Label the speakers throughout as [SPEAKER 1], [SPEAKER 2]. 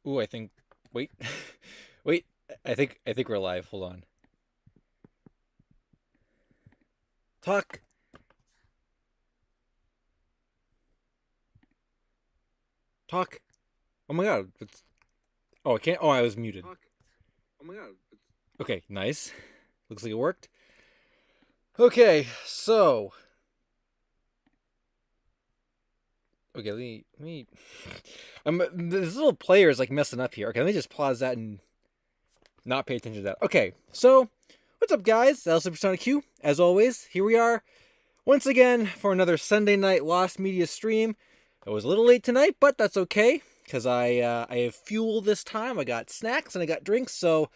[SPEAKER 1] Ooh, I think. Wait, wait. I think we're live. Hold on. Talk, talk. Oh my god. Oh, I can't. Oh, I was muted. Talk. Oh my god. Okay, nice. Looks like it worked. Okay, so. Okay, let me. This little player is like messing up here. Okay, let me just pause that and not pay attention to that. Okay, so what's up, guys? LSuperSonicQ. As always, here we are once again for another Sunday night Lost Media stream. It was a little late tonight, but that's okay because I have fuel this time. I got snacks and I got drinks, so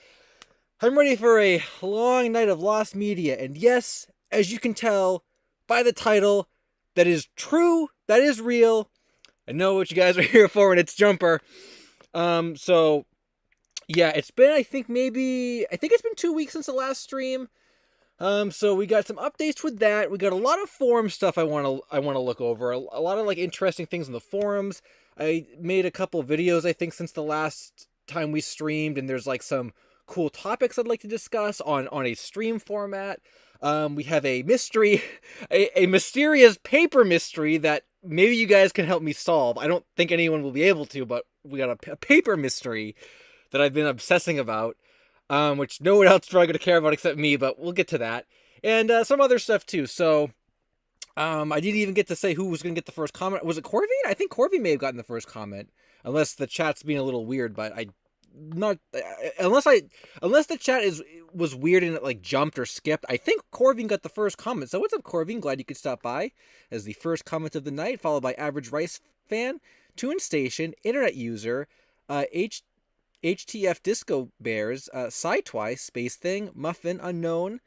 [SPEAKER 1] I'm ready for a long night of Lost Media. And yes, as you can tell by the title, that is true. That is real. I know what you guys are here for, and it's Jumper. So yeah, it's been I think it's been 2 weeks since the last stream. So we got some updates with that. We got a lot of forum stuff I wanna look over. A lot of like interesting things in the forums. I made a couple videos I think since the last time we streamed, and there's like some cool topics I'd like to discuss on a stream format. We have a mystery, a mysterious paper mystery that maybe you guys can help me solve. I don't think anyone will be able to, but we got a paper mystery that I've been obsessing about, which no one else is probably going to care about except me, but we'll get to that. And some other stuff too. So I didn't even get to say who was going to get the first comment. Was it Corvine? I think Corvine may have gotten the first comment, unless the chat's being a little weird. But I not unless the chat was weird and it like jumped or skipped. I think Corvine got the first comment. So what's up, Corvine? Glad you could stop by as the first comment of the night, followed by Average Rice Fan, Tune Station, Internet User, HTF Disco Bears, Twice, Space Thing, Muffin, Unknown,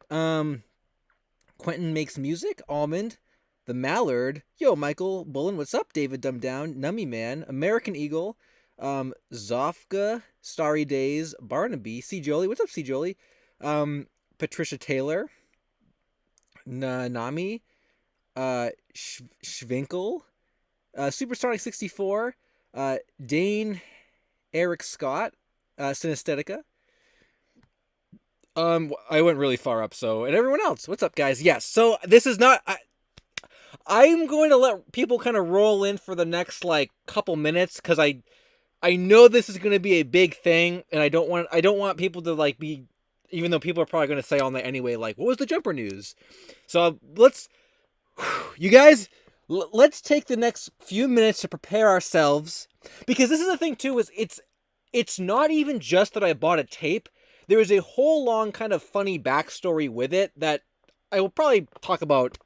[SPEAKER 1] Quentin Makes Music, Almond, The Mallard, Yo, Michael, Bullen, what's up, David Dumb Down, Nummy Man, American Eagle, Zofka, Starry Days, Barnaby, C. Jolie, what's up, C. Jolie, Patricia Taylor, Nami, Schwinkel, Supersonic64, Dane, Eric Scott, Synesthetica. I went really far up, so, and everyone else, what's up, guys? Yes, so this is not, I'm going to let people kind of roll in for the next, like, couple minutes, because I know this is going to be a big thing, and I don't want people to, like, be, even though people are probably going to say all night anyway, like, what was the Jumper news? So, you guys, let's take the next few minutes to prepare ourselves, because this is the thing, too, is it's not even just that I bought a tape. There is a whole long kind of funny backstory with it that I will probably talk about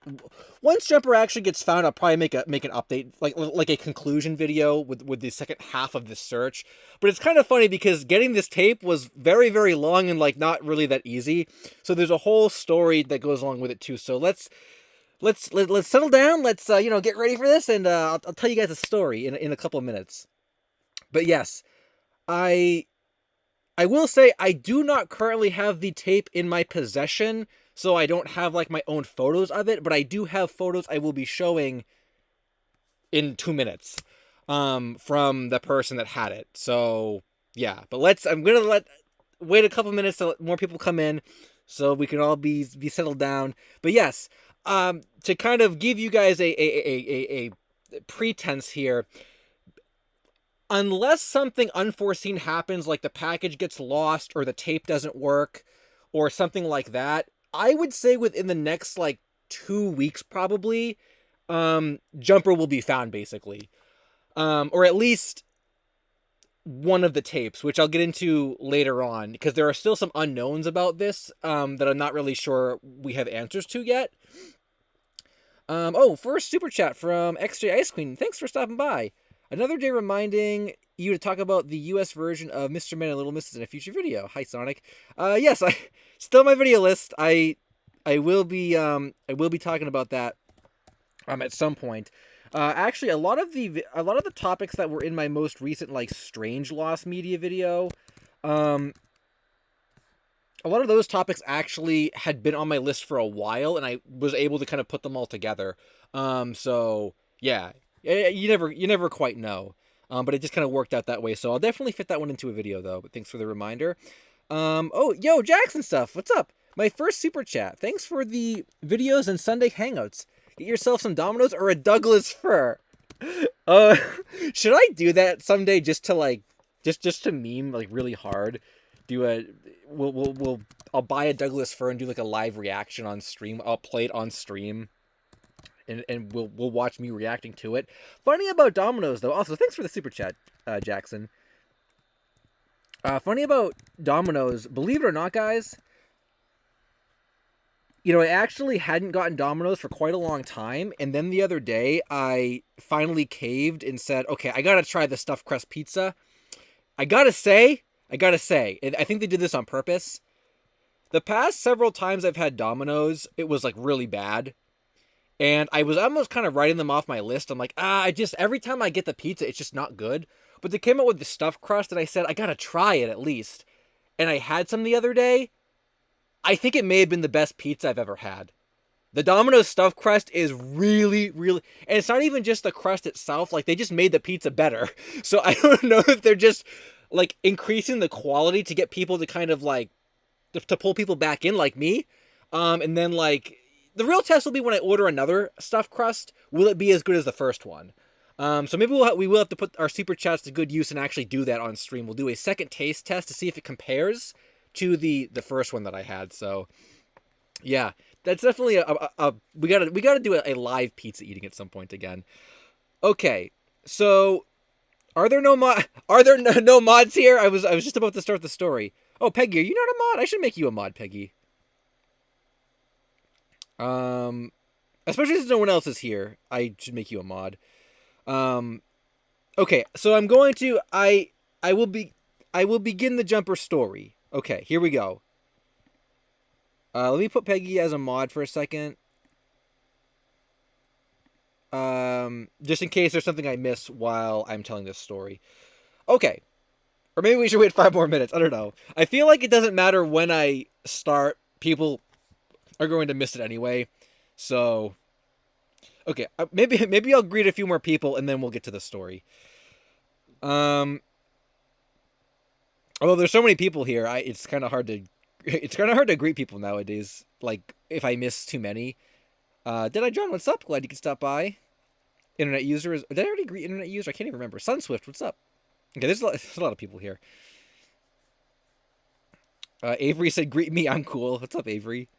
[SPEAKER 1] once Jumper actually gets found. I'll probably make an update, like a conclusion video with the second half of this search. But it's kind of funny because getting this tape was very, very long and like not really that easy. So there's a whole story that goes along with it too. So let's settle down. Let's get ready for this, and I'll tell you guys a story in a couple of minutes. But yes, I will say I do not currently have the tape in my possession, so I don't have like my own photos of it, but I do have photos I will be showing in 2 minutes from the person that had it. So yeah, but I'm gonna wait a couple minutes to let more people come in so we can all be settled down. But yes, to kind of give you guys a pretense here, unless something unforeseen happens, like the package gets lost or the tape doesn't work or something like that, I would say within the next like 2 weeks probably, Jumper will be found basically. Or at least one of the tapes, which I'll get into later on, because there are still some unknowns about this that I'm not really sure we have answers to yet. First super chat from XJ Ice Queen. Thanks for stopping by. Another day reminding you to talk about the US version of Mr. Man and Little Misses in a future video. Hi, Sonic. Yes, I still my video list. I will be talking about that at some point. Actually, a lot of the topics that were in my most recent like Strange Lost Media video, a lot of those topics actually had been on my list for a while, and I was able to kind of put them all together. So yeah. You never quite know. But it just kind of worked out that way. So I'll definitely fit that one into a video, though. But thanks for the reminder. Oh, yo, Jackson stuff. What's up? My first super chat. Thanks for the videos and Sunday hangouts. Get yourself some Dominoes or a Douglas fir. Uh, should I do that someday just to like, just to meme like really hard? Do a, I'll buy a Douglas fir and do like a live reaction on stream. I'll play it on stream. And we'll watch me reacting to it. Funny about Dominoes though. Also, thanks for the super chat, Jackson. Funny about Dominoes. Believe it or not, guys. You know, I actually hadn't gotten Domino's for quite a long time, and then the other day, I finally caved and said, okay, I gotta try the stuffed crust pizza. I gotta say, I think they did this on purpose. The past several times I've had Domino's, it was, like, really bad. And I was almost kind of writing them off my list. I'm like, every time I get the pizza, it's just not good. But they came out with the stuffed crust, and I said, I gotta try it at least. And I had some the other day. I think it may have been the best pizza I've ever had. The Domino's stuffed crust is really, really... And it's not even just the crust itself. Like, they just made the pizza better. So I don't know if they're just, like, increasing the quality to get people to kind of, like... to pull people back in, like me. And then, like... The real test will be when I order another stuffed crust. Will it be as good as the first one? So maybe we will have to put our super chats to good use and actually do that on stream. We'll do a second taste test to see if it compares to the first one that I had. So yeah, that's definitely we gotta do a live pizza eating at some point again. Okay, so are there no mods here? I was just about to start the story. Oh, Peggy, are you not a mod? I should make you a mod, Peggy. Especially since no one else is here, I should make you a mod. Okay, so I'm going to I will begin the jumper story. Okay, here we go. Let me put Peggy as a mod for a second. Just in case there's something I miss while I'm telling this story. Okay. Or maybe we should wait 5 more minutes. I don't know. I feel like it doesn't matter when I start. People are going to miss it anyway. So, okay. Maybe I'll greet a few more people and then we'll get to the story. Although there's so many people here, it's kind of hard to greet people nowadays. Like if I miss too many. Did I, John? What's up? Glad you could stop by. Internet users. Did I already greet internet user? I can't even remember. Sunswift, what's up? Okay, there's a lot of people here. Avery said, "Greet me. I'm cool." What's up, Avery?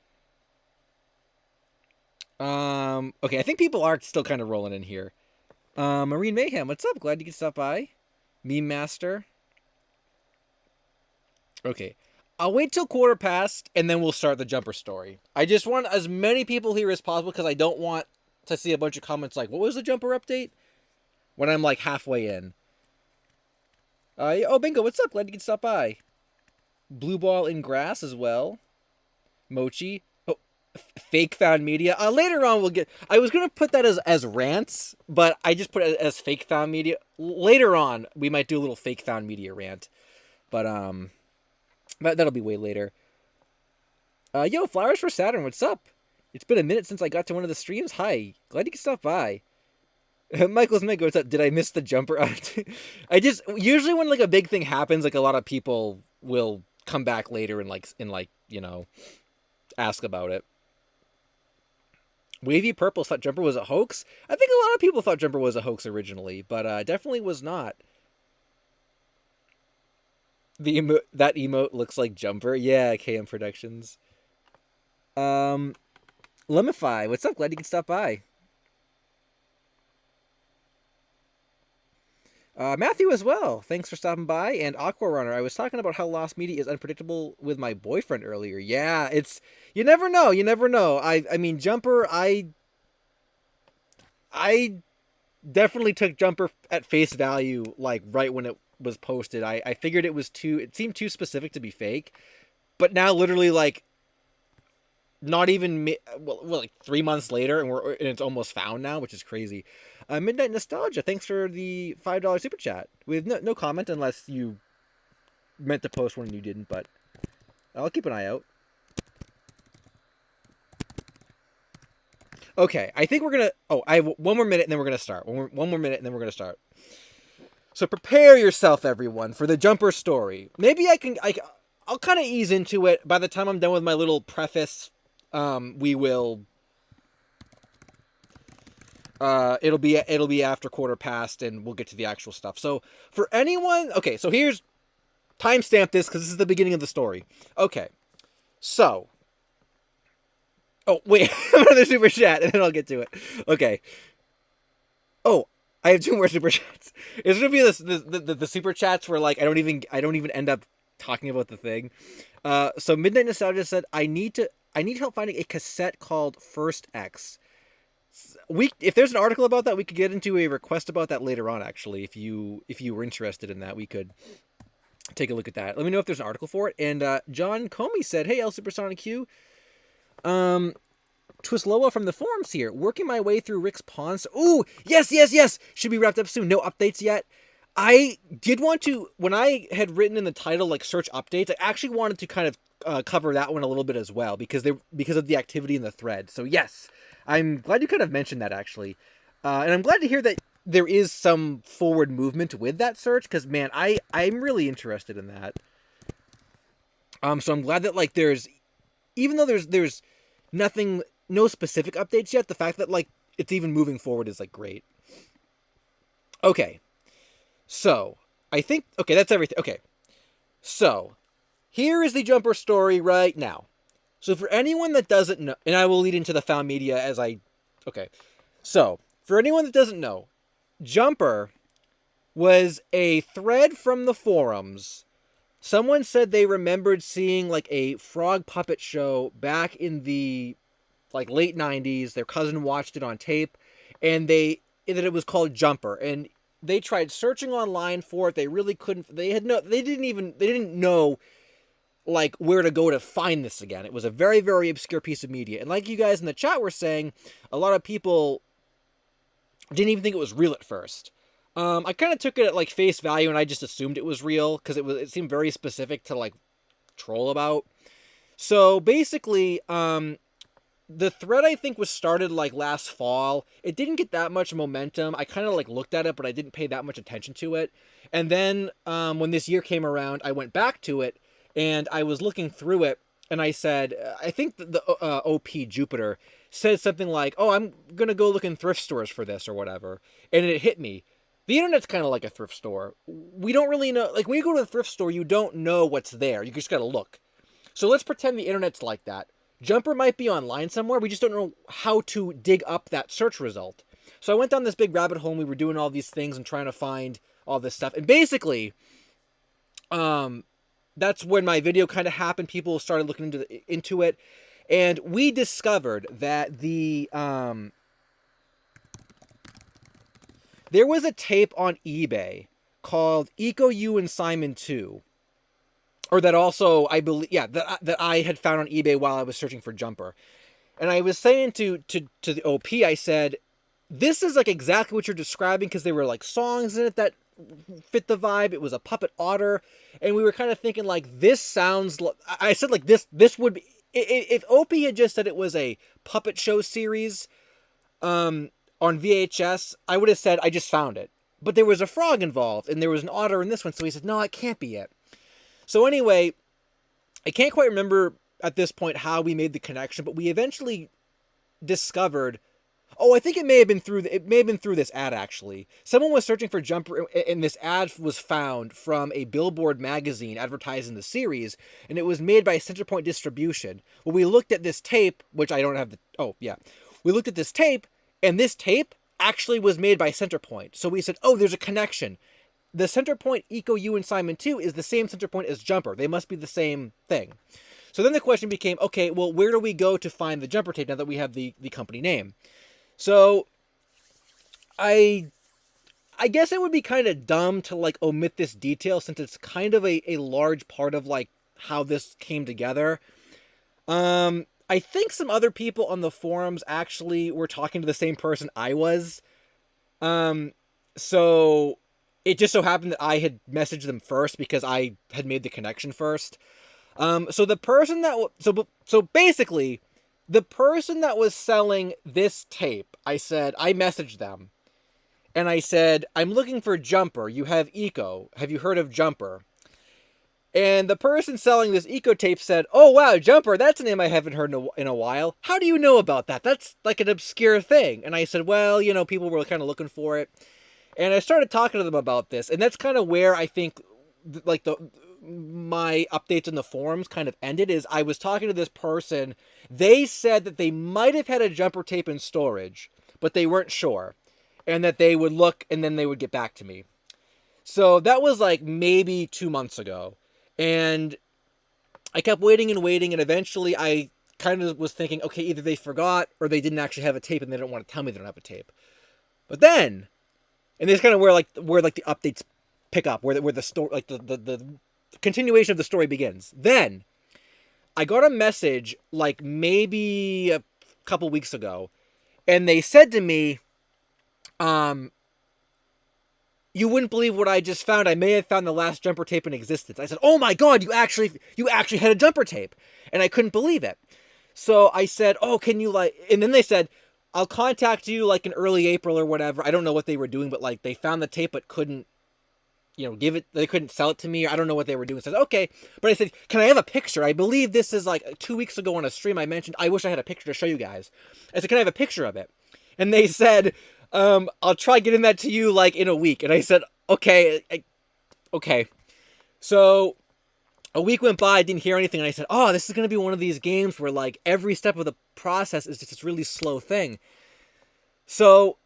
[SPEAKER 1] Okay, I think people are still kind of rolling in here. Marine Mayhem, what's up? Glad you could stop by. Meme Master. Okay. I'll wait till 1:15 and then we'll start the jumper story. I just want as many people here as possible because I don't want to see a bunch of comments like, what was the jumper update? When I'm like halfway in. Oh, Bingo, what's up? Glad you could stop by. Blue Ball in Grass as well. Mochi. Oh, Fake Found Media. Later on we'll get... I was going to put that as rants, but I just put it as Fake Found Media. Later on, we might do a little Fake Found Media rant. But, that'll be way later. Yo, Flowers for Saturn, what's up? It's been a minute since I got to one of the streams. Hi, glad you could stop by. Michael's Mega, what's up? Did I miss the jumper? Usually when like a big thing happens, like a lot of people will come back later and you know, ask about it. Wavy Purple thought jumper was a hoax. I think a lot of people thought jumper was a hoax originally, but definitely was not. That emote looks like jumper. Yeah, KM Productions. Lemify, what's up? Glad you could stop by. Matthew as well. Thanks for stopping by. And Aqua Runner, I was talking about how Lost Media is unpredictable with my boyfriend earlier. Yeah, it's... You never know. You never know. I mean, Jumper, I definitely took Jumper at face value, like, right when it was posted. I figured it seemed too specific to be fake. But now, literally, like, not even... like, 3 months later, and it's almost found now, which is crazy. Midnight Nostalgia, thanks for the $5 super chat. With no comment unless you meant to post one and you didn't, but I'll keep an eye out. Okay, I think we're gonna... Oh, I have 1 more minute and then we're gonna start. One more minute and then we're gonna start. So prepare yourself, everyone, for the Jumper story. Maybe I'll kind of ease into it. By the time I'm done with my little preface, we will. It'll be after quarter past, and we'll get to the actual stuff. So for anyone, okay, so here's timestamp this because this is the beginning of the story. Okay, so. Oh wait, another super chat, and then I'll get to it. Okay. Oh, I have two more super chats. It's gonna be the super chats where like I don't even end up talking about the thing. So Midnight Nostalgia said I need help finding a cassette called First X. If there's an article about that, we could get into a request about that later on. Actually, if you were interested in that, we could take a look at that. Let me know if there's an article for it. And John Comey said, "Hey, LSuperSonicQ. Twisloa from the forums here, working my way through Rick's Pawns. Ooh, yes. Should be wrapped up soon. No updates yet. I did want to, when I had written in the title like search updates, I actually wanted to kind of cover that one a little bit as well because of the activity in the thread. So yes, I'm glad you kind of mentioned that actually, and I'm glad to hear that there is some forward movement with that search because man, I'm really interested in that. So I'm glad that like even though there's nothing. No specific updates yet. The fact that like it's even moving forward is like great. Okay, so I think that's everything. Okay, so here is the Jumper story right now. So for anyone that doesn't know, and I will lead into the found media as I. Okay, so for anyone that doesn't know, Jumper was a thread from the forums. Someone said they remembered seeing like a frog puppet show back in the like late 90s. Their cousin watched it on tape, and that it was called Jumper, and they tried searching online for it. They really couldn't. They didn't know like where to go to find this again. It was a very, very obscure piece of media, and like you guys in the chat were saying, a lot of people didn't even think it was real at first. I kind of took it at like face value, and I just assumed it was real because it seemed very specific to like troll about. So basically, the thread I think was started like last fall. It didn't get that much momentum. I kind of like looked at it, but I didn't pay that much attention to it. And then when this year came around, I went back to it and I was looking through it, and I said, I think the OP Jupiter said something like, "Oh, I'm gonna go look in thrift stores for this or whatever," and it hit me. The internet's kind of like a thrift store. We don't really know. Like when you go to the thrift store, you don't know what's there. You just gotta look. So let's pretend the internet's like that. Jumper might be online somewhere. We just don't know how to dig up that search result. So I went down this big rabbit hole, and we were doing all these things and trying to find all this stuff. And basically, that's when my video kind of happened. People started looking into it. And we discovered that there was a tape on eBay called Eco You and Simon 2. Or that also, I believe, yeah, that I had found on eBay while I was searching for Jumper. And I was saying to the OP, I said, this is like exactly what you're describing because there were like songs in it that fit the vibe. It was a puppet otter. And we were kind of thinking like, this sounds, I said like this would be, if OP had just said it was a puppet show series on VHS, I would have said, I just found it. But there was a frog involved and there was an otter in this one. So he said, no, it can't be it. So anyway, I can't quite remember at this point how we made the connection, but we eventually discovered. Oh, I think it may have been through this ad actually. Someone was searching for Jumper, and this ad was found from a Billboard magazine advertising the series, and it was made by Centerpoint Distribution. Well, we looked at this tape, which I don't have the. Oh yeah, we looked at this tape, and this tape actually was made by Centerpoint. So we said, oh, there's a connection. The Centerpoint Eco You and Simon 2 is the same Centerpoint as Jumper. They must be the same thing. So then the question became, okay, well, where do we go to find the Jumper tape now that we have the company name? So I guess it would be kind of dumb to like omit this detail since it's kind of a large part of like how this came together. I think some other people on the forums actually were talking to the same person I was. So it just so happened that I had messaged them first because I had made the connection first. So the person that so basically the person that was selling this tape, I messaged them, And I said, I'm looking for Jumper. You have Eco. Have you heard of Jumper? And the person selling this Eco tape said, oh, wow, Jumper, that's a name I haven't heard in a while. How do you know about that? That's like an obscure thing. And I said, well, you know, people were kind of looking for it. And I started talking to them about this. And that's kind of where I think, like, my updates in the forums kind of ended, is I was talking to this person. They said that they might have had a Jumper tape in storage, but they weren't sure. And that they would look and then they would get back to me. So that was like maybe 2 months ago. And I kept waiting and waiting, and eventually I kind of was thinking, okay, either they forgot or they didn't actually have a tape and they don't want to tell me they don't have a tape. But then, and this is kind of where the updates pick up, where the story, like the continuation of the story begins. Then I got a message like maybe a couple weeks ago, and they said to me, you wouldn't believe what I just found. I may have found the last Jumper tape in existence. I said, oh my God, you actually had a Jumper tape. And I couldn't believe it. So I said, oh, can you and then they said, I'll contact you like in early April or whatever. I don't know what they were doing, but like they found the tape but couldn't, they couldn't sell it to me. I don't know what they were doing. I said, okay. But I said, can I have a picture? I believe this is like 2 weeks ago on a stream I mentioned, I wish I had a picture to show you guys. I said, can I have a picture of it? And they said, I'll try getting that to you like in a week. And I said, okay, okay. So a week went by, I didn't hear anything. And I said, oh, this is going to be one of these games where like every step of the process is just this really slow thing. So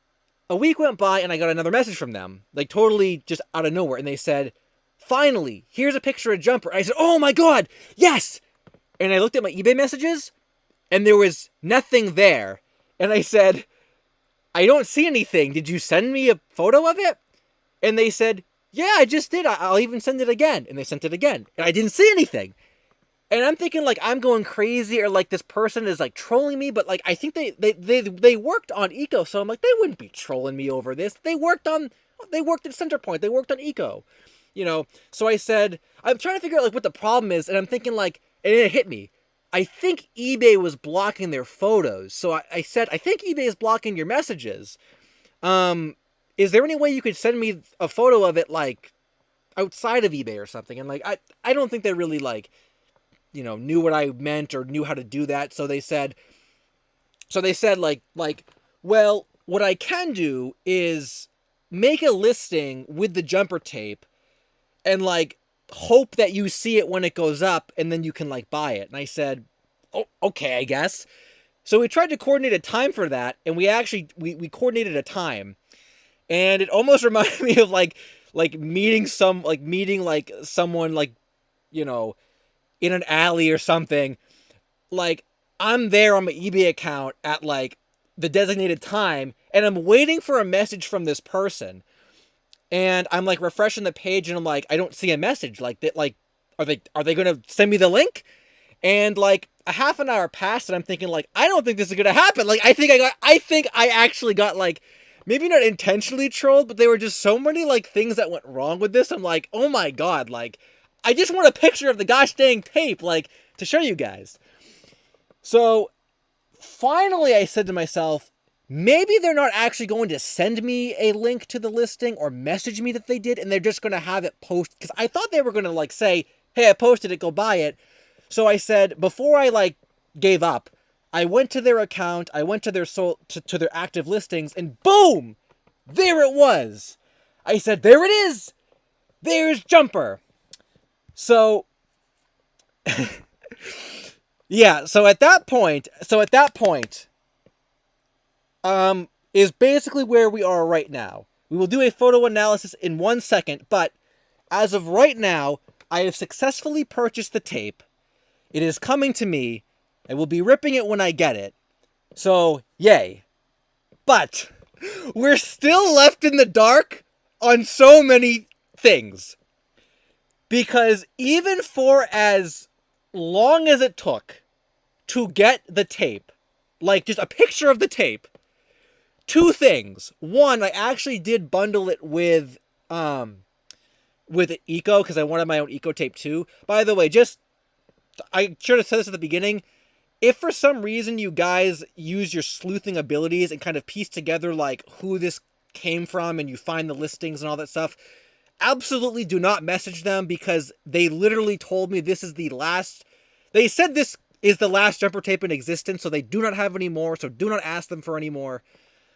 [SPEAKER 1] a week went by and I got another message from them, like totally just out of nowhere. And they said, finally, here's a picture of Jumper. And I said, oh my God, yes. And I looked at my eBay messages and there was nothing there. And I said, I don't see anything. Did you send me a photo of it? And they said, yeah, I just did. I'll even send it again. And they sent it again. And I didn't see anything. And I'm thinking like I'm going crazy or like this person is like trolling me. But like I think they worked on Eco. So I'm like, they wouldn't be trolling me over this. They worked at Centerpoint. They worked on Eco. So I said, I'm trying to figure out like what the problem is. And I'm thinking like, and it hit me. I think eBay was blocking their photos. So I said, I think eBay is blocking your messages. Is there any way you could send me a photo of it, like, outside of eBay or something? And, like, I don't think they really, like, knew what I meant or knew how to do that. So they said, like, well, what I can do is make a listing with the Jumper tape and, like, hope that you see it when it goes up and then you can like buy it. And I said, oh, okay, I guess. So we tried to coordinate a time for that, and we actually we coordinated a time, and it almost reminded me of like meeting someone like in an alley or something. Like I'm there on my eBay account at like the designated time, and I'm waiting for a message from this person. And I'm like refreshing the page, and I'm like, I don't see a message. Like that, like, are they gonna send me the link? And like a half an hour passed, and I'm thinking like, I don't think this is gonna happen. Like I think I actually got like, maybe not intentionally trolled, but there were just so many like things that went wrong with this. I'm like, oh my God, like I just want a picture of the gosh dang tape, like to show you guys. So finally, I said to myself, maybe they're not actually going to send me a link to the listing or message me that they did, and they're just going to have it post. Because I thought they were going to like say, hey, I posted it, go buy it. So I said, before I like gave up, I went to their account, I went to their to their active listings, and boom, there it was. I said, there it is. There's Jumper. So yeah, so at that point, is basically where we are right now. We will do a photo analysis in 1 second, but as of right now, I have successfully purchased the tape. It is coming to me. I will be ripping it when I get it. So, yay. But we're still left in the dark on so many things. Because even for as long as it took to get the tape, like just a picture of the tape, two things. One, I actually did bundle it with Eco because I wanted my own Eco tape too. By the way, I should have said this at the beginning. If for some reason you guys use your sleuthing abilities and kind of piece together like who this came from and you find the listings and all that stuff, absolutely do not message them, because they literally told me this is the last. They said this is the last jumper tape in existence, so they do not have any more, so do not ask them for any more.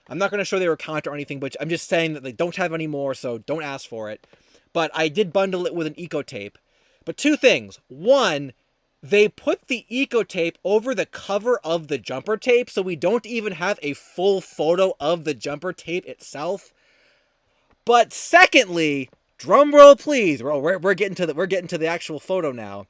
[SPEAKER 1] I'm not going to show their account or anything, but I'm just saying that they don't have any more, so don't ask for it. But I did bundle it with an eco tape. But two things. One, they put the eco tape over the cover of the jumper tape, so we don't even have a full photo of the jumper tape itself. But secondly, drum roll please. We're getting to the actual photo now.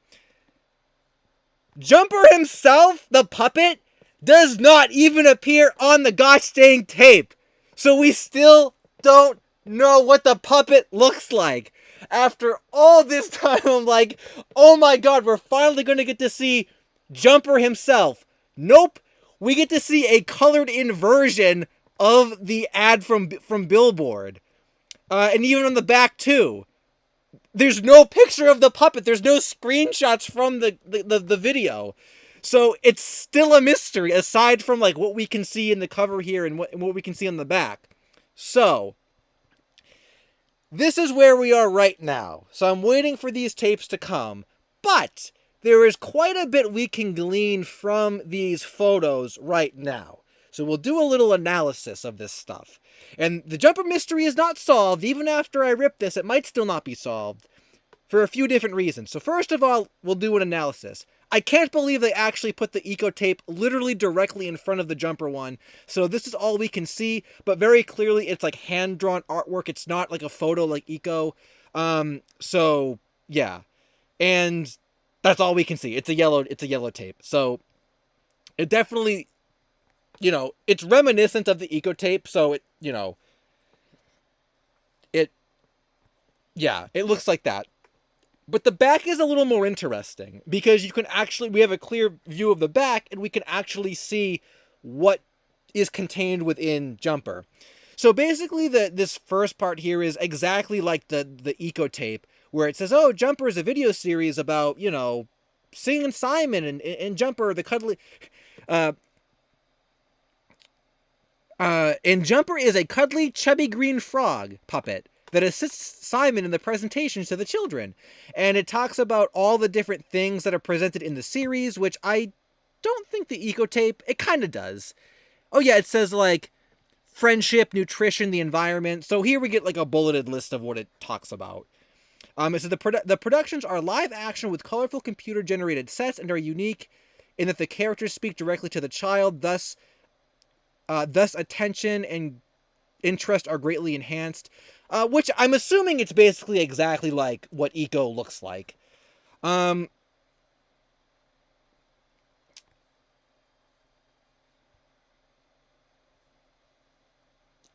[SPEAKER 1] Jumper himself, the puppet, does not even appear on the gosh dang tape. So we still don't know what the puppet looks like. After all this time, I'm like, oh my god, we're finally going to get to see Jumper himself. Nope. We get to see a colored in version of the ad from Billboard. And even on the back too. There's no picture of the puppet. There's no screenshots from the video. So it's still a mystery, aside from like what we can see in the cover here and what we can see on the back. So this is where we are right now. So I'm waiting for these tapes to come. But there is quite a bit we can glean from these photos right now. So we'll do a little analysis of this stuff. And the jumper mystery is not solved. Even after I rip this, it might still not be solved. For a few different reasons. So first of all, we'll do an analysis. I can't believe they actually put the eco tape literally directly in front of the jumper one. So this is all we can see. But very clearly, it's like hand-drawn artwork. It's not like a photo like eco. So, yeah. And that's all we can see. It's a yellow tape. So it definitely, you know, it's reminiscent of the eco tape. So it, you know, it looks like that. But the back is a little more interesting, because you can actually, we have a clear view of the back, and we can actually see what is contained within Jumper. So basically, this first part here is exactly like the eco tape, where it says, oh, Jumper is a video series about, you know, Singing Simon and Jumper, the cuddly... and Jumper is a cuddly, chubby green frog puppet that assists Simon in the presentations to the children. And it talks about all the different things that are presented in the series, which I don't think the eco tape, it kind of does. Oh yeah, it says like friendship, nutrition, the environment. So here we get like a bulleted list of what it talks about. It says the productions are live action with colorful computer generated sets and are unique in that the characters speak directly to the child, thus attention and interest are greatly enhanced. Which I'm assuming it's basically exactly like what eco looks like. And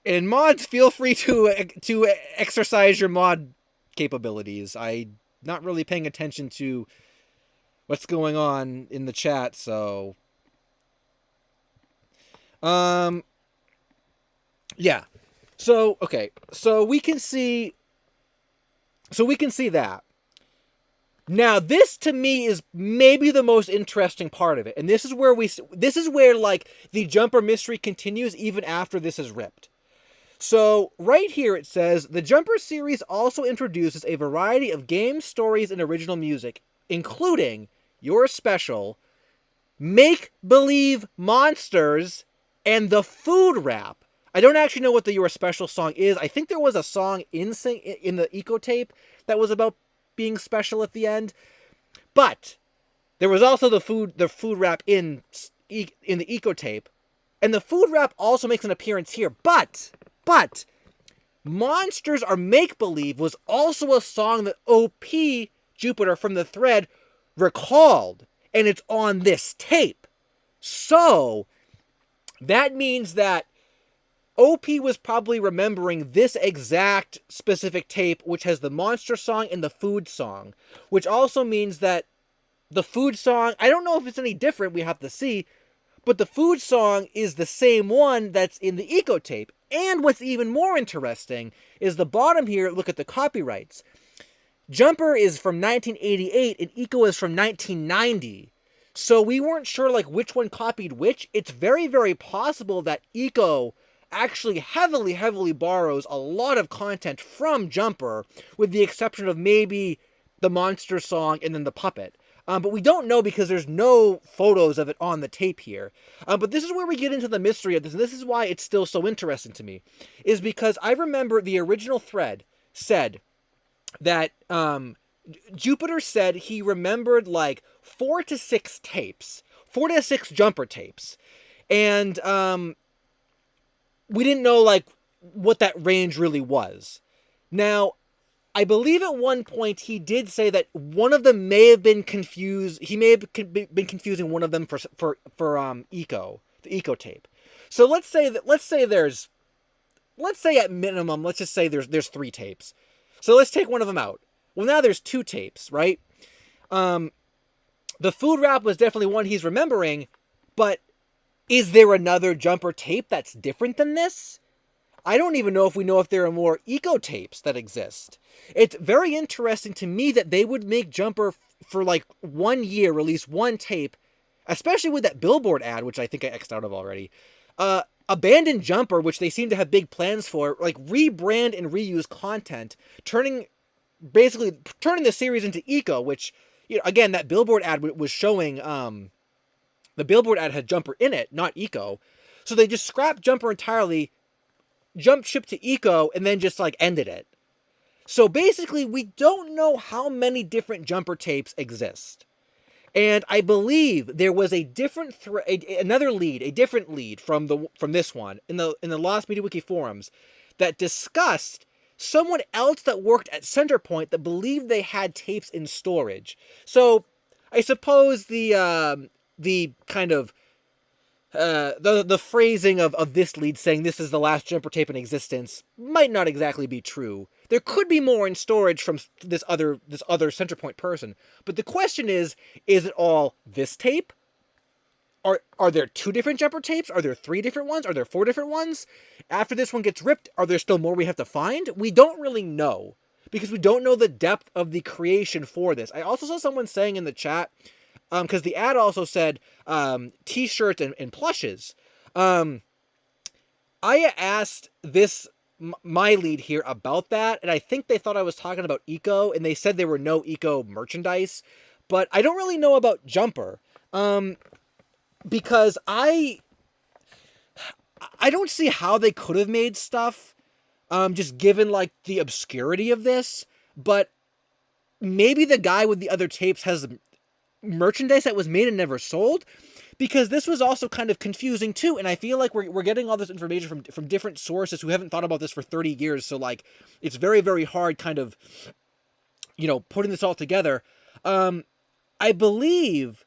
[SPEAKER 1] mods, feel free to exercise your mod capabilities. I'm not really paying attention to what's going on in the chat, so yeah. So, okay. So we can see that. Now, this to me is maybe the most interesting part of it. And this is where like the Jumper mystery continues even after this is ripped. So, right here it says, the Jumper series also introduces a variety of games, stories, and original music, including your special Make-Believe Monsters and the Food Rap. I don't actually know what the Your Special song is. I think there was a song in the eco tape that was about being special at the end. But there was also the food rap in the eco tape. And the food rap also makes an appearance here. But Monsters Are Make-Believe was also a song that OP Jupiter from the Thread recalled. And it's on this tape. So that means that OP was probably remembering this exact specific tape, which has the monster song and the food song. Which also means that the food song, I don't know if it's any different, we have to see, but the food song is the same one that's in the eco tape. And what's even more interesting is the bottom here, look at the copyrights. Jumper is from 1988 and eco is from 1990. So we weren't sure like which one copied which. It's very, very possible that eco actually heavily borrows a lot of content from Jumper, with the exception of maybe the monster song and then the puppet. But we don't know because there's no photos of it on the tape here. But this is where we get into the mystery of this, and this is why it's still so interesting to me, is because I remember the original thread said that Jupiter said he remembered like 4 to 6 tapes, 4 to 6 Jumper tapes, and we didn't know like what that range really was. Now, I believe at one point he did say that one of them may have been confused. He may have been confusing one of them for Eco, the Eco tape. So let's say at minimum, let's just say there's 3 tapes. So let's take one of them out. Well, now there's 2 tapes, right? The food rap was definitely one he's remembering, but is there another Jumper tape that's different than this? I don't even know if we know if there are more Eco tapes that exist. It's very interesting to me that they would make Jumper for like 1 year, release 1 tape, especially with that Billboard ad, which I think I X'd out of already. Abandon Jumper, which they seem to have big plans for, like rebrand and reuse content, turning the series into Eco, which, you know, again, that Billboard ad was showing, the Billboard ad had Jumper in it, not Eco. So they just scrapped Jumper entirely, jumped ship to Eco, and then just like ended it. So basically, we don't know how many different Jumper tapes exist. And I believe there was a different a different lead from this one in the Lost Media Wiki forums that discussed someone else that worked at Centerpoint that believed they had tapes in storage. So I suppose the kind of the phrasing of this lead saying this is the last Jumper tape in existence might not exactly be true. There could be more in storage from this other Centerpoint person. But the question is it all this tape? Are there 2 different Jumper tapes? Are there 3 different ones? Are there 4 different ones? After this one gets ripped, are there still more we have to find? We don't really know, because we don't know the depth of the creation for this. I also saw someone saying in the chat, because the ad also said t-shirts and plushes. I asked my lead here about that, and I think they thought I was talking about Eco, and they said there were no Eco merchandise, but I don't really know about Jumper, because I don't see how they could have made stuff, just given like the obscurity of this, but maybe the guy with the other tapes has merchandise that was made and never sold, because this was also kind of confusing too, and I feel like we're getting all this information from different sources who haven't thought about this for 30 years, so like it's very, very hard kind of, you know, putting this all together. I believe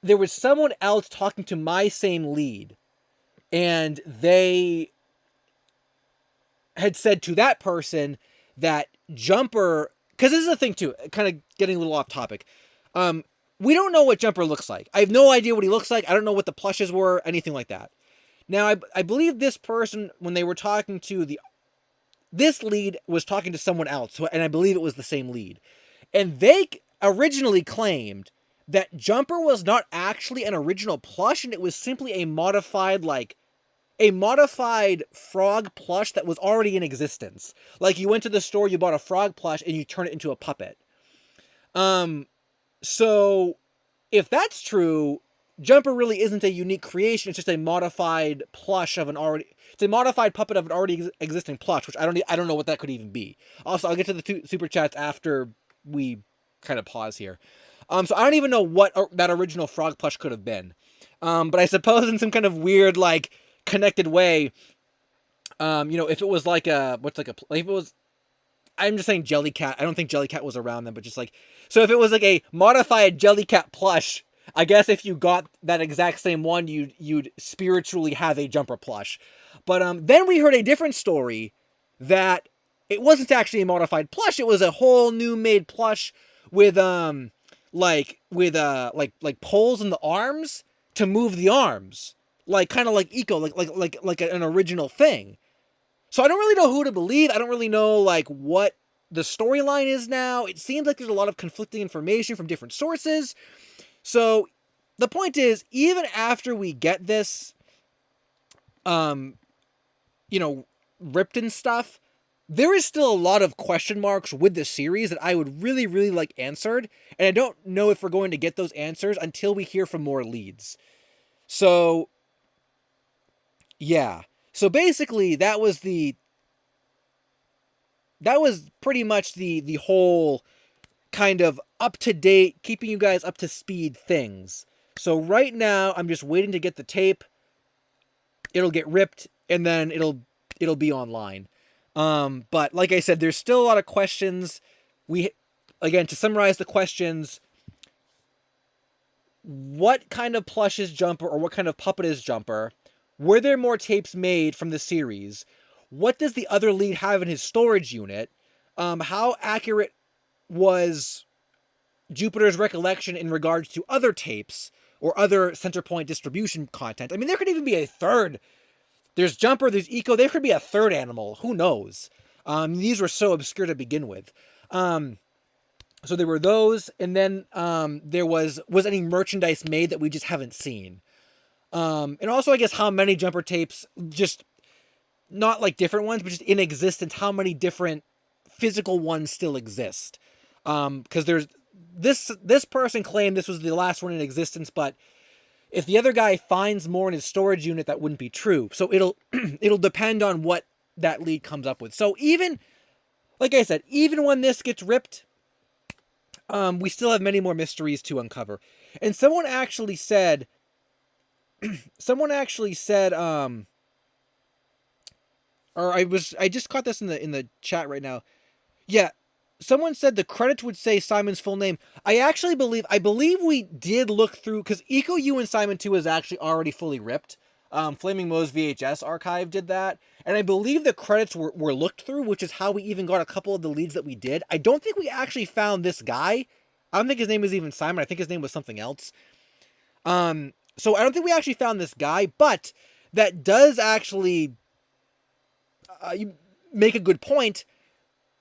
[SPEAKER 1] there was someone else talking to my same lead, and they had said to that person that Jumper, because this is the thing too, kind of getting a little off topic, we don't know what Jumper looks like. I have no idea what he looks like. I don't know what the plushes were, anything like that. Now, I believe this person, when they were talking to this lead, was talking to someone else, and I believe it was the same lead. And they originally claimed that Jumper was not actually an original plush, and it was simply a modified frog plush that was already in existence. Like, you went to the store, you bought a frog plush, and you turn it into a puppet. So, if that's true, Jumper really isn't a unique creation. It's just a modified plush of it's a modified puppet of an already existing plush, which I don't know what that could even be. Also, I'll get to the super chats after we kind of pause here. So I don't even know what that original frog plush could have been. But I suppose in some kind of weird, like, connected way, you know, if it was like if it was, I'm just saying Jellycat. I don't think Jellycat was around then, but just like, so if it was like a modified Jellycat plush, I guess if you got that exact same one, you'd spiritually have a Jumper plush. But then we heard a different story that it wasn't actually a modified plush. It was a whole new made plush with like poles in the arms to move the arms, like kind of like Eco, like an original thing. So I don't really know who to believe. I don't really know, like, what the storyline is now. It seems like there's a lot of conflicting information from different sources. So the point is, even after we get this, ripped and stuff, there is still a lot of question marks with the series that I would really, really like answered. And I don't know if we're going to get those answers until we hear from more leads. So, yeah. So basically, that was pretty much the whole kind of up to date, keeping you guys up to speed things. So right now, I'm just waiting to get the tape. It'll get ripped, and then it'll be online. But like I said, there's still a lot of questions. Again, to summarize the questions, what kind of plush is Jumper, or what kind of puppet is Jumper? Were there more tapes made from the series? What does the other lead have in his storage unit? How accurate was Jupiter's recollection in regards to other tapes or other center point distribution content? I mean, there could even be a third. There's Jumper, there's Eco. There could be a third animal. Who knows? These were so obscure to begin with. So there were those, and then there was any merchandise made that we just haven't seen. And also, I guess, how many Jumper tapes, just not like different ones, but just in existence, how many different physical ones still exist. Because there's this person claimed this was the last one in existence, but if the other guy finds more in his storage unit, that wouldn't be true. So it'll depend on what that lead comes up with. So even, like I said, even when this gets ripped, we still have many more mysteries to uncover. And someone actually said, or I just caught this in the chat right now. Yeah, someone said the credits would say Simon's full name. I believe we did look through, because Eco U and Simon 2 is actually already fully ripped. Flaming Moe's VHS archive did that. And I believe the credits were looked through, which is how we even got a couple of the leads that we did. I don't think we actually found this guy. I don't think his name was even Simon. I think his name was something else. So I don't think we actually found this guy, but that does actually you make a good point.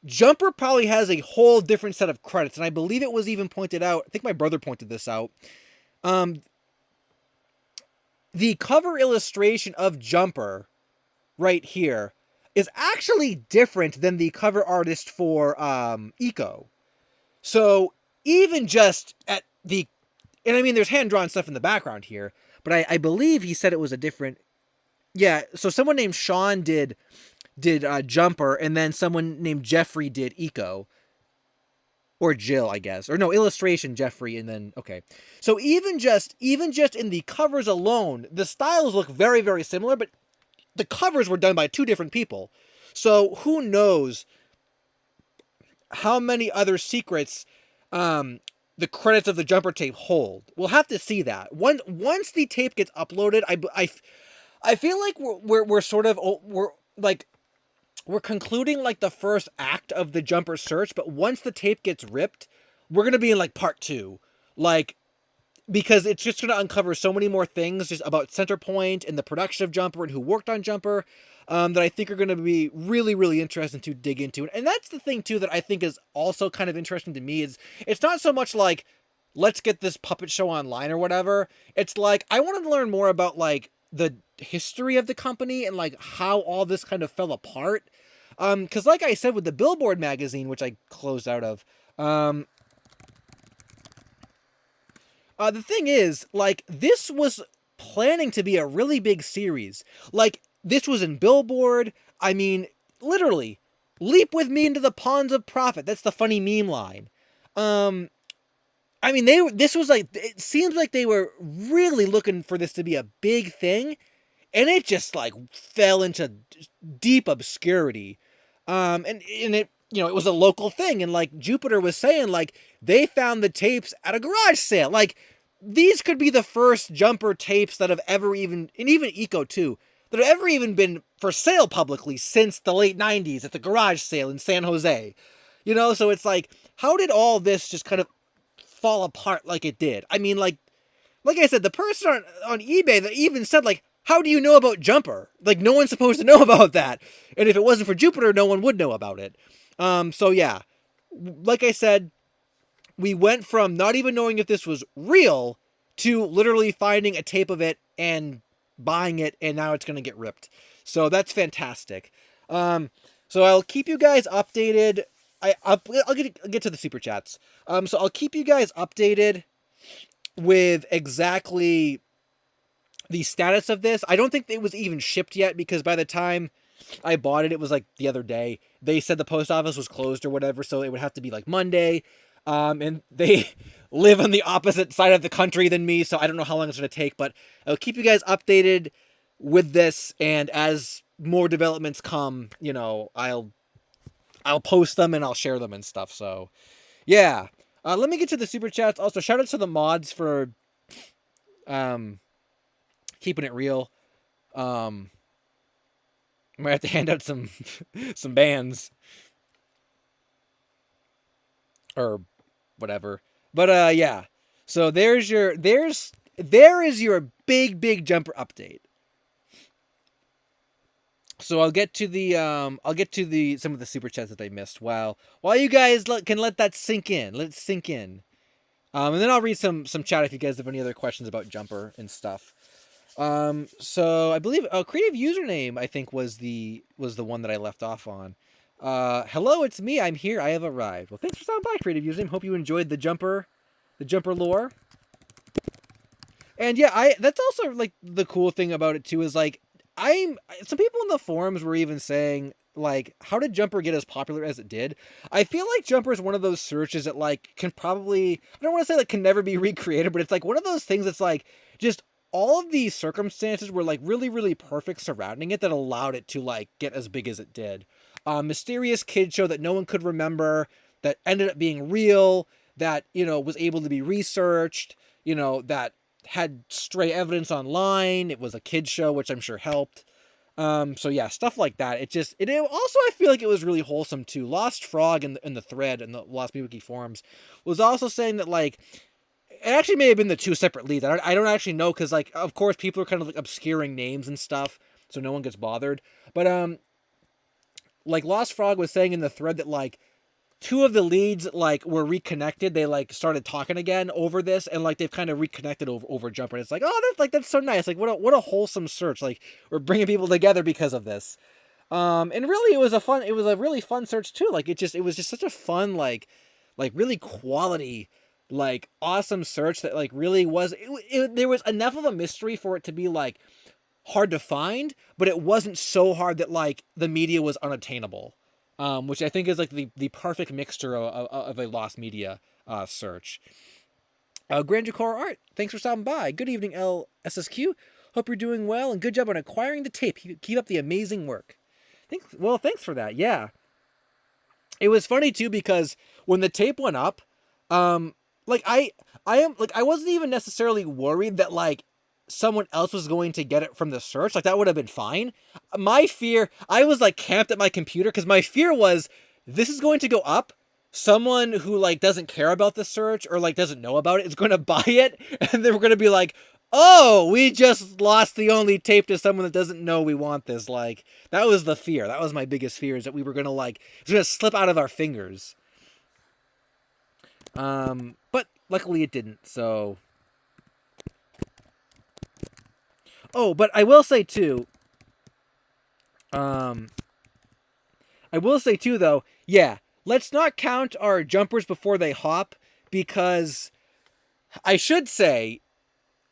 [SPEAKER 1] Jumper probably has a whole different set of credits, and I believe it was even pointed out. I think my brother pointed this out. The cover illustration of Jumper right here is actually different than the cover artist for Eco. So even just at the, and I mean, there's hand-drawn stuff in the background here, but I believe he said it was a different, yeah, so someone named Sean did Jumper, and then someone named Jeffrey did Eco. Or Jill, I guess. Or no, illustration Jeffrey, and then, okay. So even just in the covers alone, the styles look very, very similar, but the covers were done by two different people. So who knows how many other secrets the credits of the Jumper tape hold. We'll have to see that. Once the tape gets uploaded, I feel like we're concluding like the first act of the Jumper search, but once the tape gets ripped, we're going to be in like part 2. Like, because it's just going to uncover so many more things just about Centerpoint and the production of Jumper and who worked on Jumper that I think are going to be really, really interesting to dig into. And that's the thing too that I think is also kind of interesting to me, is it's not so much like, let's get this puppet show online or whatever. It's like, I want to learn more about like the history of the company and like how all this kind of fell apart. Because like I said with the Billboard magazine, which I closed out of, the thing is, like, this was planning to be a really big series. Like, this was in Billboard. I mean, literally, leap with me into the ponds of profit. That's the funny meme line. I mean, this was like, it seems like they were really looking for this to be a big thing, and it just like fell into deep obscurity. And it, you know, it was a local thing, and like Jupiter was saying, like, they found the tapes at a garage sale. Like, these could be the first Jumper tapes that have ever even, and even Eco too, that have ever even been for sale publicly since the late 90s at the garage sale in San Jose. You know, so it's like, how did all this just kind of fall apart like it did? I mean, like I said, the person on eBay that even said, like, how do you know about Jumper? Like, no one's supposed to know about that. And if it wasn't for Jupiter, no one would know about it. So yeah, like I said, we went from not even knowing if this was real to literally finding a tape of it and buying it, and now it's going to get ripped. So that's fantastic. So I'll keep you guys updated. I'll get to the super chats. So I'll keep you guys updated with exactly the status of this. I don't think it was even shipped yet because by the time I bought it, it was like the other day. They said the post office was closed or whatever, so it would have to be like Monday. And they live on the opposite side of the country than me, so I don't know how long it's going to take, but I'll keep you guys updated with this, and as more developments come, you know, I'll post them and I'll share them and stuff. So, yeah. Let me get to the super chats. Also, shout out to the mods for keeping it real. I might have to hand out some some bans or whatever. But yeah. So there is your big jumper update. So I'll get to the some of the super chats that I missed while you guys can let that sink in. Let it sink in. And then I'll read some chat if you guys have any other questions about jumper and stuff. So I believe creative username I think was the one that I left off on. Hello, it's me. I'm here. I have arrived. Well, thanks for stopping by, creative username. Hope you enjoyed the jumper lore. And yeah, that's also like the cool thing about it too is like some people in the forums were even saying like, how did Jumper get as popular as it did? I feel like Jumper is one of those searches that like can probably, I don't want to say like can never be recreated, but it's like one of those things that's like just all of these circumstances were like really, really perfect surrounding it that allowed it to like get as big as it did. Mysterious kid show that no one could remember, that ended up being real, that, you know, was able to be researched, you know, that had stray evidence online. It was a kid show, which I'm sure helped. So yeah, stuff like that. It also, I feel like it was really wholesome too. Lost Frog in the thread in the Lost Wiki forums was also saying that like, it actually may have been the two separate leads. I don't actually know. Cause like, of course people are kind of like obscuring names and stuff, so no one gets bothered. But, like Lost Frog was saying in the thread that like, two of the leads like were reconnected. They like started talking again over this, and like they've kind of reconnected over Jumper. And it's like, oh, that's so nice. Like what a wholesome search. Like we're bringing people together because of this. And really, it was a really fun search too. Like it was just such a fun like really quality like awesome search that like really was. There was enough of a mystery for it to be like hard to find, but it wasn't so hard that like the media was unattainable. Which I think is like the perfect mixture of a lost media search. Grandeur Core Art, thanks for stopping by. Good evening, LSuperSonicQ. Hope you're doing well, and good job on acquiring the tape. Keep up the amazing work. Thanks for that. Yeah. It was funny too because when the tape went up, like I wasn't even necessarily worried that like someone else was going to get it from the search. Like that would have been fine. My fear, I was like camped at my computer because my fear was this is going to go up. Someone who like doesn't care about the search or like doesn't know about it is going to buy it, and they're going to be like, oh, we just lost the only tape to someone that doesn't know we want this. Like that was the fear. That was my biggest fear, is that we were going to like, it's going to slip out of our fingers. But luckily it didn't. So, oh, but I will say too, though, yeah, let's not count our jumpers before they hop, because I should say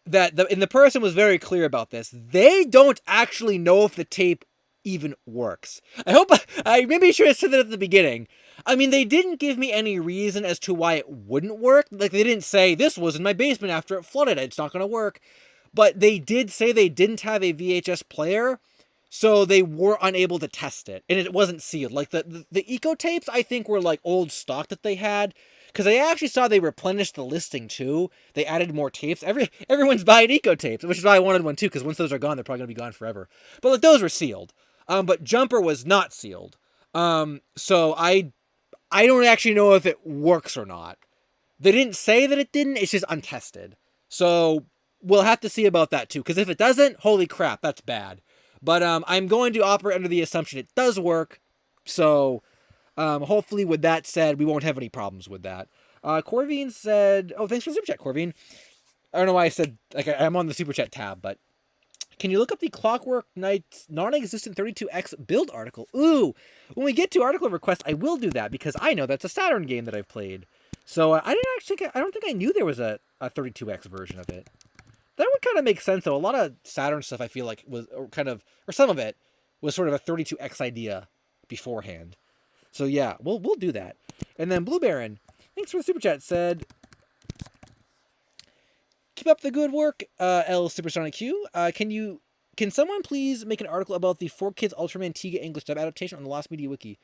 [SPEAKER 1] that the person was very clear about this. They don't actually know if the tape even works. I maybe should have said that at the beginning. I mean, they didn't give me any reason as to why it wouldn't work. Like, they didn't say, this was in my basement after it flooded, it's not going to work. But they did say they didn't have a VHS player, so they were unable to test it. And it wasn't sealed. Like, the Eco tapes, I think, were, like, old stock that they had. Because I actually saw they replenished the listing, too. They added more tapes. Everyone's buying Eco tapes, which is why I wanted one, too. Because once those are gone, they're probably going to be gone forever. But, like, those were sealed. But Jumper was not sealed. So I don't actually know if it works or not. They didn't say that it didn't. It's just untested. So we'll have to see about that too. Because if it doesn't, holy crap, that's bad. But I'm going to operate under the assumption it does work. So hopefully with that said, we won't have any problems with that. Corvine said, oh, thanks for the super chat, Corvine. I don't know why I said, like, I'm on the super chat tab, but Can you look up the Clockwork Knight's non-existent 32X build article? Ooh, when we get to article request, I will do that because I know that's a Saturn game that I've played. So I don't think I knew there was a 32X version of it. That would kind of make sense though. A lot of Saturn stuff I feel like was or some of it was sort of a 32X idea beforehand. So yeah, we'll do that. And then Blue Baron, thanks for the super chat, said, keep up the good work, LSuperSonicQ. Can someone please make an article about the 4Kids Ultraman Tiga English dub adaptation on the Lost Media Wiki?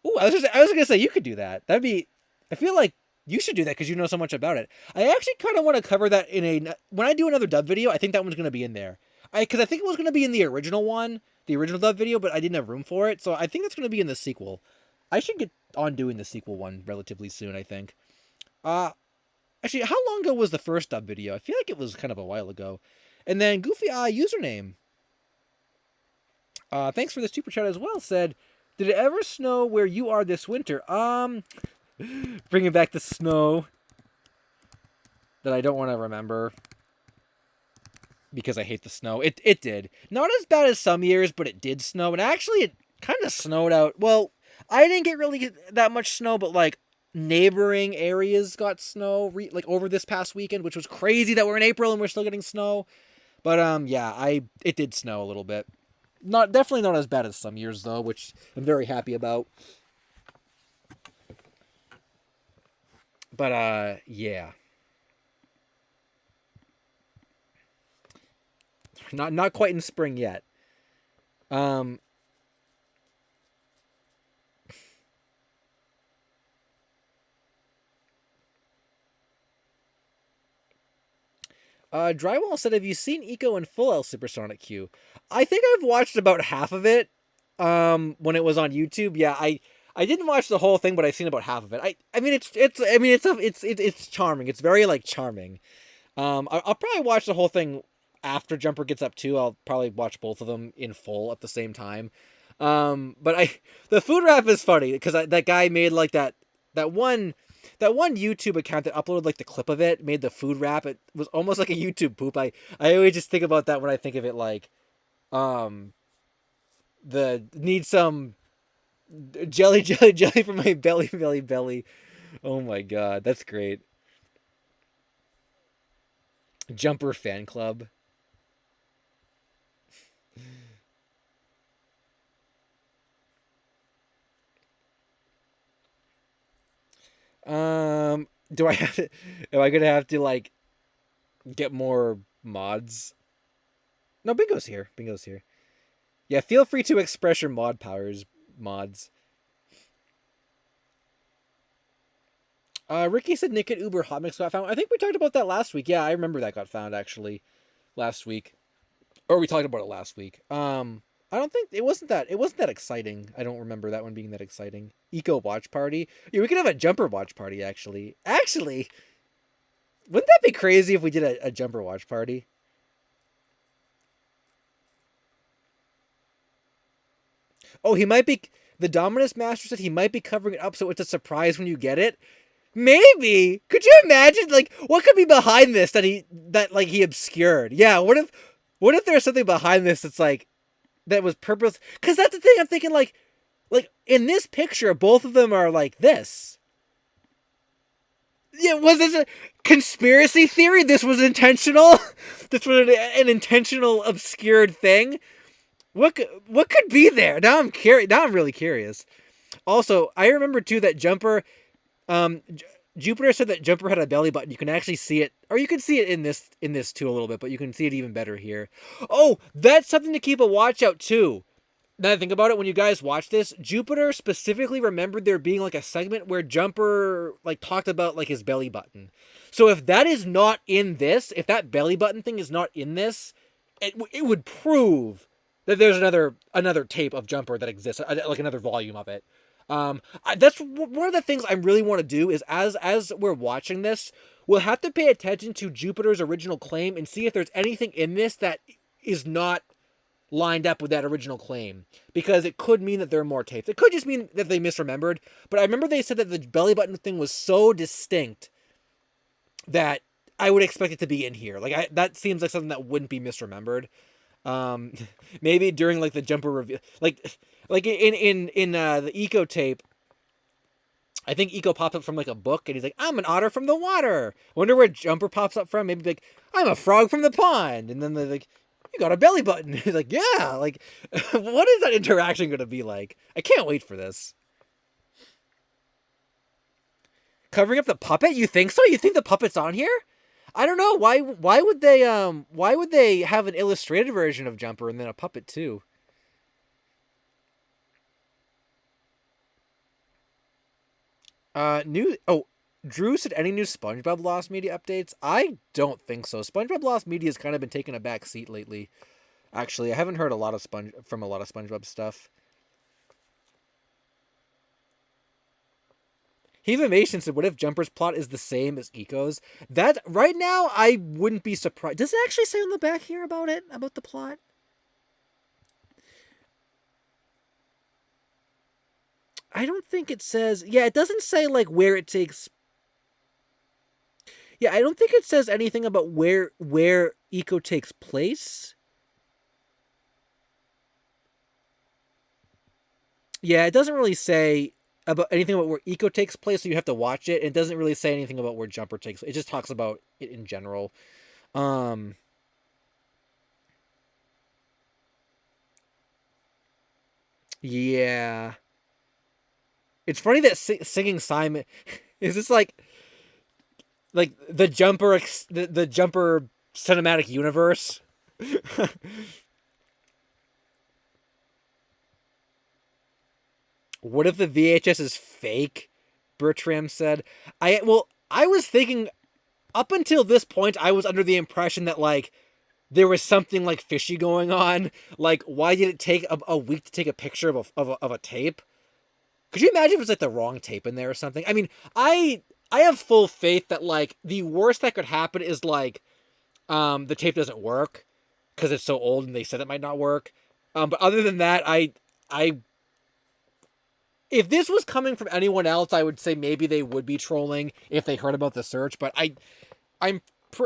[SPEAKER 1] Ooh, I was gonna say you could do that. That'd be. I feel like you should do that because you know so much about it. I actually kind of want to cover that when I do another dub video. I think that one's gonna be in there. Because I think it was gonna be in the original one, the original dub video, but I didn't have room for it, so I think that's gonna be in the sequel. I should get on doing the sequel one relatively soon. I think. Actually, how long ago was the first dub video? I feel like it was kind of a while ago. And then Goofy Eye username. Thanks for the super chat as well. Said, did it ever snow where you are this winter? Bringing back the snow that I don't want to remember because I hate the snow. It did. Not as bad as some years, but it did snow. And actually, it kind of snowed out. Well, I didn't get that much snow, but like neighboring areas got snow like over this past weekend, which was crazy that we're in April and we're still getting snow. But yeah, it did snow a little bit. Definitely not as bad as some years though, which I'm very happy about. But yeah. Not quite in spring yet. Drywall said, have you seen Eco in full LSuperSonicQ? I think I've watched about half of it when it was on YouTube. Yeah, I didn't watch the whole thing, but I've seen about half of it. I mean it's charming. It's very like charming. I'll probably watch the whole thing after Jumper gets up too. I'll probably watch both of them in full at the same time. But the food rap is funny because that guy made like that one YouTube account that uploaded like the clip of it, made the food rap. It was almost like a YouTube poop. I always just think about that when I think of it, like the need some jelly for my belly. Oh my god, that's great. Jumper fan club. Do I have to? Am I gonna have to like get more mods? No, Bingo's here. Yeah, feel free to express your mod powers, mods. Ricky said Naked Uber Hot Mix got found. I think we talked about that last week. Yeah, I remember that got found actually last week, or we talked about it last week. I don't think it wasn't that exciting. I don't remember that one being that exciting. Eco watch party. Yeah, we could have a Jumper watch party actually. Actually, wouldn't that be crazy if we did a Jumper watch party? Oh, he might be. The Dominus Master said he might be covering it up so it's a surprise when you get it. Maybe. Could you imagine like what could be behind this that he obscured? Yeah, what if there's something behind this that's like that was purpose? Cuz that's the thing I'm thinking like in this picture both of them are like this. Yeah, was this a conspiracy theory? This was intentional? This was an intentional obscured thing? What could be there? Now I'm curious. Now I'm really curious. Also, I remember too that Jumper Jupiter said that Jumper had a belly button. You can actually see it, or you can see it in this too a little bit, but you can see it even better here. Oh, that's something to keep a watch out too. Now that I think about it, when you guys watch this, Jupiter specifically remembered there being like a segment where Jumper like talked about like his belly button. So if that is not in this, if that belly button thing is not in this, it would prove that there's another tape of Jumper that exists, like another volume of it. That's one of the things I really want to do is as we're watching this, we'll have to pay attention to Jupiter's original claim and see if there's anything in this that is not lined up with that original claim, because it could mean that there are more tapes. It could just mean that they misremembered, but I remember they said that the belly button thing was so distinct that I would expect it to be in here. Like that seems like something that wouldn't be misremembered. Um, maybe during like the jumper review, like in the Eco tape, I think Eco pops up from like a book, and he's like, "I'm an otter from the water." Wonder where Jumper pops up from. Maybe like, "I'm a frog from the pond," and then they're like, "You got a belly button." He's like, "Yeah." Like, what is that interaction going to be like? I can't wait for this. Covering up the puppet? You think so? You think the puppet's on here? I don't know. Why would they have an illustrated version of Jumper and then a puppet too? New oh, Drew said any new SpongeBob Lost Media updates? I don't think so. SpongeBob Lost Media has kind of been taking a back seat lately. Actually, I haven't heard a lot of SpongeBob stuff. He Mason said, "What if Jumper's plot is the same as Eco's?" That right now, I wouldn't be surprised. Does it actually say on the back here about it, about the plot? I don't think it says. Yeah, it doesn't say like where it takes. Yeah, I don't think it says anything about where Eco takes place. Yeah, it doesn't really say about anything about where Eco takes place, so you have to watch it. It doesn't really say anything about where Jumper takes. It just talks about it in general. Um, yeah, it's funny that singing Simon is this like the Jumper cinematic universe. What if the VHS is fake? Bertram said. I was thinking up until this point, I was under the impression that like there was something like fishy going on. Like, why did it take a week to take a picture of a tape? Could you imagine if it was like the wrong tape in there or something? I mean, I have full faith that like the worst that could happen is like the tape doesn't work because it's so old and they said it might not work. But other than that, I if this was coming from anyone else, I would say maybe they would be trolling if they heard about the search. But I'm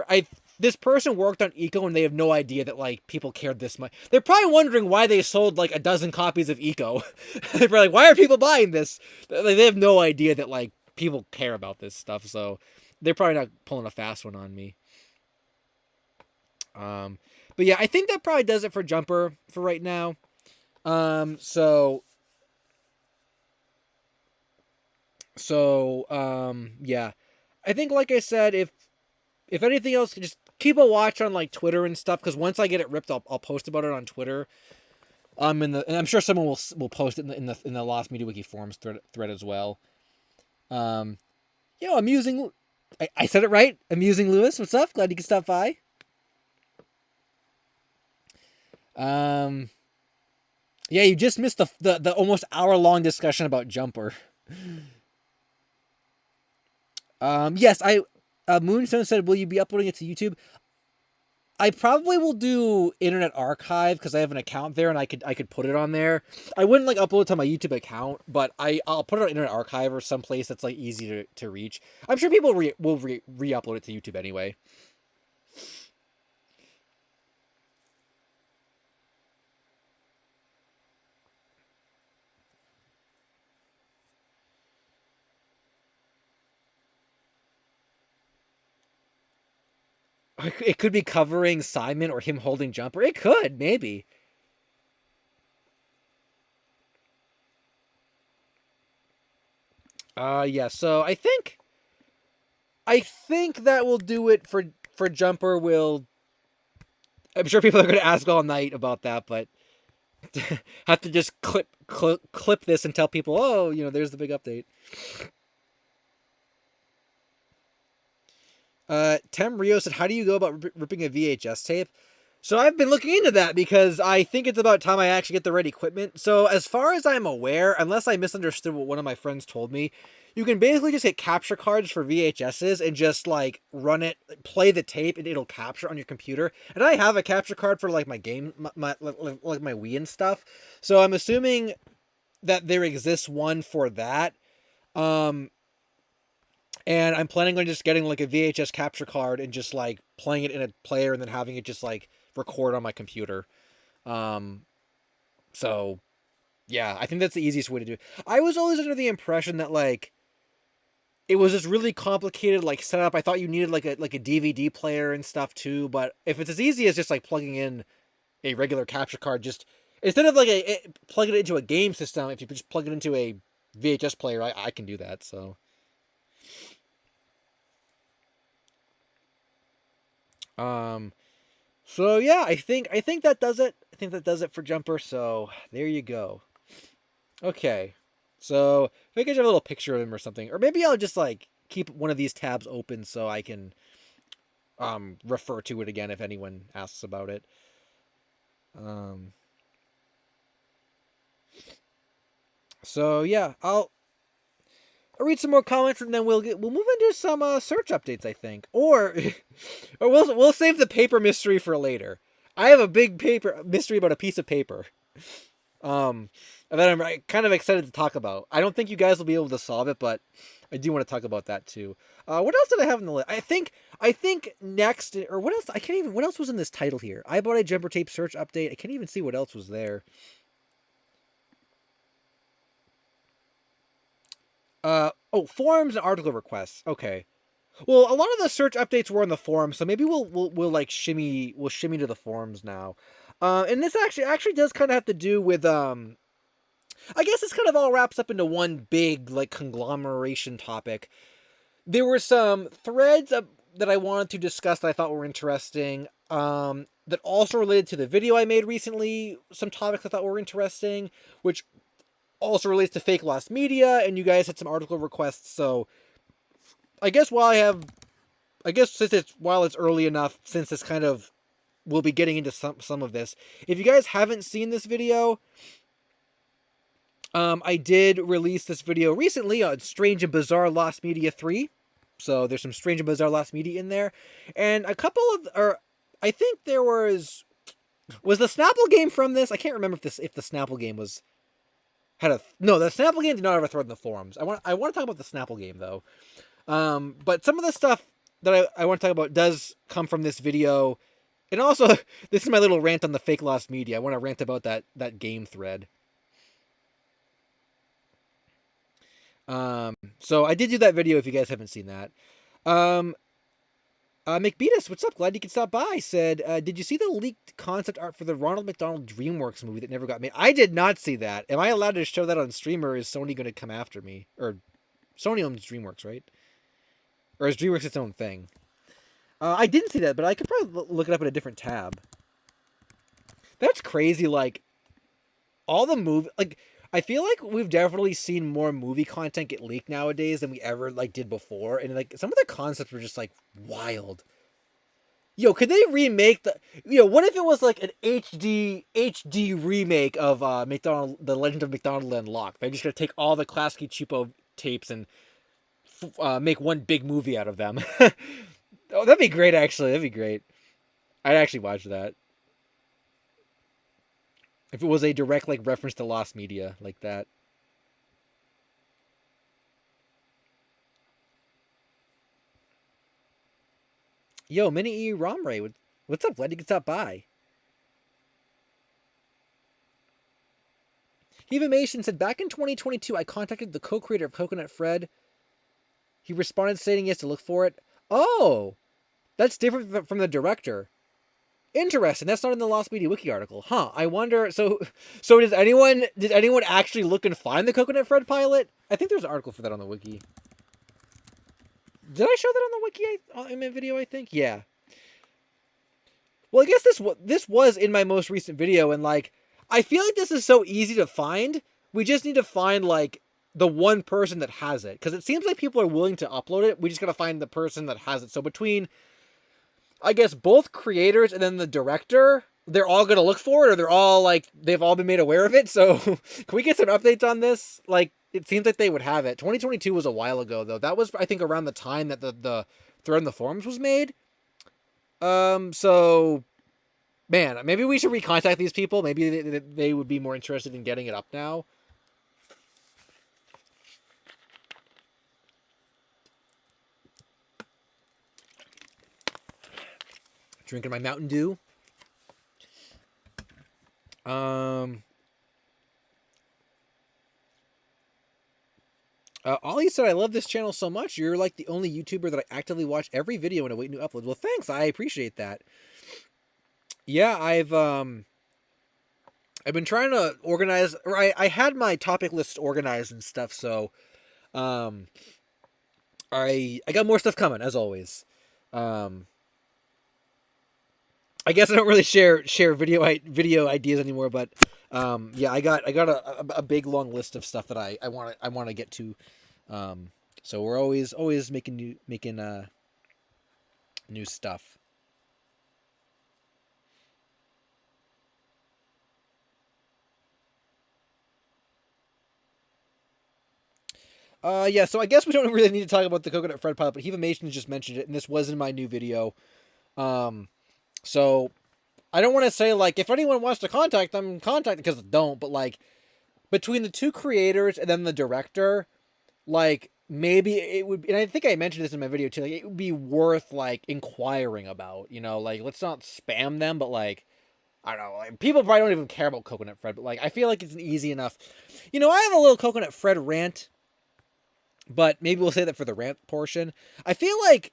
[SPEAKER 1] I this person worked on Eco and they have no idea that like people cared this much. They're probably wondering why they sold like a dozen copies of Eco. They're like, why are people buying this? Like, they have no idea that like people care about this stuff. So they're probably not pulling a fast one on me. Um, but yeah, I think that probably does it for Jumper for right now. So yeah, I think like I said, if anything else, just keep a watch on like Twitter and stuff because once I get it ripped, I'll post about it on Twitter. And I'm sure someone will post it in the Lost Media Wiki forums thread as well. Um, amusing. I said it right. Amusing Lewis, what's up? Glad you could stop by. Um, yeah, you just missed the almost hour-long discussion about Jumper. Yes, Moonstone said, "Will you be uploading it to YouTube?" I probably will do Internet Archive because I have an account there and I could put it on there. I wouldn't like upload it to my YouTube account, but I'll put it on Internet Archive or someplace that's like easy to reach. I'm sure people will re-upload it to YouTube anyway. It could be covering Simon or him holding Jumper. It could, maybe. Yeah. So I think that will do it for Jumper. I'm sure people are going to ask all night about that, but have to just clip this and tell people, oh, there's the big update. Tem Rio said, "How do you go about ripping a VHS tape?" So I've been looking into that because I think it's about time I actually get the right equipment. So as far as I'm aware, unless I misunderstood what one of my friends told me, you can basically just get capture cards for VHSs and just like run it, play the tape, and it'll capture on your computer. And I have a capture card for like my game, like my Wii and stuff. So I'm assuming that there exists one for that. Um, and I'm planning on just getting like a VHS capture card and just like playing it in a player and then having it just like record on my computer. Um, so yeah, I think that's the easiest way to do it. I was always under the impression that like it was this really complicated like setup. I thought you needed like a DVD player and stuff too. But if it's as easy as just like plugging in a regular capture card, just instead of like plugging it into a game system, if you just plug it into a VHS player, I can do that. So um, so yeah, I think that does it. I think that does it for Jumper. So there you go. Okay, so if I could have a little picture of him or something, or maybe I'll just like keep one of these tabs open so I can refer to it again if anyone asks about it. Um, so yeah, I'll read some more comments and then we'll move into some search updates, I think, or or we'll save the paper mystery for later. I have a big paper mystery about a piece of paper. Um, that I'm kind of excited to talk about. I don't think you guys will be able to solve it, but I do want to talk about that too. What else did I have in the list? I think next, or what else? I can't even. What else was in this title here? I bought a Jumper Tape search update. I can't even see what else was there. Oh, forums and article requests. Okay. Well, a lot of the search updates were on the forums, so maybe we'll like shimmy to the forums now. And this actually does kind of have to do with I guess this kind of all wraps up into one big like conglomeration topic. There were some threads that I wanted to discuss that I thought were interesting. That also related to the video I made recently. Some topics I thought were interesting, which also relates to fake lost media. And you guys had some article requests, so I guess while it's early enough, since this kind of we'll be getting into some of this. If you guys haven't seen this video, I did release this video recently on Strange and Bizarre Lost Media 3. So there's some Strange and Bizarre Lost Media in there. And a couple of, or I think there was the Snapple game from this? I can't remember if the Snapple game no, the Snapple game did not have a thread in the forums. I want to talk about the Snapple game though. But some of the stuff that I want to talk about does come from this video. And also, this is my little rant on the fake lost media. I want to rant about that game thread. So I did do that video if you guys haven't seen that. Um, McBeatus, what's up? Glad you could stop by. Said, did you see the leaked concept art for the Ronald McDonald DreamWorks movie that never got made? I did not see that. Am I allowed to show that on stream, or is Sony going to come after me? Or Sony owns DreamWorks, right? Or is DreamWorks its own thing? I didn't see that, but I could probably look it up in a different tab. That's crazy. Like all the movie, like I feel like we've definitely seen more movie content get leaked nowadays than we ever like did before, and like some of the concepts were just like wild. Yo, could they remake the? What if it was like an HD remake of McDonald, The Legend of McDonald and Locke? They're just gonna take all the classic cheapo tapes and make one big movie out of them. Oh, that'd be great. Actually, that'd be great. I'd actually watch that if it was a direct like reference to lost media like that. Yo, Mini E Romray, what's up? Glad you could stop by. Hevimation said, back in 2022, I contacted the co-creator of Coconut Fred. He responded stating he has to look for it. Oh, that's different from the director. Interesting. That's not in the Lost Media Wiki article, huh? I wonder. So did anyone actually look and find the Coconut Fred pilot? I think there's an article for that on the wiki. Did I show that on the wiki in my video? I think, yeah. Well, I guess this was in my most recent video, and like I feel like this is so easy to find. We just need to find like the one person that has it, because it seems like people are willing to upload it. We just gotta find the person that has it. So between, I guess, both creators and then the director, they're all gonna look for it, or they've all been made aware of it. So can we get some updates on this? Like, it seems like they would have it. 2022 was a while ago though. That was, I think, around the time that the thread in the forums was made. So, man, maybe we should recontact these people. Maybe they would be more interested in getting it up now. Drinking my Mountain Dew. Um, Ollie said, "I love this channel so much. You're like the only YouTuber that I actively watch every video and await new uploads." Well, thanks. I appreciate that. Yeah, I've been trying to organize, or I had my topic list organized and stuff. So um, I got more stuff coming as always. Um, I guess I don't really share video ideas anymore, but yeah, I got a big long list of stuff that I want to get to. Um, so we're always making new stuff. Yeah, so I guess we don't really need to talk about the Coconut Fred pilot, but Heva Mason just mentioned it, and this was in my new video. Um, so I don't want to say like if anyone wants to contact them, contact because don't. But like between the two creators and then the director, like maybe it would. And I think I mentioned this in my video too. Like it would be worth like inquiring about. Like let's not spam them, but like I don't know. Like, people probably don't even care about Coconut Fred, but like I feel like it's an easy enough. I have a little Coconut Fred rant, but maybe we'll say that for the rant portion. I feel like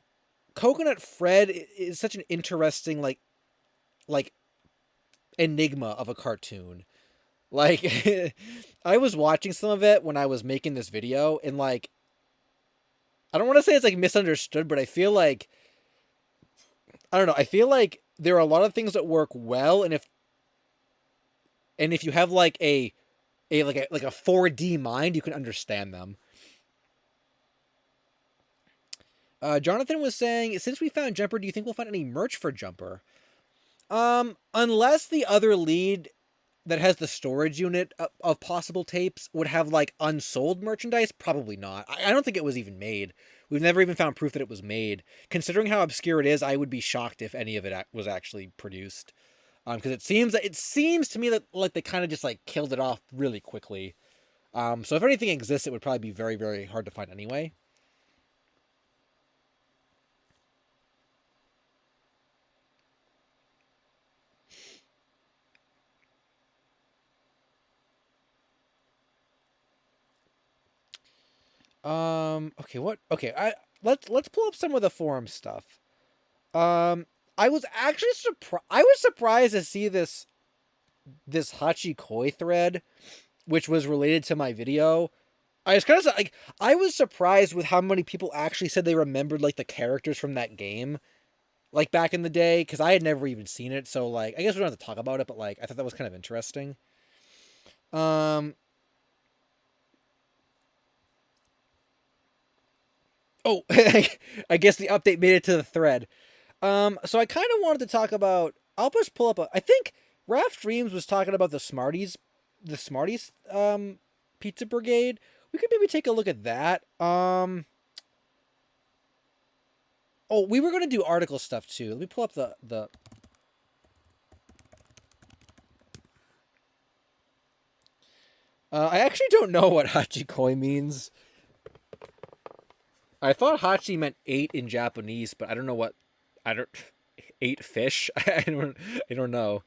[SPEAKER 1] Coconut Fred is such an interesting like enigma of a cartoon. Like I was watching some of it when I was making this video, and like I don't want to say it's like misunderstood, but I feel like I don't know. I feel like there are a lot of things that work well, and if you have like a 4D mind, you can understand them. Jonathan was saying, since we found Jumper, do you think we'll find any merch for Jumper? Unless the other lead that has the storage unit of possible tapes would have like unsold merchandise, probably not. I don't think it was even made. We've never even found proof that it was made. Considering how obscure it is, I would be shocked if any of it was actually produced. Because it seems to me that like they kind of just like killed it off really quickly. So if anything exists, it would probably be very, very hard to find anyway. Okay, what? Okay, let's pull up some of the forum stuff. I was actually surprised. I was surprised to see this Hachi Koi thread, which was related to my video. I was kind of like, I was surprised with how many people actually said they remembered like the characters from that game, like back in the day, because I had never even seen it. So like, I guess we don't have to talk about it, but like, I thought that was kind of interesting. Um. Oh, I guess the update made it to the thread. So I kind of wanted to talk about. I'll just pull up. I think Raph Dreams was talking about the Smarties Pizza Brigade. We could maybe take a look at that. Oh, we were gonna do article stuff too. Let me pull up the. I actually don't know what Hachikoi means. I thought Hachi meant eight in Japanese, but I don't know what. I don't. Eight fish. I don't know.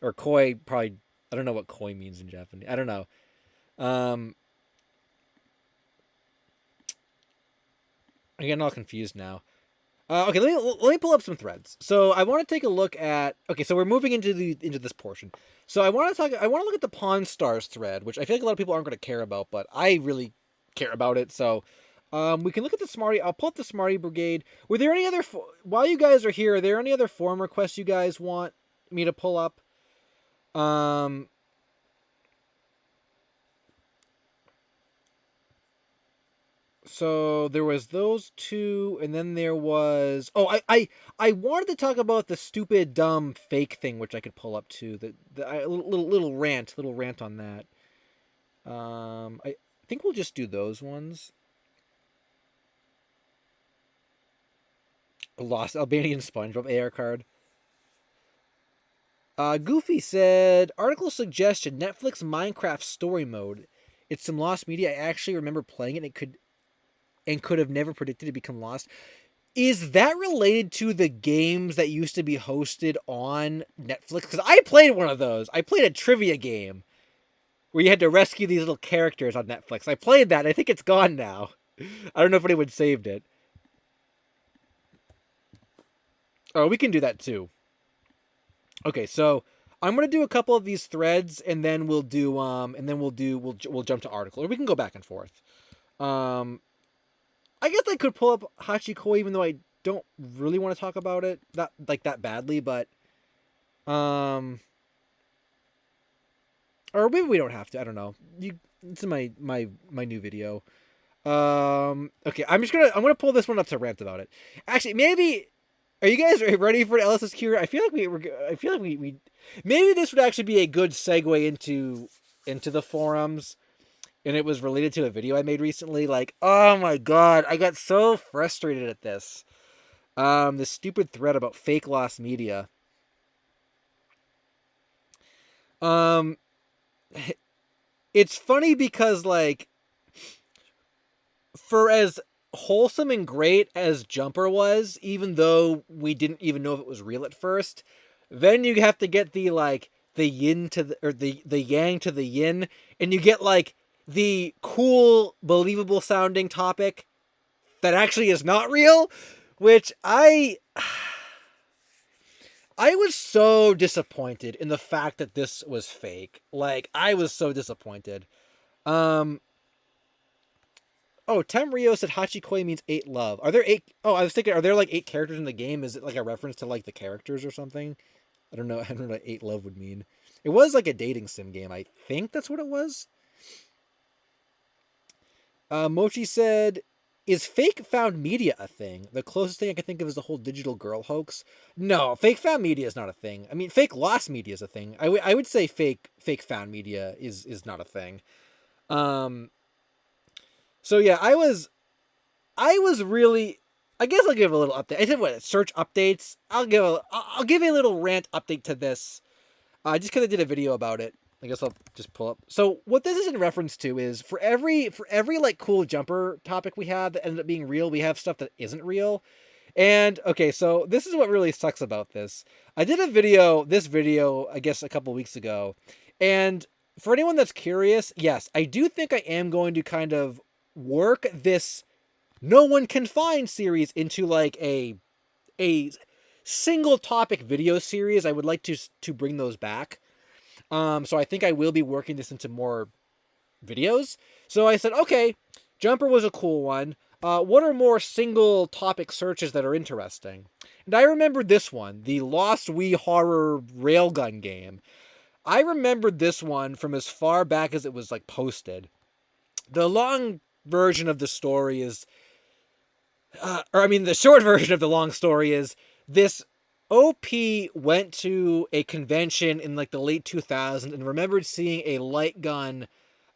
[SPEAKER 1] Or koi probably. I don't know what koi means in Japanese. I don't know. Um, I'm getting all confused now. Okay, let me pull up some threads. So I want to take a look at. Okay, so we're moving into this portion. So I want to talk. I want to look at the Pawn Stars thread, which I feel like a lot of people aren't going to care about, but I really care about it. So we can look at the Smarty. I'll pull up the Smarty Brigade. Were there any other? While you guys are here, are there any other forum requests you guys want me to pull up? Um, so there was those two, and then there was I wanted to talk about the stupid dumb fake thing, which I could pull up too. Little rant on that. I think we'll just do those ones. A lost Albanian SpongeBob AR card. Goofy said article suggestion Netflix Minecraft story mode. It's some lost media. I actually remember playing it. And it could have never predicted to become lost. Is that related to the games that used to be hosted on Netflix? Because I played one of those. I played a trivia game where you had to rescue these little characters on Netflix. I played that. I think it's gone now. I don't know if anyone saved it. Oh, we can do that too. Okay, so I'm gonna do a couple of these threads, and then we'll jump to article, or we can go back and forth. Um, I guess I could pull up Hachiko, even though I don't really want to talk about it that badly, but um, or maybe we don't have to. I don't know. It's in my new video. Okay, I'm gonna pull this one up to rant about it. Actually, maybe are you guys ready for LSuperSonicQ? I feel like we maybe this would actually be a good segue into the forums, and it was related to a video I made recently. Like, oh my god, I got so frustrated at this. This stupid thread about fake lost media. Um, it's funny because like for as wholesome and great as Jumper was, even though we didn't even know if it was real at first, then you have to get the yin to the yang to the yin, and you get like the cool, believable sounding topic that actually is not real, which I was so disappointed in the fact that this was fake. Like, I was so disappointed. Um, Oh, Tem Rio said Hachikoi means eight love. Are there eight? Oh, I was thinking, are there like eight characters in the game? Is it like a reference to like the characters or something? I don't know. I don't know what eight love would mean. It was like a dating sim game. I think that's what it was. Mochi said, "Is fake found media a thing? The closest thing I can think of is the whole digital girl hoax. No, fake found media is not a thing. I mean, fake lost media is a thing. I would say fake found media is not a thing. Um, so yeah, I was really. I guess I'll give a little update. I said what search updates. I'll give a little rant update to this. Just because I did a video about it. I guess I'll just pull up. So what this is in reference to is for every like cool jumper topic we have that ended up being real, we have stuff that isn't real. And okay, so this is what really sucks about this. I did this video, I guess a couple weeks ago, and for anyone that's curious, yes, I do think I am going to kind of work this no one can find series into like a single topic video series. I would like to bring those back. So I think I will be working this into more videos. So I said, okay, Jumper was a cool one. What are more single topic searches that are interesting? And I remembered this one, the Lost Wii Horror Railgun game. I remembered this one from as far back as it was like posted. The long version of the story is the short version of the long story is this OP went to a convention in like the late 2000s and remembered seeing a light gun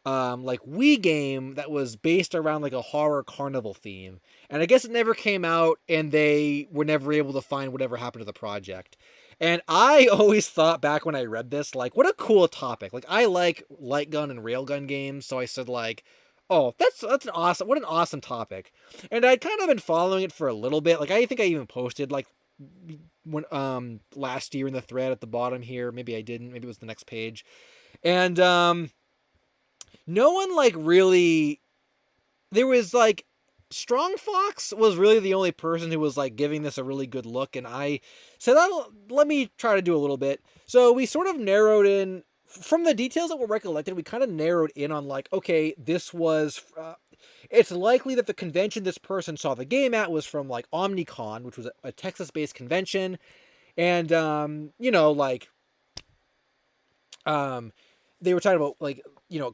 [SPEAKER 1] like Wii game that was based around like a horror carnival theme. And I guess it never came out and they were never able to find whatever happened to the project. And I always thought back when I read this, like, what a cool topic. Like, I like light gun and railgun games, so I said like, oh, what an awesome topic. And I'd kind of been following it for a little bit. Like, I think I even posted like when last year in the thread at the bottom here. Maybe I didn't. Maybe it was the next page. And no one like really. There was like Strong Fox was really the only person who was like giving this a really good look, and I said, let me try to do a little bit. So we sort of narrowed in from the details that were recollected. We kind of narrowed in on like, okay, this was. It's likely that the convention this person saw the game at was from like OmniCon, which was a Texas-based convention, and they were talking about like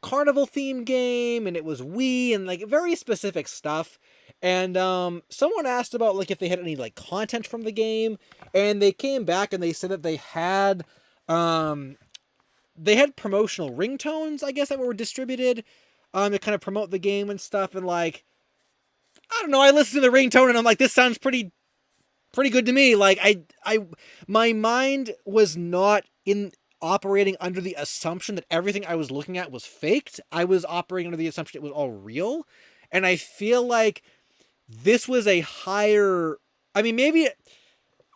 [SPEAKER 1] carnival themed game, and it was Wii and like very specific stuff. And someone asked about like if they had any like content from the game, and they came back and they said that they had promotional ringtones, I guess, that were distributed to kind of promote the game and stuff. And like, I don't know, I listened to the ringtone and I'm like, this sounds pretty good to me. Like my mind was not in operating under the assumption that everything I was looking at was faked. I was operating under the assumption it was all real. And I feel like this was a higher I mean, maybe,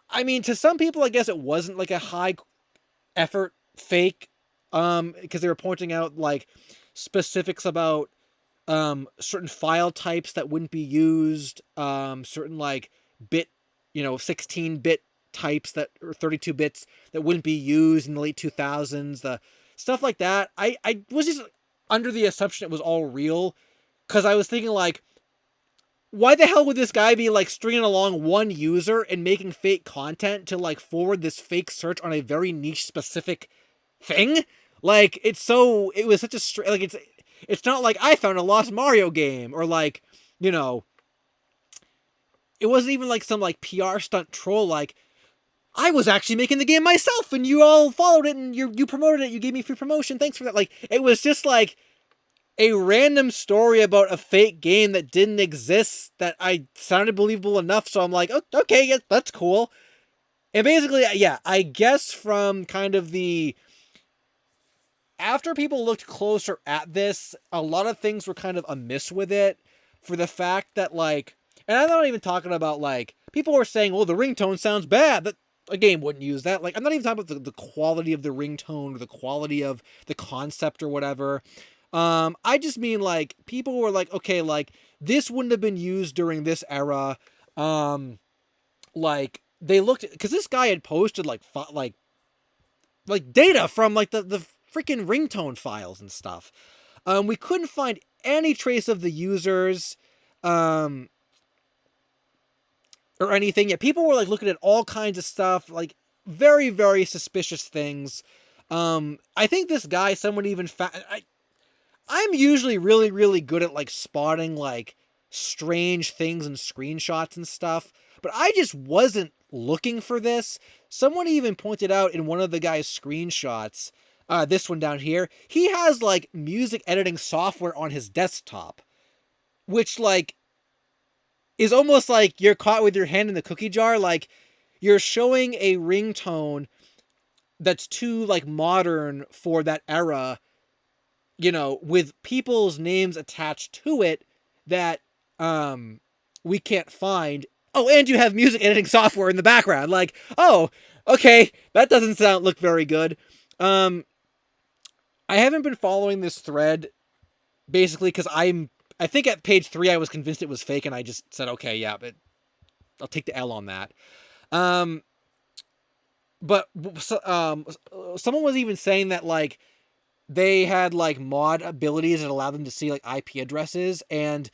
[SPEAKER 1] I mean, to some people, I guess it wasn't like a high effort fake, because they were pointing out like specifics about certain file types that wouldn't be used, certain like bit, 16-bit types that, or 32 bits that wouldn't be used in the late 2000s, the stuff like that. I was just under the assumption it was all real, because I was thinking like, why the hell would this guy be like stringing along one user and making fake content to like forward this fake search on a very niche specific thing? Like, it was such a like, it's not like I found a lost Mario game, or like, you know, it wasn't even like some like PR stunt troll. Like, I was actually making the game myself, and you all followed it, and you promoted it. You gave me free promotion. Thanks for that. Like, it was just like a random story about a fake game that didn't exist that I sounded believable enough. So I'm like, oh, okay, yeah, that's cool. And basically, yeah, I guess from kind of the, after people looked closer at this, a lot of things were kind of amiss with it, for the fact that like, and I'm not even talking about like, people were saying, well, the ringtone sounds bad, that a game wouldn't use that. Like, I'm not even talking about the quality of the ringtone or the quality of the concept or whatever. I just mean like, people were like, okay, like this wouldn't have been used during this era. Like they looked, because this guy had posted like data from like the freaking ringtone files and stuff. We couldn't find any trace of the users, or anything. Yeah, people were like looking at all kinds of stuff, like very, very suspicious things. I think this guy, someone even I'm usually really, really good at like spotting like strange things and screenshots and stuff, but I just wasn't looking for this. Someone even pointed out in one of the guy's screenshots, this one down here, he has like music editing software on his desktop, which like is almost like you're caught with your hand in the cookie jar. Like, you're showing a ringtone that's too like modern for that era, with people's names attached to it that we can't find. Oh, and you have music editing software in the background. Like, oh, okay, that doesn't look very good. I haven't been following this thread basically because I think at page 3 I was convinced it was fake, and I just said, okay, yeah, but I'll take the L on that. But someone was even saying that like they had like mod abilities that allowed them to see like IP addresses, and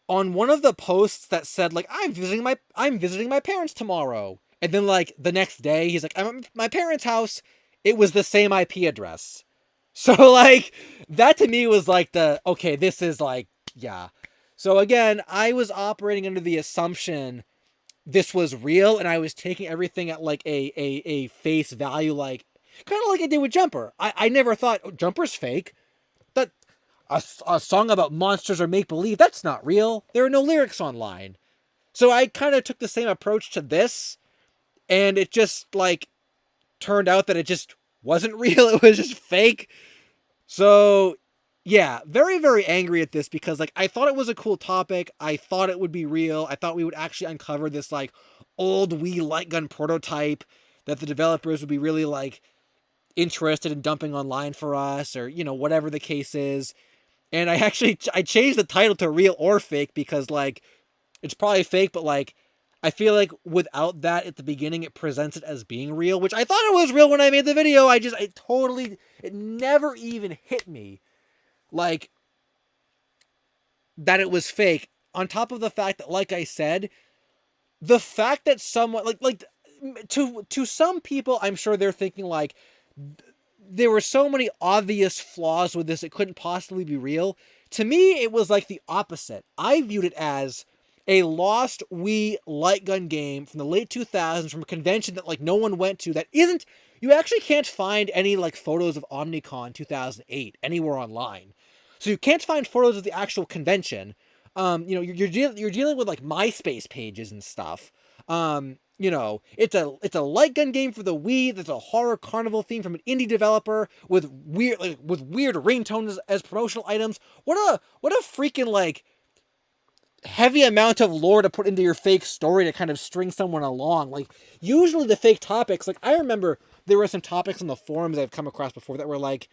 [SPEAKER 1] on one of the posts that said like I'm visiting my parents tomorrow, and then like the next day he's like, I'm at my parents' house, it was the same IP address. So like that to me was like okay, this is like, yeah. So again, I was operating under the assumption this was real, and I was taking everything at like a face value, like kind of like I did with Jumper. I never thought, oh, Jumper's fake. That a song about monsters or make-believe, that's not real. There are no lyrics online. So I kind of took the same approach to this, and it just like turned out that it just wasn't real. It was just fake. So yeah, very, very angry at this, because like I thought it was a cool topic. I thought it would be real. I thought we would actually uncover this like old Wii light gun prototype that the developers would be really like interested in dumping online for us, or whatever the case is. And I changed the title to Real or Fake, because like it's probably fake, but like I feel like without that at the beginning, it presents it as being real, which I thought it was real when I made the video. It never even hit me like that it was fake. On top of the fact that, like I said, the fact that someone like to some people, I'm sure they're thinking like there were so many obvious flaws with this, it couldn't possibly be real. To me, it was like the opposite. I viewed it as a lost Wii light gun game from the late 2000s, from a convention that like no one went to, that isn't, you actually can't find any like photos of OmniCon 2008 anywhere online. So you can't find photos of the actual convention. You're dealing with like MySpace pages and stuff. It's a light gun game for the Wii. That's a horror carnival theme from an indie developer with weird ringtones as promotional items. What a freaking like heavy amount of lore to put into your fake story to kind of string someone along. Like, usually the fake topics, like, I remember there were some topics on the forums I've come across before that were like,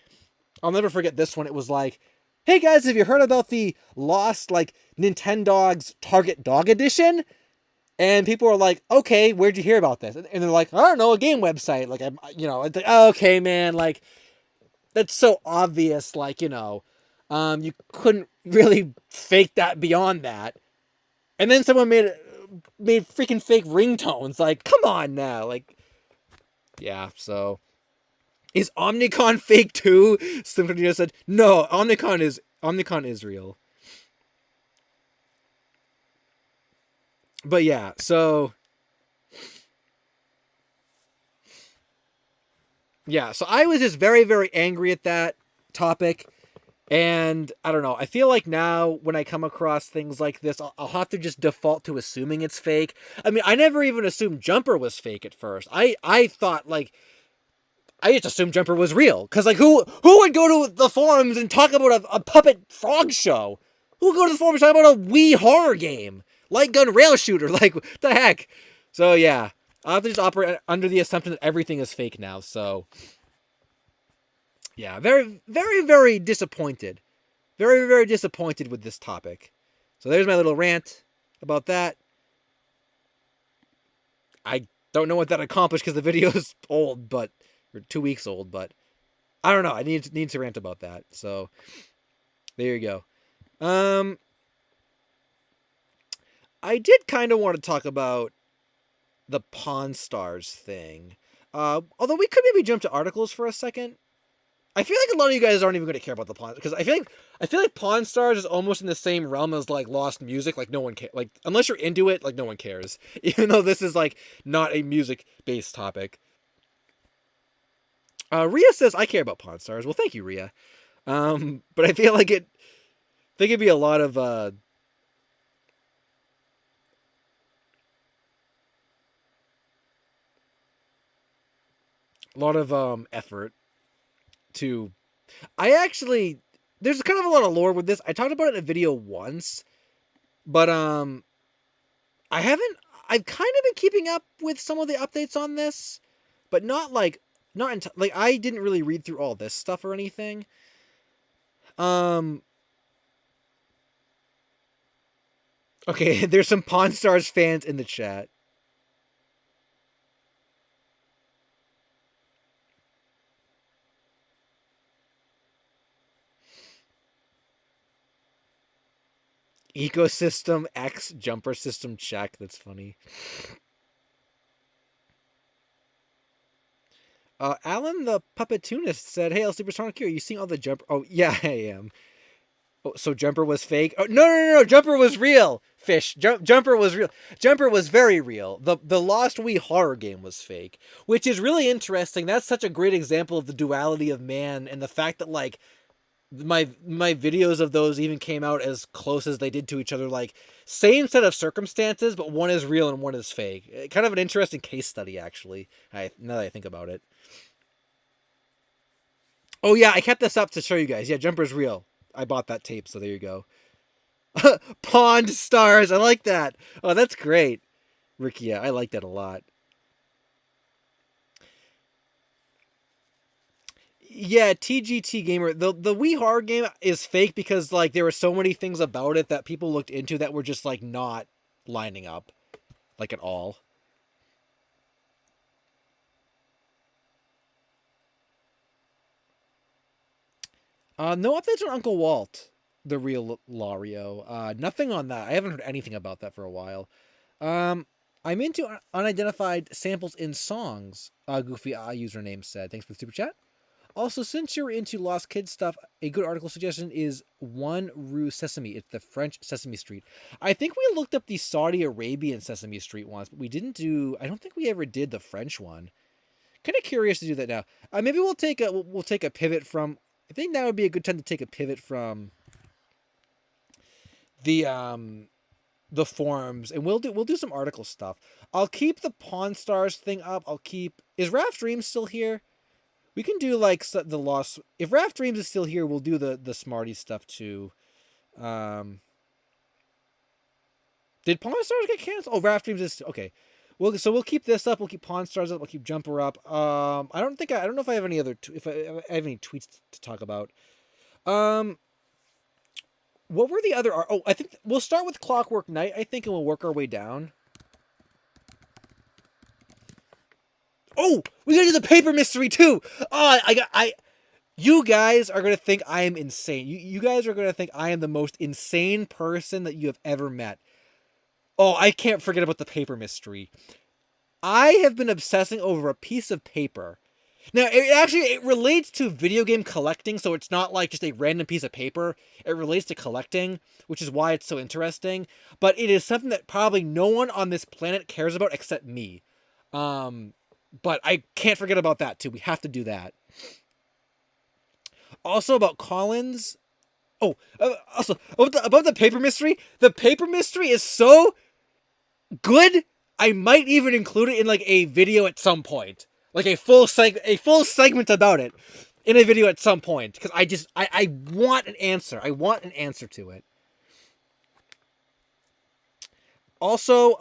[SPEAKER 1] I'll never forget this one. It was like, hey guys, have you heard about the lost, like, Nintendogs Target Dog Edition? And people were like, okay, where'd you hear about this? And they're like, I don't know, a game website. Like, it's like, oh, okay, man, like, that's so obvious, like, you couldn't really fake that beyond that. And then someone made freaking fake ringtones. Like, come on now. Like, yeah, so. Is Omnicon fake too? Somebody just said, no, Omnicon is real. But yeah, so. Yeah, so I was just very, very angry at that topic. And I don't know. I feel like now when I come across things like this, I'll have to just default to assuming it's fake. I mean, I never even assumed Jumper was fake at first. I thought, like, I just assumed Jumper was real. Because, like, who would go to the forums and talk about a puppet frog show? Who would go to the forums and talk about a Wii horror game? Light gun rail shooter? Like, what the heck? So, yeah. I'll have to just operate under the assumption that everything is fake now, so. Yeah, very, very, very disappointed. Very, very disappointed with this topic. So there's my little rant about that. I don't know what that accomplished because the video is old, or 2 weeks old, but I don't know. I need to rant about that. So there you go. I did kind of want to talk about the Pawn Stars thing. Although we could maybe jump to articles for a second. I feel like a lot of you guys aren't even going to care about the Pawn, because I feel like Pawn Stars is almost in the same realm as like Lost Music. Like no one cares. Like unless you're into it, like no one cares. Even though this is like not a music based topic. Ria says I care about Pawn Stars. Well, thank you, Ria. But I feel like I think it'd be a lot of effort to. There's kind of a lot of lore with this. I talked about it in a video once, but I've kind of been keeping up with some of the updates on this, but not like I didn't really read through all this stuff or anything. Okay, there's some Pawn Stars fans in the chat. Ecosystem X jumper system check. That's funny. Alan the Puppetoonist said, "Hey, LSuperSonicQ, are you seeing all the jumper?" Oh, yeah, I am. Oh, so Jumper was fake? Oh, no, Jumper was real. Fish. Jumper was real. Jumper was very real. The Lost Wii horror game was fake, which is really interesting. That's such a great example of the duality of man and the fact that like my videos of those even came out as close as they did to each other, like same set of circumstances, but one is real and one is fake. Kind of an interesting case study, actually. Now that I think about it. Oh yeah, I kept this up to show you guys. Yeah, Jumper's real. I bought that tape, so there you go. Pawn Stars, I like that. Oh, that's great, Ricky. Yeah, I like that a lot. Yeah, TGT Gamer. The Wii horror game is fake because like there were so many things about it that people looked into that were just like not lining up, like at all. No updates on Uncle Walt, the real Lario. Nothing on that. I haven't heard anything about that for a while. I'm into unidentified samples in songs. Goofy username said. Thanks for the super chat. Also, since you're into Lost Kids stuff, a good article suggestion is One Rue Sesame. It's the French Sesame Street. I think we looked up the Saudi Arabian Sesame Street once, but we didn't do. I don't think we ever did the French one. Kind of curious to do that now. Maybe we'll take a pivot from. I think that would be a good time to take a pivot from the forums, and we'll do some article stuff. I'll keep the Pawn Stars thing up. Is Raft Dreams still here? We can do like the Lost. If Raft Dreams is still here, we'll do the Smarties stuff too. Did Pawn Stars get canceled? Oh, Raft Dreams is okay. So we'll keep this up. We'll keep Pawn Stars up. We'll keep Jumper up. I don't know if I have any other if I have any tweets to talk about. Um, what were the other? Oh, I think we'll start with Clockwork Knight. I think, and we'll work our way down. Oh, we gotta do the paper mystery too. Oh, You guys are gonna think I am insane. You guys are gonna think I am the most insane person that you have ever met. Oh, I can't forget about the paper mystery. I have been obsessing over a piece of paper. Now, it relates to video game collecting, so it's not like just a random piece of paper. It relates to collecting, which is why it's so interesting. But it is something that probably no one on this planet cares about except me. But I can't forget about that too. We have to do that. Also about Collins. Oh, also about the paper mystery. The paper mystery is so good. I might even include it in like a video at some point, like a full segment about it in a video at some point, because I want an answer. I want an answer to it. Also,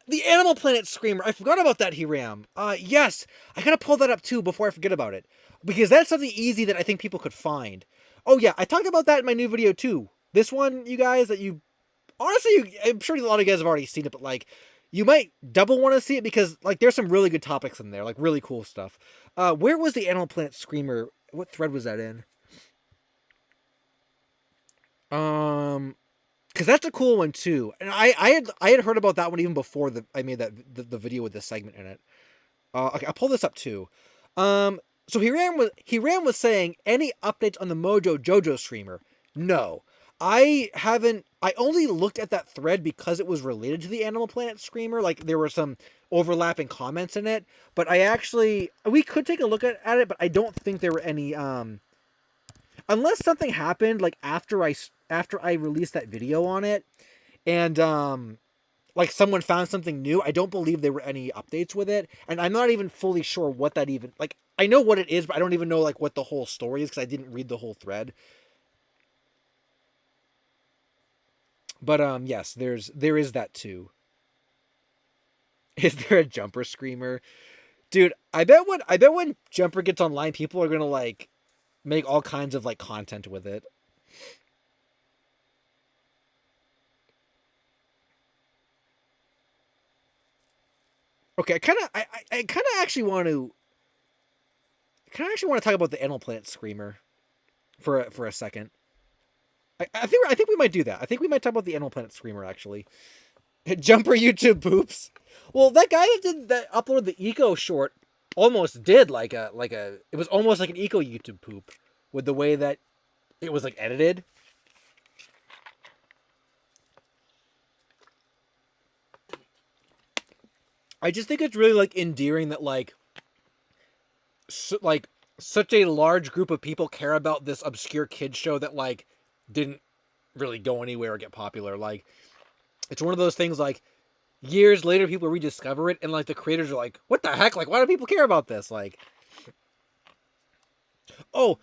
[SPEAKER 1] the Animal Planet Screamer. I forgot about that, Hiram. Yes, I gotta pull that up too before I forget about it, because that's something easy that I think people could find. Oh yeah, I talked about that in my new video too. This one, you guys, that you honestly, I'm sure a lot of you guys have already seen it, but like, you might double want to see it because like there's some really good topics in there, like really cool stuff. Where was the Animal Planet Screamer? What thread was that in? Because that's a cool one too, and I had heard about that one even before I made the video with this segment in it. Okay, I'll pull this up too. So Hiram was saying, any updates on the Mojo Jojo streamer? No. I haven't. I only looked at that thread because it was related to the Animal Planet Screamer. Like, there were some overlapping comments in it. But we could take a look at it, but I don't think there were any, unless something happened, like, after I released that video on it, and, like, someone found something new, I don't believe there were any updates with it, and I'm not even fully sure what that even, like, I know what it is, but I don't even know, like, what the whole story is, because I didn't read the whole thread. But yes, there is that too. Is there a Jumper Screamer? Dude, I bet when Jumper gets online, people are gonna like make all kinds of like content with it. Okay, I kind of actually want to talk about the Animal Planet Screamer for a second. I think we might do that. I think we might talk about the Animal Planet Screamer actually. Jumper YouTube poops. Well, that guy that uploaded the Eco short almost did it was almost like an Eco YouTube poop with the way that it was like edited. I just think it's really like endearing that like such a large group of people care about this obscure kid show that like didn't really go anywhere or get popular. Like, it's one of those things like years later people rediscover it and like the creators are like, what the heck? Like, why do people care about this? Like, oh,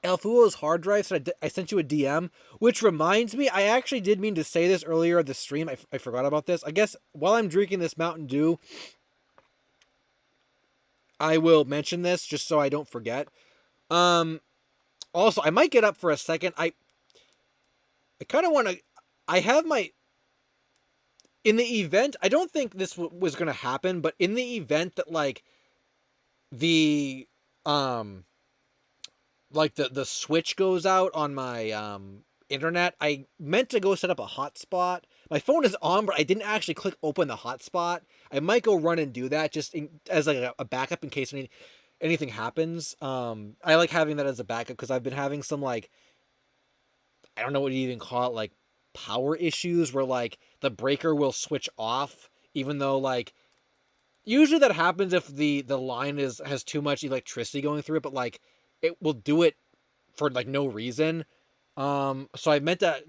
[SPEAKER 1] Alfuo's hard drive said I sent you a DM, which reminds me, I actually did mean to say this earlier in the stream. I forgot about this. I guess while I'm drinking this Mountain Dew, I will mention this just so I don't forget. Also, I might get up for a second. I kind of want to. I have my. In the event, I don't think this was going to happen, but in the event that like the the switch goes out on my internet, I meant to go set up a hotspot. My phone is on, but I didn't actually click open the hotspot. I might go run and do that just as like a backup in case anything happens. I like having that as a backup because I've been having some like, I don't know what you even call it, like power issues where like the breaker will switch off even though like usually that happens if the line has too much electricity going through it, but like it will do it for like no reason. So I meant to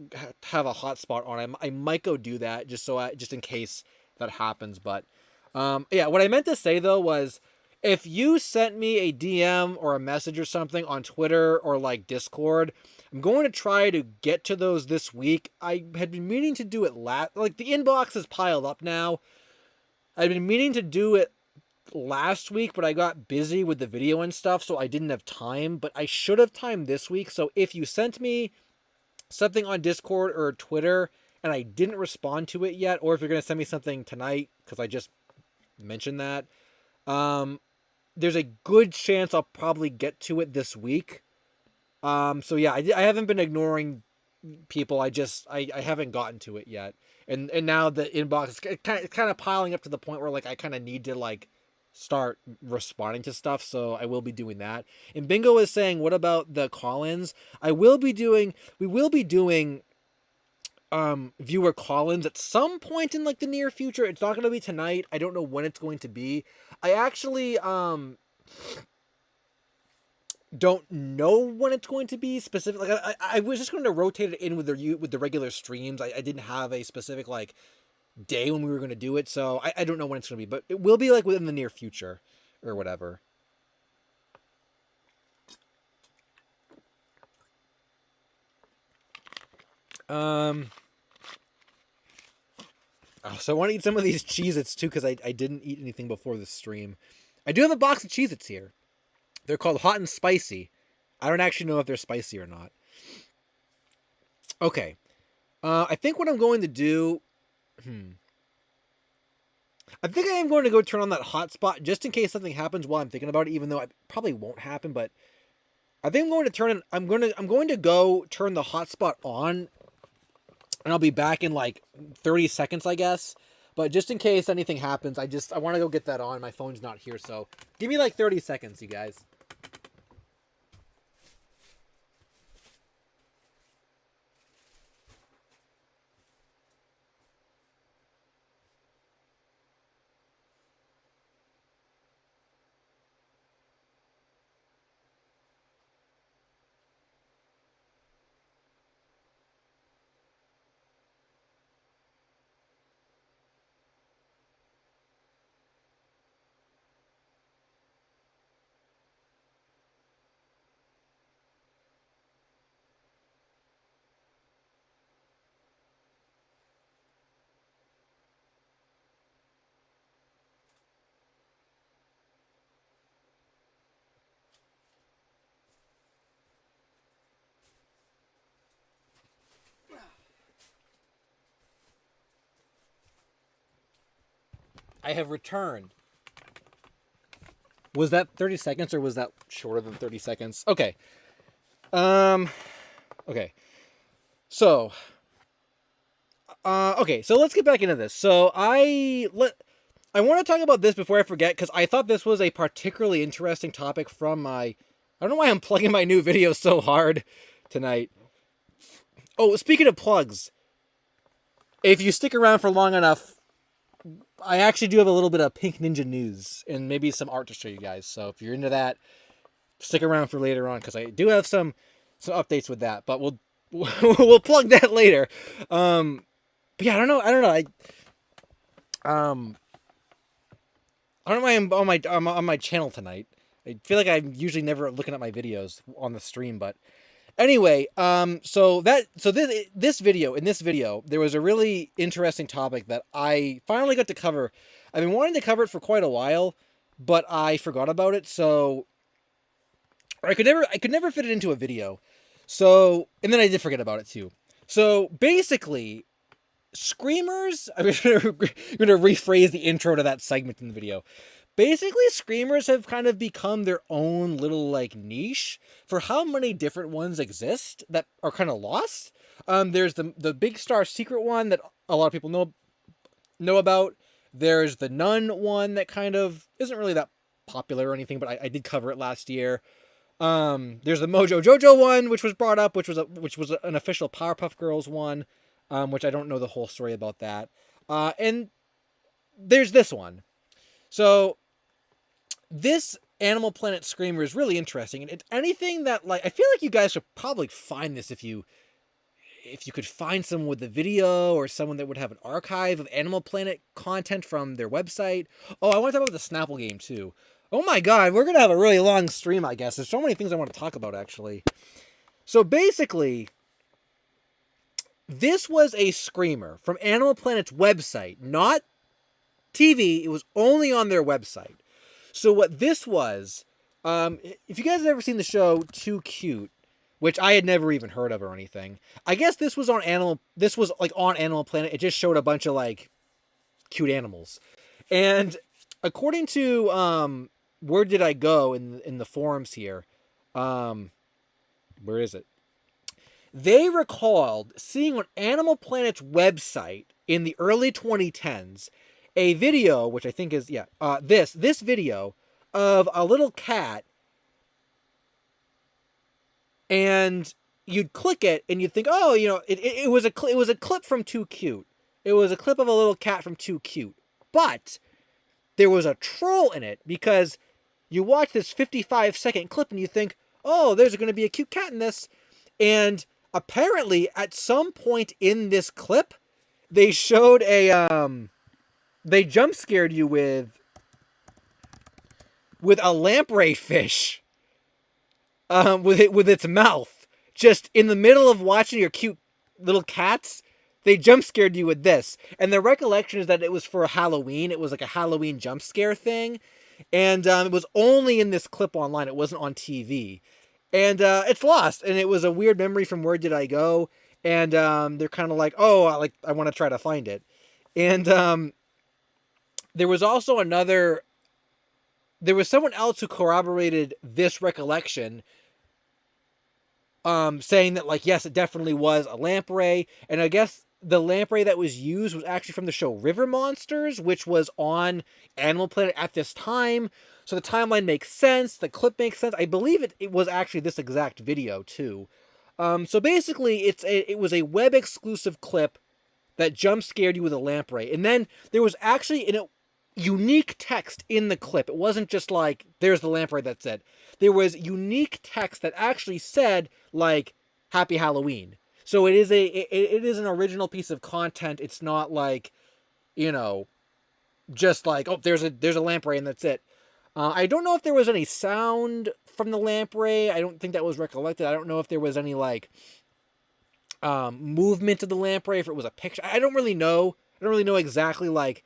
[SPEAKER 1] have a hotspot on. I might go do that just in case that happens. But yeah, what I meant to say though was if you sent me a DM or a message or something on Twitter or like Discord, I'm going to try to get to those this week. I had been meaning to do it like the inbox is piled up now. I've been meaning to do it last week, but I got busy with the video and stuff, so I didn't have time. But I should have time this week. So if you sent me something on Discord or Twitter and I didn't respond to it yet, or if you're going to send me something tonight, because I just mentioned that, there's a good chance I'll probably get to it this week. So yeah, I haven't been ignoring people. I haven't gotten to it yet. And now the inbox is kind of piling up to the point where like I kind of need to like start responding to stuff, so I will be doing that. And Bingo is saying, what about the call-ins? We will be doing viewer call-ins at some point in like the near future. It's not going to be tonight. I don't know when it's going to be. I actually don't know when it's going to be specific. Like I was just going to rotate it in with the regular streams. I didn't have a specific like day when we were going to do it, so I don't know when it's going to be, but it will be like within the near future or whatever. So I want to eat some of these Cheez-Its too, because I didn't eat anything before the stream. I do have a box of Cheez-Its here. They're called Hot and Spicy. I don't actually know if they're spicy or not. Okay. I think what I'm going to do... I think I am going to go turn on that hotspot just in case something happens while I'm thinking about it, even though it probably won't happen, but I think I'm going to turn it... I'm going to go turn the hotspot on, and I'll be back in like 30 seconds, I guess. But just in case anything happens, I want to go get that on. My phone's not here, so give me like 30 seconds, you guys. I have returned. Was that 30 seconds or was that shorter than 30 seconds? Okay. Okay. So, okay, so let's get back into this. So I want to talk about this before I forget, because I thought this was a particularly interesting topic from my... I don't know why I'm plugging my new video so hard tonight. Oh, speaking of plugs, if you stick around for long enough, I actually do have a little bit of Pink Ninja news and maybe some art to show you guys. So if you're into that, stick around for later on, because I do have some updates with that. But we'll plug that later. But yeah, I don't know. I don't know why I'm on my channel tonight. I feel like I'm usually never looking at my videos on the stream, but anyway, so this video, there was a really interesting topic that I finally got to cover. I've been wanting to cover it for quite a while, but I forgot about it, so I could never fit it into a video. So, and then I did forget about it too. So basically, Screamers, I'm going to rephrase the intro to that segment in the video. Basically, Screamers have kind of become their own little, like, niche for how many different ones exist that are kind of lost. There's the Big Star Secret one that a lot of people know about. There's the Nun one that kind of isn't really that popular or anything, but I did cover it last year. There's the Mojo Jojo one, which was brought up, which was an official Powerpuff Girls one, which I don't know the whole story about that. And there's this one. So this Animal Planet Screamer is really interesting, and it's anything that, like, I feel like you guys should probably find this if you could find someone with a video or someone that would have an archive of Animal Planet content from their website. Oh, I want to talk about the Snapple game too. Oh my god, we're gonna have a really long stream, I guess. There's so many things I want to talk about, actually. So basically, this was a screamer from Animal Planet's website, not TV. It was only on their website. So what this was, if you guys have ever seen the show Too Cute, which I had never even heard of or anything, I guess this was on Animal. This was like on Animal Planet. It just showed a bunch of like cute animals, and according to Where Did I Go in the forums here, where is it? They recalled seeing on Animal Planet's website in the early 2010s a video, which I think is this video of a little cat, and you'd click it and you'd think, oh, it was a clip from Too Cute. It was a clip of a little cat from Too Cute, but there was a troll in it because you watch this 55-second clip and you think, oh, there's going to be a cute cat in this, and apparently at some point in this clip, they showed they jump scared you with a lamprey fish, with its mouth, just in the middle of watching your cute little cats. They jump scared you with this, and the recollection is that it was for Halloween. It was like a Halloween jump scare thing, and it was only in this clip online. It wasn't on TV, and it's lost. And it was a weird memory from Where Did I Go? And they're kind of like, oh, I want to try to find it. And there was also another. There was someone else who corroborated this recollection, saying that, like, yes, it definitely was a lamprey, and I guess the lamprey that was used was actually from the show River Monsters, which was on Animal Planet at this time. So the timeline makes sense. The clip makes sense. I believe it was actually this exact video too. So basically, it was a web exclusive clip that jump scared you with a lamprey, and then there was actually unique text in the clip. It wasn't just like, there's the lamprey, that's it. There was unique text that actually said, like, Happy Halloween. So it is an original piece of content. It's not like, just like, oh, there's a lamprey and that's it. I don't know if there was any sound from the lamprey. I don't think that was recollected. I don't know if there was any, like, movement of the lamprey, if it was a picture. I don't really know. I don't really know exactly, like,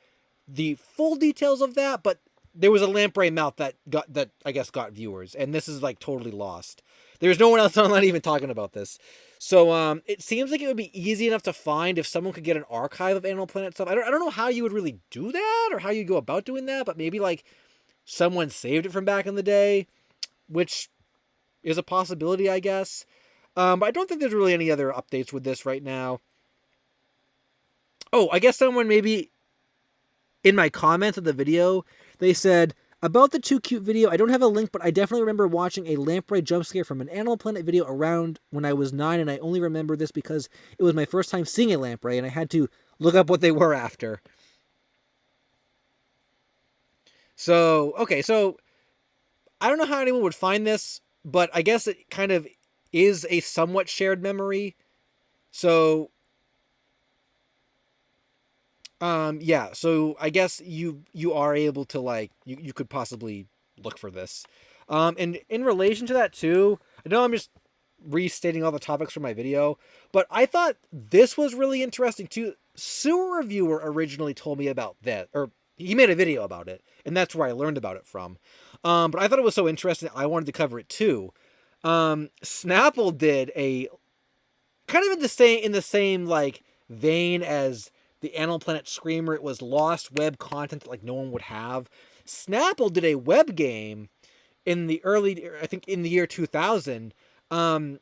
[SPEAKER 1] the full details of that, but there was a lamprey mouth that I guess got viewers, and this is like totally lost. There's no one else online even talking about this. So it seems like it would be easy enough to find if someone could get an archive of Animal Planet stuff. I don't know how you would really do that or how you go about doing that, but maybe like someone saved it from back in the day, which is a possibility, I guess. But I don't think there's really any other updates with this right now. Oh, I guess someone maybe in my comments of the video, they said, about the Too Cute video, I don't have a link, but I definitely remember watching a lamprey jump scare from an Animal Planet video around when I was 9, and I only remember this because it was my first time seeing a lamprey, and I had to look up what they were after. So, okay, so I don't know how anyone would find this, but I guess it kind of is a somewhat shared memory. So yeah, so I guess you are able to, like, you could possibly look for this. And in relation to that too, I know I'm just restating all the topics from my video, but I thought this was really interesting too. Sewer Reviewer originally told me about that, or he made a video about it, and that's where I learned about it from. But I thought it was so interesting I wanted to cover it too. Snapple did a kind of in the same like vein as the Animal Planet Screamer. It was lost web content that, like, no one would have. Snapple did a web game in the I think in the year 2000, where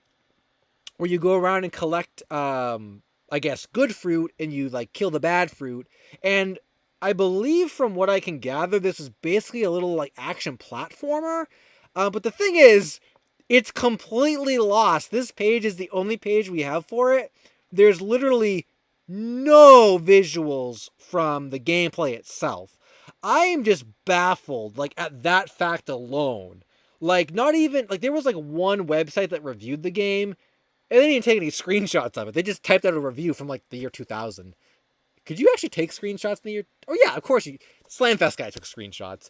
[SPEAKER 1] you go around and collect, I guess, good fruit, and you, like, kill the bad fruit. And I believe, from what I can gather, this is basically a little, like, action platformer. But the thing is, it's completely lost. This page is the only page we have for it. There's literally no visuals from the gameplay itself. I am just baffled, like, at that fact alone. Like, not even, like, there was, like, one website that reviewed the game, and they didn't even take any screenshots of it. They just typed out a review from, like, the year 2000. Could you actually take screenshots in the year? Oh, yeah, of course. Slamfest guy took screenshots.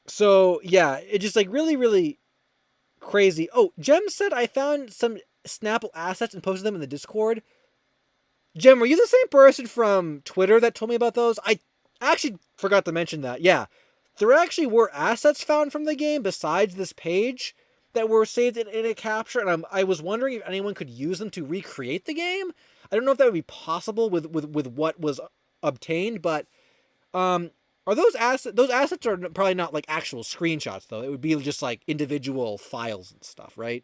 [SPEAKER 1] So yeah, it just like really, really crazy. Oh, Jem said I found some Snapple assets and posted them in the Discord. Jem, were you the same person from Twitter that told me about those? I actually forgot to mention that. Yeah, there actually were assets found from the game besides this page that were saved in a capture, and I was wondering if anyone could use them to recreate the game. I don't know if that would be possible with what was obtained, but um, are those assets? Those assets are probably not like actual screenshots, though. It would be just like individual files and stuff, right?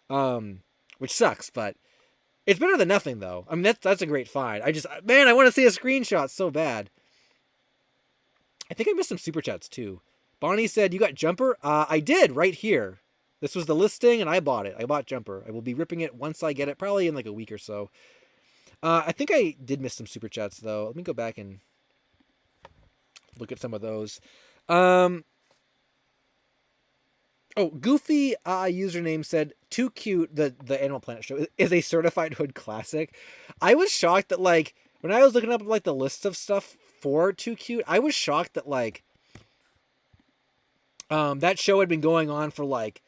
[SPEAKER 1] Um, which sucks, but it's better than nothing, though. I mean, that's a great find. Man, I want to see a screenshot so bad. I think I missed some super chats too. Bonnie said, "You got Jumper?" I did right here. This was the listing, and I bought it. I bought Jumper. I will be ripping it once I get it, probably in like a week or so. I think I did miss some super chats though. Let me go back and look at some of those. Oh, Goofy username said, "Too cute." The Animal Planet show is a certified hood classic. I was shocked that like when I was looking up like the list of stuff for Too Cute, I was shocked that like that show had been going on for like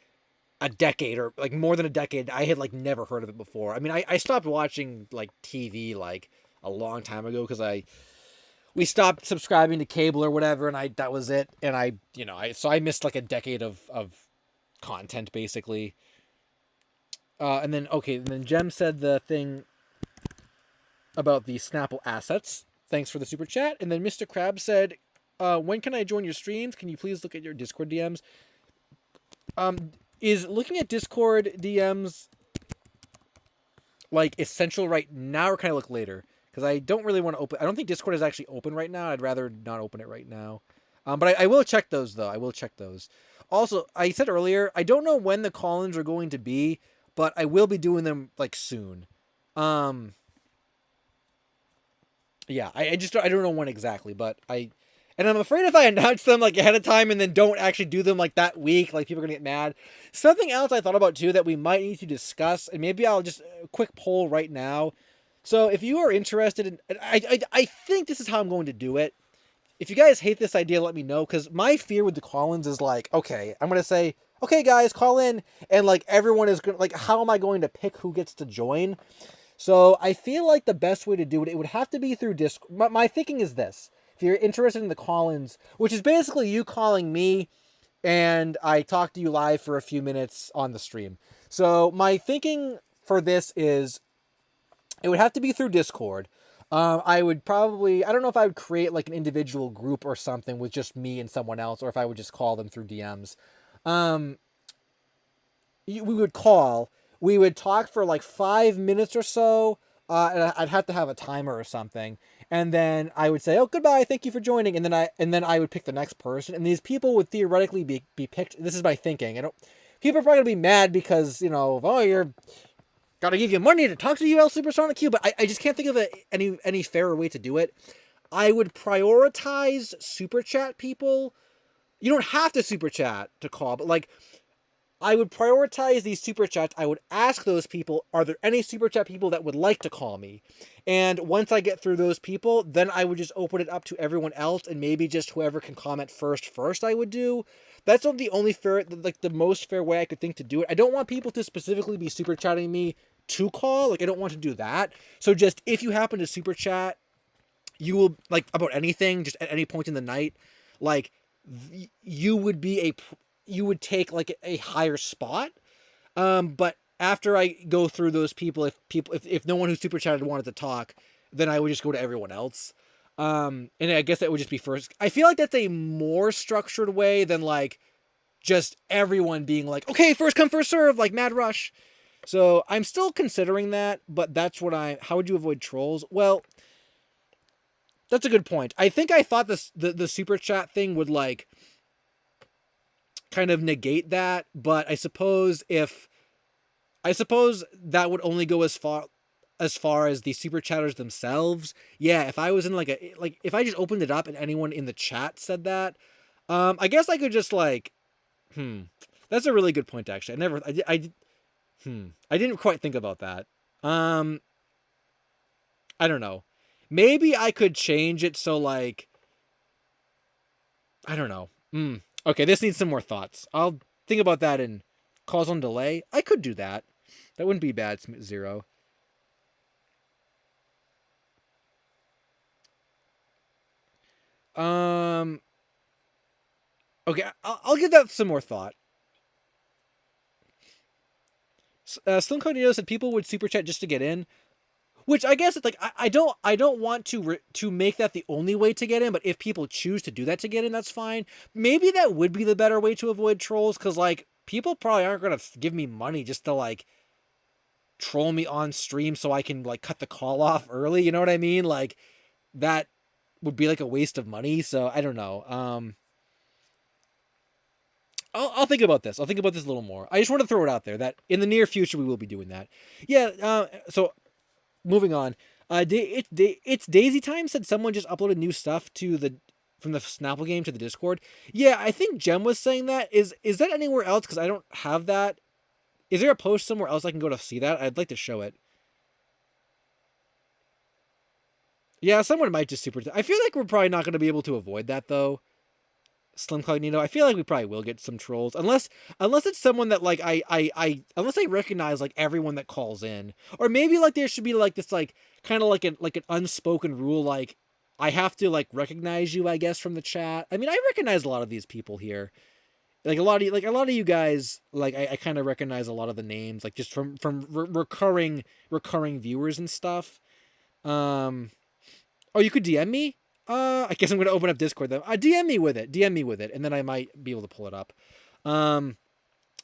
[SPEAKER 1] a decade or like more than a decade. I had like never heard of it before. I mean, I stopped watching like TV like a long time ago because we stopped subscribing to cable or whatever, and that was it. And I missed like a decade of content basically. And then Jem said the thing about the Snapple assets. Thanks for the super chat. And then Mr. Krabs said, "When can I join your streams? Can you please look at your Discord DMs?" Is looking at Discord DMs like essential right now, or can I look later? Because I don't really want to open. I don't think Discord is actually open right now. I'd rather not open it right now. But I will check those though. I will check those. Also, I said earlier, I don't know when the call-ins are going to be, but I will be doing them like soon. Yeah, I don't know when exactly, but and I'm afraid if I announce them like ahead of time and then don't actually do them like that week, like people are gonna get mad. Something else I thought about too that we might need to discuss, and maybe I'll just a quick poll right now. So if you are interested in, I think this is how I'm going to do it. If you guys hate this idea, let me know, because my fear with the call-ins is like, okay, I'm gonna say, okay, guys, call in, and like everyone is gonna like, how am I going to pick who gets to join? So I feel like the best way to do it would have to be through Discord. My thinking is this: if you're interested in the call-ins, which is basically you calling me, and I talk to you live for a few minutes on the stream. So my thinking for this is, it would have to be through Discord. I would probably, I don't know if I would create like an individual group or something with just me and someone else, or if I would just call them through DMs. Um, we would call. We would talk for like 5 minutes or so. And I'd have to have a timer or something, and then I would say, "Oh, goodbye, thank you for joining," and then I would pick the next person, and these people would theoretically be picked. This is my thinking. I don't. People are probably gonna be mad because oh, you're gotta give you money to talk to you, LSuperSonicQ, but I just can't think of any fairer way to do it. I would prioritize super chat people. You don't have to super chat to call, but like I would prioritize these super chats. I would ask those people, are there any super chat people that would like to call me? And once I get through those people, then I would just open it up to everyone else, and maybe just whoever can comment first I would do. That's the only fair, like the most fair way I could think to do it. I don't want people to specifically be super chatting me to call. Like I don't want to do that. So just if you happen to super chat, you will like about anything, just at any point in the night, like you would be you would take like a higher spot. But after I go through those people, if no one who super chatted wanted to talk, then I would just go to everyone else. And I guess that would just be first. I feel like that's a more structured way than like just everyone being like, okay, first come, first serve, like Mad Rush. So I'm still considering that, but that's what how would you avoid trolls? Well, that's a good point. I think I thought the super chat thing would like kind of negate that, but I suppose that would only go as far as the super chatters themselves. Yeah, if I was in like if I just opened it up and anyone in the chat said that, I guess I could just like, that's a really good point actually. I didn't quite think about that. I don't know. Maybe I could change it so like, I don't know. Okay, this needs some more thoughts. I'll think about that in calls on delay. I could do that. That wouldn't be bad, Zero. Um. Okay, I'll give that some more thought. Slim Cognito said people would super chat just to get in, which I guess it's like I don't want to make that the only way to get in, but if people choose to do that to get in, that's fine. Maybe that would be the better way to avoid trolls, because like people probably aren't gonna give me money just to like troll me on stream so I can like cut the call off early. You know what I mean? Like that would be like a waste of money. So I don't know. I'll think about this. I'll think about this a little more. I just want to throw it out there that in the near future we will be doing that. Yeah. So moving on. It's Daisy Time said someone just uploaded new stuff to the from the Snapple game to the Discord. Yeah, I think Jem was saying that. Is that anywhere else? Because I don't have that. Is there a post somewhere else I can go to see that? I'd like to show it. Yeah, someone might just super. I feel like we're probably not going to be able to avoid that though. Slim Cognito. I feel like we probably will get some trolls, unless it's someone that like unless I recognize like everyone that calls in, or maybe like there should be like this like kind of like an unspoken rule like I have to like recognize you I guess from the chat. I mean I recognize a lot of these people here. Like a lot of you guys like I kind of recognize a lot of the names like just from recurring viewers and stuff. Um Oh, you could DM me? I guess I'm gonna open up Discord then. DM me with it. DM me with it, and then I might be able to pull it up. Um,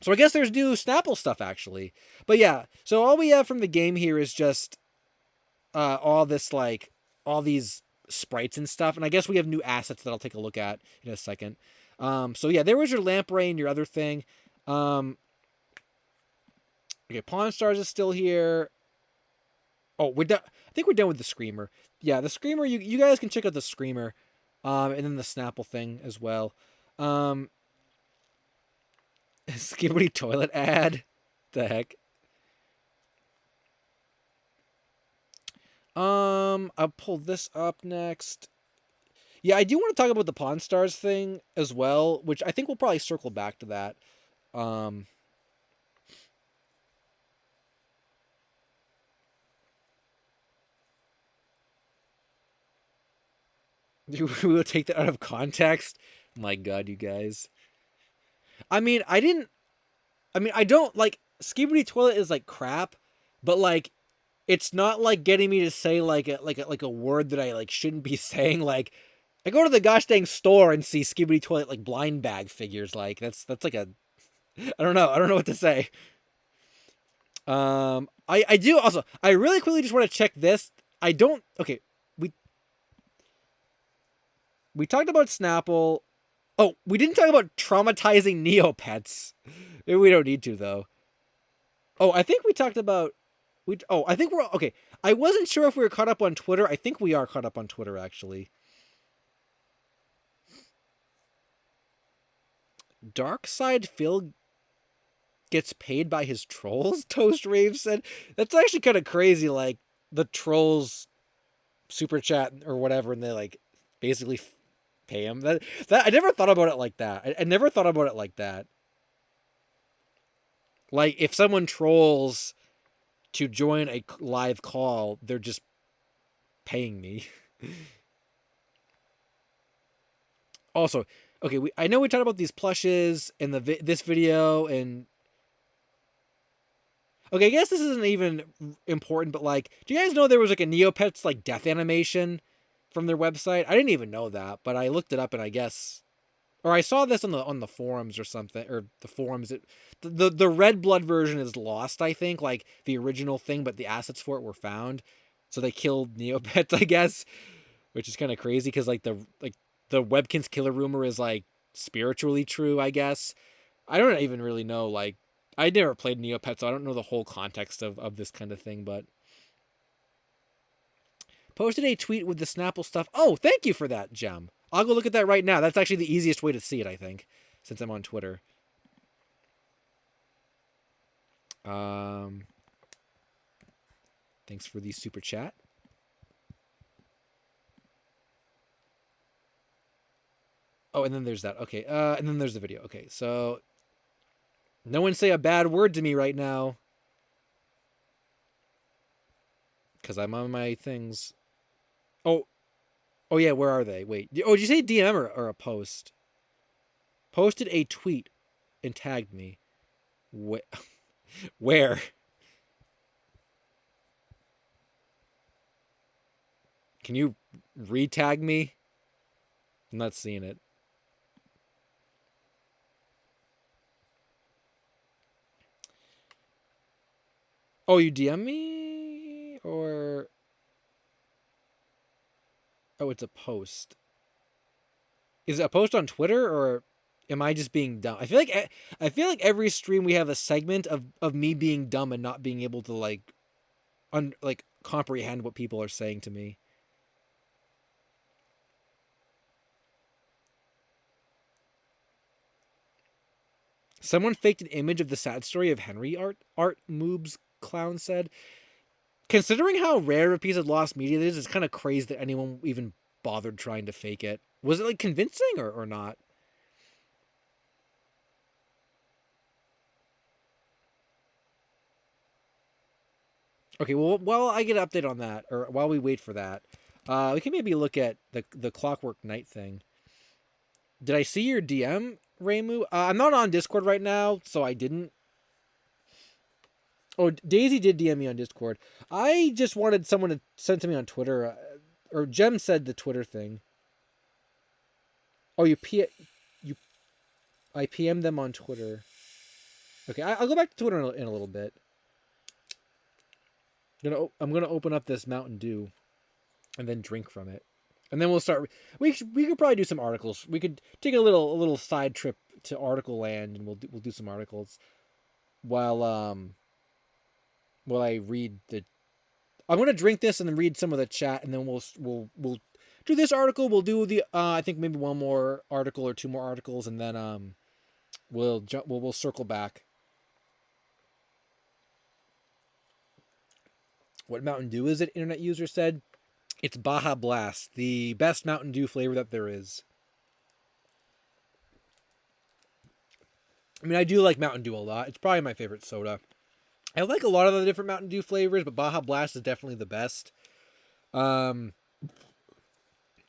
[SPEAKER 1] so I guess there's new Snapple stuff actually. But yeah, so all we have from the game here is just all this like all these sprites and stuff, and I guess we have new assets that I'll take a look at in a second. So yeah, there was your Lamprey and your other thing. Okay, Pawn Stars is still here. Oh, we're done. I think we're done with the Screamer. Yeah, the Screamer. You guys can check out the Screamer, and then the Snapple thing as well. Um, Skibidi toilet ad. The heck. I'll pull this up next. Yeah, I do want to talk about the Pawn Stars thing as well, which I think we'll probably circle back to that. Um, we will take that out of context. My God, you guys. I mean, I didn't. I mean, I don't like Skibidi toilet is like crap, but like it's not like getting me to say like a word that I like shouldn't be saying. Like I go to the gosh dang store and see Skibidi toilet like blind bag figures. Like that's like a I don't know. I don't know what to say. I do also I really quickly just want to check this. I don't okay. We we talked about Snapple. Oh, we didn't talk about traumatizing Neopets. We don't need to though. Oh, I think we talked about I think we're okay. I wasn't sure if we were caught up on Twitter. I think we are caught up on Twitter actually. Dark Side Phil gets paid by his trolls, Toast Rave said. That's actually kind of crazy like the trolls super chat or whatever and they like basically pay him. That I never thought about it like that. I never thought about it like that. Like if someone trolls to join a live call, they're just paying me. Also, okay, I know we talked about these plushes in this video, and okay, I guess this isn't even important, but like, do you guys know there was like a Neopets like death animation from their website? I didn't even know that, but I looked it up, and I guess, or I saw this on the forums or something, or the forums. The red blood version is lost, I think, like the original thing, but the assets for it were found, so they killed Neopets, I guess, which is kind of crazy because the Webkins killer rumor is like spiritually true, I guess. I don't even really know. Like, I never played Neopets, so I don't know the whole context of this kind of thing. But posted a tweet with the Snapple stuff. Oh, thank you for that, Gem. I'll go look at that right now. That's actually the easiest way to see it, I think, since I'm on Twitter. Thanks for the super chat. Oh, and then there's that. Okay. And then there's the video. Okay, so no one say a bad word to me right now, because I'm on my things. Oh, oh yeah. Where are they? Wait. Oh, did you say DM or a post? Posted a tweet and tagged me. Where? Can you re-tag me? I'm not seeing it. Oh, you DM me? Or... Oh, it's a post. Is it a post on Twitter, or am I just being dumb? I feel like every stream we have a segment of me being dumb and not being able to like comprehend what people are saying to me. Someone faked an image of the sad story of Henry Art Moobs clown said. Considering how rare a piece of lost media it is, it's kind of crazy that anyone even bothered trying to fake it. Was it like convincing or not? Okay, well, while I get an update on that, or while we wait for that, we can maybe look at the Clockwork Knight thing. Did I see your DM, Raymu? I'm not on Discord right now, so I didn't. Oh, Daisy did DM me on Discord. I just wanted someone to send to me on Twitter, or Jem said the Twitter thing. Oh, you I PM'd them on Twitter. Okay, I'll go back to Twitter in a little bit. I'm gonna open up this Mountain Dew, and then drink from it, and then we'll start. We could probably do some articles. We could take a little side trip to Article Land, and we'll do some articles while I read the. I'm gonna drink this and then read some of the chat, and then we'll do this article. We'll do the I think maybe one more article or two more articles, and then we'll circle back. What Mountain Dew is it? Internet user said. It's Baja Blast, the best Mountain Dew flavor that there is. I mean, I do like Mountain Dew a lot. It's probably my favorite soda. I like a lot of the different Mountain Dew flavors, but Baja Blast is definitely the best. I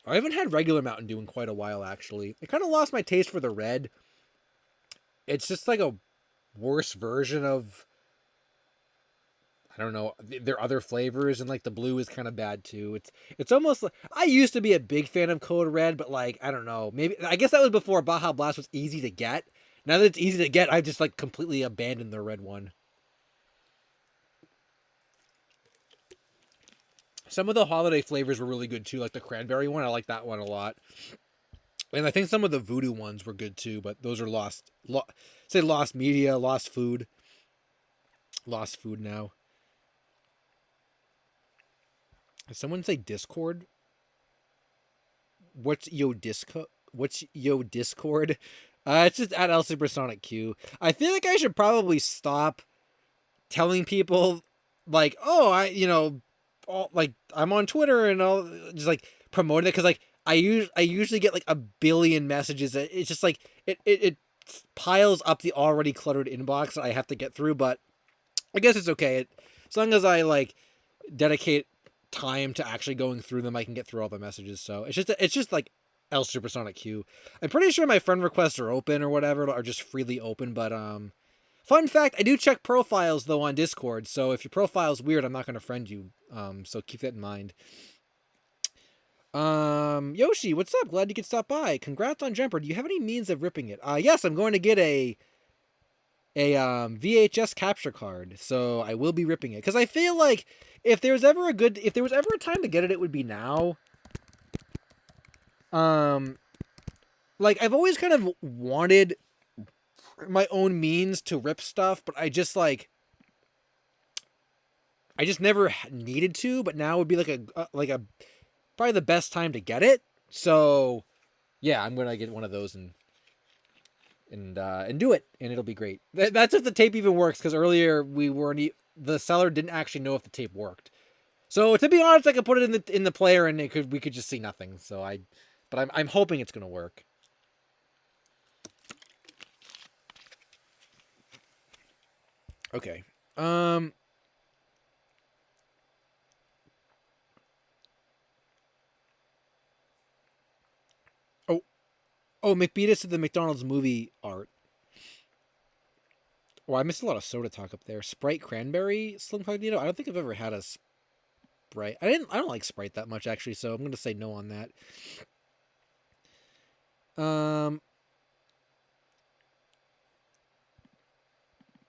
[SPEAKER 1] haven't had regular Mountain Dew in quite a while, actually. I kind of lost my taste for the red. It's just like a worse version of, I don't know, there are other flavors, and like the blue is kind of bad too. It's almost like, I used to be a big fan of Code Red, but like, I don't know, maybe I guess that was before Baja Blast was easy to get. Now that it's easy to get, I've just like completely abandoned the red one. Some of the holiday flavors were really good too, like the cranberry one. I like that one a lot. And I think some of the voodoo ones were good too, but those are lost media, lost food now. Did someone say Discord? What's yo disco? What's yo Discord? It's just at LSuperSonicQ. I feel like I should probably stop telling people like, oh, like I'm on Twitter and I'll just like promote it, because like I usually get like a billion messages. It's just like it piles up the already cluttered inbox that I have to get through. But I guess it's okay. As long as I like dedicate time to actually going through them, I can get through all the messages. So it's just like LSuperSonicQ. I'm pretty sure my friend requests are open or whatever, are just freely open. But fun fact, I do check profiles though on Discord. So if your profile's weird, I'm not going to friend you. So keep that in mind. Yoshi, what's up? Glad you could stop by. Congrats on Jumper. Do you have any means of ripping it? Yes, I'm going to get a VHS capture card, so I will be ripping it, because I feel like if there was ever a time to get it, it would be now. Like I've always kind of wanted my own means to rip stuff, but I just never needed to. But now would be like a probably the best time to get it. So yeah, I'm gonna get one of those and do it, and it'll be great. That's if the tape even works, because earlier the seller didn't actually know if the tape worked. So to be honest, I could put it in the player and we could just see nothing. So but I'm hoping it's gonna work. Okay. Oh, oh, McBeatus of the McDonald's movie art. Oh, I missed a lot of soda talk up there. Sprite cranberry Slim Cognito. I don't think I've ever had a Sprite. I don't like Sprite that much actually, so I'm gonna say no on that. Um,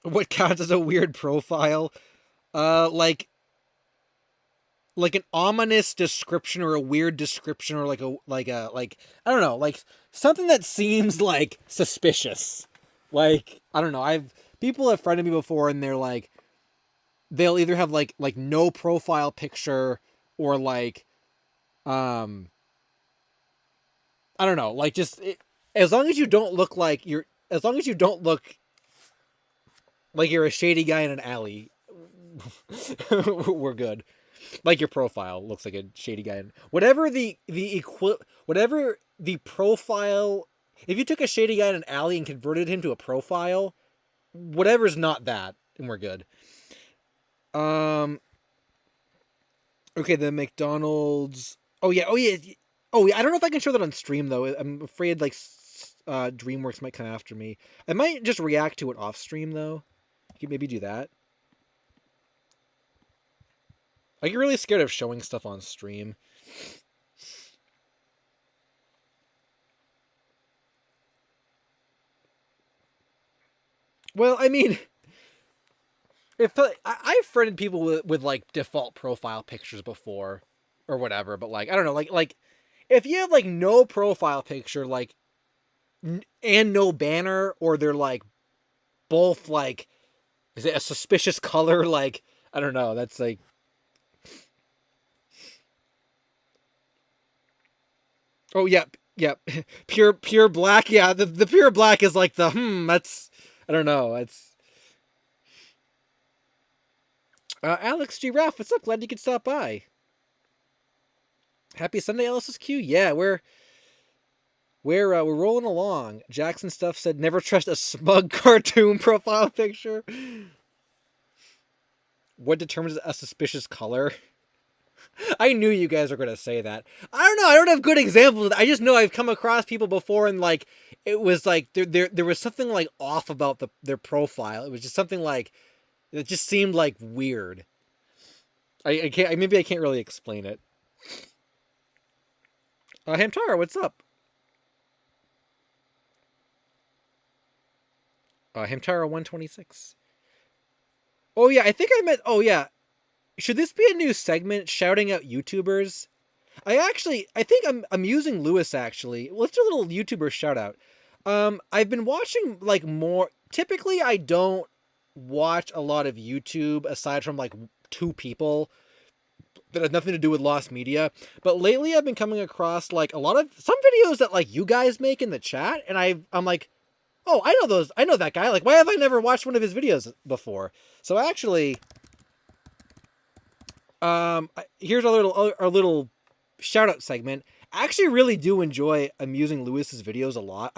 [SPEAKER 1] what counts as a weird profile? Like an ominous description or a weird description or like I don't know, like something that seems like suspicious. Like I don't know. I've people have friended me before and they're like they'll either have like no profile picture or like um I don't know, like just as long as you don't look like you're as long as you don't look like you're a shady guy in an alley, we're good. Like your profile looks like a shady guy. Whatever whatever the profile, if you took a shady guy in an alley and converted him to a profile, whatever's not that, and we're good. Okay, the McDonald's. Oh yeah, oh yeah, oh yeah. I don't know if I can show that on stream though. I'm afraid like DreamWorks might come after me. I might just react to it off stream though. You could maybe do that. I get really scared of showing stuff on stream. Well, I mean, if I've friended people with like default profile pictures before, or whatever, but like I don't know, like if you have like no profile picture, like and no banner, or they're like both like is it a suspicious color? Like I don't know. That's like oh yeah pure black. Yeah, the pure black is like the That's I don't know. It's Alex Giraffe. What's up? Glad you could stop by. Happy Sunday, LSuperSonicQ. Yeah, we're rolling along. Jackson Stuff said never trust a smug cartoon profile picture. What determines a suspicious color? I knew you guys were gonna say that. I don't know. I don't have good examples. I just know I've come across people before, and like it was like there was something like off about their profile. It was just something like it just seemed like weird. I can't. Maybe I can't really explain it. Hamtaro, what's up? Hamtaro 126. Oh yeah, I think I meant. Oh yeah, should this be a new segment? Shouting out YouTubers. I think I'm using Lewis actually. Let's do a little YouTuber shout out. I've been watching like more. Typically, I don't watch a lot of YouTube aside from like two people that has nothing to do with lost media. But lately, I've been coming across like a lot of some videos that like you guys make in the chat, and I'm like, oh, I know those. I know that guy. Like, why have I never watched one of his videos before? So actually, here's our little shout out segment. I actually really do enjoy Amusing Lewis's videos a lot.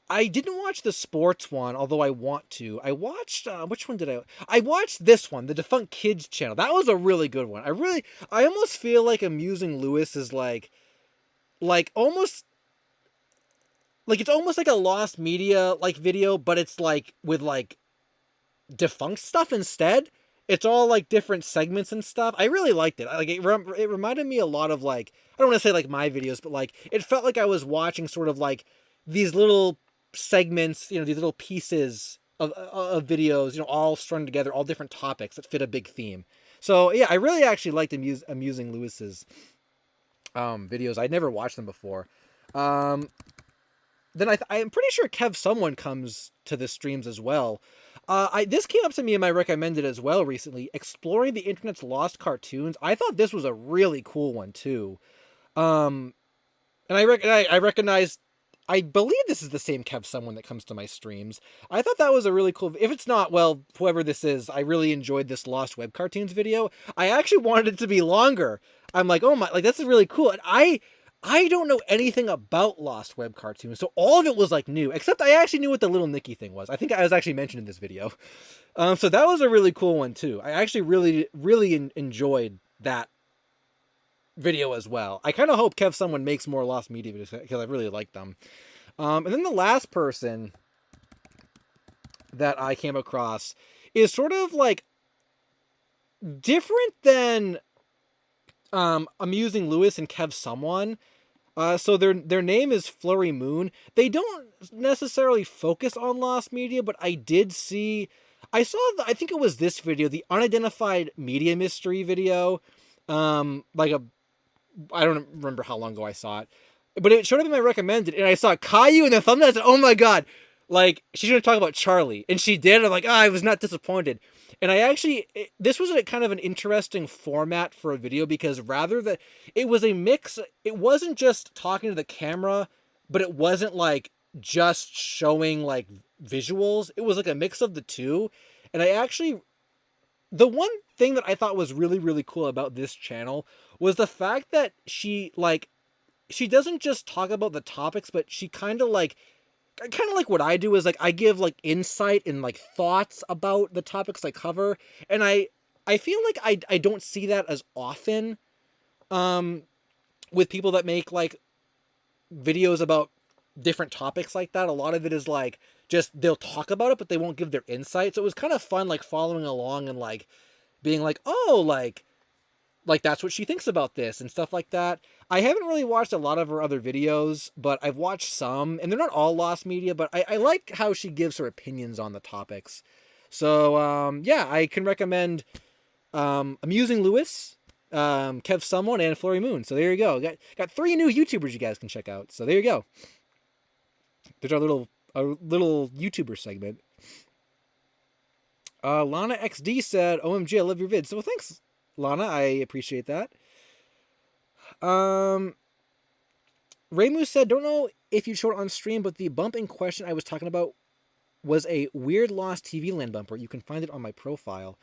[SPEAKER 1] I didn't watch the sports one, although I want to. I watched which one did I watched this one, the Defunct Kids channel. That was a really good one. I almost feel like Amusing Lewis is almost like it's almost like a lost media like video, but it's like with like defunct stuff instead. It's all like different segments and stuff. I really liked it. Like it reminded me a lot of like I don't want to say like my videos, but like it felt like I was watching sort of like these little segments, you know, these little pieces of videos, you know, all strung together, all different topics that fit a big theme. So yeah, I really actually liked Amusing Lewis's videos. I'd never watched them before. Then I'm pretty sure Kev Someone comes to the streams as well. This came up to me in my recommended as well recently. Exploring the Internet's Lost Cartoons. I thought this was a really cool one too. And I recognize. I believe this is the same Kev Someone that comes to my streams. I thought that was a really cool. If it's not, well, whoever this is, I really enjoyed this Lost Web Cartoons video. I actually wanted it to be longer. I'm like, oh my, like that's really cool. And I don't know anything about Lost Web Cartoons, so all of it was like new, except I actually knew what the Little Nicky thing was. I think I was actually mentioned in this video. So that was a really cool one too. I actually really enjoyed that video as well. I kind of hope Kev Someone makes more Lost Media videos because I really like them. And then the last person that I came across is sort of like different than Amusing Lewis and Kev Someone. So their name is Flurry Moon. They don't necessarily focus on Lost Media, but I did see, I think it was this video, the unidentified media mystery video. I don't remember how long ago I saw it, but it showed up in my recommended, and I saw Caillou in the thumbnail. I said, "Oh my god, like she's gonna talk about Charlie," and she did. I'm like, I was not disappointed. And this was a kind of an interesting format for a video because it was a mix. It wasn't just talking to the camera, but it wasn't like just showing like visuals. It was like a mix of the two. And the one thing that I thought was really cool about this channel was the fact that she doesn't just talk about the topics, but she kind of like what I do is like I give like insight and like thoughts about the topics I cover, and I feel like I don't see that as often with people that make like videos about different topics like that. A lot of it is like just they'll talk about it, but they won't give their insight. So it was kind of fun like following along and like being like, oh, like that's what she thinks about this and stuff like that. I haven't really watched a lot of her other videos, but I've watched some, and they're not all Lost Media, but I like how she gives her opinions on the topics. So, yeah, I can recommend Amusing Lewis, Kev Someone, and Flurry Moon. So there you go. Got 3 new YouTubers you guys can check out. So there you go. There's our little YouTuber segment. Lana XD said, "OMG, I love your vids." So well, thanks, Lana. I appreciate that. Raymu said, "Don't know if you showed it on stream, but the bump in question I was talking about was a weird Lost TV Land bumper. You can find it on my profile."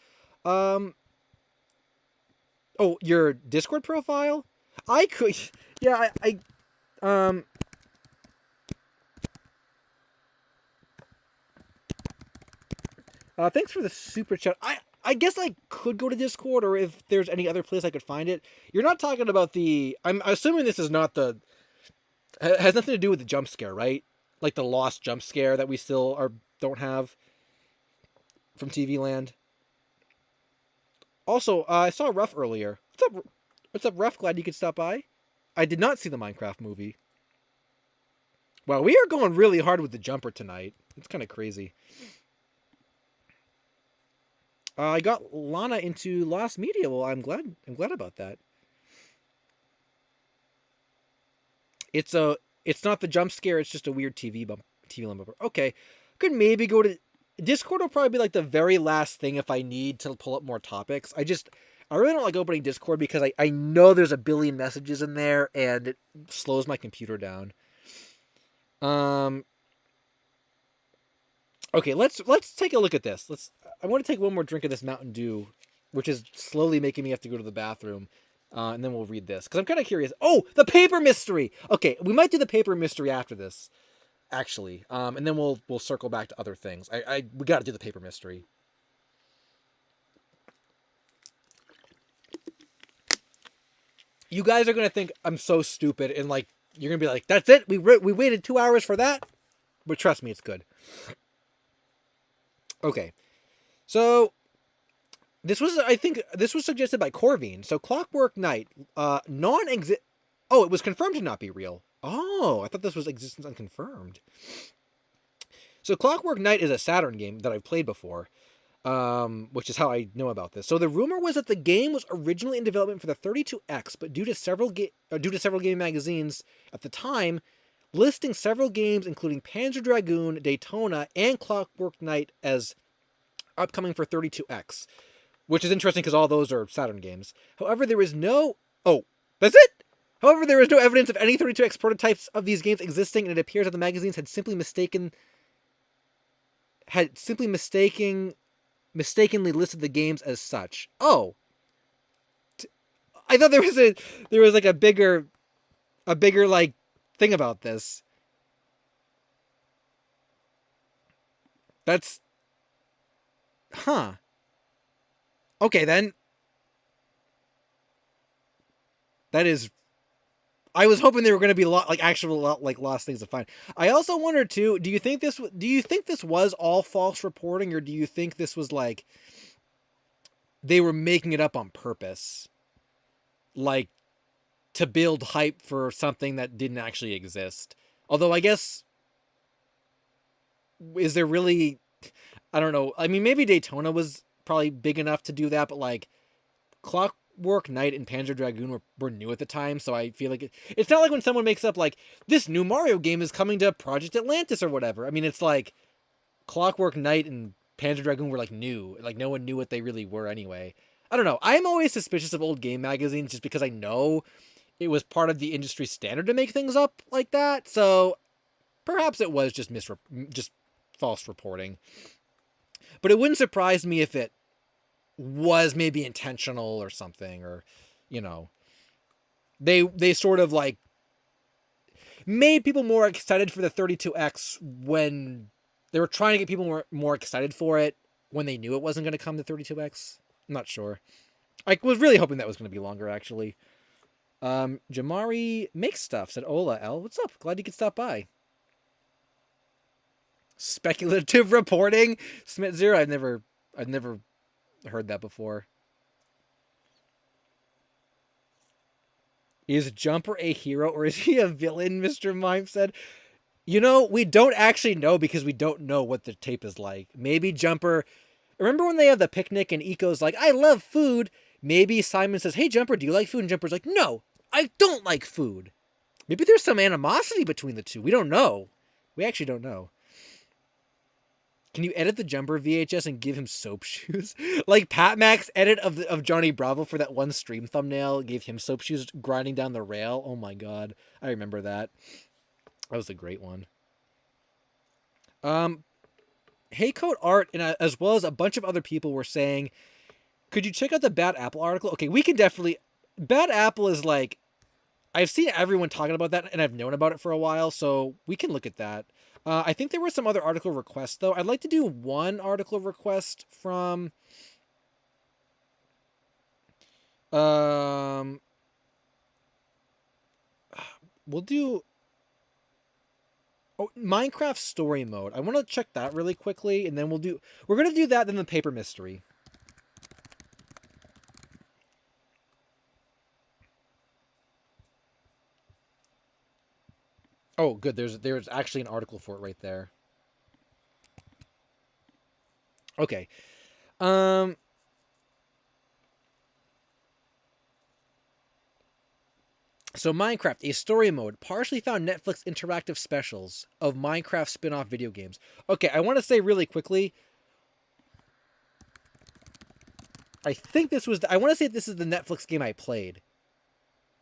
[SPEAKER 1] Oh, your Discord profile? I could, yeah, thanks for the super chat. I guess I could go to Discord, or if there's any other place I could find it. You're not talking about I'm assuming this is not has nothing to do with the jump scare, right? Like the lost jump scare that we still don't have from TV Land. Also, I saw Ruff earlier. What's up, Ruff? Glad you could stop by. I did not see the Minecraft movie. Wow, we are going really hard with the jumper tonight. It's kind of crazy. I got Lana into Lost Media. Well, I'm glad about that. It's not the jump scare. It's just a weird TV bumper. Okay, could maybe go to Discord. Will probably be like the very last thing if I need to pull up more topics. I really don't like opening Discord because I know there's a billion messages in there and it slows my computer down. Okay, let's take a look at this. I want to take one more drink of this Mountain Dew, which is slowly making me have to go to the bathroom, and then we'll read this because I'm kind of curious. Oh, the paper mystery. Okay, we might do the paper mystery after this, actually, and then we'll circle back to other things. We got to do the paper mystery. You guys are gonna think I'm so stupid, and like you're gonna be like, "That's it? We waited 2 hours for that?" But trust me, it's good. Okay, so I think this was suggested by Corvine. So Clockwork Knight, non-exist. Oh, it was confirmed to not be real. Oh, I thought this was existence unconfirmed. So Clockwork Knight is a Saturn game that I've played before, which is how I know about this. So the rumor was that the game was originally in development for the 32X, but due to several game magazines at the time listing several games including Panzer Dragoon, Daytona, and Clockwork Knight as upcoming for 32X, which is interesting because all those are Saturn games. However, there is no... Oh, that's it? However, there is no evidence of any 32X prototypes of these games existing, and it appears that the magazines had mistakenly listed the games as such. Oh. I thought there was like a bigger a bigger like thing about this. That's huh. Okay, then that is. I was hoping there were going to be like actual like lost things to find. I also wonder too. Do you think this was all false reporting, or do you think this was like they were making it up on purpose, like to build hype for something that didn't actually exist? Although I guess is there really? I don't know. I mean, maybe Daytona was probably big enough to do that, but like Clockwork Knight and Panzer Dragoon were new at the time, so I feel like it's not like when someone makes up like this new Mario game is coming to Project Atlantis or whatever. I mean, it's like Clockwork Knight and Panzer Dragoon were like new, like no one knew what they really were anyway. I don't know. I'm always suspicious of old game magazines just because I know it was part of the industry standard to make things up like that. So perhaps it was just false reporting. But it wouldn't surprise me if it was maybe intentional or something, or you know, they sort of like made people more excited for the 32X when they were trying to get people more excited for it when they knew it wasn't going to come to 32X. I'm not sure. I was really hoping that was going to be longer, actually. Jamari makes stuff, said Ola L. What's up? Glad you could stop by. Speculative reporting? Smith Zero, I've never heard that before. Is Jumper a hero or is he a villain? Mr. Mime said. You know, we don't actually know because we don't know what the tape is like. Maybe Jumper. Remember when they have the picnic and Eco's like, I love food? Maybe Simon says, hey, Jumper, do you like food? And Jumper's like, no, I don't like food. Maybe there's some animosity between the two. We don't know. We actually don't know. Can you edit the Jumper VHS and give him soap shoes? Like Pat Mac's edit of Johnny Bravo for that one stream thumbnail gave him soap shoes grinding down the rail. Oh my god. I remember that. That was a great one. Hey Code Art and as well as a bunch of other people were saying, could you check out the Bad Apple article? Okay, we can definitely. Bad Apple is like, I've seen everyone talking about that and I've known about it for a while, so we can look at that. I think there were some other article requests, though. I'd like to do one article request from... we'll do... Oh, Minecraft Story Mode. I want to check that really quickly, and then we'll do... We're going to do that, then the Paper Mystery. Oh, good. There's actually an article for it right there. Okay. So Minecraft, a story mode, partially found Netflix interactive specials of Minecraft spin-off video games. Okay, I want to say really quickly, I think this was, I want to say this is the Netflix game I played.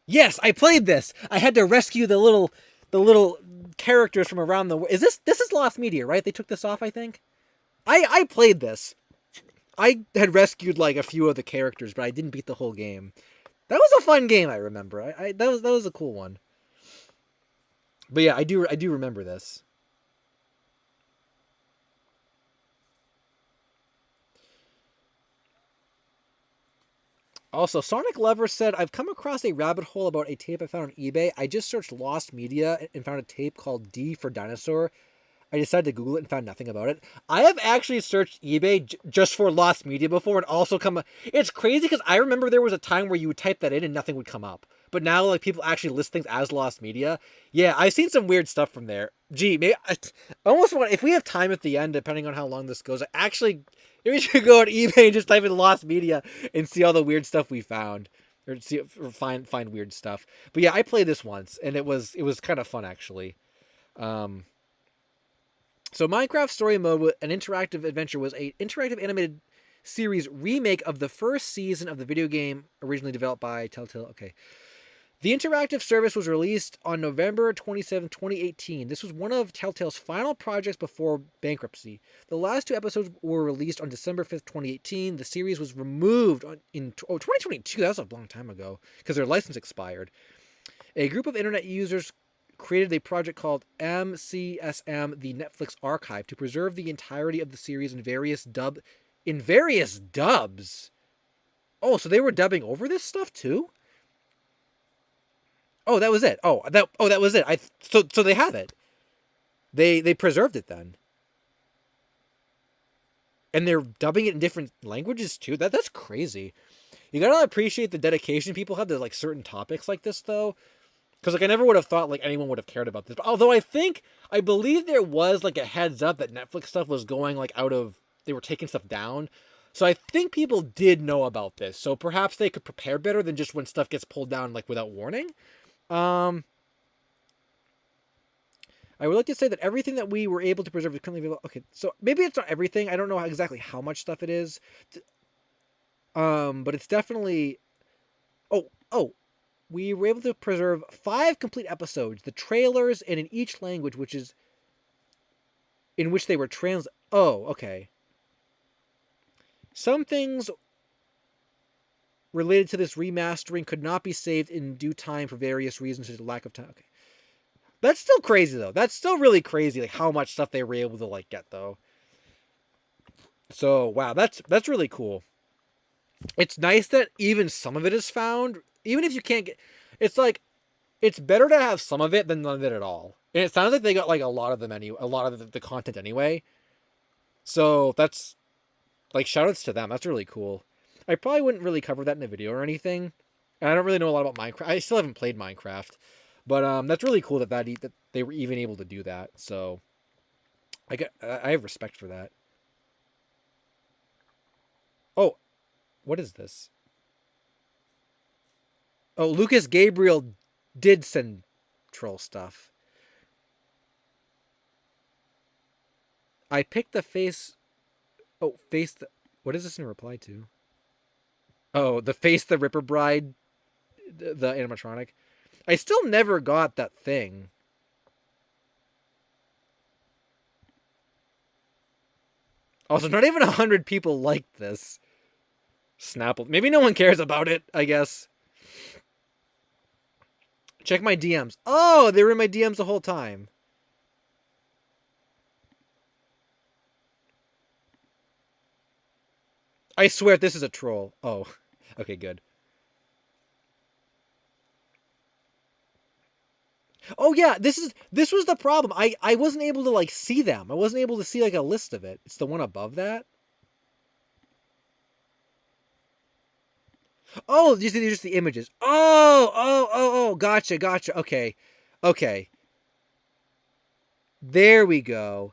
[SPEAKER 1] Yes, I played this. I had to rescue the little characters from around the world. This is Lost Media, right? They took this off, I think. I played this. I had rescued like a few of the characters, but I didn't beat the whole game. That was a fun game, I remember. That was a cool one. But yeah, I do remember this. Also, Sonic Lover said, I've come across a rabbit hole about a tape I found on eBay. I just searched Lost Media and found a tape called D for Dinosaur. I decided to Google it and found nothing about it. I have actually searched eBay just for Lost Media before and also come... It's crazy because I remember there was a time where you would type that in and nothing would come up. But now, like, people actually list things as Lost Media. Yeah, I've seen some weird stuff from there. Gee, maybe... I almost want... If we have time at the end, depending on how long this goes, maybe we should go on eBay and just type in Lost Media and see all the weird stuff we found. Or find weird stuff. But yeah, I played this once, and it was kind of fun, actually. So Minecraft Story Mode, an interactive adventure, was an interactive animated series remake of the first season of the video game originally developed by Telltale. Okay. The interactive service was released on November 27, 2018. This was one of Telltale's final projects before bankruptcy. The last two episodes were released on December 5th, 2018. The series was removed in 2022. That was a long time ago because their license expired. A group of internet users created a project called MCSM, the Netflix Archive, to preserve the entirety of the series in various dubs. Oh, so they were dubbing over this stuff too? Oh, that was it. That was it. So they have it. They preserved it then. And they're dubbing it in different languages too. That's crazy. You gotta appreciate the dedication people have to like certain topics like this though. Because like I never would have thought like anyone would have cared about this. But although I believe there was like a heads up that Netflix stuff was going like they were taking stuff down. So I think people did know about this. So perhaps they could prepare better than just when stuff gets pulled down like without warning. I would like to say that everything that we were able to preserve is currently available. Okay, so maybe it's not everything. I don't know exactly how much stuff it is. But it's definitely. Oh, we were able to preserve 5 complete episodes, the trailers, and in each language, in which they were Oh, okay. Some things related to this remastering could not be saved in due time for various reasons, such as lack of time. Okay. That's still crazy though. That's still really crazy, like how much stuff they were able to like get though. So wow, that's really cool. It's nice that even some of it is found, even if you can't get. It's like it's better to have some of it than none of it at all. And it sounds like they got like a lot of them anyway, a lot of the content anyway. So that's like shoutouts to them. That's really cool. I probably wouldn't really cover that in a video or anything. And I don't really know a lot about Minecraft. I still haven't played Minecraft. But that's really cool that they were even able to do that. So I have respect for that. Oh, what is this? Oh, Lucas Gabriel did send troll stuff. I picked the face. Oh, face the. What is this in reply to? Oh, the face the Ripper Bride, the animatronic. I still never got that thing. Also, not even 100 people liked this. Snapple. Maybe no one cares about it, I guess. Check my DMs. Oh, they were in my DMs the whole time. I swear this is a troll. Oh, okay, good. Oh yeah, this was the problem. I wasn't able to like see them. I wasn't able to see like a list of it. It's the one above that. Oh, these are just the images. Oh, gotcha. Okay. There we go.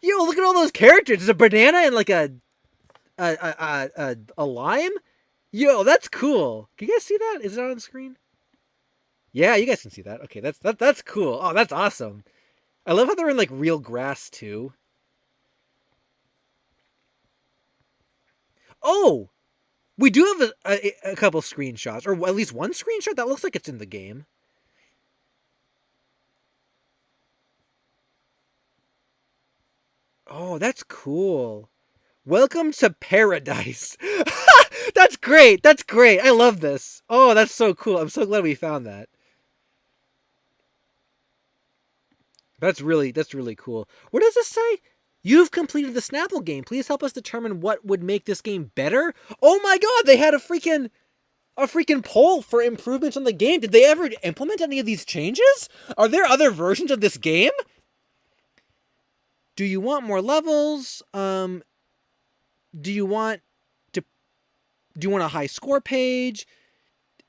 [SPEAKER 1] Yo, look at all those characters. There's a banana and like a lime. Yo, that's cool. Can you guys see that? Is it on screen? Yeah, you guys can see that. Okay, that's cool. Oh, that's awesome. I love how they're in like real grass too. Oh, we do have a couple screenshots, or at least one screenshot that looks like it's in the game. Oh, that's cool. Welcome to paradise. That's great. That's great. I love this. Oh, that's so cool. I'm so glad we found that. That's really cool. What does this say? You've completed the Snapple game. Please help us determine what would make this game better. Oh my god, they had a freaking poll for improvements on the game. Did they ever implement any of these changes? Are there other versions of this game? Do you want more levels? Do you want a high score page?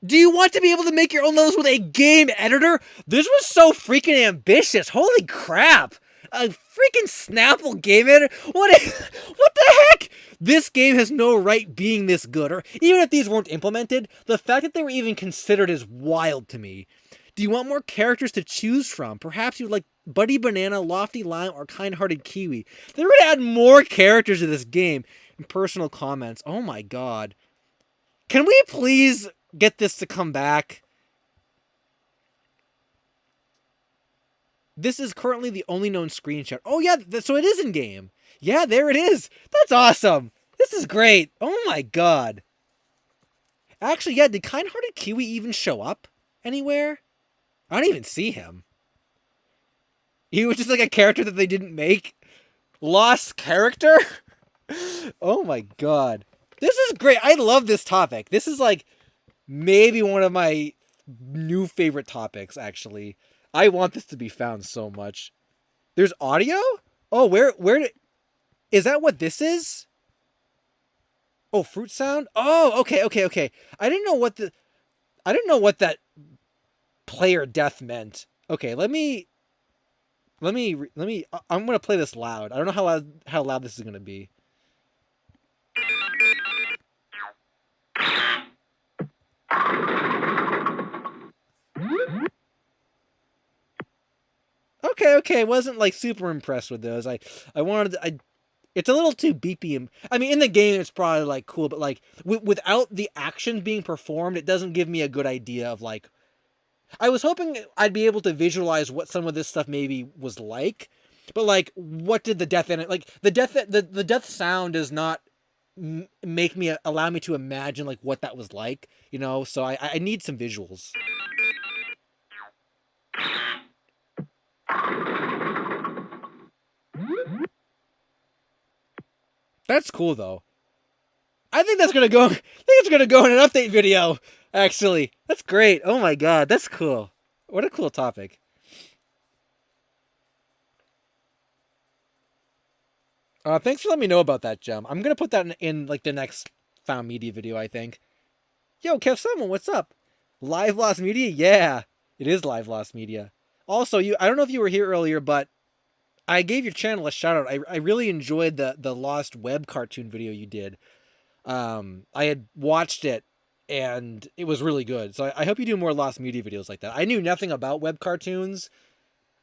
[SPEAKER 1] Do you want to be able to make your own levels with a game editor? This was so freaking ambitious. Holy crap. A freaking Snapple game editor? What the heck? This game has no right being this good. Or even if these weren't implemented, the fact that they were even considered is wild to me. Do you want more characters to choose from? Perhaps you'd like Buddy Banana, Lofty Lime, or Kind-Hearted Kiwi. They're going to add more characters to this game. In personal comments. Oh my god. Can we please get this to come back? This is currently the only known screenshot. Oh yeah, so it is in game. Yeah, there it is. That's awesome. This is great. Oh my god. Actually, yeah, did Kind-Hearted Kiwi even show up anywhere? I don't even see him. He was just like a character that they didn't make. Lost character? Oh my god. This is great. I love this topic. This is like maybe one of my new favorite topics, actually. I want this to be found so much. There's audio? Oh, is that what this is? Oh, fruit sound? Oh, okay. I didn't know what that player death meant. Okay, I'm gonna play this loud. I don't know how loud this is gonna be. Okay. Wasn't like super impressed with those. I wanted to, I. It's a little too beepy. I mean, in the game it's probably like cool, but like without the action being performed, it doesn't give me a good idea of like. I was hoping I'd be able to visualize what some of this stuff maybe was like, but like, what did the death in it like? The death sound does not make me allow me to imagine like what that was like, you know. So I need some visuals. That's cool though. I think that's gonna go. I think it's gonna go in an update video. Actually, that's great. Oh my god, that's cool. What a cool topic. Thanks for letting me know about that, Gem. I'm gonna put that in like the next found media video. I think. Yo, Kev, someone, what's up? Live Lost Media? Yeah, it is Live Lost Media. Also, I don't know if you were here earlier, but I gave your channel a shout out. I really enjoyed the Lost web cartoon video you did. I had watched it and it was really good. So I hope you do more Lost Media videos like that. I knew nothing about web cartoons.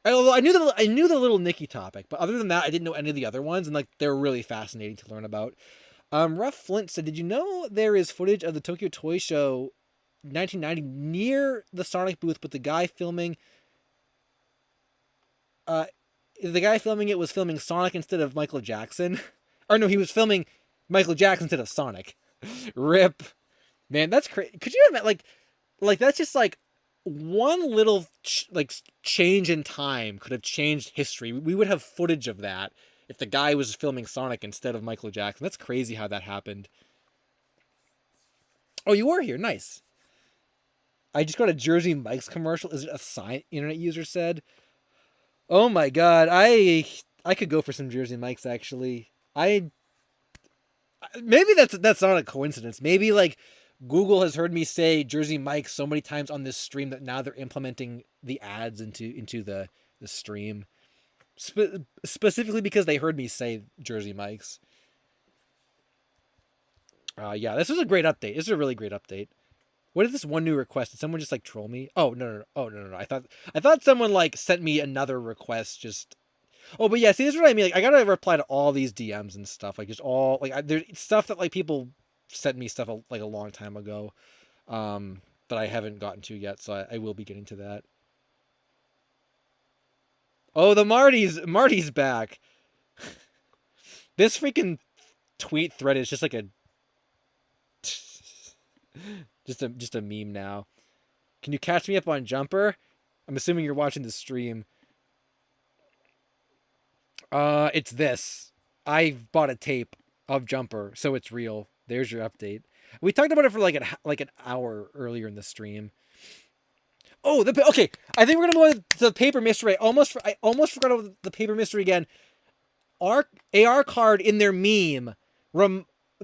[SPEAKER 1] Although I knew the Little Nicky topic, but other than that, I didn't know any of the other ones, and like they're really fascinating to learn about. Rough Flint said, "Did you know there is footage of the Tokyo Toy Show 1990 near the Sonic booth, but uh, the guy filming it was filming Sonic instead of Michael Jackson, or no, he was filming Michael Jackson instead of Sonic. Rip, man, that's crazy. Could you imagine like that's just like one little change in time could have changed history. We would have footage of that if the guy was filming Sonic instead of Michael Jackson. That's crazy how that happened. Oh, you were here. Nice. I just got a Jersey Mike's commercial. Is it a sign? Internet user said. Oh my god, I could go for some Jersey Mike's actually. I maybe that's not a coincidence. Maybe like Google has heard me say Jersey Mike's so many times on this stream that now they're implementing the ads into the stream. Specifically because they heard me say Jersey Mike's. Yeah, this was a great update. This is a really great update. What is this one new request? Did someone just like troll me? Oh no. Oh no. I thought someone like sent me another request. Just oh, but yeah. See, this is what I mean. Like, I gotta reply to all these DMs and stuff. Like, just all like there's stuff that like people sent me stuff like a long time ago, that I haven't gotten to yet. So I will be getting to that. Oh, the Marty's back. This freaking tweet thread is just like a just a meme now. Can you catch me up on Jumper? I'm assuming you're watching the stream. It's this. I bought a tape of Jumper, so it's real. There's your update. We talked about it for like an hour earlier in the stream. Oh, okay. I think we're gonna go to the paper mystery. I almost forgot about the paper mystery again. AR card in their meme.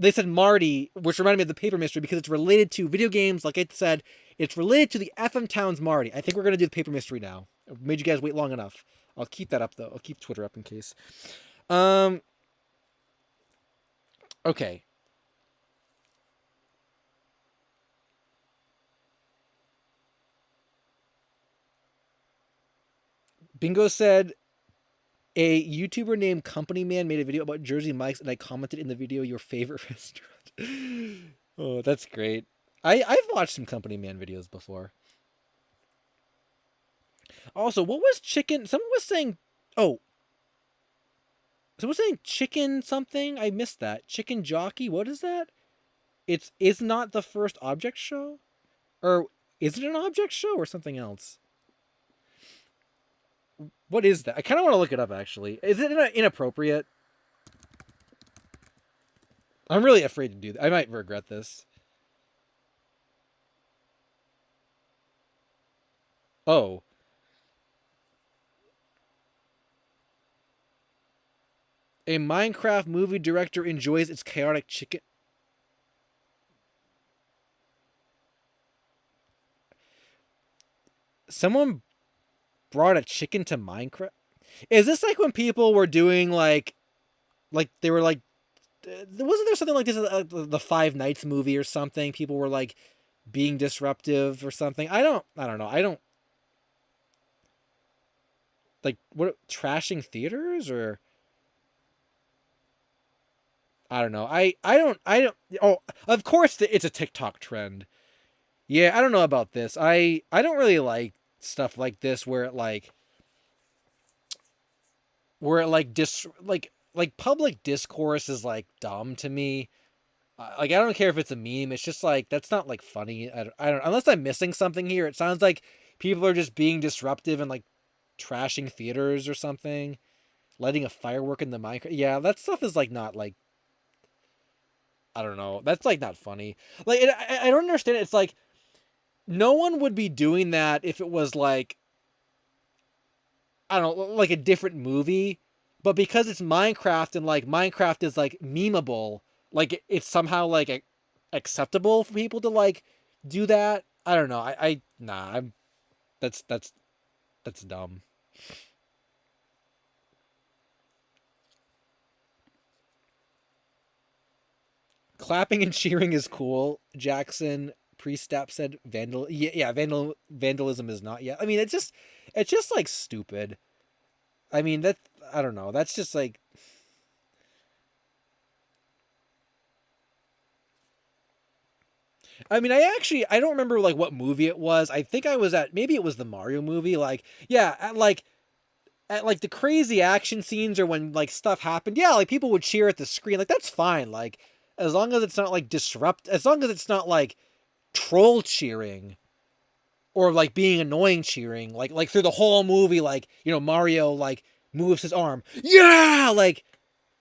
[SPEAKER 1] They said Marty, which reminded me of the paper mystery because it's related to video games. Like I said, it's related to the FM Towns Marty. I think we're gonna do the paper mystery now. I've made you guys wait long enough. I'll keep that up though. I'll keep Twitter up in case. Okay. Bingo said a YouTuber named Company Man made a video about Jersey Mike's, and I commented in the video your favorite restaurant. Oh, that's great. I've watched some Company Man videos before. Also, what was chicken? Someone was saying, oh, someone was saying chicken something. I missed that. Chicken jockey. What is that? It's not the first object show, or is it an object show or something else? What is that? I kind of want to look it up. Actually, is it inappropriate? I'm really afraid to do that. I might regret this. Oh, a Minecraft movie director enjoys its chaotic chicken. Someone brought a chicken to Minecraft. Is this like when people were doing like they were like, wasn't there something like this, the Five Nights movie or something? People were like being disruptive or something. I don't know. I don't like what trashing theaters or I don't know. I don't. Oh, of course it's a TikTok trend. Yeah, I don't know about this. I don't really like stuff like this where it like public discourse is like dumb to me. Like I don't care if it's a meme. It's just like that's not like funny. I don't unless I'm missing something here. It sounds like people are just being disruptive and like trashing theaters or something. Lighting a firework in the Minecraft. Yeah, that stuff is like not like I don't know. That's like not funny. Like I don't understand it. It's like no one would be doing that if it was like I don't know, like a different movie, but because it's Minecraft and like Minecraft is like memeable, like it's somehow like acceptable for people to like do that. I don't know. I nah. I'm that's that's dumb. Clapping and cheering is cool. Jackson Priestap said vandalism is not yet. I mean, it's just like stupid. I mean that I don't know. That's just like I mean, I don't remember like what movie it was. I think I was at maybe it was the Mario movie. Like yeah, at like the crazy action scenes or when like stuff happened. Yeah, like people would cheer at the screen. Like that's fine. Like as long as it's not like disrupt. As long as it's not like troll cheering or like being annoying cheering. Like through the whole movie. Like Mario like moves his arm. Yeah, like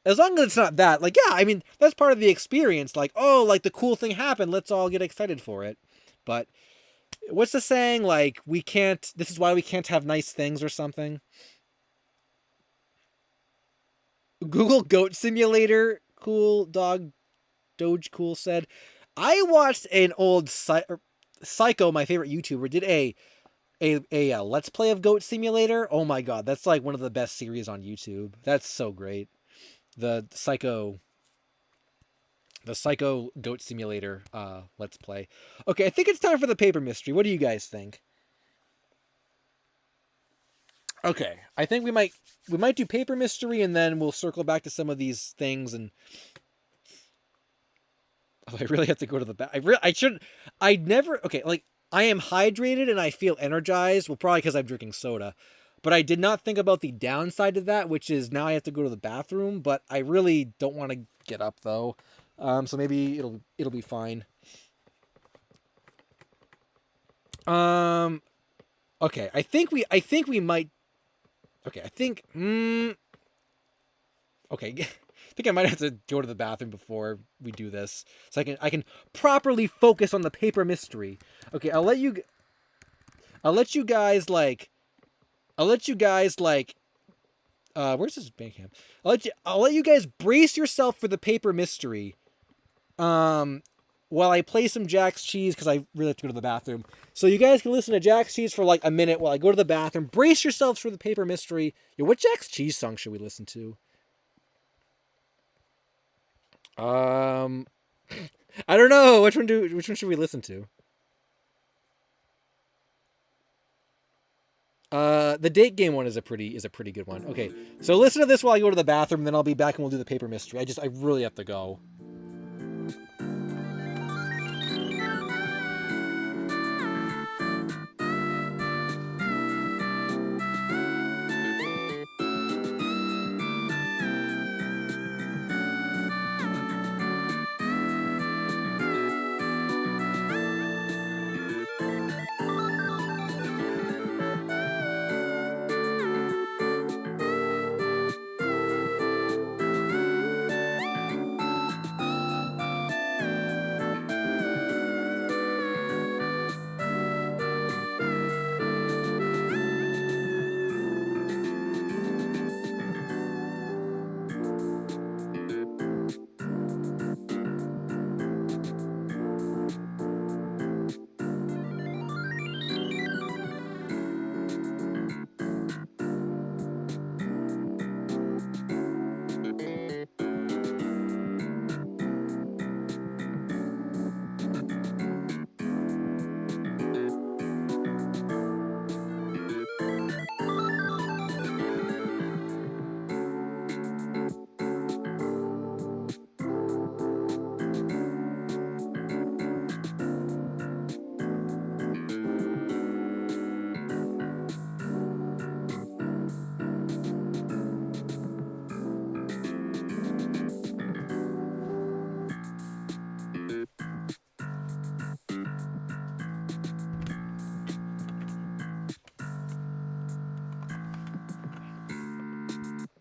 [SPEAKER 1] as long as it's not that, like, yeah, I mean, that's part of the experience. Like, oh, like the cool thing happened. Let's all get excited for it. But what's the saying? Like, we can't, this is why we can't have nice things or something. Google Goat Simulator, cool dog, Doge Cool said. I watched an old Psycho, my favorite YouTuber, did a Let's Play of Goat Simulator. Oh my God, that's like one of the best series on YouTube. That's so great. The Psycho Goat Simulator Let's Play. Okay, I think it's time for the paper mystery. What do you guys think? Okay, I think we might do paper mystery and then we'll circle back to some of these things and oh, I really have to go to the back. I shouldn't I never okay, like I am hydrated and I feel energized, well probably cuz I'm drinking soda. But I did not think about the downside of that, which is now I have to go to the bathroom, but I really don't want to get up though. So maybe it'll be fine. Um okay, I think we might okay, I think okay. I think I might have to go to the bathroom before we do this so I can properly focus on the paper mystery. Okay, I'll let you guys like I'll let you guys like where's this bank cam? I'll let you guys brace yourself for the paper mystery. Um while I play some Jack's Cheese because I really have to go to the bathroom. So you guys can listen to Jack's Cheese for like a minute while I go to the bathroom. Brace yourselves for the paper mystery. Yo, what Jack's Cheese song should we listen to? Um, I don't know. Which one should we listen to? The date game one is a pretty good one. Okay, so listen to this while I go to the bathroom, then I'll be back and we'll do the paper mystery. I really have to go.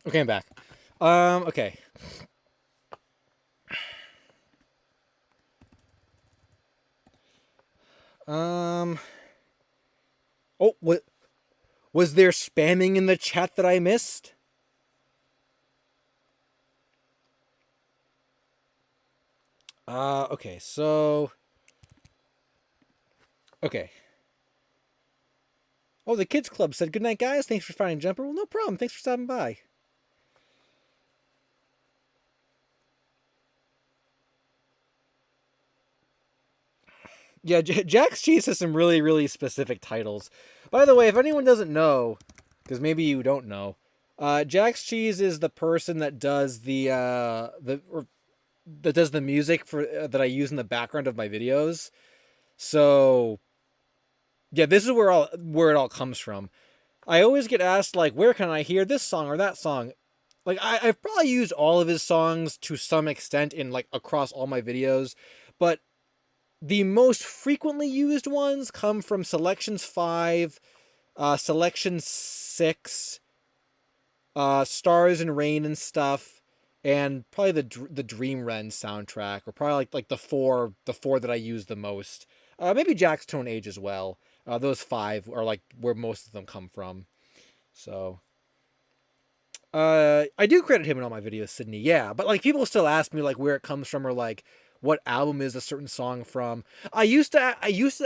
[SPEAKER 1] Okay, I'm back. Okay. Um. Oh, what was there spamming in the chat that I missed? Okay. So. Okay. Oh, the kids club said good night, guys. Thanks for finding Jumper. Well, no problem. Thanks for stopping by. Yeah, Jack's Cheese has some really, really specific titles. By the way, if anyone doesn't know, because maybe you don't know, Jack's Cheese is the person that does that does the music for that I use in the background of my videos. So yeah, this is where it all comes from. I always get asked like, where can I hear this song or that song? Like I've probably used all of his songs to some extent in like across all my videos, but the most frequently used ones come from Selections 5, Selection 6, Stars and Rain and stuff, and probably the Dream Ren soundtrack, or probably like the four that I use the most. Maybe Jack's Tone Age as well. Those five are like where most of them come from. So I do credit him in all my videos, Sydney. Yeah, but like people still ask me like where it comes from or like what album is a certain song from. I used to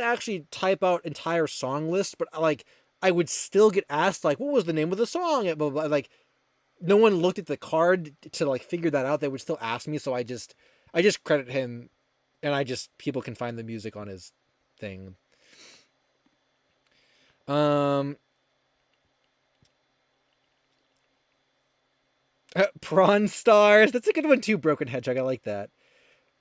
[SPEAKER 1] actually type out entire song lists, but like I would still get asked like what was the name of the song? Blah, blah, blah. Like no one looked at the card to like figure that out. They would still ask me, so I just credit him, and people can find the music on his thing. Um, Prawn Stars. That's a good one too. Broken Hedgehog. I like that.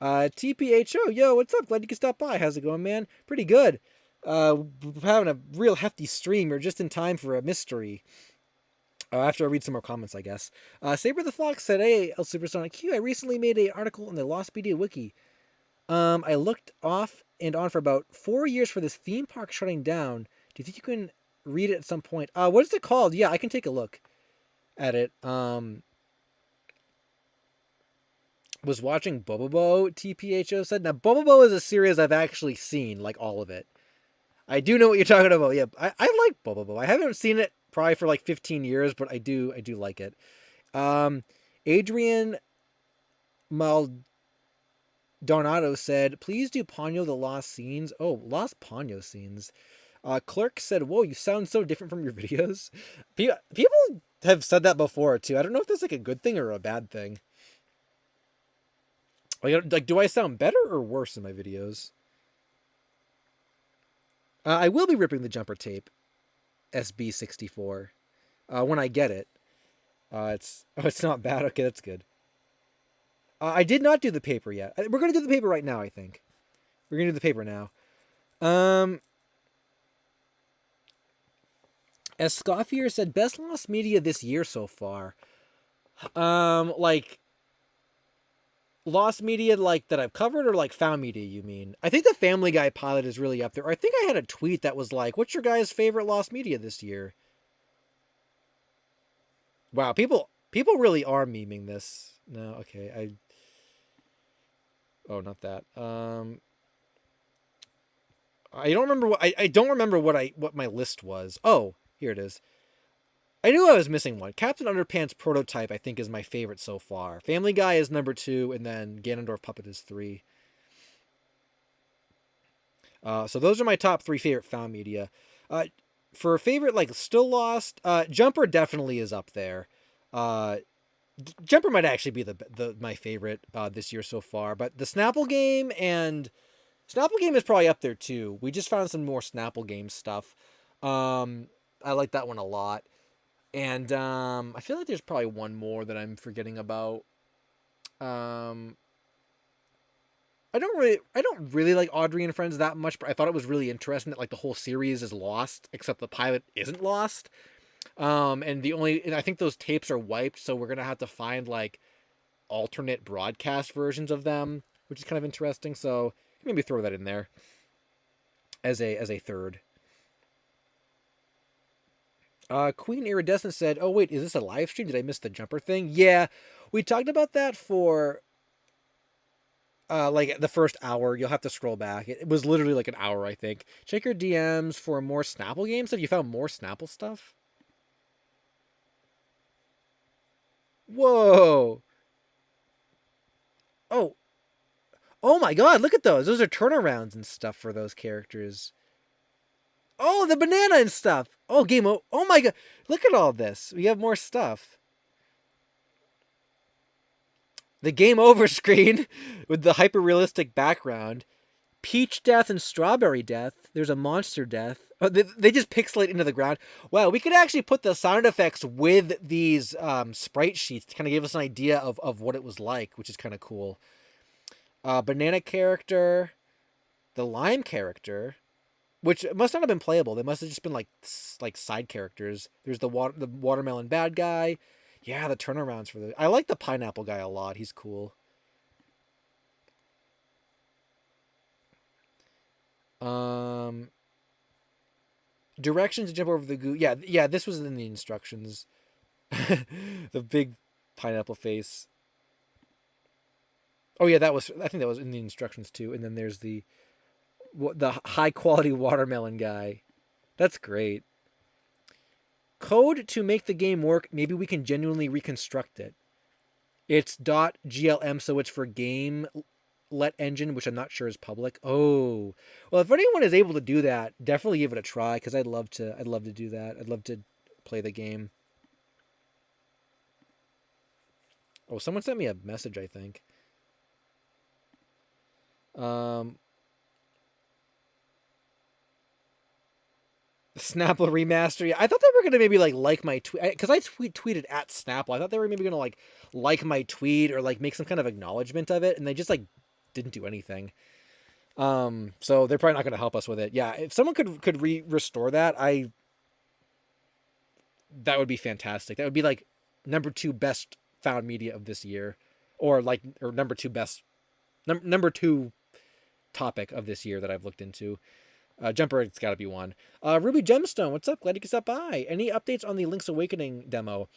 [SPEAKER 1] TPHO, yo, what's up? Glad you could stop by. How's it going, man? Pretty good. Having a real hefty stream. You're just in time for a mystery. After I read some more comments, I guess. Saber the Fox said, "Hey, LSuperSonicQ, I recently made an article in the Lost Media Wiki. I looked off and on for about 4 years for this theme park shutting down. Do you think you can read it at some point? What is it called? Yeah, I can take a look at it. Was watching Bobobo, TPHO said. Now, Bobobo is a series I've actually seen, like all of it. I do know what you're talking about. Yeah, I like Bobobo. I haven't seen it probably for like 15 years, but I do like it. Adrian Maldonado said, please do Ponyo the Lost Scenes. Oh, Lost Ponyo Scenes. Clerk said, whoa, you sound so different from your videos. People have said that before, too. I don't know if that's like a good thing or a bad thing. Like, do I sound better or worse in my videos? I will be ripping the jumper tape, SB64, when I get it. It's not bad. Okay, that's good. I did not do the paper yet. We're gonna do the paper right now. I think we're gonna do the paper now. Um, as Scoffier said, best lost media this year so far. Like lost media like that I've covered or like found media. You mean? I think the Family Guy pilot is really up there. Or I think I had a tweet that was like, "What's your guys' favorite lost media this year?" Wow, people really are memeing this. No, okay, oh, not that. I don't remember I don't remember what my list was. Oh, here it is. I knew I was missing one. Captain Underpants Prototype I think is my favorite so far. Family Guy is number 2 and then Ganondorf Puppet is 3. So those are my top 3 favorite found media. For favorite like still lost, Jumper definitely is up there. Uh Jumper might actually be the my favorite this year so far, but the Snapple game and Snapple game is probably up there too. We just found some more Snapple game stuff. I like that one a lot, and I feel like there's probably one more that I'm forgetting about. Um, I don't really like Audrey and Friends that much, but I thought it was really interesting that like the whole series is lost, except the pilot isn't lost. And I think those tapes are wiped, so we're gonna have to find like alternate broadcast versions of them, which is kind of interesting. So maybe throw that in there as a third. Queen Iridescent said, "Oh wait, is this a live stream? Did I miss the jumper thing?" Yeah, we talked about that for like the first hour. You'll have to scroll back. It was literally like an hour, I think. Check your DMs for more Snapple games. Have you found more Snapple stuff? Whoa! Oh, oh my God! Look at those. Those are turnarounds and stuff for those characters. Oh, the banana and stuff. Oh, Oh my God! Look at all this. We have more stuff. The game over screen with the hyper realistic background. Peach death and strawberry death. There's a monster death. Oh, they just pixelate into the ground. Wow, we could actually put the sound effects with these sprite sheets to kind of give us an idea of what it was like, which is kind of cool. Banana character, the lime character, which must not have been playable. They must have just been like side characters. There's the watermelon bad guy. Yeah, the turnarounds for the. I like the pineapple guy a lot. He's cool. Um, Directions to jump over the goo. Yeah, yeah. This was in the instructions. The big pineapple face. Oh yeah, that was. I think that was in the instructions too. And then there's the high quality watermelon guy. That's great. Code to make the game work. Maybe we can genuinely reconstruct it. It's .glm, so it's for game let engine, which I'm not sure is public. Oh, well, if anyone is able to do that, definitely give it a try because I'd love to. I'd love to do that. I'd love to play the game. Oh, someone sent me a message. I think. Um, Snapple remaster. Yeah, I thought they were gonna maybe like my tweet because I tweeted at Snapple. I thought they were maybe gonna like my tweet or like make some kind of acknowledgement of it, and they just like didn't do anything. So they're probably not gonna help us with it. Yeah, if someone could restore that, that would be fantastic. That would be like number two best found media of this year, or number two best number two topic of this year that I've looked into. Jumper, it's got to be one. Ruby Gemstone, what's up? Glad you could stop by. Any updates on the Link's Awakening demo?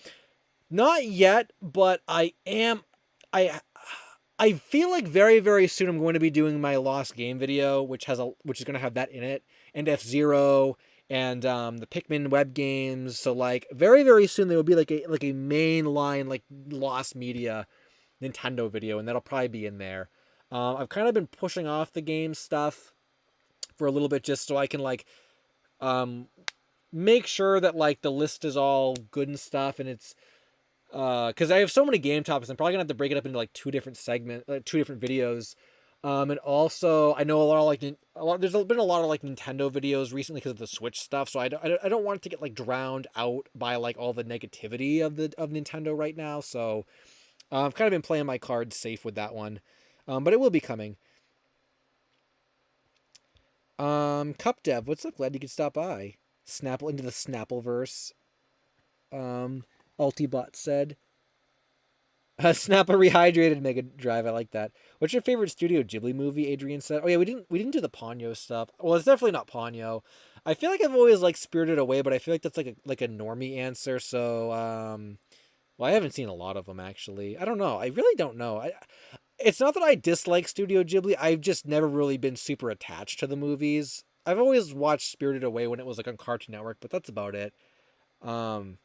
[SPEAKER 1] Not yet, but I am. I feel like very very soon I'm going to be doing my Lost Game video, which is going to have that in it, and F-Zero and the Pikmin web games. So like very very soon there will be like a mainline like Lost Media Nintendo video, and that'll probably be in there. I've kind of been pushing off the game stuff for a little bit just so I can make sure that like the list is all good and stuff, and it's because I have so many game topics, I'm probably gonna have to break it up into like two different videos. And also I know there's been a lot of like Nintendo videos recently because of the Switch stuff, so I don't want it to get like drowned out by like all the negativity of Nintendo right now. So I've kind of been playing my cards safe with that one, but it will be coming. Cup Dev, what's up? Glad you could stop by. Snapple into the Snappleverse. Altibot said. Snapple rehydrated Mega Drive. I like that. What's your favorite Studio Ghibli movie? Adrian said. Oh yeah, we didn't do the Ponyo stuff. Well, it's definitely not Ponyo. I feel like I've always like Spirited Away, but I feel like that's like a normie answer. So well, I haven't seen a lot of them actually. I don't know. I really don't know. It's not that I dislike Studio Ghibli. I've just never really been super attached to the movies. I've always watched Spirited Away when it was like on Cartoon Network, but that's about it. Um,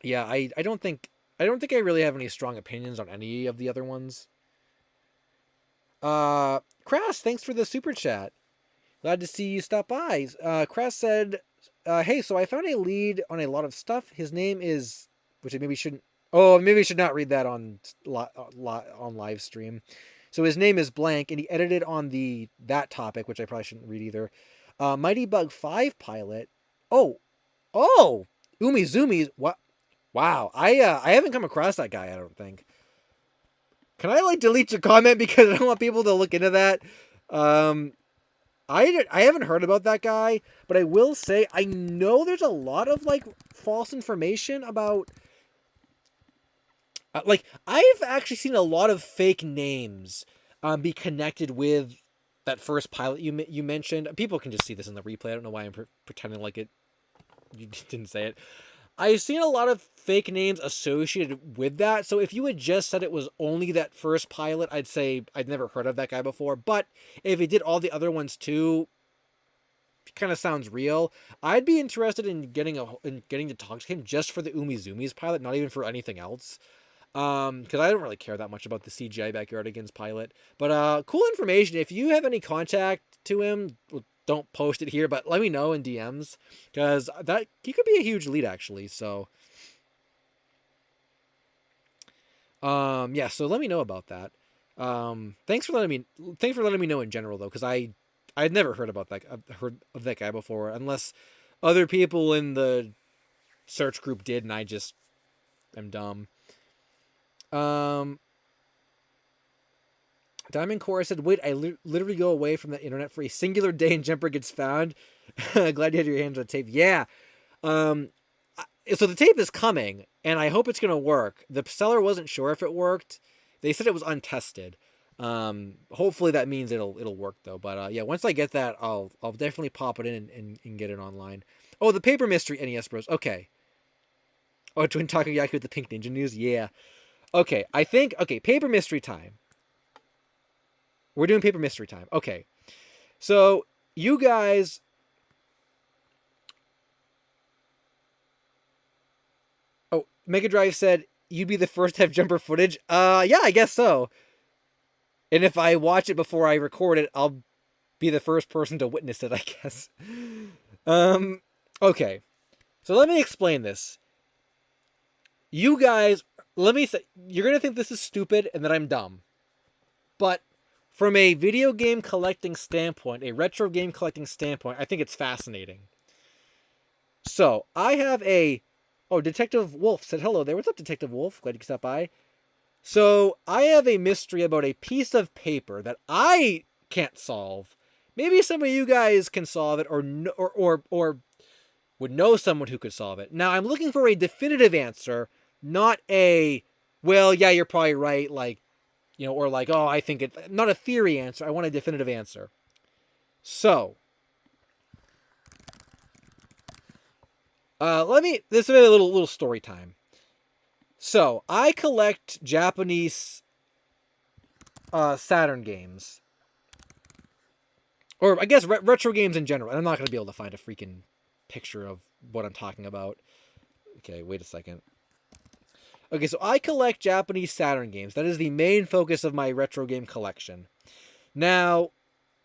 [SPEAKER 1] yeah, I don't think I really have any strong opinions on any of the other ones. Crass, thanks for the super chat. Glad to see you stop by. Crass said, "Hey, so I found a lead on a lot of stuff. His name is, which I maybe shouldn't. Oh, maybe I should not read that on live stream. So his name is blank, and he edited on that topic, which I probably shouldn't read either. Mighty Bug 5 pilot. Oh, Umi Zumi. What? Wow, I haven't come across that guy. I don't think. Can I like delete your comment because I don't want people to look into that? I haven't heard about that guy, but I will say I know there's a lot of like false information about. Like I've actually seen a lot of fake names be connected with that first pilot you mentioned. People can just see this in the replay. I don't know why I'm pretending like it you didn't say it. I've seen a lot of fake names associated with that. So if you had just said it was only that first pilot, I'd say I'd never heard of that guy before. But if he did all the other ones too, kind of sounds real. I'd be interested in getting to talk to him just for the Umizumi's pilot, not even for anything else. Because I don't really care that much about the CGI Backyardigans pilot. But cool information. If you have any contact to him, don't post it here, but let me know in DMs, because that he could be a huge lead actually. So yeah, so let me know about that. Thanks for letting me know in general though, because I'd never heard about that. I've heard of that guy before, unless other people in the search group did, and I just am dumb. Um, Diamond Core said, "Wait, I literally go away from the internet for a singular day, and Jumper gets found." Glad you had your hands on tape. Yeah. Um, so the tape is coming, and I hope it's gonna work. The seller wasn't sure if it worked. They said it was untested. Hopefully that means it'll work though. But yeah, once I get that, I'll definitely pop it in and get it online. Oh, the Paper Mystery NES Bros. Okay. Oh, Twin Takoyaki with the Pink Ninja News. Yeah. Okay, Paper Mystery time. We're doing Paper Mystery time. Okay. So, you guys... Oh, Mega Drive said, you'd be the first to have Jumper footage? Yeah, I guess so. And if I watch it before I record it, I'll be the first person to witness it, I guess. Okay. So let me explain this. You guys, let me say, you're going to think this is stupid and that I'm dumb. But from a video game collecting standpoint, a retro game collecting standpoint, I think it's fascinating. So, I have a... Oh, Detective Wolf said hello there. What's up, Detective Wolf? Glad you could stop by. So, I have a mystery about a piece of paper that I can't solve. Maybe some of you guys can solve it, or would know someone who could solve it. Now, I'm looking for a definitive answer, not a, well, yeah, you're probably right, like, you know, or like, oh, I think it, not a theory answer. I want a definitive answer. So, this is a little story time. So, I collect Japanese Saturn games. Or, I guess, retro games in general. And I'm not going to be able to find a freaking picture of what I'm talking about. Okay, wait a second. Okay, so I collect Japanese Saturn games. That is the main focus of my retro game collection. Now,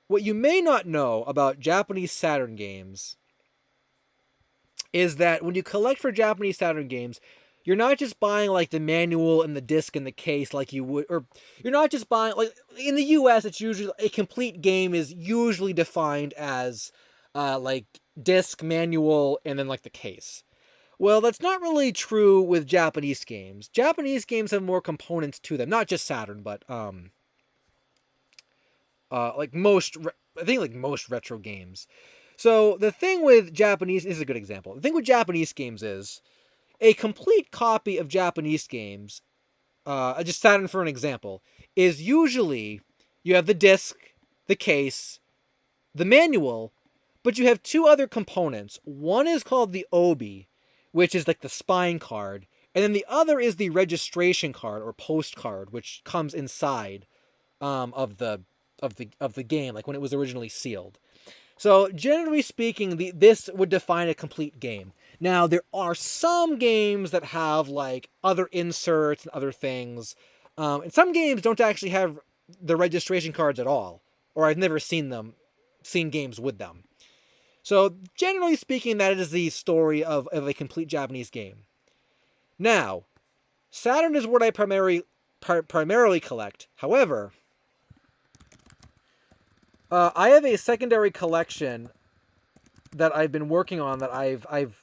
[SPEAKER 1] what you may not know about Japanese Saturn games is that when you collect for Japanese Saturn games, you're not just buying like the manual and the disc and the case like you would, or you're not just buying, like in the US, it's usually, a complete game is usually defined as like disc, manual, and then like the case. Well, that's not really true with Japanese games. Japanese games have more components to them, not just Saturn, but like most, I think like most retro games. So the thing with Japanese, this is a good example. The thing with Japanese games is a complete copy of Japanese games, just Saturn for an example, is usually you have the disc, the case, the manual, but you have two other components. One is called the obi, which is like the spine card, and then the other is the registration card or postcard, which comes inside of the game, like when it was originally sealed. So generally speaking, this would define a complete game. Now there are some games that have like other inserts and other things, and some games don't actually have the registration cards at all, or I've never seen games with them. So generally speaking, that is the story of a complete Japanese game. Now, Saturn is what I primarily collect. However, I have a secondary collection that I've been working on that I've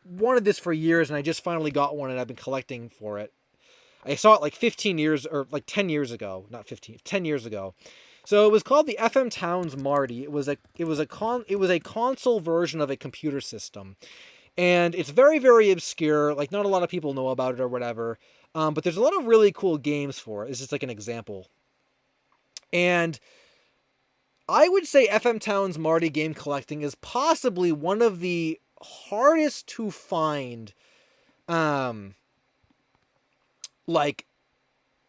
[SPEAKER 1] wanted this for years, and I just finally got one, and I've been collecting for it. I saw it like 15 years, or like 10 years ago, not 15, 10 years ago. So it was called the FM Towns Marty. It was a console version of a computer system, and it's very, very obscure. Like not a lot of people know about it or whatever. But there's a lot of really cool games for it. It's just like an example. And I would say FM Town's Marty game collecting is possibly one of the hardest to find, um, like,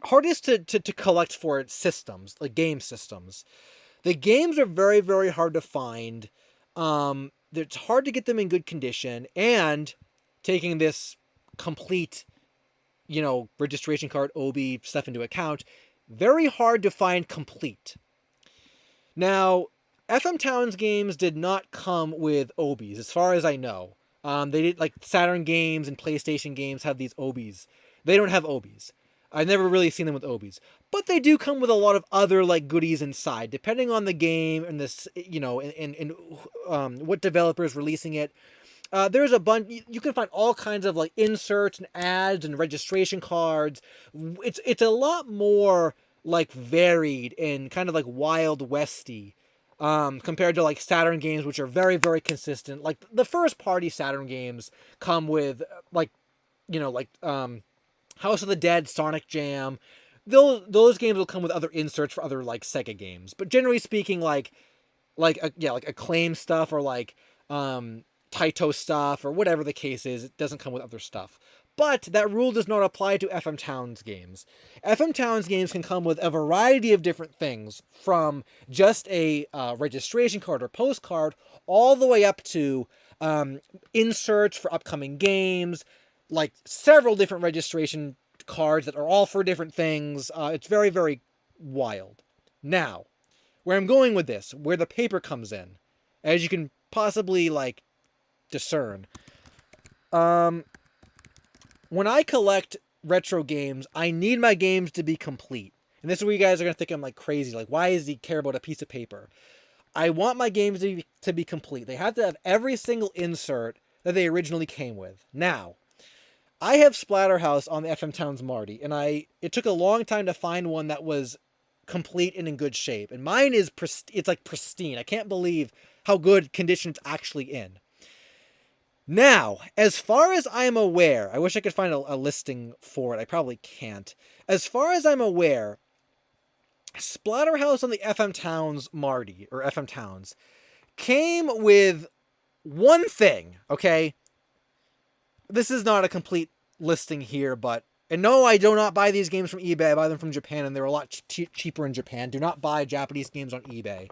[SPEAKER 1] hardest to collect for its systems, like game systems. The games are very, very hard to find. It's hard to get them in good condition, and taking this complete, registration card, OB stuff into account, very hard to find complete. Now, FM Towns games did not come with OBs, as far as I know. They did, like, Saturn games and PlayStation games have these OBs. They don't have OBs. I've never really seen them with OBs. But they do come with a lot of other, like, goodies inside, depending on the game and this, and what developer is releasing it. There's a bunch. You can find all kinds of, like, inserts and ads and registration cards. It's a lot more, like, varied and kind of like Wild Westy, compared to, like, Saturn games, which are very, very consistent. Like, the first party Saturn games come with, like, House of the Dead, Sonic Jam. Those games will come with other inserts for other, like, Sega games. But generally speaking, like Acclaim stuff, or like Taito stuff, or whatever the case is, it doesn't come with other stuff. But that rule does not apply to FM Towns games. FM Towns games can come with a variety of different things, from just a registration card or postcard, all the way up to inserts for upcoming games, like several different registration cards that are all for different things. It's very, very wild. Now, where I'm going with this, where the paper comes in, as you can possibly, like, discern. When I collect retro games, I need my games to be complete. And this is where you guys are going to think I'm, like, crazy. Like, why does he care about a piece of paper? I want my games to be complete. They have to have every single insert that they originally came with. Now, I have Splatterhouse on the FM Towns Marty, and it took a long time to find one that was complete and in good shape. And mine is it's like pristine. I can't believe how good condition it's actually in. Now, as far as I'm aware, I wish I could find a listing for it. I probably can't. As far as I'm aware, Splatterhouse on the FM Towns Marty, or FM Towns, came with one thing, okay? This is not a complete listing here, and no, I do not buy these games from eBay. I buy them from Japan, and they're a lot cheaper in Japan. Do not buy Japanese games on eBay.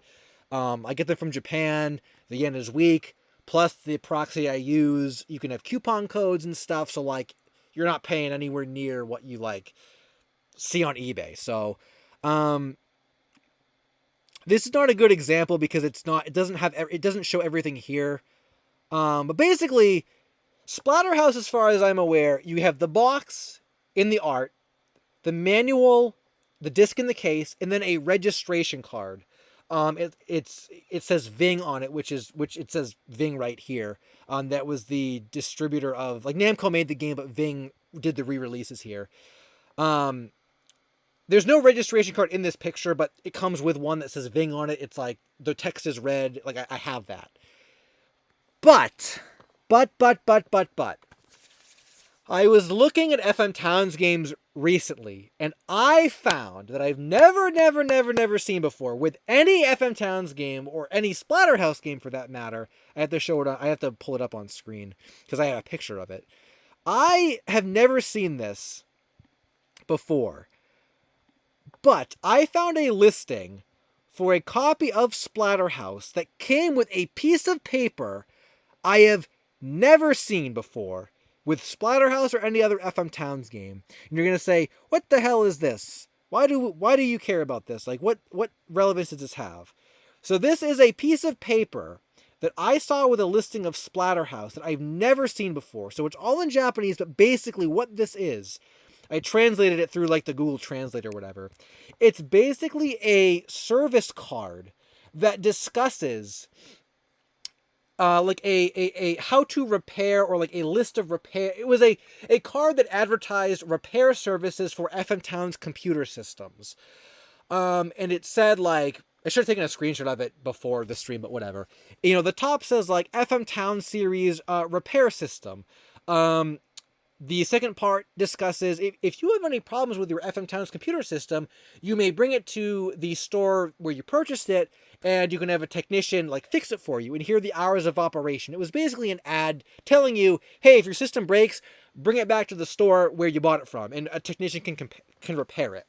[SPEAKER 1] I get them from Japan. The yen is weak. Plus, the proxy I use, you can have coupon codes and stuff, so, like, you're not paying anywhere near what you, like, see on eBay. So, this is not a good example because it doesn't show everything here. But basically, Splatterhouse, as far as I'm aware, you have the box in the art, the manual, the disc in the case, and then a registration card. It says Ving on it, which it says Ving right here. That was the distributor of, like, Namco made the game, but Ving did the re-releases here. There's no registration card in this picture, but it comes with one that says Ving on it. It's like the text is red. Like, I have that. But I was looking at FM Towns games recently, and I found that I've never seen before with any FM Towns game, or any Splatterhouse game for that matter. I have to show it. I have to pull it up on screen because I have a picture of it. I have never seen this before, but I found a listing for a copy of Splatterhouse that came with a piece of paper I have never seen before with Splatterhouse or any other FM Towns game. And you're going to say, what the hell is this? Why do you care about this? Like, what relevance does this have? So this is a piece of paper that I saw with a listing of Splatterhouse that I've never seen before. So it's all in Japanese, but basically what this is, I translated it through, like, the Google Translate or whatever. It's basically a service card that discusses like a how to repair, or like a list of repair. It was a card that advertised repair services for FM Towns computer systems. And it said, like, I should have taken a screenshot of it before the stream, but whatever. The top says, like, FM Town series repair system. The second part discusses if you have any problems with your FM Towns computer system, you may bring it to the store where you purchased it, and you can have a technician like fix it for you. And here are the hours of operation. It was basically an ad telling you, hey, if your system breaks, bring it back to the store where you bought it from, and a technician can repair it.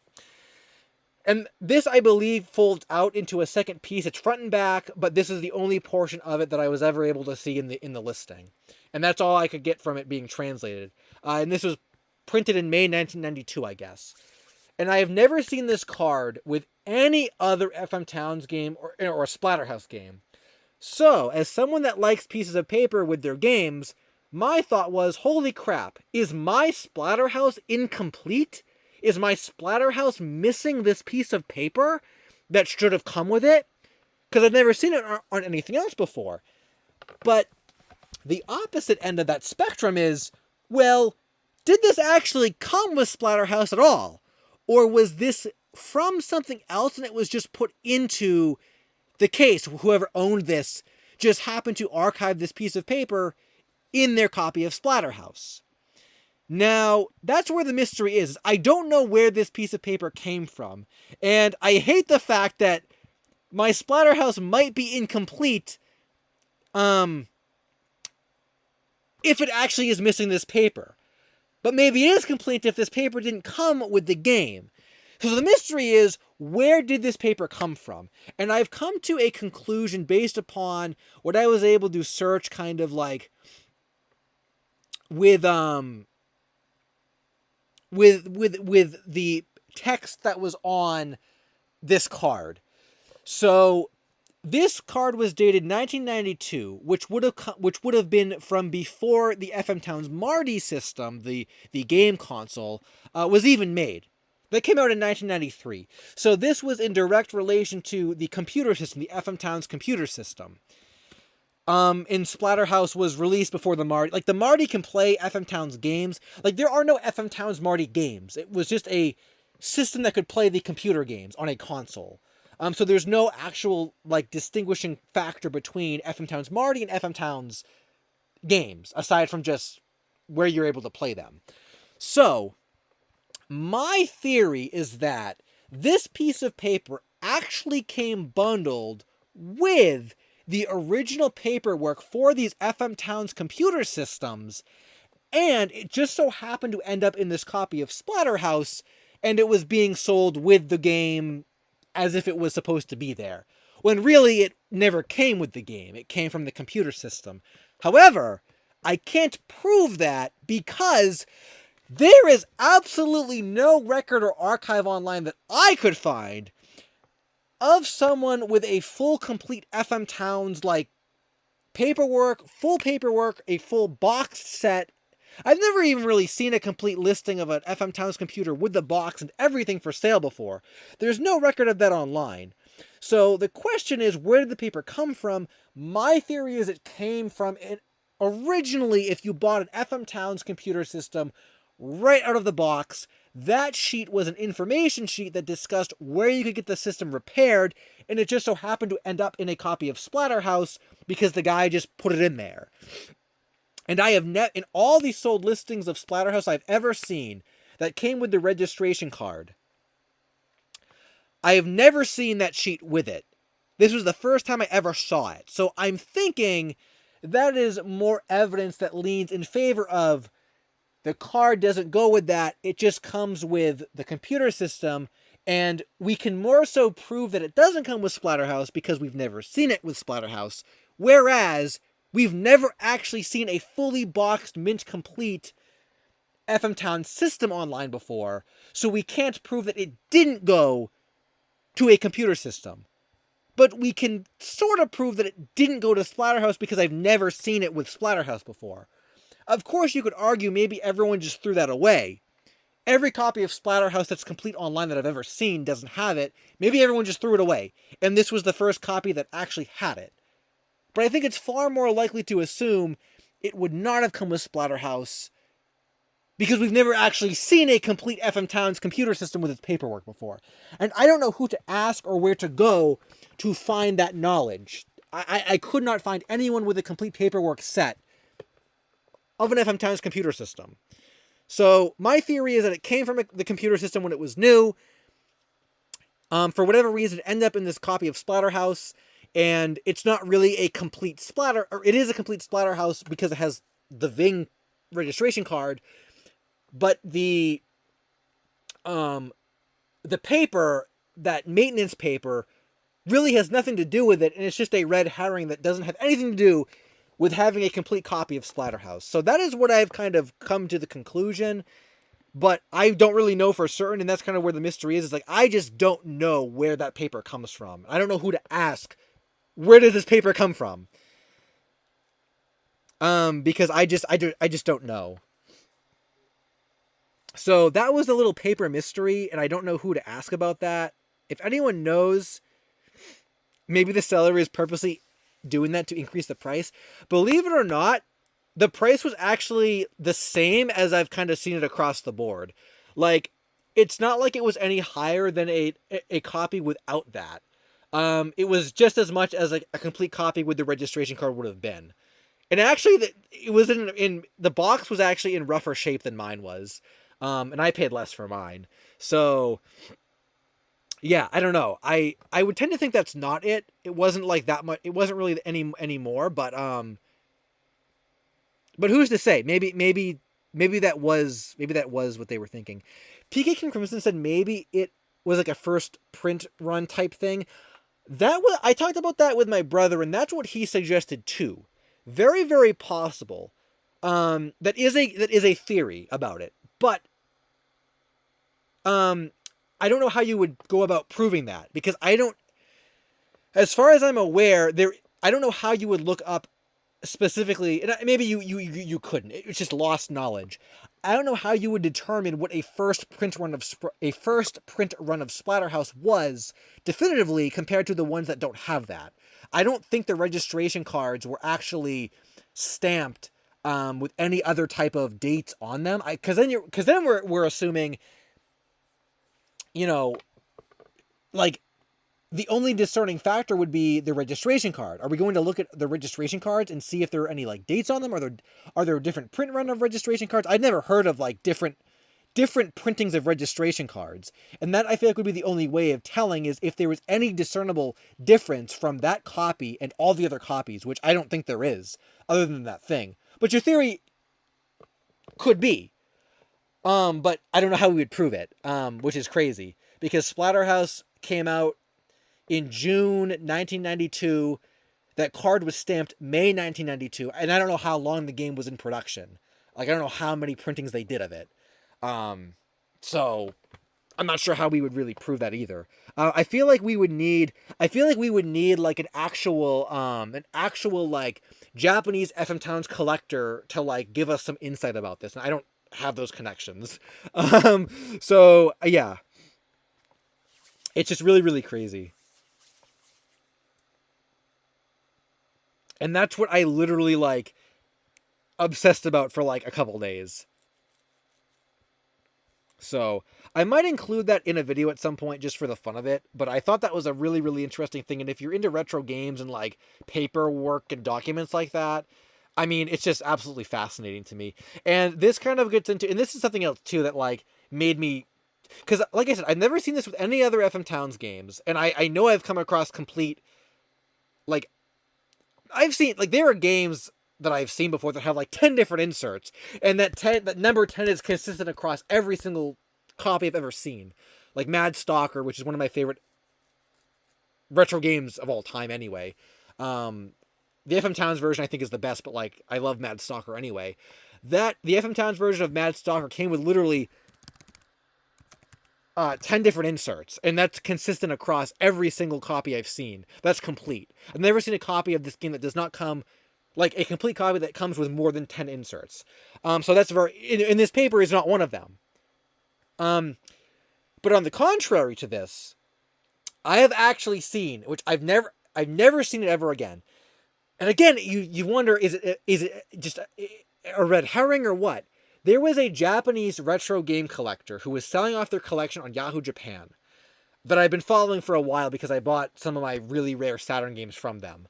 [SPEAKER 1] And this, I believe, folds out into a second piece. It's front and back, but this is the only portion of it that I was ever able to see in the listing. And that's all I could get from it being translated. And this was printed in May 1992, I guess. And I have never seen this card with any other FM Towns game or a Splatterhouse game. So, as someone that likes pieces of paper with their games, my thought was, holy crap, is my Splatterhouse incomplete? Is my Splatterhouse missing this piece of paper that should have come with it? Because I've never seen it on anything else before. But the opposite end of that spectrum is, well, did this actually come with Splatterhouse at all? Or was this from something else and it was just put into the case? Whoever owned this just happened to archive this piece of paper in their copy of Splatterhouse. Now, that's where the mystery is. I don't know where this piece of paper came from. And I hate the fact that my Splatterhouse might be incomplete if it actually is missing this paper. But maybe it is complete if this paper didn't come with the game. So the mystery is, where did this paper come from? And I've come to a conclusion based upon what I was able to search kind of like with the text that was on this card. So this card was dated 1992, which would have been from before the FM Towns Marty system, the game console, was even made. That came out in 1993. So this was in direct relation to the computer system, the FM Towns computer system. In Splatterhouse was released before the Marty. Like, the Marty can play FM Towns games. Like, there are no FM Towns Marty games. It was just a system that could play the computer games on a console. So there's no actual, like, distinguishing factor between FM Towns Marty and FM Towns games, aside from just where you're able to play them. So, my theory is that this piece of paper actually came bundled with the original paperwork for these FM Towns computer systems, and it just so happened to end up in this copy of Splatterhouse, and it was being sold with the game as if it was supposed to be there, when really it never came with the game. It came from the computer system. However, I can't prove that because there is absolutely no record or archive online that I could find of someone with a full, complete FM Towns, like, paperwork, a full box set. I've never even really seen a complete listing of an FM Towns computer with the box and everything for sale before. There's no record of that online. So the question is, where did the paper come from? My theory is it came from it. Originally, if you bought an FM Towns computer system right out of the box, that sheet was an information sheet that discussed where you could get the system repaired, and it just so happened to end up in a copy of Splatterhouse because the guy just put it in there. And I have in all these sold listings of Splatterhouse I've ever seen that came with the registration card, I have never seen that sheet with it. This was the first time I ever saw it. So I'm thinking that is more evidence that leans in favor of the card doesn't go with that. It just comes with the computer system. And we can more so prove that it doesn't come with Splatterhouse because we've never seen it with Splatterhouse. Whereas we've never actually seen a fully boxed, mint complete FM Town system online before. So we can't prove that it didn't go to a computer system. But we can sort of prove that it didn't go to Splatterhouse because I've never seen it with Splatterhouse before. Of course, you could argue maybe everyone just threw that away. Every copy of Splatterhouse that's complete online that I've ever seen doesn't have it. Maybe everyone just threw it away, and this was the first copy that actually had it. But I think it's far more likely to assume it would not have come with Splatterhouse because we've never actually seen a complete FM Towns computer system with its paperwork before. And I don't know who to ask or where to go to find that knowledge. I could not find anyone with a complete paperwork set of an FM Towns computer system. So my theory is that it came from the computer system when it was new. For whatever reason, it ended up in this copy of Splatterhouse, and it's not really a complete splatter, or it is a complete Splatterhouse because it has the Ving registration card, but paper, that maintenance paper, really has nothing to do with it, and it's just a red herring that doesn't have anything to do with having a complete copy of Splatterhouse. So that is what I've kind of come to the conclusion, but I don't really know for certain, and that's kind of where the mystery is. It's like, I just don't know where that paper comes from. I don't know who to ask. Where did this paper come from? Because I just don't know. So that was the little paper mystery, and I don't know who to ask about that. If anyone knows, maybe the seller is purposely doing that to increase the price. Believe it or not, the price was actually the same as I've kind of seen it across the board. Like, it's not like it was any higher than a copy without that. It was just as much as like a complete copy with the registration card would have been. And actually, it was in the box was actually in rougher shape than mine was. And I paid less for mine. So yeah, I don't know. I would tend to think that's not it. It wasn't like that much. It wasn't really any more. But who's to say? Maybe that was what they were thinking. PK King Crimson said maybe it was like a first print run type thing. I talked about that with my brother, and that's what he suggested too. Very, very possible. That is a theory about it, but I don't know how you would go about proving that, because as far as I'm aware, I don't know how you would look up specifically, and maybe you couldn't. It's just lost knowledge. I don't know how you would determine what a first print run of Splatterhouse was definitively compared to the ones that don't have that. I don't think the registration cards were actually stamped with any other type of dates on them. Because then we're assuming, like, the only discerning factor would be the registration card. Are we going to look at the registration cards and see if there are any like dates on them? Are there different print run of registration cards? I'd never heard of like different printings of registration cards. And that, I feel like, would be the only way of telling, is if there was any discernible difference from that copy and all the other copies, which I don't think there is, other than that thing. But your theory could be. But I don't know how we would prove it, which is crazy, because Splatterhouse came out in June 1992. That card was stamped May 1992, and I don't know how long the game was in production. Like, I don't know how many printings they did of it. So I'm not sure how we would really prove that either. I feel like we would need like an actual like Japanese FM Towns collector to like give us some insight about this. And I don't have those connections. So yeah, it's just really, really crazy. And that's what I literally like obsessed about for like a couple days. So I might include that in a video at some point just for the fun of it, but I thought that was a really, really interesting thing. And if you're into retro games and like paperwork and documents like that, I mean, it's just absolutely fascinating to me. And this kind of gets into, and this is something else too that like made me, because like I said, I've never seen this with any other FM Towns games. And I know I've come across complete, like, I've seen, like, there are games that I've seen before that have like 10 different inserts, and that number 10 is consistent across every single copy I've ever seen. Like Mad Stalker, which is one of my favorite retro games of all time anyway. The FM Towns version I think is the best, but like, I love Mad Stalker anyway. The FM Towns version of Mad Stalker came with literally 10 different inserts, and that's consistent across every single copy I've seen. That's complete. I've never seen a copy of this game that does not come, like a complete copy that comes with more than 10 inserts. So that's in this paper is not one of them. But on the contrary to this, I have actually seen, which I've never seen it ever again. And again, you wonder, is it just a red herring or what? There was a Japanese retro game collector who was selling off their collection on Yahoo Japan that I've been following for a while because I bought some of my really rare Saturn games from them.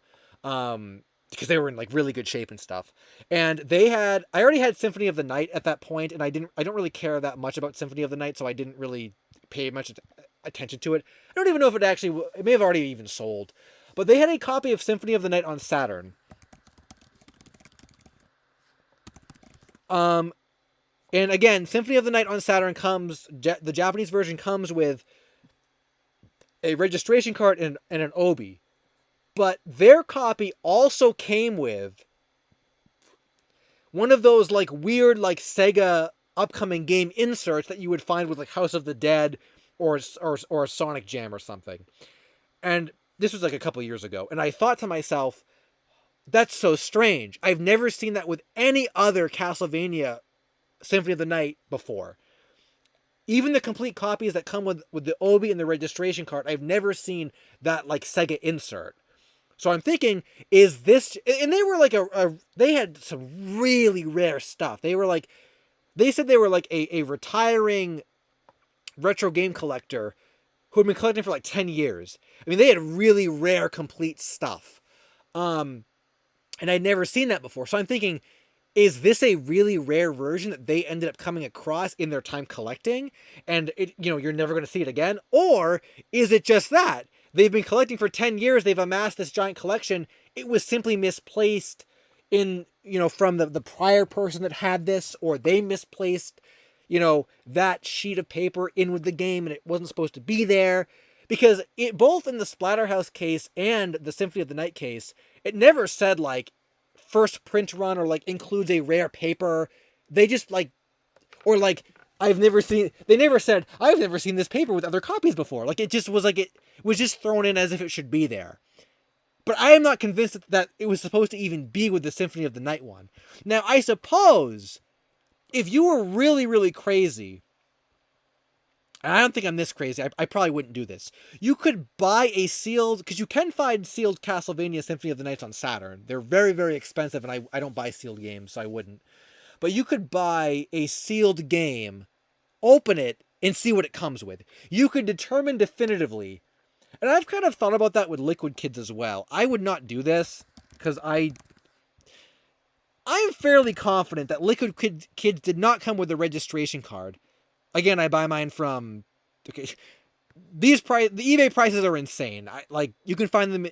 [SPEAKER 1] because they were in like really good shape and stuff. And I already had Symphony of the Night at that point, and I don't really care that much about Symphony of the Night, so I didn't really pay much attention to it. I don't even know if it may have already even sold, but they had a copy of Symphony of the Night on Saturn. And again, Symphony of the Night on Saturn the Japanese version comes with a registration card and an obi. But their copy also came with one of those like weird like Sega upcoming game inserts that you would find with like House of the Dead or a Sonic Jam or something. And this was like a couple years ago, and I thought to myself, that's so strange. I've never seen that with any other Castlevania Symphony of the Night before. Even the complete copies that come with the obi and the registration card, I've never seen that like Sega insert. So I'm thinking, is this... And they were like they had some really rare stuff. They said they were like a retiring retro game collector who had been collecting for like 10 years. I mean, they had really rare complete stuff. And I'd never seen that before. So I'm thinking, is this a really rare version that they ended up coming across in their time collecting? And you're never going to see it again? Or is it just that? They've been collecting for 10 years. They've amassed this giant collection. It was simply misplaced from the prior person that had this, or they misplaced, that sheet of paper in with the game and it wasn't supposed to be there. Because both in the Splatterhouse case and the Symphony of the Night case, it never said like first print run or like includes a rare paper. They just like, or like, they never said, I've never seen this paper with other copies before. Like, it just was like, it was just thrown in as if it should be there. But I am not convinced that it was supposed to even be with the Symphony of the Night one. Now, I suppose, if you were really, really crazy, and I don't think I'm this crazy, I probably wouldn't do this. You could buy a sealed, because you can find sealed Castlevania Symphony of the Night on Saturn. They're very, very expensive, and I don't buy sealed games, so I wouldn't. But you could buy a sealed game, open it, and see what it comes with. You could determine definitively, and I've kind of thought about that with Liquid Kids as well. I would not do this, because I'm fairly confident that Liquid Kids did not come with a registration card. Again, I buy mine from... Okay, the eBay prices are insane. You can find them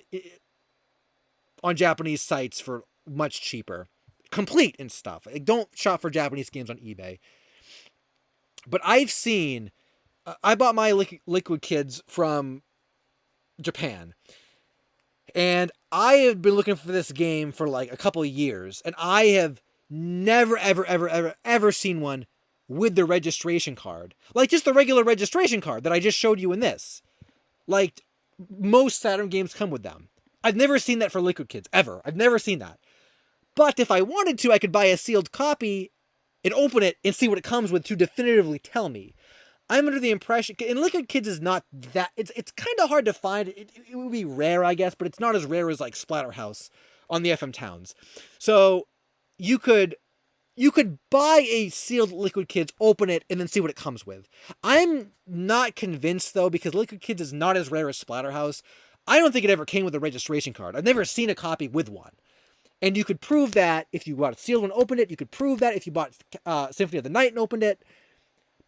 [SPEAKER 1] on Japanese sites for much cheaper. Complete and stuff. Don't shop for Japanese games on eBay. But I've seen... I bought my Liquid Kids from Japan. And I have been looking for this game for like a couple of years. And I have never, ever, ever, ever, ever seen one with the registration card. Like just the regular registration card that I just showed you in this. Like most Saturn games come with them. I've never seen that for Liquid Kids, ever. I've never seen that. But if I wanted to, I could buy a sealed copy and open it and see what it comes with to definitively tell me. I'm under the impression, and Liquid Kids is not that, it's kind of hard to find. It would be rare, I guess, but it's not as rare as like Splatterhouse on the FM Towns. So you could buy a sealed Liquid Kids, open it, and then see what it comes with. I'm not convinced, though, because Liquid Kids is not as rare as Splatterhouse. I don't think it ever came with a registration card. I've never seen a copy with one. And you could prove that if you bought a sealed one and opened it. You could prove that if you bought Symphony of the Night and opened it.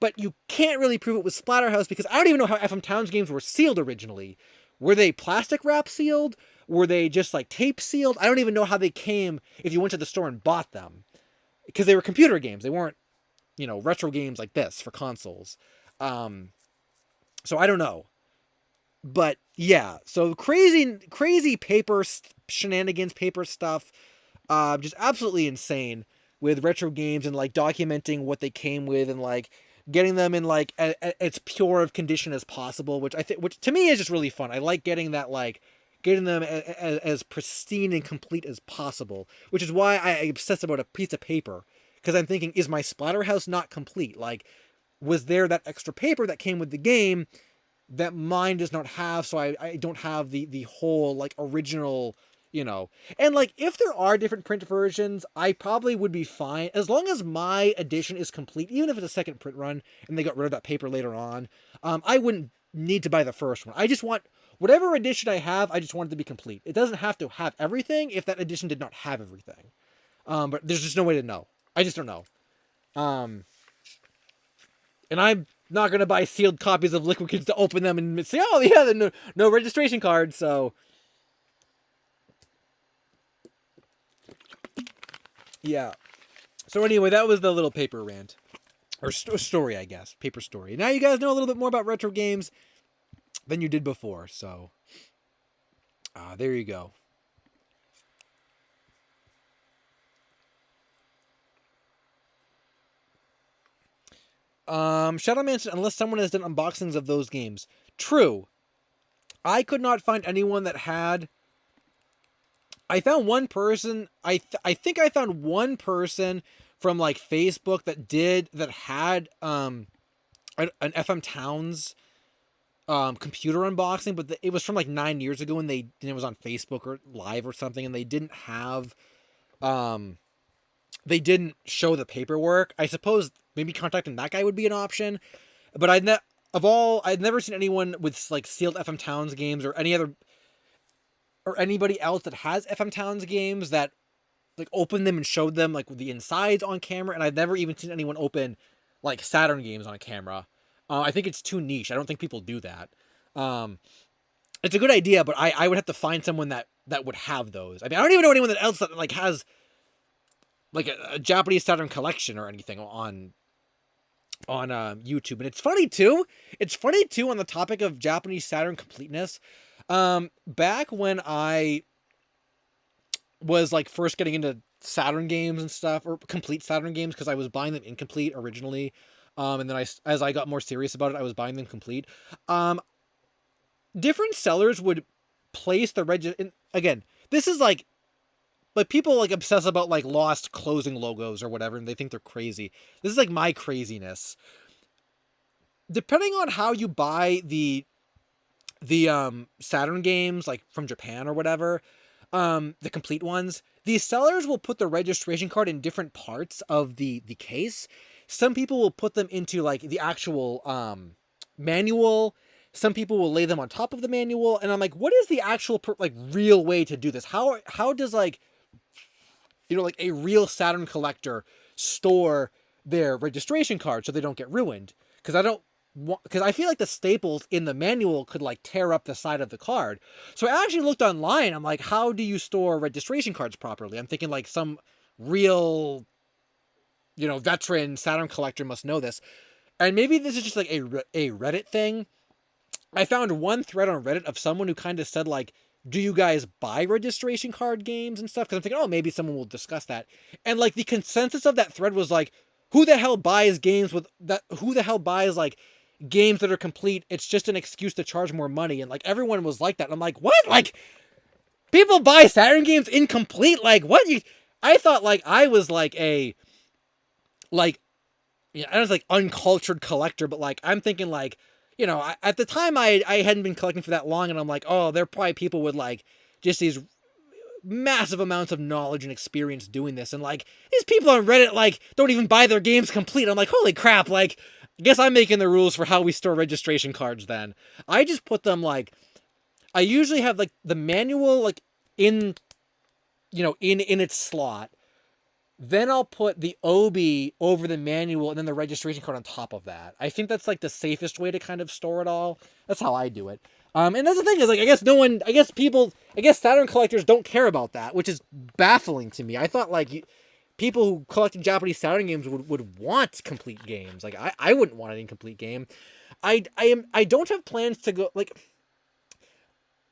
[SPEAKER 1] But you can't really prove it with Splatterhouse because I don't even know how FM Towns games were sealed originally. Were they plastic wrap sealed? Were they just like tape sealed? I don't even know how they came if you went to the store and bought them. Because they were computer games. They weren't, retro games like this for consoles. So I don't know. But yeah, so crazy paper shenanigans, paper stuff. Just absolutely insane with retro games and like documenting what they came with and like getting them in like as pure of condition as possible, which to me is just really fun. I like getting them as pristine and complete as possible, which is why I obsess about a piece of paper, because I'm thinking, is my Splatterhouse not complete? Like, was there that extra paper that came with the game that mine does not have, so I don't have the whole like original, and like if there are different print versions, I probably would be fine as long as my edition is complete, even if it's a second print run and they got rid of that paper later on. I wouldn't need to buy the first one. I just want whatever edition I have, I just want it to be complete. It doesn't have to have everything if that edition did not have everything. But there's just no way to know. I just don't know. And I'm not gonna buy sealed copies of Liquid Kids to open them and say, oh yeah, no registration card. So yeah. So anyway, that was the little paper rant. Or story, I guess. Paper story. Now you guys know a little bit more about retro games than you did before. So, there you go. Shadow Man said, unless someone has done unboxings of those games. True. I could not find anyone that had... I found one person... I think I found one person from, like, Facebook that had an FM Towns computer unboxing, but it was from, like, 9 years ago, and it was on Facebook or Live or something, and they didn't have... they didn't show the paperwork. I suppose maybe contacting that guy would be an option, but I'd never seen anyone with like sealed FM Towns games or anybody else that has FM Towns games that like opened them and showed them like the insides on camera. And I've never even seen anyone open like Saturn games on camera. I think it's too niche. I don't think people do that. It's a good idea, but I would have to find someone that would have those. I mean, I don't even know anyone else that like has like a Japanese Saturn collection or anything on YouTube. And it's funny too on the topic of Japanese Saturn completeness. Back when I was like first getting into Saturn games and stuff, or complete Saturn games, because I was buying them incomplete originally. And then as I got more serious about it, I was buying them complete. Different sellers would place the again, this is like people like obsess about like lost closing logos or whatever, and they think they're crazy. This is like my craziness. Depending on how you buy the Saturn games, like from Japan or whatever, the complete ones, these sellers will put the registration card in different parts of the case. Some people will put them into like the actual manual. Some people will lay them on top of the manual, and I'm like, what is the actual like real way to do this? How does like, you know, like a real Saturn collector store their registration card so they don't get ruined? Because I feel like the staples in the manual could like tear up the side of the card. So I actually looked online. I'm like, how do you store registration cards properly? I'm thinking like some real, you know, veteran Saturn collector must know this. And maybe this is just like a Reddit thing. I found one thread on Reddit of someone who kind of said like, do you guys buy registration card games and stuff? Because I'm thinking, oh, maybe someone will discuss that. And like the consensus of that thread was like, who the hell buys games with that? Who the hell buys like games that are complete? It's just an excuse to charge more money. And like everyone was like that. And I'm like, what? Like people buy Saturn games incomplete? Like what? I thought like I was like I was like uncultured collector, but like I'm thinking like, you know, at the time I hadn't been collecting for that long, and I'm like, oh, there are probably people with like just these massive amounts of knowledge and experience doing this, and like these people on Reddit like don't even buy their games complete. I'm like, holy crap! Like, I guess I'm making the rules for how we store registration cards. Then I just put them like, I usually have like the manual like in, you know, in its slot. Then I'll put the OB over the manual and then the registration card on top of that. I think that's like the safest way to kind of store it all. That's how I do it. And that's the thing is like, I guess Saturn collectors don't care about that, which is baffling to me. I thought like people who collected Japanese Saturn games would want complete games. Like I wouldn't want an incomplete game. I don't have plans to go like,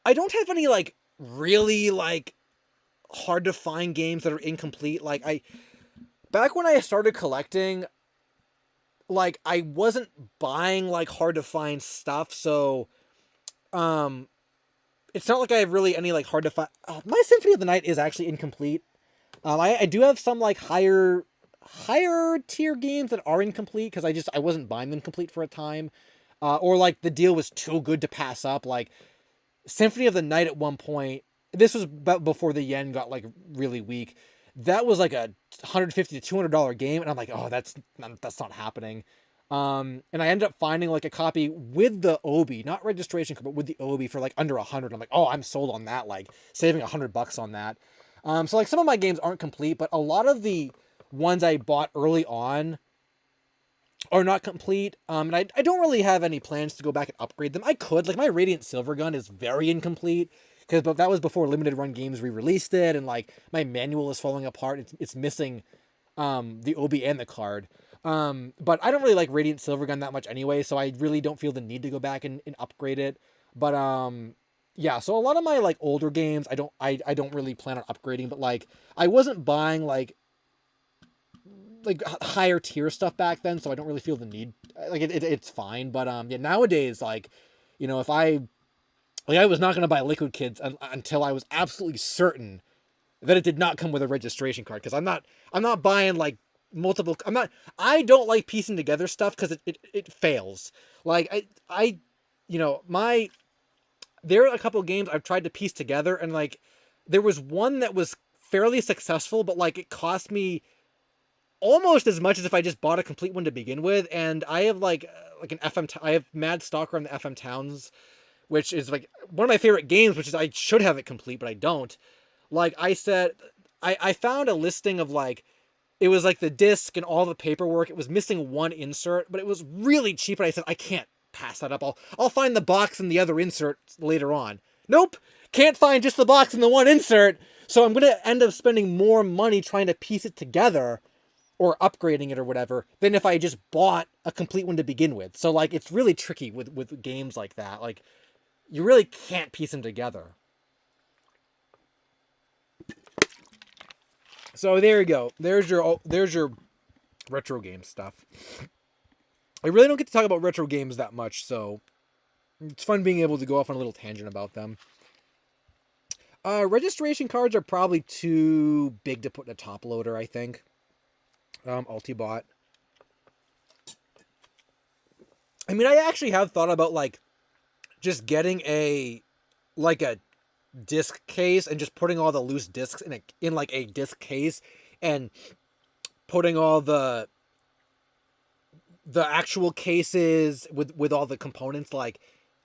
[SPEAKER 1] I don't have any like really like hard to find games that are incomplete. Like back when I started collecting, like I wasn't buying like hard to find stuff, so it's not like I have really any like hard to find. My Symphony of the Night is actually incomplete. I do have some like higher tier games that are incomplete because I wasn't buying them complete for a time, or like the deal was too good to pass up. Like Symphony of the Night at one point, this was before the yen got like really weak. That was like a $150 to $200 game, and I'm like, oh, that's not happening. And I ended up finding like a copy with the Obi, not registration, but with the Obi for like under 100. I'm like, oh, I'm sold on that. Like saving $100 on that. So like some of my games aren't complete, but a lot of the ones I bought early on are not complete. And I don't really have any plans to go back and upgrade them. I could, like my Radiant Silver Gun is very incomplete because that was before limited run games re-released it, and like my manual is falling apart. It's missing the Obi and the card. But I don't really like Radiant Silver Gun that much anyway, so I really don't feel the need to go back and upgrade it. But yeah, so a lot of my like older games I don't really plan on upgrading, but like I wasn't buying like higher tier stuff back then, so I don't really feel the need. Like it's fine, but yeah, nowadays like, if I was not gonna buy Liquid Kids until I was absolutely certain that it did not come with a registration card, because I'm not buying like multiple. I don't like piecing together stuff because it fails. Like I my there are a couple of games I've tried to piece together, and like there was one that was fairly successful, but like it cost me almost as much as if I just bought a complete one to begin with. And I have like an I have Mad Stalker on the FM Towns, which is like one of my favorite games, which is I should have it complete, but I don't. Like I said, I found a listing of like, it was like the disc and all the paperwork. It was missing one insert, but it was really cheap. And I said, I can't pass that up. I'll find the box and the other insert later on. Nope. Can't find just the box and the one insert. So I'm going to end up spending more money trying to piece it together or upgrading it or whatever than if I just bought a complete one to begin with. So like, it's really tricky with games like that. Like you really can't piece them together. So there you go. There's your retro game stuff. I really don't get to talk about retro games that much, so it's fun being able to go off on a little tangent about them. Registration cards are probably too big to put in a top loader, I think. Altibot. I mean, I actually have thought about like just getting a disc case and just putting all the loose discs in like a disc case, and putting all the actual cases with all the components like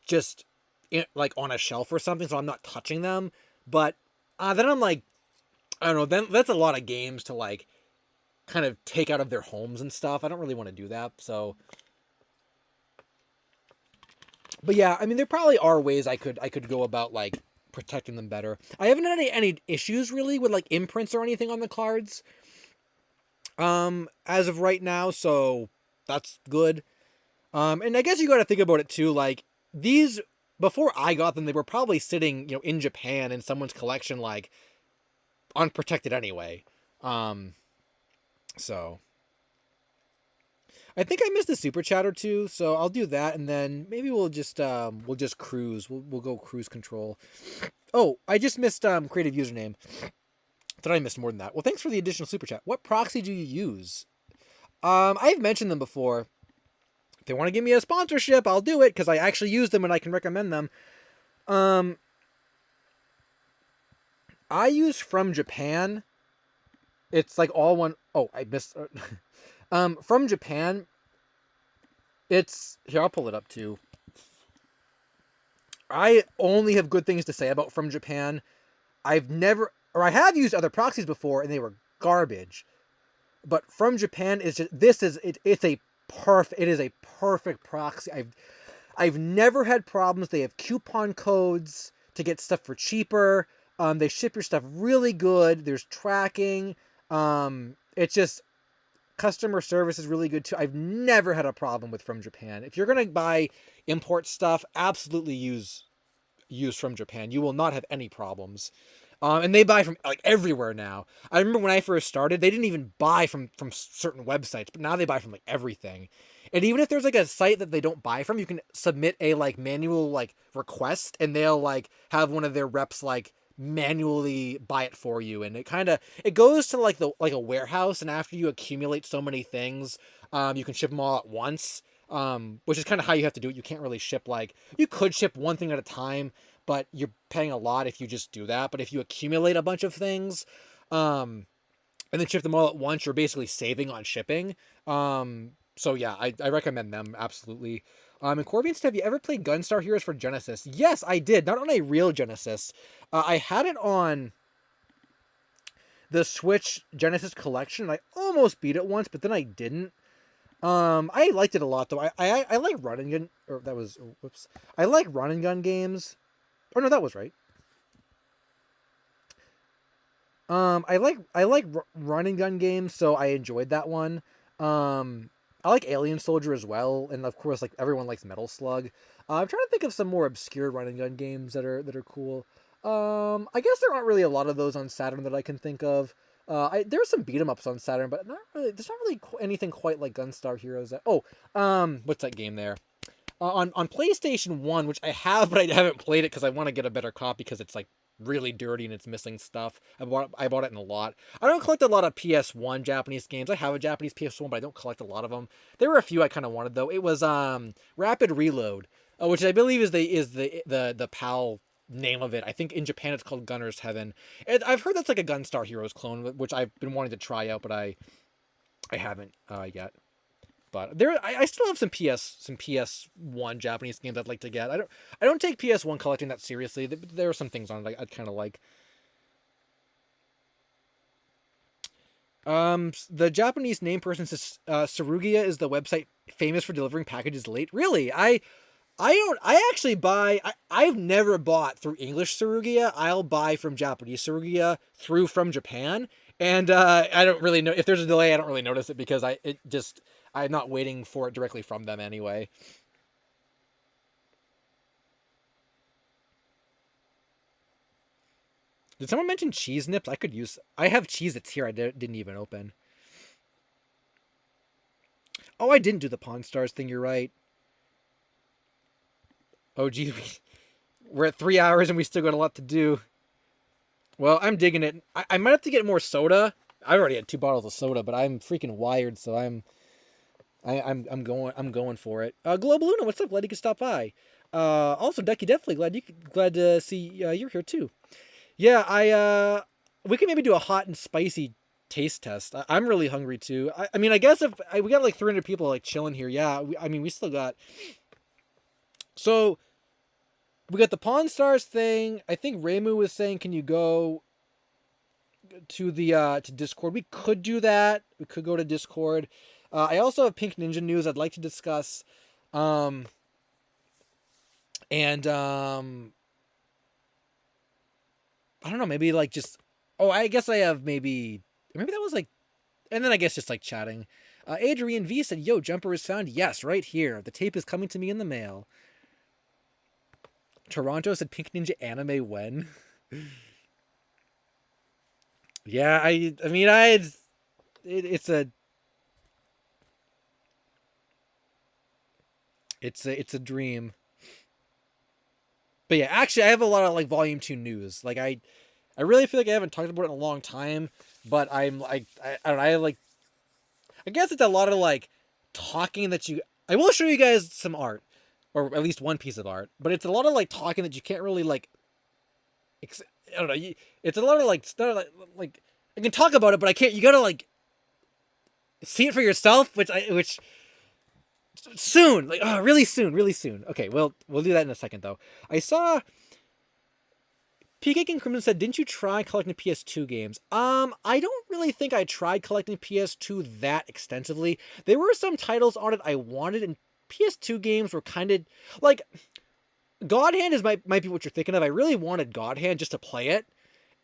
[SPEAKER 1] just like on a shelf or something, so I'm not touching them. But then I'm like, I don't know, then that's a lot of games to like kind of take out of their homes and stuff. I don't really want to do that. So but yeah, I mean, there probably are ways I could go about like protecting them better. I haven't had any issues really with like imprints or anything on the cards as of right now, so that's good. And I guess you got to think about it too, like these, before I got them, they were probably sitting, in Japan in someone's collection, like unprotected anyway. So I think I missed a super chat or two, so I'll do that, and then maybe we'll just cruise. We'll go cruise control. Oh, I just missed creative username. Thought I missed more than that. Well, thanks for the additional super chat. What proxy do you use? I've mentioned them before. If they want to give me a sponsorship, I'll do it because I actually use them and I can recommend them. I use From Japan. It's like all one. Oh, I missed. From Japan. It's here. I'll pull it up too. I only have good things to say about From Japan. I have used other proxies before and they were garbage. But From Japan is just, it is a perfect proxy. I've never had problems. They have coupon codes to get stuff for cheaper. They ship your stuff really good. There's tracking. It's just, customer service is really good too. I've never had a problem with From Japan. If you're gonna buy import stuff, absolutely use From Japan. You will not have any problems. And they buy from like everywhere now. I remember when I first started, they didn't even buy from certain websites, but now they buy from like everything. And even if there's like a site that they don't buy from, you can submit a like manual like request, and they'll like have one of their reps like manually buy it for you. And it goes to like a warehouse, and after you accumulate so many things, you can ship them all at once. Which is kind of how you have to do it. You can't really ship you could ship one thing at a time, but you're paying a lot if you just do that. But if you accumulate a bunch of things, and then ship them all at once, you're basically saving on shipping. So yeah, I recommend them absolutely. And Corbian, have you ever played Gunstar Heroes for Genesis? Yes, I did. Not on a real Genesis. I had it on the Switch Genesis collection. And I almost beat it once, but then I didn't. I liked it a lot though. I like run and gun. Or that was whoops. I like run and gun games. Oh no, that was right. I like run and gun games, so I enjoyed that one. I like Alien Soldier as well, and of course, like everyone likes Metal Slug. I'm trying to think of some more obscure run and gun games that are cool. I guess there aren't really a lot of those on Saturn that I can think of. There's some beat 'em ups on Saturn, but not really. There's not really anything quite like Gunstar Heroes. What's that game there? On PlayStation 1, which I have, but I haven't played it because I want to get a better copy because it's like really dirty and it's missing stuff. I bought it in a lot. I don't collect a lot of PS1 Japanese games. I have a Japanese PS1, but I don't collect a lot of them. There were a few I kind of wanted though. It was Rapid Reload, which I believe is the PAL name of it. I think in Japan it's called Gunner's Heaven. I've heard that's like a Gunstar Heroes clone, which I've been wanting to try out, but I haven't yet. But I still have some PS1 Japanese games I'd like to get. I don't take PS1 collecting that seriously. There are some things on it I'd kind of like. The Japanese name person says Sarugia is the website famous for delivering packages late. Really, I don't. I actually buy. I've never bought through English Sarugia. I'll buy from Japanese Sarugia from Japan, and I don't really know if there's a delay. I don't really notice it because I'm not waiting for it directly from them anyway. Did someone mention cheese nips? I could use. I have cheese that's here. Didn't even open. Oh, I didn't do the Pawn Stars thing. You're right. Oh, gee, we're at 3 hours and we still got a lot to do. Well, I'm digging it. I might have to get more soda. I already had 2 bottles of soda, but I'm freaking wired, so I'm going for it. Global Luna, what's up? Glad you could stop by. Also, Ducky, definitely glad to see you're here too. Yeah, we can maybe do a hot and spicy taste test. I'm really hungry too. I mean, I guess if we got like 300 people like chilling here, yeah. I mean, we still got. So we got the Pawn Stars thing. I think Reimu was saying, can you go to the to Discord? We could do that. We could go to Discord. I also have Pink Ninja news I'd like to discuss. And I don't know, maybe like just I guess I have maybe that was like, and then I guess just like chatting. Adrian V said, "Yo, Jumper is found. Yes, right here. The tape is coming to me in the mail." Toronto said, "Pink Ninja anime when?" Yeah, I mean it's a it's a dream. But yeah, actually, I have a lot of like Volume 2 news. Like I really feel like I haven't talked about it in a long time. But I'm like I don't know. I guess it's a lot of like talking that you. I will show you guys some art, or at least one piece of art. But it's a lot of like talking that you can't really like. I don't know. It's a lot of like stuff like I can talk about it, but I can't. You gotta like see it for yourself, which soon, like really soon, really soon. Okay, well we'll do that in a second though. I saw PK King Crimson said, "Didn't you try collecting PS2 games?" I don't really think I tried collecting PS2 that extensively. There were some titles on it I wanted, and PS2 games were kind of like God Hand might be what you're thinking of. I really wanted God Hand just to play it.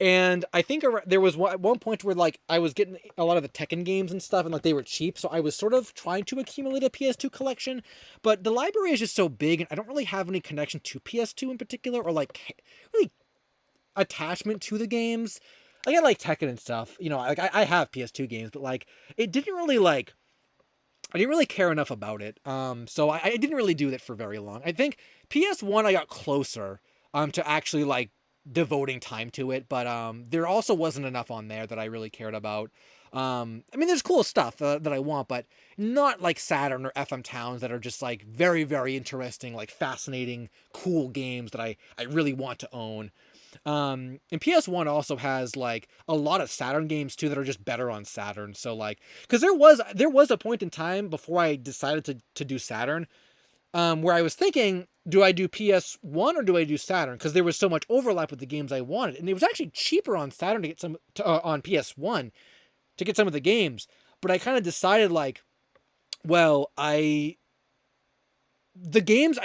[SPEAKER 1] And I think there was at one point where like I was getting a lot of the Tekken games and stuff, and like they were cheap, so I was sort of trying to accumulate a PS2 collection. But the library is just so big, and I don't really have any connection to PS2 in particular, or like really attachment to the games. Like I like Tekken and stuff, like I have PS2 games, but like it didn't really like I didn't really care enough about it. So I didn't really do that for very long. I think PS1 I got closer to actually like devoting time to it, but there also wasn't enough on there that I really cared about. I mean, there's cool stuff that I want, but not like Saturn or FM Towns that are just like very, very interesting, like fascinating, cool games that I really want to own. And PS1 also has like a lot of Saturn games too that are just better on Saturn. So like, because there was a point in time before I decided to do Saturn, where I was thinking, do I do PS1 or do I do Saturn? Because there was so much overlap with the games I wanted, and it was actually cheaper on Saturn to get on PS1 to get some of the games. But I kind of decided like, well, the games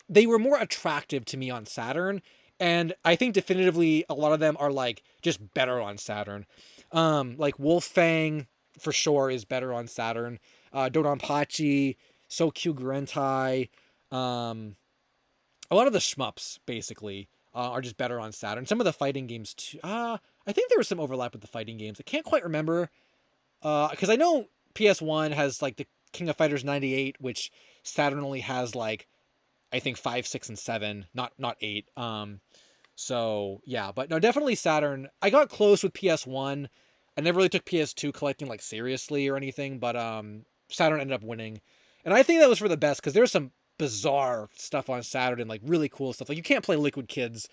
[SPEAKER 1] they were more attractive to me on Saturn, and I think definitively a lot of them are like just better on Saturn. Like Wolfang for sure is better on Saturn. Dodonpachi, So Gurentai, a lot of the shmups basically are just better on Saturn. Some of the fighting games too. I think there was some overlap with the fighting games. I can't quite remember because I know PS1 has like the King of Fighters 98, which Saturn only has like I think 5, 6, and 7, not 8. So yeah, but no, definitely Saturn. I got close with PS1. I never really took PS2 collecting like seriously or anything, but Saturn ended up winning, and I think that was for the best because there's some bizarre stuff on Saturn and like really cool stuff. Like you can't play Liquid Kids,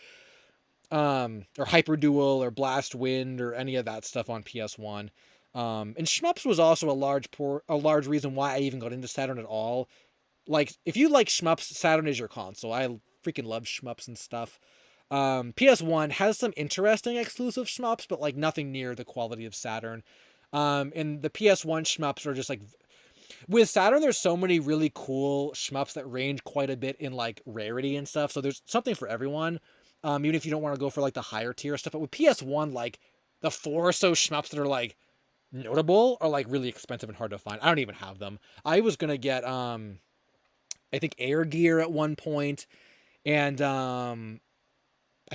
[SPEAKER 1] or Hyper Duel or Blast Wind or any of that stuff on PS1. And shmups was also a large reason why I even got into Saturn at all. Like if you like shmups, Saturn is your console. I freaking love shmups and stuff. PS1 has some interesting exclusive shmups, but like nothing near the quality of Saturn. And the PS1 shmups are just like with Saturn. There's so many really cool shmups that range quite a bit in like rarity and stuff. So there's something for everyone. Even if you don't want to go for like the higher tier stuff, but with PS1, like the 4 or so shmups that are like notable are like really expensive and hard to find. I don't even have them. I was gonna get I think Air Gear at one point, and I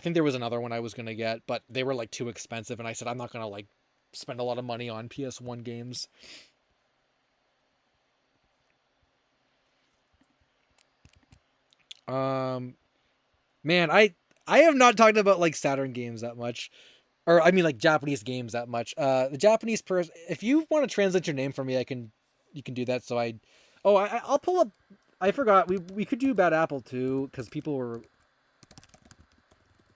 [SPEAKER 1] think there was another one I was gonna get, but they were like too expensive, and I said I'm not gonna like spend a lot of money on PS1 games. Um, Man, I have not talked about like Saturn games that much, or I mean like Japanese games that much. The Japanese person, if you want to translate your name for me, you can do that. So I'll pull up. I forgot we could do Bad Apple too because people were.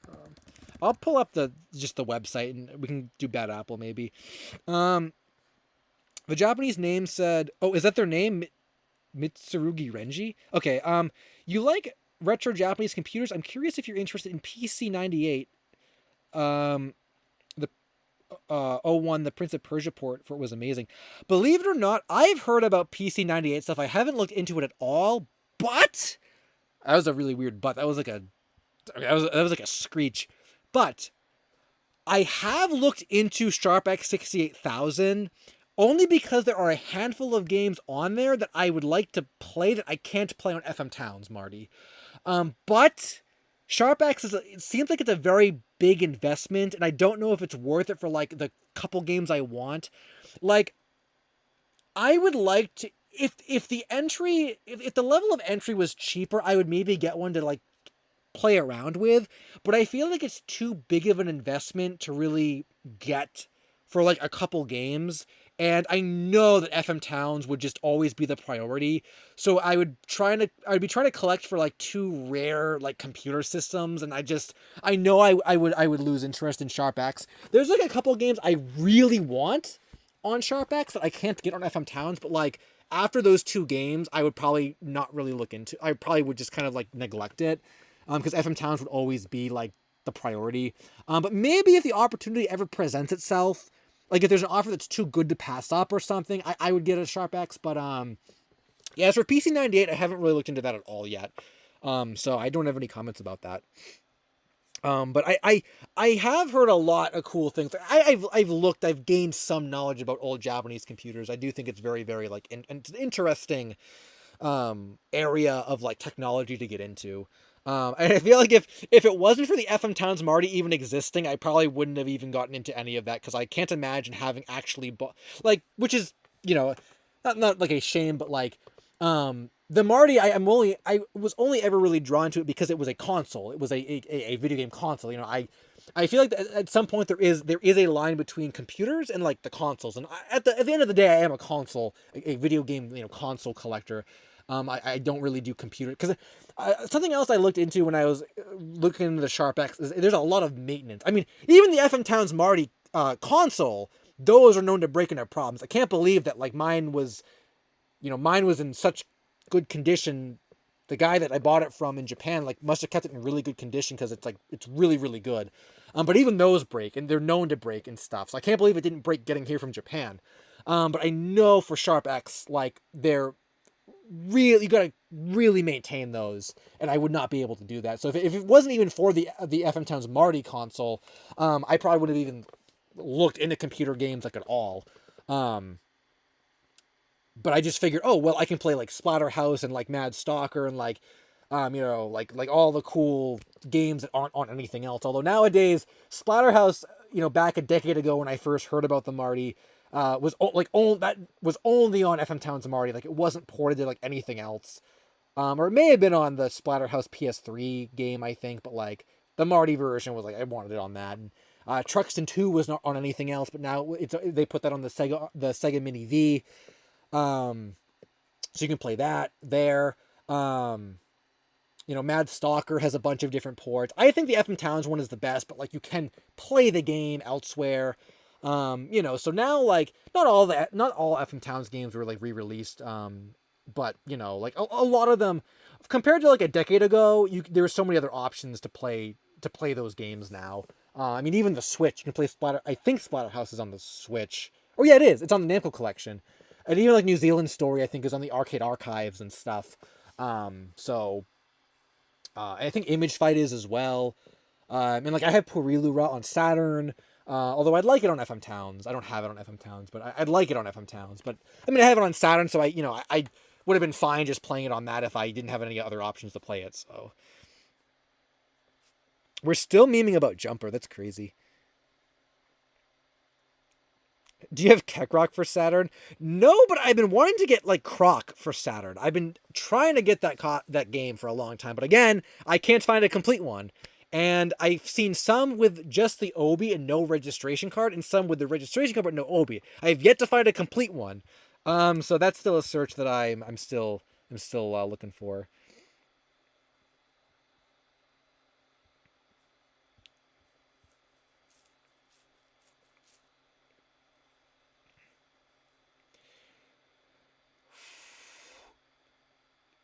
[SPEAKER 1] Um, I'll pull up just the website and we can do Bad Apple maybe. Um, the Japanese name said, "Oh, is that their name? Mitsurugi Renji?" Okay. You like retro Japanese computers? I'm curious if you're interested in PC98. Um, the '01, the Prince of Persia port for it was amazing. Believe it or not, I've heard about PC98 stuff. I haven't looked into it at all, but that was a really weird but. That was like a screech. But I have looked into SharpX 68000 only because there are a handful of games on there that I would like to play that I can't play on FM Towns, Marty. But SharpX it seems like it's a very big investment, and I don't know if it's worth it for like the couple games I want. Like, I would like to if the level of entry was cheaper, I would maybe get one to like play around with, but I feel like it's too big of an investment to really get for like a couple games. And I know that FM Towns would just always be the priority. So I'd be trying to collect for like two rare like computer systems, and I know I would lose interest in SharpX. There's like a couple games I really want on SharpX that I can't get on FM Towns, but like after those two games, I would probably not really look into. I probably would just kind of like neglect it, because FM Towns would always be like the priority. But maybe if the opportunity ever presents itself, like if there's an offer that's too good to pass up or something, I would get a SharpX. But yeah, as for PC98, I haven't really looked into that at all yet. So I don't have any comments about that. But I have heard a lot of cool things. I've gained some knowledge about old Japanese computers. I do think it's very, very like an interesting area of like technology to get into. And I feel like if it wasn't for the FM Towns Marty even existing, I probably wouldn't have even gotten into any of that, because I can't imagine having actually bought, like, which is, not like a shame, but like, the Marty, I was only ever really drawn to it because it was a console. It was a video game console. I feel like at some point there is a line between computers and like the consoles. And at the end of the day, I am a video game, console collector. I don't really do computer because something else I looked into when I was looking into the Sharp X is there's a lot of maintenance. I mean, even the FM Towns Marty console, those are known to break into problems. I can't believe that like mine was in such good condition. The guy that I bought it from in Japan like must have kept it in really good condition because it's really really good. But even those break and they're known to break and stuff. So I can't believe it didn't break getting here from Japan. But I know for Sharp X like they're really you gotta really maintain those, and I would not be able to do that. So if it wasn't even for the FM Towns Marty console, I probably would have even looked into computer games like at all. But I just figured, oh well, I can play like Splatterhouse and like Mad Stalker and like, like all the cool games that aren't on anything else. Although nowadays, Splatterhouse, back a decade ago when I first heard about the Marty, that was only on FM Towns Marty. Like it wasn't ported to like anything else, or it may have been on the Splatterhouse PS3 game, I think. But like the Marty version was like I wanted it on that. And Truxton 2 was not on anything else, but now they put that on the Sega Mini V. So you can play that there. Mad Stalker has a bunch of different ports. I think the FM Towns one is the best, but like you can play the game elsewhere. So now like not all FM Towns games were like re-released. But like a lot of them compared to like a decade ago, there were so many other options to play those games now. I mean, even the Switch, you can play I think Splatterhouse is on the Switch. Oh yeah, it is. It's on the Namco Collection. And even like New Zealand Story, I think, is on the Arcade Archives and stuff. I think Image Fight is as well. And like I have Purilura on Saturn. Although I'd like it on FM Towns. I don't have it on FM Towns, but I'd like it on FM Towns. But I mean, I have it on Saturn, so I would have been fine just playing it on that if I didn't have any other options to play it. So we're still memeing about Jumper. That's crazy. Do you have Kekrok for Saturn? No, but I've been wanting to get like Croc for Saturn. I've been trying to get that game for a long time, but again, I can't find a complete one. And I've seen some with just the Obi and no registration card, and some with the registration card but no Obi. I have yet to find a complete one. So that's still a search that I'm still looking for.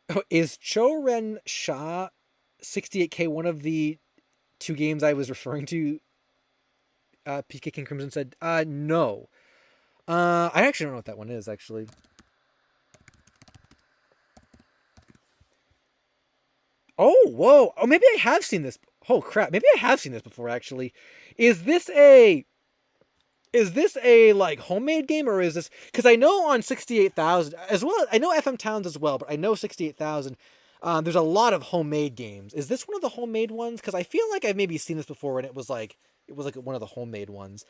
[SPEAKER 1] Oh, is Choren Sha 68K one of the two games I was referring to? PK King Crimson said, no. I actually don't know what that one is, actually. Oh, whoa. Oh, maybe I have seen this. Oh, crap. Maybe I have seen this before, actually. Is this a like homemade game, or is this because I know on 68,000 as well, I know FM Towns as well, but I know 68,000 there's a lot of homemade games. Is this one of the homemade ones? Because I feel like I've maybe seen this before and it was like one of the homemade ones.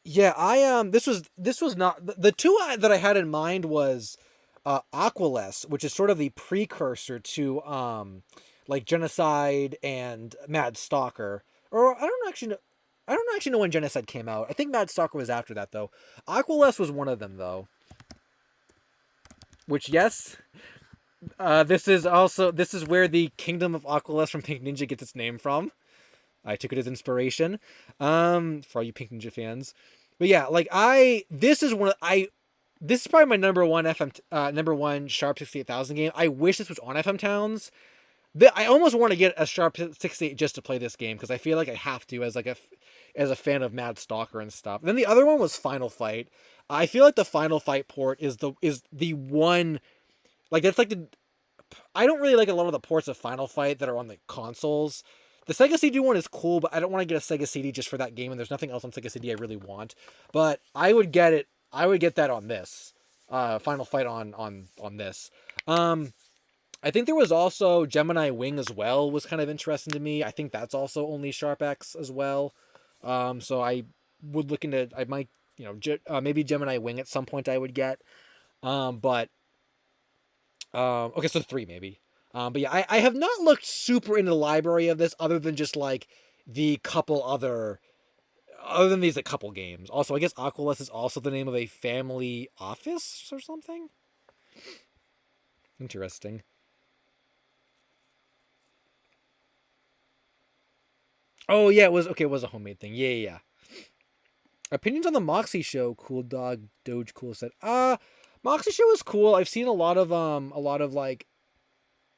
[SPEAKER 1] Yeah, this was not the two that I had in mind was Aqualess, which is sort of the precursor to like Genocide and Mad Stalker. Or I don't actually know when Genocide came out. I think Mad Stalker was after that though. Aqualess was one of them though. Which yes, this is where the Kingdom of Aqualess from Pink Ninja gets its name from. I took it as inspiration. For all you Pink Ninja fans. But yeah, like this is probably my number one Sharp 68,000 game. I wish this was on FM Towns. I almost want to get a Sharp 68 just to play this game because I feel like I have to as a fan of Mad Stalker and stuff. And then the other one was Final Fight. I feel like the Final Fight port is the one, like that's like I don't really like a lot of the ports of Final Fight that are on the consoles. The Sega CD one is cool, but I don't want to get a Sega CD just for that game, and there's nothing else on Sega CD I really want. But I would get it. I would get that on this. Final Fight on this. I think there was also Gemini Wing as well, was kind of interesting to me. I think that's also only Sharp X as well. So I would look into, I might, maybe Gemini Wing at some point I would get. Okay, so 3 maybe. But yeah, I have not looked super into the library of this other than just like the couple other than a couple games. Also, I guess Aqualess is also the name of a family office or something. Interesting. Oh yeah, it was okay. It was a homemade thing. Yeah, yeah. Opinions on the Moxie show. Cool Dog Doge Cool said. Moxie show is cool. I've seen a lot of like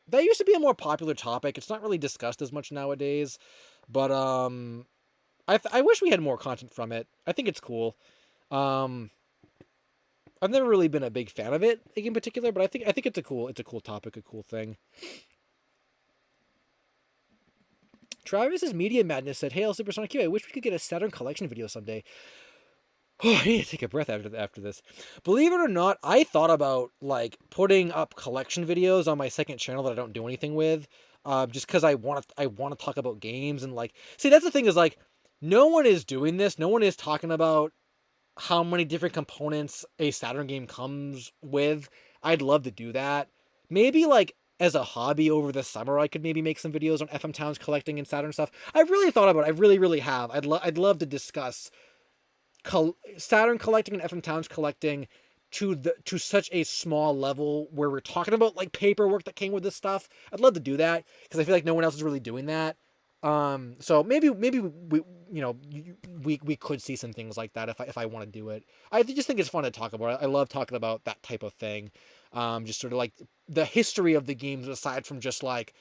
[SPEAKER 1] that used to be a more popular topic. It's not really discussed as much nowadays, but I wish we had more content from it. I think it's cool. Um, I've never really been a big fan of it in particular, but I think it's a cool topic, a cool thing. Travis's Media Madness said, "Hey, LSuperSonicQ, I wish we could get a Saturn collection video someday." Oh, I need to take a breath after this. Believe it or not, I thought about like putting up collection videos on my second channel that I don't do anything with, just because I want to talk about games and like see that's the thing is like no one is doing this. No one is talking about how many different components a Saturn game comes with. I'd love to do that. Maybe like as a hobby over the summer, I could maybe make some videos on FM Towns collecting and Saturn stuff. I've really thought about it. I really have. I'd love to discuss Saturn collecting and FM Towns collecting to such a small level where we're talking about like paperwork that came with this stuff. I'd love to do that because I feel like no one else is really doing that. So maybe we you know we could see some things like that if I want to do it. I just think it's fun to talk about. I love talking about that type of thing. Just sort of like the history of the games aside from just like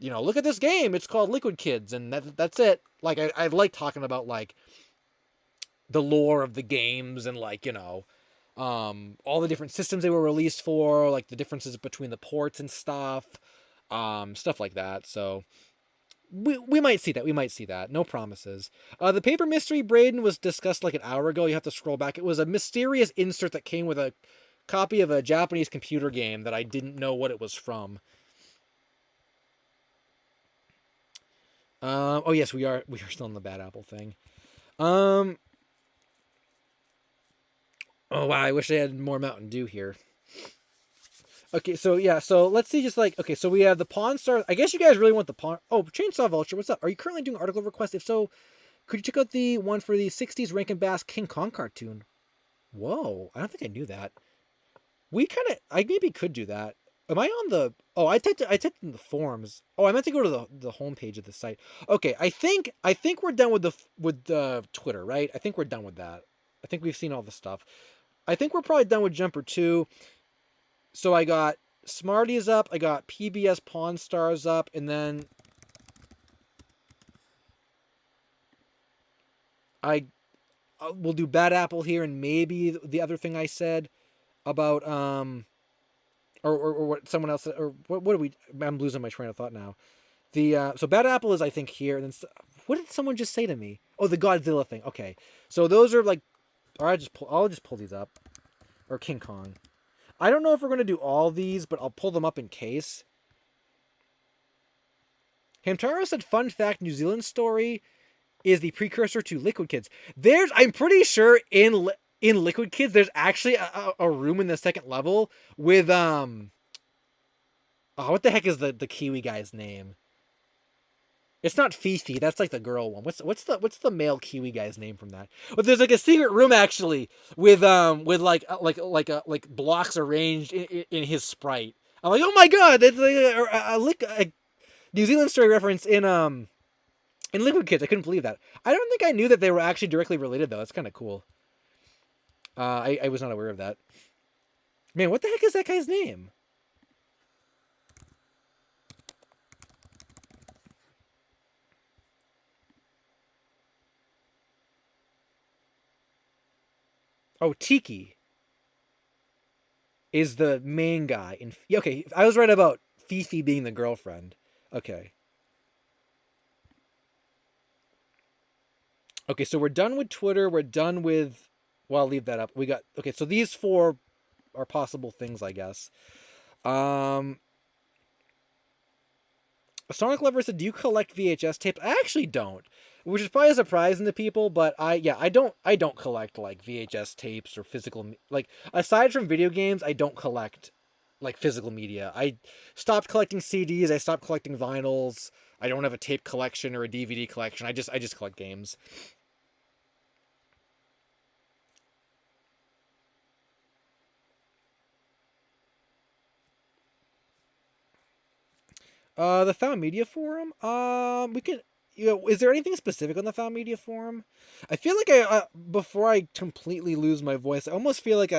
[SPEAKER 1] look at this game. It's called Liquid Kids and that's it. Like I like talking about like the lore of the games and like all the different systems they were released for, like the differences between the ports and stuff, stuff like that. So we might see that. We might see that. No promises. The paper mystery Braden was discussed like an hour ago. You have to scroll back. It was a mysterious insert that came with a copy of a Japanese computer game that I didn't know what it was from. Oh yes, we are still in the Bad Apple thing. Um, oh wow, I wish I had more Mountain Dew here. Okay, so yeah, so let's see, just like okay, so we have the Pawn Stars. I guess you guys really want the Pawn. Oh, Chainsaw Vulture, what's up? Are you currently doing article requests? If so, could you check out the one for the '60s Rankin Bass King Kong cartoon? Whoa, I don't think I knew that. I maybe could do that. Am I on the? Oh, I typed in the forums. Oh, I meant to go to the homepage of the site. Okay, I think we're done with the Twitter, right? I think we're done with that. I think we've seen all the stuff. I think we're probably done with Jumper 2. So I got Smarties up, I got PBS Pawn Stars up, and then I we'll do Bad Apple here, and maybe the other thing I said about or what someone else said, or what do we? I'm losing my train of thought now. The so Bad Apple is I think here, and then what did someone just say to me? Oh, the Godzilla thing. Okay, so those are like, or I'll just pull these up, or King Kong. I don't know if we're gonna do all these, but I'll pull them up in case. Hamtaro said, "Fun fact: New Zealand story is the precursor to Liquid Kids." I'm pretty sure in Liquid Kids, there's actually a room in the second level with oh, what the heck is the Kiwi guy's name? It's not Fifi. That's like the girl one. What's the male Kiwi guy's name from that? But there's like a secret room actually with like blocks arranged in his sprite. I'm like, oh my god, that's like a New Zealand story reference in Liquid Kids. I couldn't believe that. I don't think I knew that they were actually directly related though. That's kind of cool. I was not aware of that. Man, what the heck is that guy's name? Oh, Tiki is the main guy. Okay, I was right about Fifi being the girlfriend. Okay. Okay, so we're done with Twitter. We're done with. Well, I'll leave that up. We got okay. So these four are possible things, I guess. Um, Sonic Lover said, "Do you collect VHS tapes?" I actually don't, which is probably surprising to people. But I don't collect like VHS tapes or physical like aside from video games. I don't collect like physical media. I stopped collecting CDs. I stopped collecting vinyls. I don't have a tape collection or a DVD collection. I just collect games. The Found Media Forum. We can. Is there anything specific on the Found Media Forum? I feel like before I completely lose my voice, I almost feel like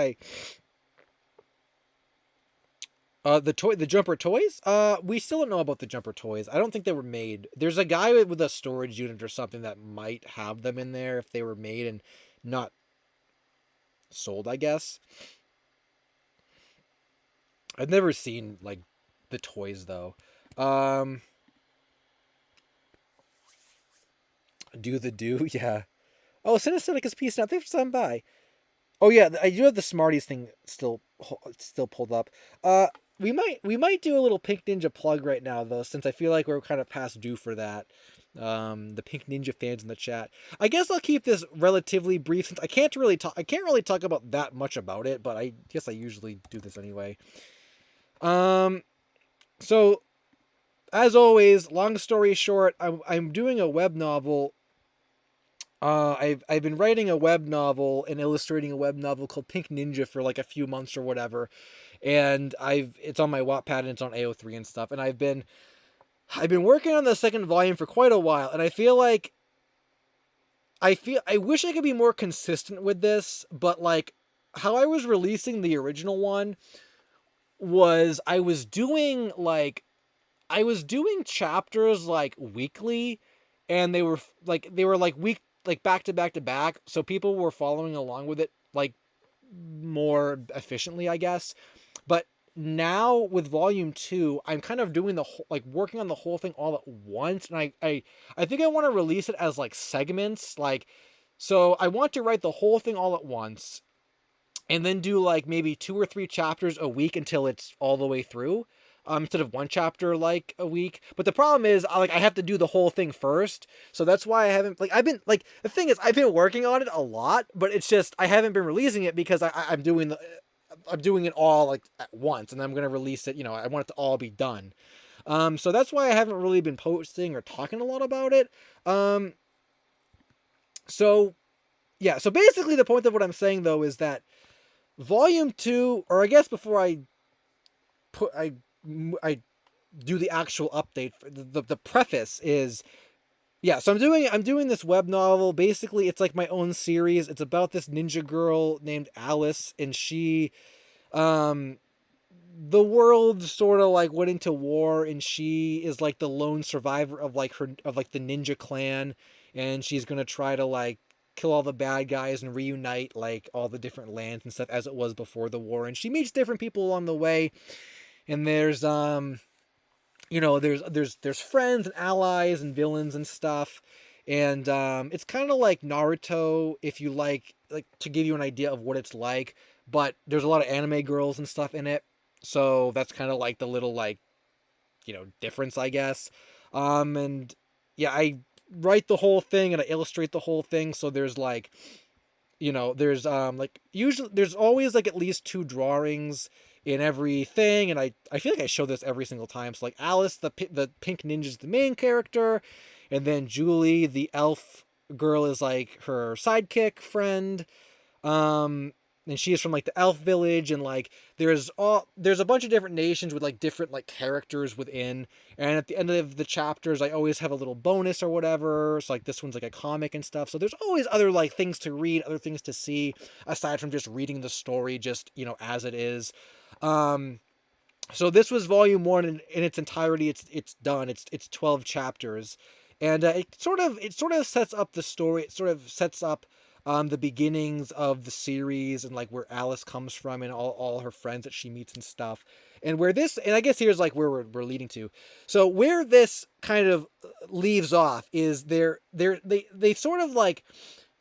[SPEAKER 1] the jumper toys. We still don't know about the jumper toys. I don't think they were made. There's a guy with a storage unit or something that might have them in there if they were made and not sold, I guess. I've never seen like the toys though. Um, do yeah. Oh, Cinesonic is pieced out. 50% by. Oh yeah, I do have the Smarties thing still pulled up. We might do a little Pink Ninja plug right now though, since I feel like we're kind of past due for that. The Pink Ninja fans in the chat. I guess I'll keep this relatively brief since I can't really talk about that much about it, but I guess I usually do this anyway. So as always, long story short, I'm doing a web novel. I've been writing a web novel and illustrating a web novel called Pink Ninja for like a few months or whatever, and it's on my Wattpad and it's on AO3 and stuff, and I've been working on the second volume for quite a while, and I wish I could be more consistent with this, but like how I was releasing the original one was I was doing chapters like weekly, and they were like week like back to back to back, so people were following along with it like more efficiently, I guess. But now with volume 2, I'm kind of doing the whole, like working on the whole thing all at once, and I think I want to release it as like segments, like so I want to write the whole thing all at once and then do like maybe 2 or 3 chapters a week until it's all the way through. Instead of one chapter like a week. But the problem is, I have to do the whole thing first, so that's why I haven't the thing is I've been working on it a lot, but it's just I haven't been releasing it because I'm doing it all like at once, and I'm gonna release it. I want it to all be done. So that's why I haven't really been posting or talking a lot about it. So yeah, so basically the point of what I'm saying though is that volume 2, or I guess before I do the actual update, the preface is, yeah, so I'm doing this web novel. Basically it's like my own series. It's about this ninja girl named Alice, and she the world sort of like went into war, and she is like the lone survivor of like the ninja clan, and she's going to try to like kill all the bad guys and reunite like all the different lands and stuff as it was before the war. And she meets different people along the way, and there's there's friends and allies and villains and stuff. And it's kind of like Naruto, if you like to give you an idea of what it's like, but there's a lot of anime girls and stuff in it, so that's kind of like the little like difference, I guess. And yeah, I write the whole thing and I illustrate the whole thing, so there's like there's like usually there's always like at least 2 drawings in everything, and I feel like I show this every single time. So like Alice, the pink ninja, is the main character, and then Julie, the elf girl, is like her sidekick friend. And she is from like the elf village, and like there's a bunch of different nations with like different like characters within. And at the end of the chapters I always have a little bonus or whatever, so like this one's like a comic and stuff, so there's always other like things to read, other things to see aside from just reading the story just as it is. So this was volume 1 in its entirety. It's done. It's 12 chapters, and it sort of sets up the story. It sort of sets up the beginnings of the series, and like where Alice comes from, and all her friends that she meets and stuff. And I guess here's like where we're leading to. So where this kind of leaves off is they sort of like,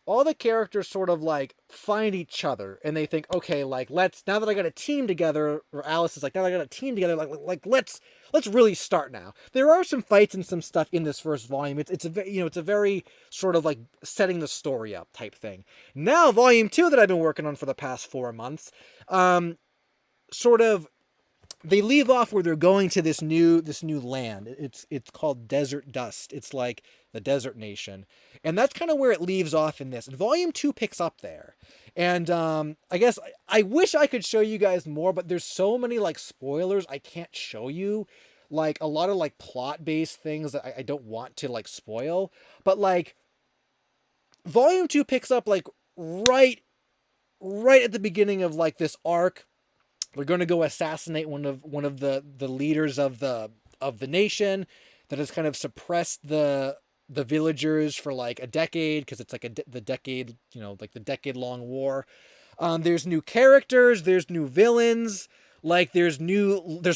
[SPEAKER 1] all the characters sort of like find each other, and they think, okay, like now that I got a team together, or Alice is like, now that I got a team together, like let's really start now. There are some fights and some stuff in this first volume. It's a very sort of like setting the story up type thing. Now volume 2 that I've been working on for the past 4 months, sort of, they leave off where they're going to this new land. It's called Desert Dust. It's like the desert nation, and that's kind of where it leaves off in this. And volume 2 picks up there, and I guess I wish I could show you guys more, but there's so many like spoilers I can't show you. like a lot of like plot based things that I don't want to like spoil. But like volume 2 picks up like right at the beginning of like this arc. They're going to go assassinate one of the leaders of the nation that has kind of suppressed the villagers for like a decade, because it's like the decade, like the decade long war. There's new characters, there's new villains, like there's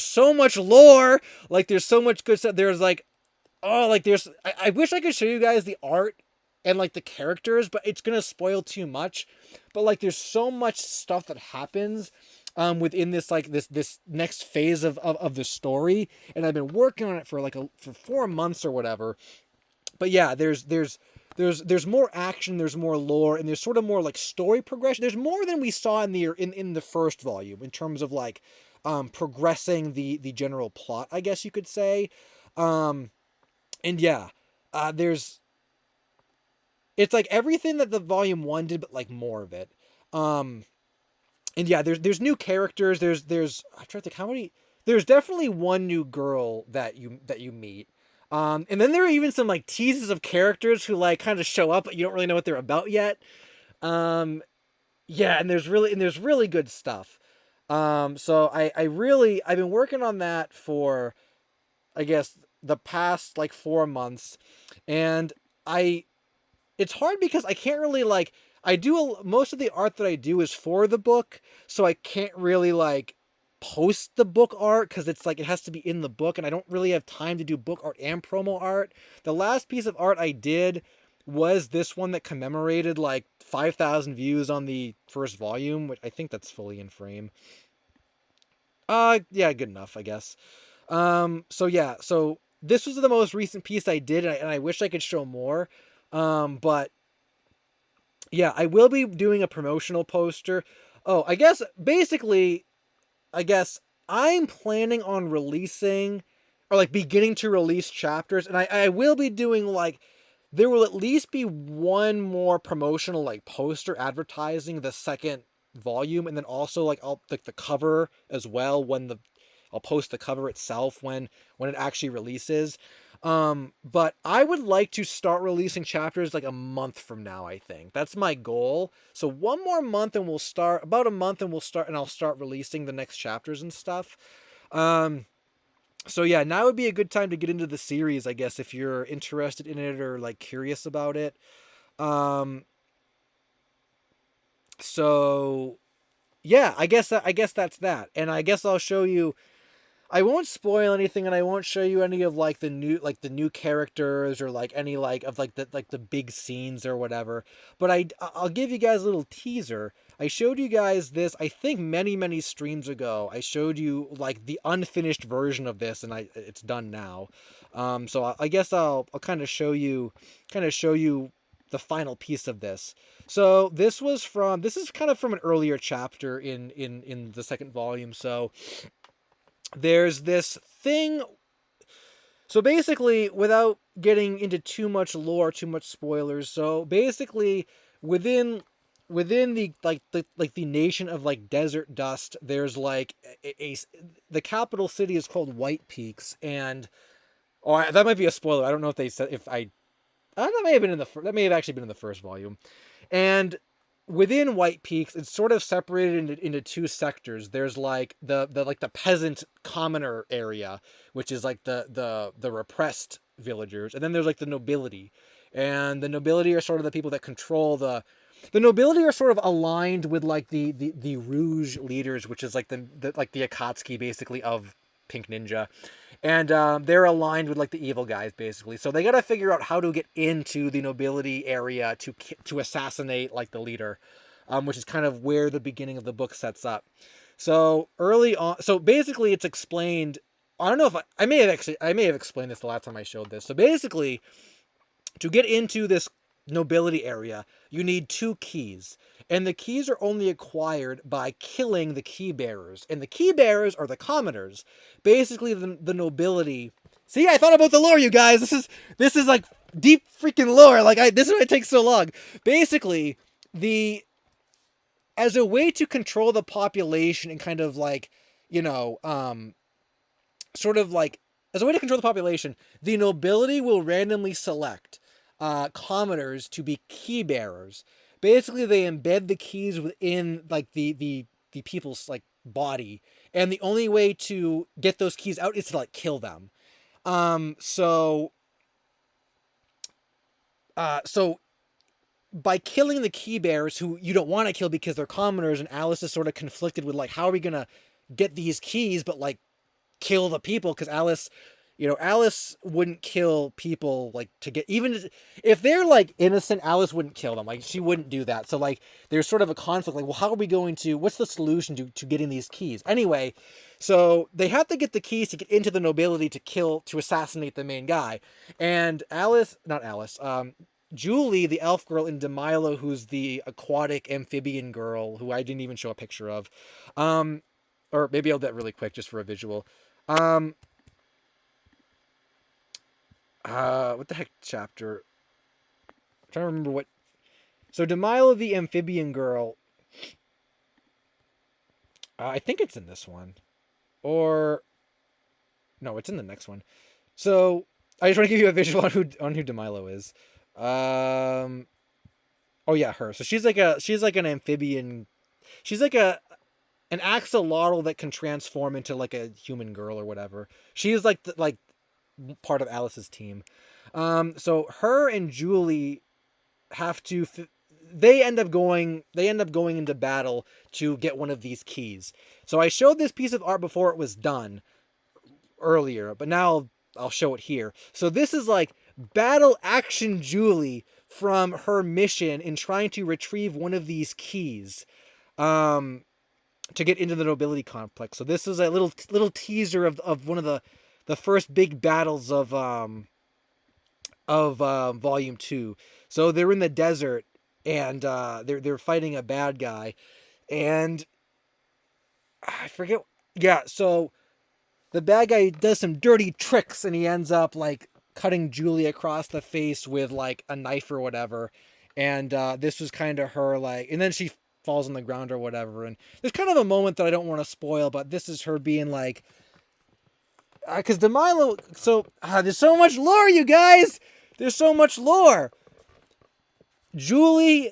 [SPEAKER 1] so much lore, like there's so much good stuff. There's like, oh, like I wish I could show you guys the art and like the characters, but it's gonna spoil too much. But like there's so much stuff that happens within this like this next phase of the story, and I've been working on it for like for 4 months or whatever. But yeah, there's more action, there's more lore, and there's sort of more like story progression. There's more than we saw in the first volume in terms of like progressing the general plot, I guess you could say. And yeah, there's it's like everything that the volume 1 did, but like more of it. And yeah, there's new characters. I'm trying to think how many. There's definitely one new girl that you meet. And then there are even some like teases of characters who like kind of show up, but you don't really know what they're about yet. Yeah, and there's really good stuff. So I've been working on that for, I guess, the past like 4 months, and it's hard because I can't really like, most of the art that I do is for the book, so I can't really like post the book art because it's like it has to be in the book, and I don't really have time to do book art and promo art. The last piece of art I did was this one that commemorated like 5,000 views on the first volume, which I think that's fully in frame. Yeah, good enough, I guess. So yeah, so this was the most recent piece I did, and I wish I could show more. But yeah, I will be doing a promotional poster. Oh, I guess I'm planning on releasing, or like beginning to release chapters, and I will be doing like, there will at least be one more promotional like poster advertising the second volume, and then also like I'll like the cover as well I'll post the cover itself when it actually releases. But I would like to start releasing chapters like a month from now, I think. That's my goal. So one more month and about a month and I'll start releasing the next chapters and stuff. So yeah, now would be a good time to get into the series, I guess, if you're interested in it or like curious about it. So yeah, I guess that's that. And I guess I'll show you, I won't spoil anything, and I won't show you any of like the new characters, or like any like of like the big scenes or whatever. But I'll give you guys a little teaser. I showed you guys this, I think many streams ago. I showed you like the unfinished version of this, and it's done now. So I guess I'll kind of show you the final piece of this. So this is kind of from an earlier chapter in the second volume. So there's this thing. So basically, without getting into too much lore, too much spoilers, so basically within the nation of like Desert Dust, there's like the capital city is called White Peaks, and that might be a spoiler. I don't know if they said, that may have been that may have actually been in the first volume. And within White Peaks, it's sort of separated into two sectors. There's like the peasant commoner area, which is like the repressed villagers, and then there's like the nobility. And the nobility are sort of the people that control the nobility are sort of aligned with like the Rouge leaders, which is like the Akatsuki basically of Pink Ninja. And they're aligned with like the evil guys basically. So they got to figure out how to get into the nobility area to assassinate like the leader, which is kind of where the beginning of the book sets up. So early on, so basically it's explained. I don't know if I may have explained this the last time I showed this. So basically, to get into this nobility area, you need 2 keys. And the keys are only acquired by killing the key bearers. And the key bearers are the commoners. Basically, the nobility. See, I thought about the lore, you guys. This is like deep freaking lore. Like this is why it takes so long. Basically, as a way to control the population and kind of like, sort of like as a way to control the population, the nobility will randomly select commoners to be key bearers. Basically, they embed the keys within like the people's like body, and the only way to get those keys out is to like kill them. So so by killing the key bearers who you don't want to kill because they're commoners, and Alice is sort of conflicted with like, how are we gonna get these keys but like kill the people, because Alice, Alice wouldn't kill people like to get, even if they're like innocent, Alice wouldn't kill them, like she wouldn't do that. So like there's sort of a conflict, like, well, how are we going to, what's the solution to getting these keys anyway? So they have to get the keys to get into the nobility to assassinate the main guy. And Julie, the elf girl, and Demilo, who's the aquatic amphibian girl, who I didn't even show a picture of, or maybe I'll do that really quick just for a visual. What the heck chapter? I'm trying to remember what. So Demilo, the amphibian girl. I think it's in this one, or no, it's in the next one. So I just want to give you a visual on who Demilo is. Oh yeah, her. So she's like an amphibian. She's like an axolotl that can transform into like a human girl or whatever. She is like part of Alice's team. So her and Julie have to. They end up going into battle to get one of these keys. So I showed this piece of art before it was done earlier, but now I'll show it here. So this is like battle action Julie from her mission in trying to retrieve one of these keys. To get into the nobility complex. So this is a little teaser of one of the first big battles of volume 2. So they're in the desert, and they're fighting a bad guy, and I forget. Yeah, so the bad guy does some dirty tricks, and he ends up like cutting Julie across the face with like a knife or whatever. And this was kind of her like, and then she falls on the ground or whatever. And there's kind of a moment that I don't want to spoil, but this is her being like, because Demilo, so there's so much lore, you guys. There's so much lore. Julie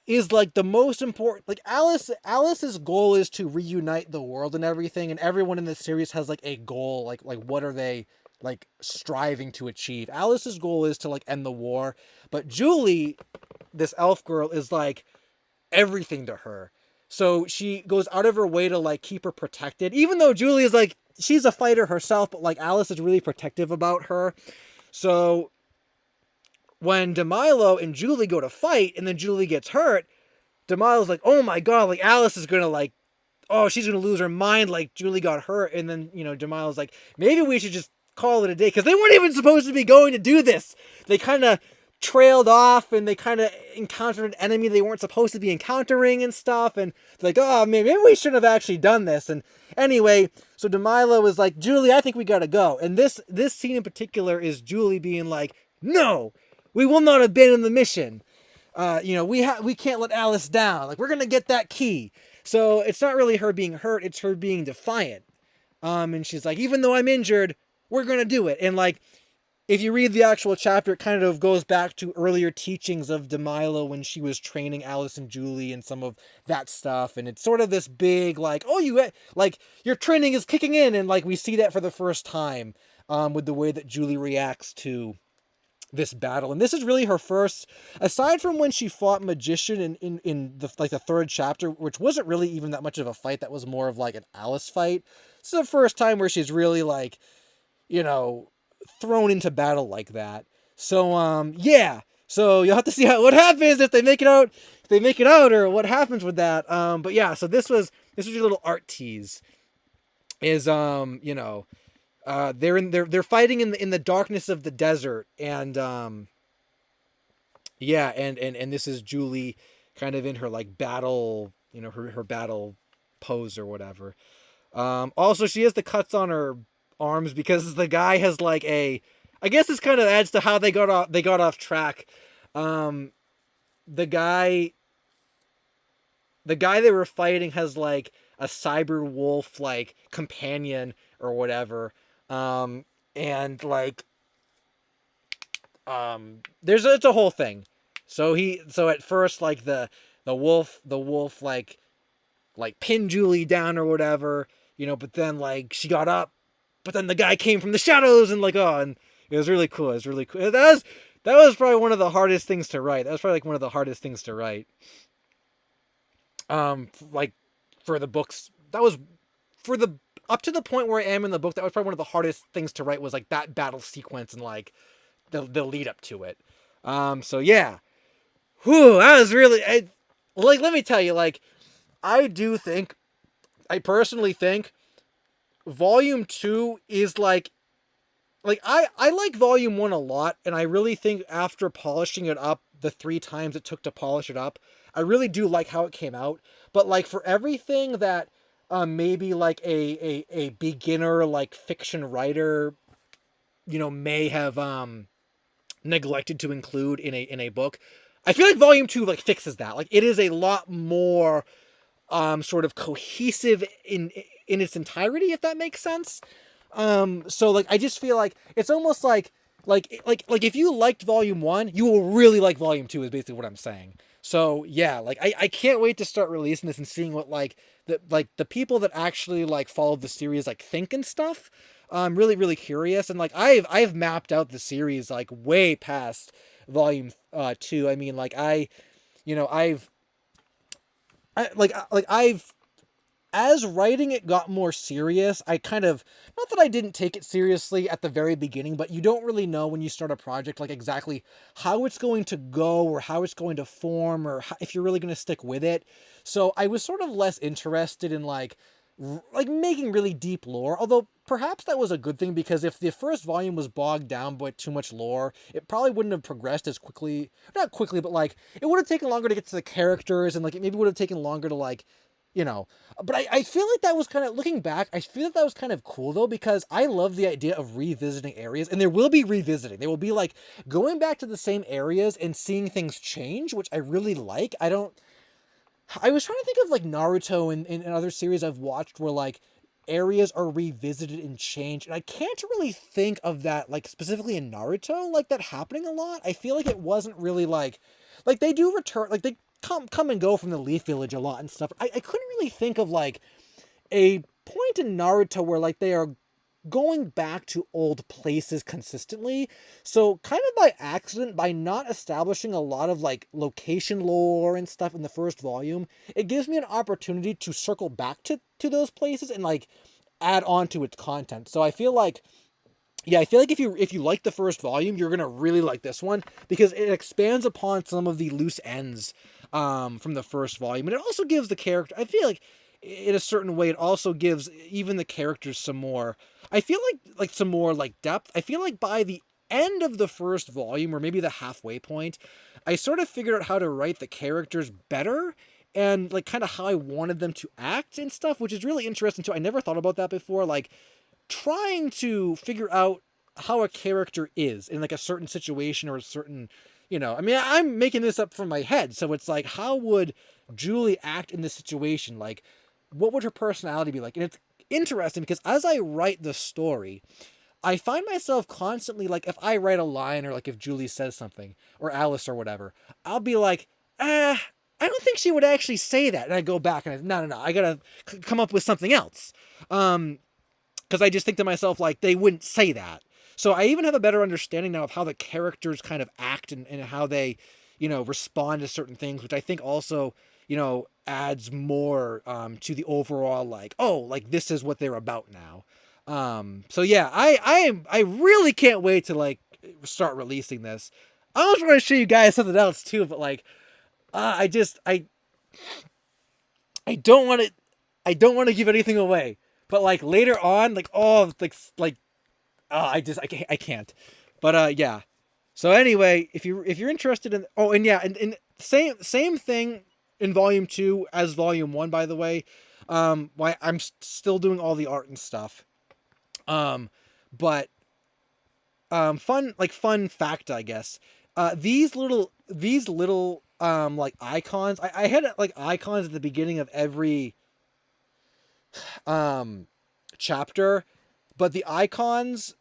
[SPEAKER 1] is like the most important. Like Alice's goal is to reunite the world and everything, and everyone in this series has like a goal. Like what are they like striving to achieve? Alice's goal is to like end the war, but Julie, this elf girl, is like everything to her. So she goes out of her way to like keep her protected, even though Julie is like, she's a fighter herself, but like Alice is really protective about her. So when Demilo and Julie go to fight and then Julie gets hurt, Demilo's like, oh my god, like Alice is gonna like, oh, she's gonna lose her mind, like Julie got hurt. And then, Demilo's like, maybe we should just call it a day, because they weren't even supposed to be going to do this. They kind of trailed off, and they kind of encountered an enemy they weren't supposed to be encountering and stuff, and they're like, oh, maybe we shouldn't have actually done this. And anyway, so Demilo is like, Julie, I think we gotta go. And this scene in particular is Julie being like, no, we will not abandon the mission. We can't let Alice down. Like, we're gonna get that key. So it's not really her being hurt, it's her being defiant. And she's like, even though I'm injured, we're gonna do it. And like, if you read the actual chapter, it kind of goes back to earlier teachings of Demilo when she was training Alice and Julie and some of that stuff. And it's sort of this big, like, oh, your training is kicking in. And like, we see that for the first time with the way that Julie reacts to this battle. And this is really her first, aside from when she fought Magician in the third chapter, which wasn't really even that much of a fight. That was more of like an Alice fight. This is the first time where she's really like, thrown into battle like that. So yeah, so you'll have to see what happens if they make it out, or what happens with that. But yeah, so this was your little art tease. Is they're fighting in the darkness of the desert, and yeah, and this is Julie kind of in her like battle, her battle pose or whatever. Also, she has the cuts on her arms because the guy has like I guess this kind of adds to how they got off track. The guy they were fighting has like a cyber wolf like companion or whatever. and like it's a whole thing. So at first like the wolf like pinned Julie down or whatever, but then like she got up, but then the guy came from the shadows and like, oh, and it was really cool. It was really cool. That was probably one of the hardest things to write. That was probably like one of the hardest things to write. Like for the books, that was for the up to the point where I am in the book. That was probably one of the hardest things to write, was like that battle sequence and like the lead up to it. So yeah, whew, that was really like, let me tell you, like, I personally think Volume 2 is like I like Volume 1 a lot, and I really think after polishing it up the 3 times it took to polish it up, I really do like how it came out. But like for everything that maybe like a beginner like fiction writer, may have neglected to include in a book, I feel like Volume 2 like fixes that. Like it is a lot more sort of cohesive in its entirety, if that makes sense. So like I just feel like it's almost like if you liked Volume 1, you will really like Volume 2, is basically what I'm saying. So yeah, like I can't wait to start releasing this and seeing what like the people that actually like followed the series like think and stuff. I'm really really curious, and like I've mapped out the series like way past Volume 2. I mean, like you know I've I've as writing it got more serious, I kind of, not that I didn't take it seriously at the very beginning, but you don't really know when you start a project like exactly how it's going to go or how it's going to form, or how, if you're really going to stick with it. So I was sort of less interested in like making really deep lore, although perhaps that was a good thing, because if the first volume was bogged down by too much lore, it probably wouldn't have progressed as quickly, not quickly, but like it would have taken longer to get to the characters, and like it maybe would have taken longer to like, you know, but I feel like that was kind of, looking back, I feel like that was kind of cool though, because I love the idea of revisiting areas, and there will be revisiting. There will be like going back to the same areas and seeing things change, which I really like. I was trying to think of like Naruto and other series I've watched where like areas are revisited and changed, and I can't really think of that like specifically in Naruto like that happening a lot. I feel like it wasn't really like they do return, like they come and go from the Leaf Village a lot and stuff. I couldn't really think of like a point in Naruto where like they are going back to old places consistently. So kind of by accident, by not establishing a lot of like location lore and stuff in the first volume, it gives me an opportunity to circle back to those places and like add on to its content. So I feel like, yeah, I feel like if you like the first volume, you're gonna really like this one, because it expands upon some of the loose ends from the first volume, and it also gives the character, I feel like, in a certain way, it also gives even the characters some more. I feel like some more like depth. I feel like by the end of the first volume, or maybe the halfway point, I sort of figured out how to write the characters better, and like kind of how I wanted them to act and stuff, which is really interesting too. I never thought about that before. Like trying to figure out how a character is in like a certain situation or a certain, I mean, I'm making this up from my head, so it's like, how would Julie act in this situation? Like, what would her personality be like? And it's interesting because as I write the story, I find myself constantly like, if I write a line, or like if Julie says something, or Alice or whatever, I'll be like, I don't think she would actually say that. And I go back and no, I gotta come up with something else. Because I just think to myself, like, they wouldn't say that. So I even have a better understanding now of how the characters kind of act, and how they, respond to certain things, which I think also, adds more to the overall, like, oh, like this is what they're about now. So yeah, I really can't wait to like start releasing this. I also want to show you guys something else too, but like, I don't want to, give anything away. But like later on, like, oh, like I can't. But yeah. So anyway, if you're interested in, oh, and yeah, and same thing in Volume 2 as Volume 1, by the way. Why I'm still doing all the art and stuff. But fun fact, I guess. These little like icons. I had like icons at the beginning of every chapter, but the icons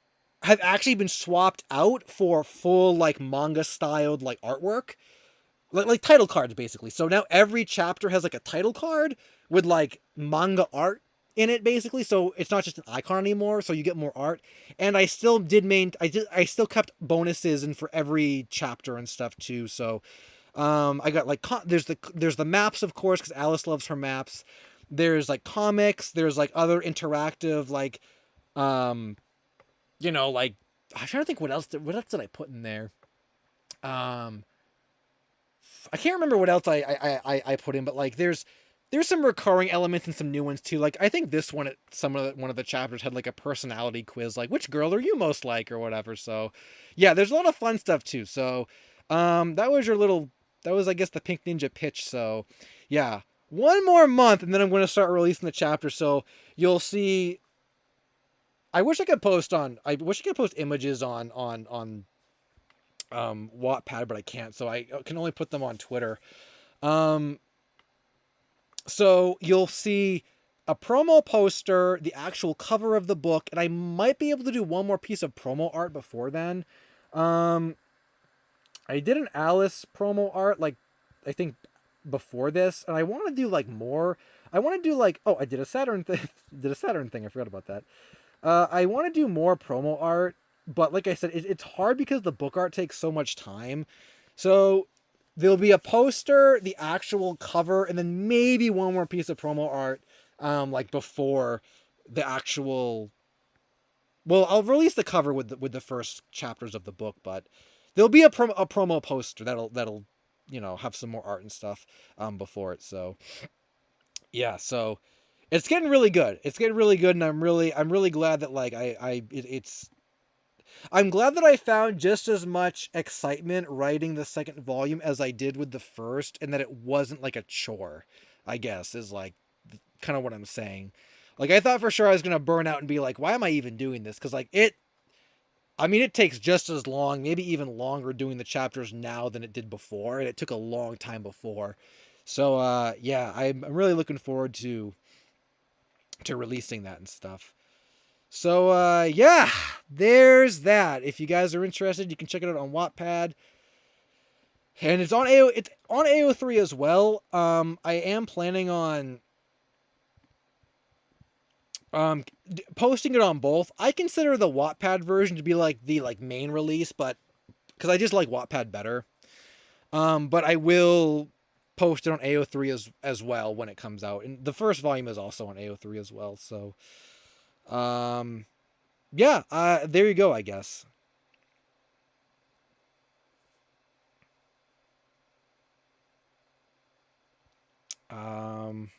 [SPEAKER 1] have actually been swapped out for full like manga styled like artwork, like title cards basically. So now every chapter has like a title card with like manga art in it basically. So it's not just an icon anymore. So you get more art. And I still did I still kept bonuses in for every chapter and stuff too. So I got like there's the maps of course because Alice loves her maps. There's like comics. There's like other interactive like um like I'm trying to think what else did I put in there. Um, I can't remember what else I put in, but like there's some recurring elements and some new ones too. Like I think this one, one of the chapters had like a personality quiz, like which girl are you most like or whatever. So, yeah, there's a lot of fun stuff too. So, that was that was I guess the Pink Ninja pitch. So, yeah, one more month and then I'm going to start releasing the chapter. So you'll see. I wish I could post images on Wattpad, but I can't. So I can only put them on Twitter. Um, so you'll see a promo poster, the actual cover of the book, and I might be able to do one more piece of promo art before then. Um, I did an Alice promo art, like, I think before this, and I want to do like more. I want to do like, oh, I did a Saturn thing. Did a Saturn thing. I forgot about that. I want to do more promo art, but like I said, it's hard because the book art takes so much time. So there'll be a poster, the actual cover, and then maybe one more piece of promo art, like before the actual. Well, I'll release the cover with the first chapters of the book, but there'll be a promo poster that'll have some more art and stuff before it. So yeah, so it's getting really good. It's getting really good, and I'm really glad that like it's I'm glad that I found just as much excitement writing the second volume as I did with the first, and that it wasn't like a chore. I guess is like kind of what I'm saying. Like I thought for sure I was gonna burn out and be like, why am I even doing this? Because like I mean, it takes just as long, maybe even longer doing the chapters now than it did before, and it took a long time before. So yeah, I'm really looking forward to releasing that and stuff. So yeah, there's that. If you guys are interested, you can check it out on Wattpad. And it's on AO3 as well. I am planning on posting it on both. I consider the Wattpad version to be like the like main release, but because I just like Wattpad better. But I will post it on AO3 as well when it comes out. And the first volume is also on AO3 as well. So um yeah, there you go, I guess. Um,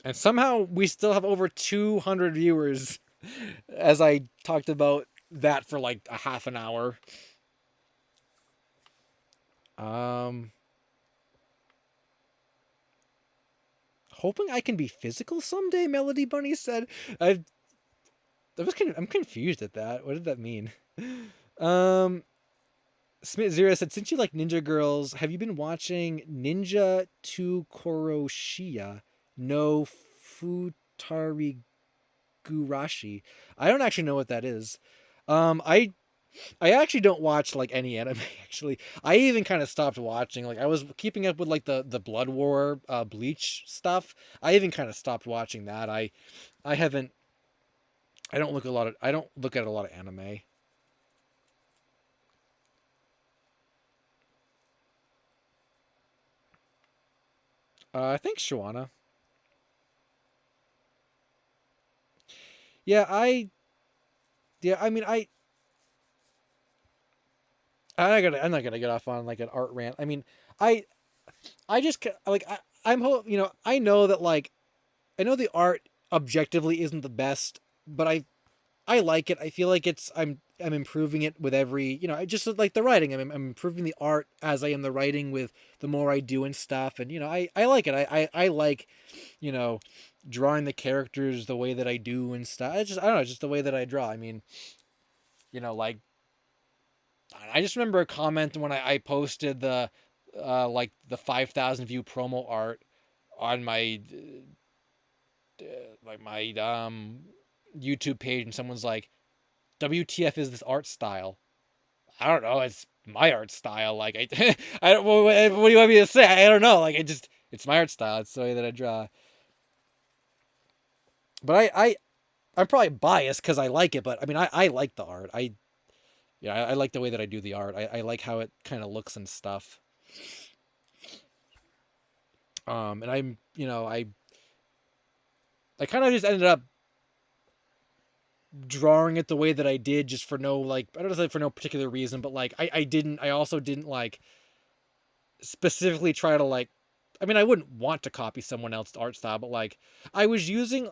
[SPEAKER 1] and somehow we still have over 200 viewers as I talked about that for like a half an hour. Um, hoping I can be physical someday, Melody Bunny said. I I'm confused at that. What did that mean? Um, Smith Zero said, since you like Ninja Girls, have you been watching Ninja to Koroshiya no Futari Gurashi? I don't actually know what that is. I actually don't watch like any anime actually. I even kind of stopped watching. Like I was keeping up with like the Blood War Bleach stuff. I even kind of stopped watching that. I haven't I don't look at a lot of anime. I think Shawana. Yeah, I mean I'm not gonna get off on like an art rant. I mean, I I just like I know that like I know the art objectively isn't the best, but I like it. I feel like I'm improving it with every I just like the writing. I'm improving the art as I am the writing with the more I do and stuff. And I like it. I like you know drawing the characters the way that I do and stuff. It's just I don't know, just the way that I draw. I mean, like I just remember a comment when I posted the like the 5,000 view promo art on my like my YouTube page and someone's like, WTF is this art style? I don't know. It's my art style. Like, I don't, what do you want me to say? I don't know. Like, it's my art style. It's the way that I draw. But I'm probably biased because I like it. But I mean, I like the art. I like the way that I do the art. I like how it kind of looks and stuff. And I kind of just ended up drawing it the way that I did just for no, like, I don't know, say for no particular reason, but like I also didn't like specifically try to like, I mean, I wouldn't want to copy someone else's art style, but like I was using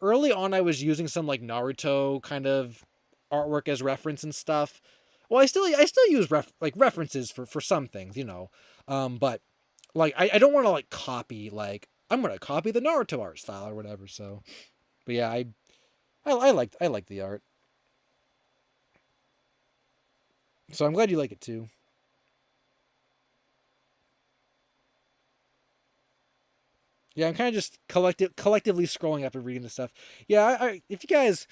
[SPEAKER 1] early on, I was using some like Naruto kind of artwork as reference and stuff. Well, I still use references for some things, but like I don't want to like copy, like I'm gonna copy the Naruto art style or whatever. So, but yeah, I like the art. So I'm glad you like it too. Yeah, I'm kind of just collectively scrolling up and reading the stuff. Yeah, if you guys,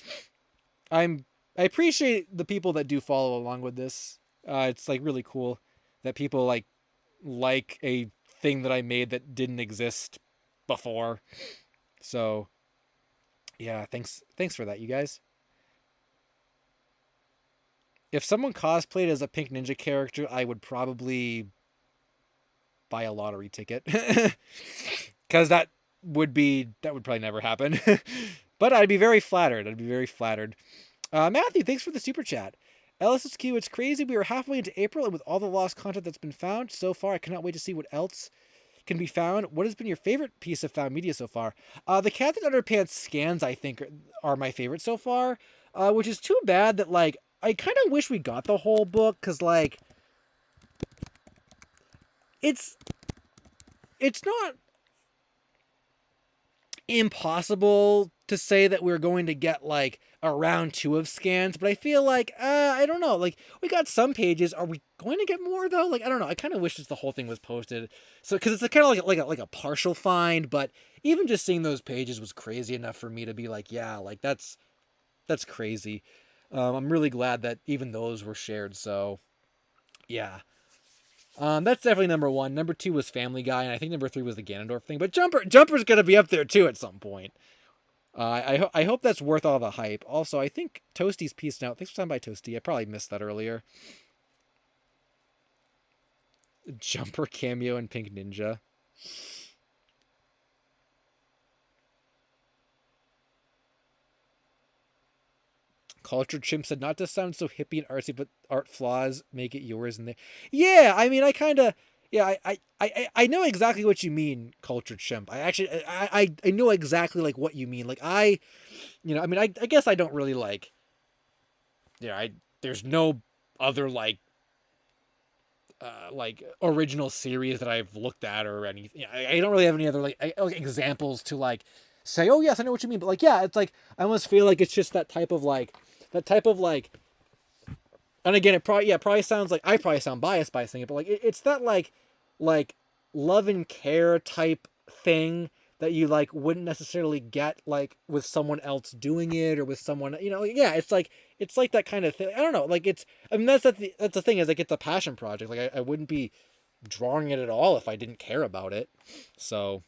[SPEAKER 1] I appreciate the people that do follow along with this. It's like really cool that people like a thing that I made that didn't exist before. So yeah, thanks for that, you guys. If someone cosplayed as a Pink Ninja character, I would probably buy a lottery ticket. Because that would probably never happen. But I'd be very flattered. I'd be very flattered. Matthew, thanks for the super chat. LSSQ, it's crazy. We are halfway into April, and with all the lost content that's been found so far, I cannot wait to see what else can be found. What has been your favorite piece of found media so far? The Captain Underpants scans, I think, are my favorite so far. Which is too bad that like I kind of wish we got the whole book, because like it's not impossible to say that we're going to get like a round two of scans, but I feel like I don't know. Like we got some pages. Are we going to get more though? Like I don't know. I kind of wish the whole thing was posted, so because it's kind of like a partial find. But even just seeing those pages was crazy enough for me to be like, yeah, like that's crazy. I'm really glad that even those were shared. So yeah. That's definitely number one. Number two was Family Guy, and I think number three was the Ganondorf thing. But Jumper's gonna be up there too at some point. I hope that's worth all the hype. Also, I think Toasty's peacing out. Thanks for stopping by, Toasty. I probably missed that earlier. Jumper cameo in Pink Ninja. Cultured Chimp said, not to sound so hippie and artsy, but art flaws make it yours. And yeah, I mean, I kind of, yeah, I know exactly what you mean, Cultured Chimp. I know exactly like what you mean. Like I mean, I guess I don't really like, yeah, there's no other like original series that I've looked at or anything. I don't really have any other like examples to like say, oh yes, I know what you mean. But like, yeah, it's like I almost feel like it's just that type of like, and again, it probably sounds like I probably sound biased by saying it, but like it's that like love and care type thing that you like wouldn't necessarily get like with someone else doing it or with someone, like, yeah, it's like that kind of thing. I don't know, like I mean that's the thing, is like it's a passion project. Like I wouldn't be drawing it at all if I didn't care about it. So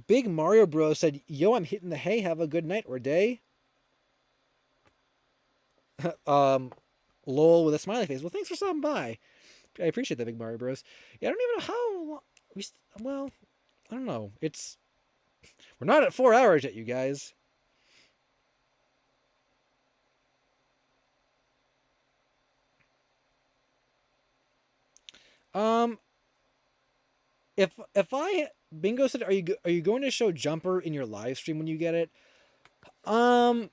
[SPEAKER 1] Big Mario Bros said, "Yo, I'm hitting the hay. Have a good night or day." um, lol with a smiley face. Well, thanks for stopping by. I appreciate that, Big Mario Bros. Yeah, I don't even know how long well, I don't know. We're not at 4 hours yet, you guys. Um, if I Bingo said, are you going to show Jumper in your live stream when you get it? Um,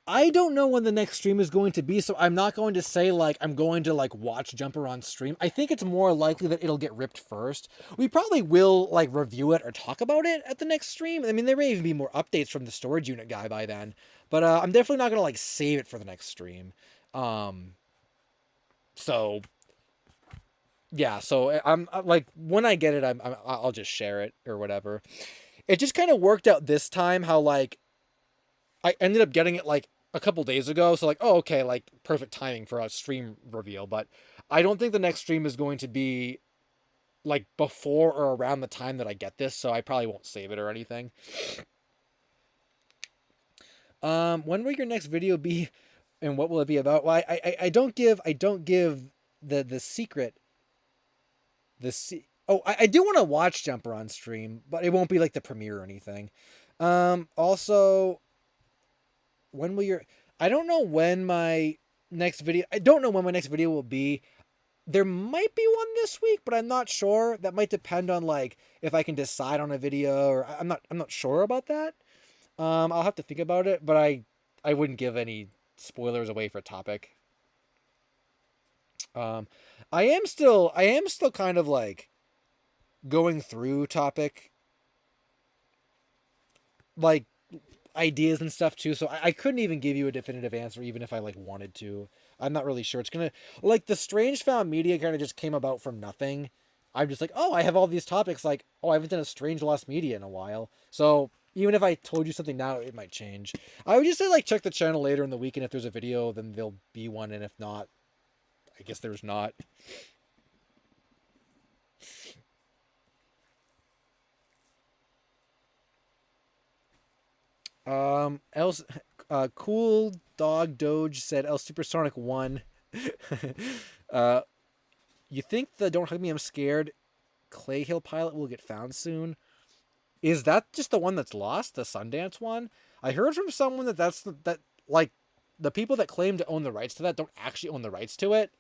[SPEAKER 1] I don't know when the next stream is going to be, so I'm not going to say like I'm going to like watch Jumper on stream. I think it's more likely that it'll get ripped first. We probably will like review it or talk about it at the next stream. I mean, there may even be more updates from the storage unit guy by then, but I'm definitely not gonna like save it for the next stream. Um, So yeah, so I'm like when I get it, I'll just share it or whatever. It just kind of worked out this time how like I ended up getting it like a couple days ago, so like oh okay, like perfect timing for a stream reveal. But I don't think the next stream is going to be like before or around the time that I get this, so I probably won't save it or anything. When will your next video be, and what will it be about? Well, I don't give the secret. I do want to watch Jumper on stream, but it won't be like the premiere or anything. Also, when will your I don't know when my next video. I don't know when my next video will be. There might be one this week, but I'm not sure. That might depend on like if I can decide on a video, or I'm not sure about that. I'll have to think about it, but I wouldn't give any spoilers away for a topic. Um, I am still kind of like going through topic like ideas and stuff too, so I couldn't even give you a definitive answer even if I like wanted to. I'm not really sure. It's gonna like the Strange Found media kind of just came about from nothing. I'm just like, oh, I have all these topics. Like, oh, I haven't done a Strange Lost media in a while. So even if I told you something now, it might change. I would just say like check the channel later in the week, and if there's a video, then there'll be one, and if not, I guess there's not. Else, cool dog Doge said El Supersonic won. uh, you think the Don't Hug Me I'm Scared Clay Hill pilot will get found soon? Is that just the one that's lost, the Sundance one? I heard from someone that that like the people that claim to own the rights to that don't actually own the rights to it,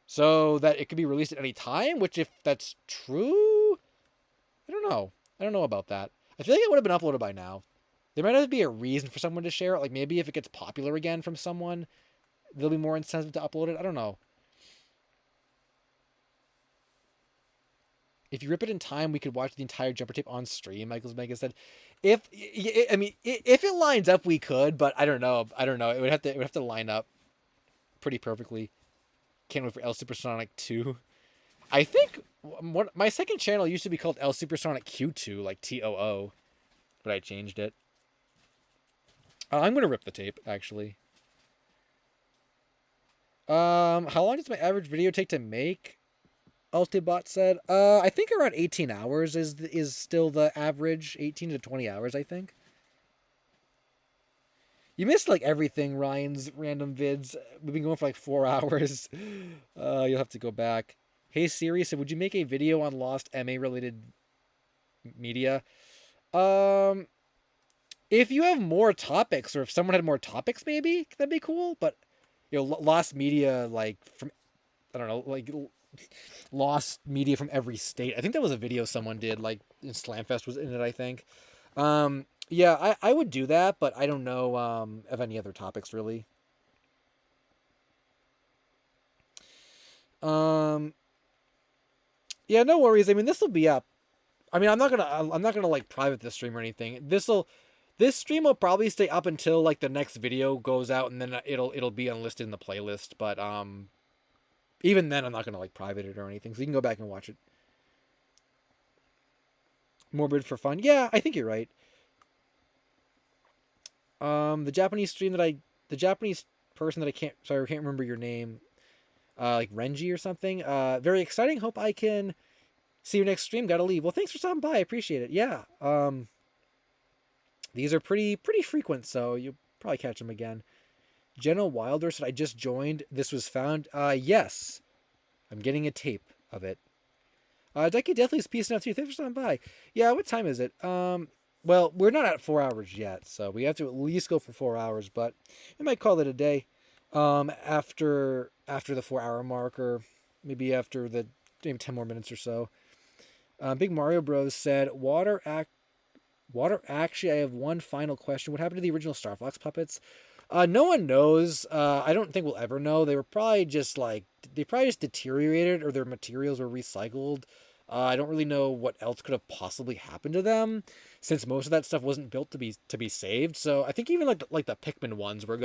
[SPEAKER 1] so that it could be released at any time. Which, if that's true, I don't know. I don't know about that. I feel like it would have been uploaded by now. There might have to be a reason for someone to share it. Like maybe if it gets popular again from someone, there'll be more incentive to upload it. I don't know. If you rip it in time, we could watch the entire jumper tape on stream. Michael's Mega said, "If I mean, if it lines up, we could, but I don't know. I don't know. It would have to line up pretty perfectly. Can't wait for LSuperSonicQ. I think my second channel used to be called LSuperSonicQ2, like TOO, but I changed it. I'm gonna rip the tape actually. How long does my average video take to make? Ultibot said, I think around 18 hours is still the average. 18 to 20 hours, I think. You missed like everything, Ryan's random vids. We've been going for like 4 hours. You'll have to go back. Hey Siri, so would you make a video on lost MA related media? If you have more topics, or if someone had more topics, maybe that'd be cool. But you know, lost media like from I don't know, like lost media from every state. I think that was a video someone did, like in Slamfest was in it, I think. Yeah, I would do that, but I don't know of any other topics really. Yeah, no worries. I mean, this will be up. I mean, I'm not gonna like private this stream or anything. This stream will probably stay up until like the next video goes out, and then it'll be unlisted in the playlist. But even then, I'm not gonna like private it or anything, so you can go back and watch it. Morbid for fun. Yeah, I think you're right. The Japanese person that I can't remember your name. Like Renji or something. Very exciting. Hope I can see your next stream. Gotta leave. Well, thanks for stopping by. I appreciate it. Yeah. These are pretty frequent, so you'll probably catch them again. Jenna Wilder said, I just joined. This was found. Yes. I'm getting a tape of it. Ducky Deathly's peacing out too. Thanks for stopping by. Yeah, what time is it? Well, we're not at 4 hours yet, so we have to at least go for 4 hours, but I might call it a day. After the 4 hour mark, or maybe after the maybe 10 more minutes or so. Big Mario Bros said, actually, I have one final question. What happened to the original Star Fox puppets? No one knows. I don't think we'll ever know. They probably just deteriorated, or their materials were recycled. I don't really know what else could have possibly happened to them, since most of that stuff wasn't built to be saved. So I think even like the Pikmin ones were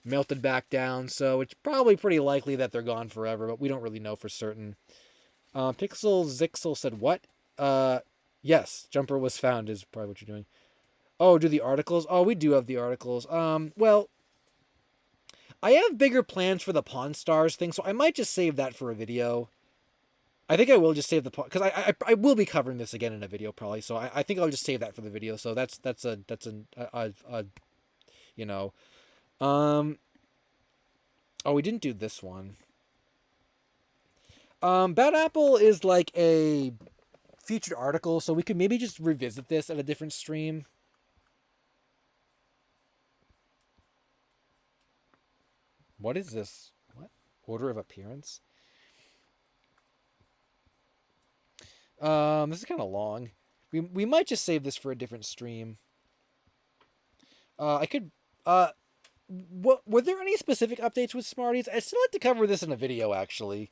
[SPEAKER 1] melted back down, so it's probably pretty likely that they're gone forever, but we don't really know for certain. Pixel Zixel said, what? Yes, Jumper was found is probably what you're doing. Oh, do the articles? Oh, we do have the articles. Well, I have bigger plans for the Pawn Stars thing, so I might just save that for a video. I think I will just save the because I will be covering this again in a video probably, so I think I'll just save that for the video. So that's you know, oh, we didn't do this one. Bad Apple is like a featured article, so we could maybe just revisit this at a different stream. What is this? What? Order of appearance? This is kind of long. We might just save this for a different stream. I could were there any specific updates with Smarties? I'd still like to cover this in a video actually.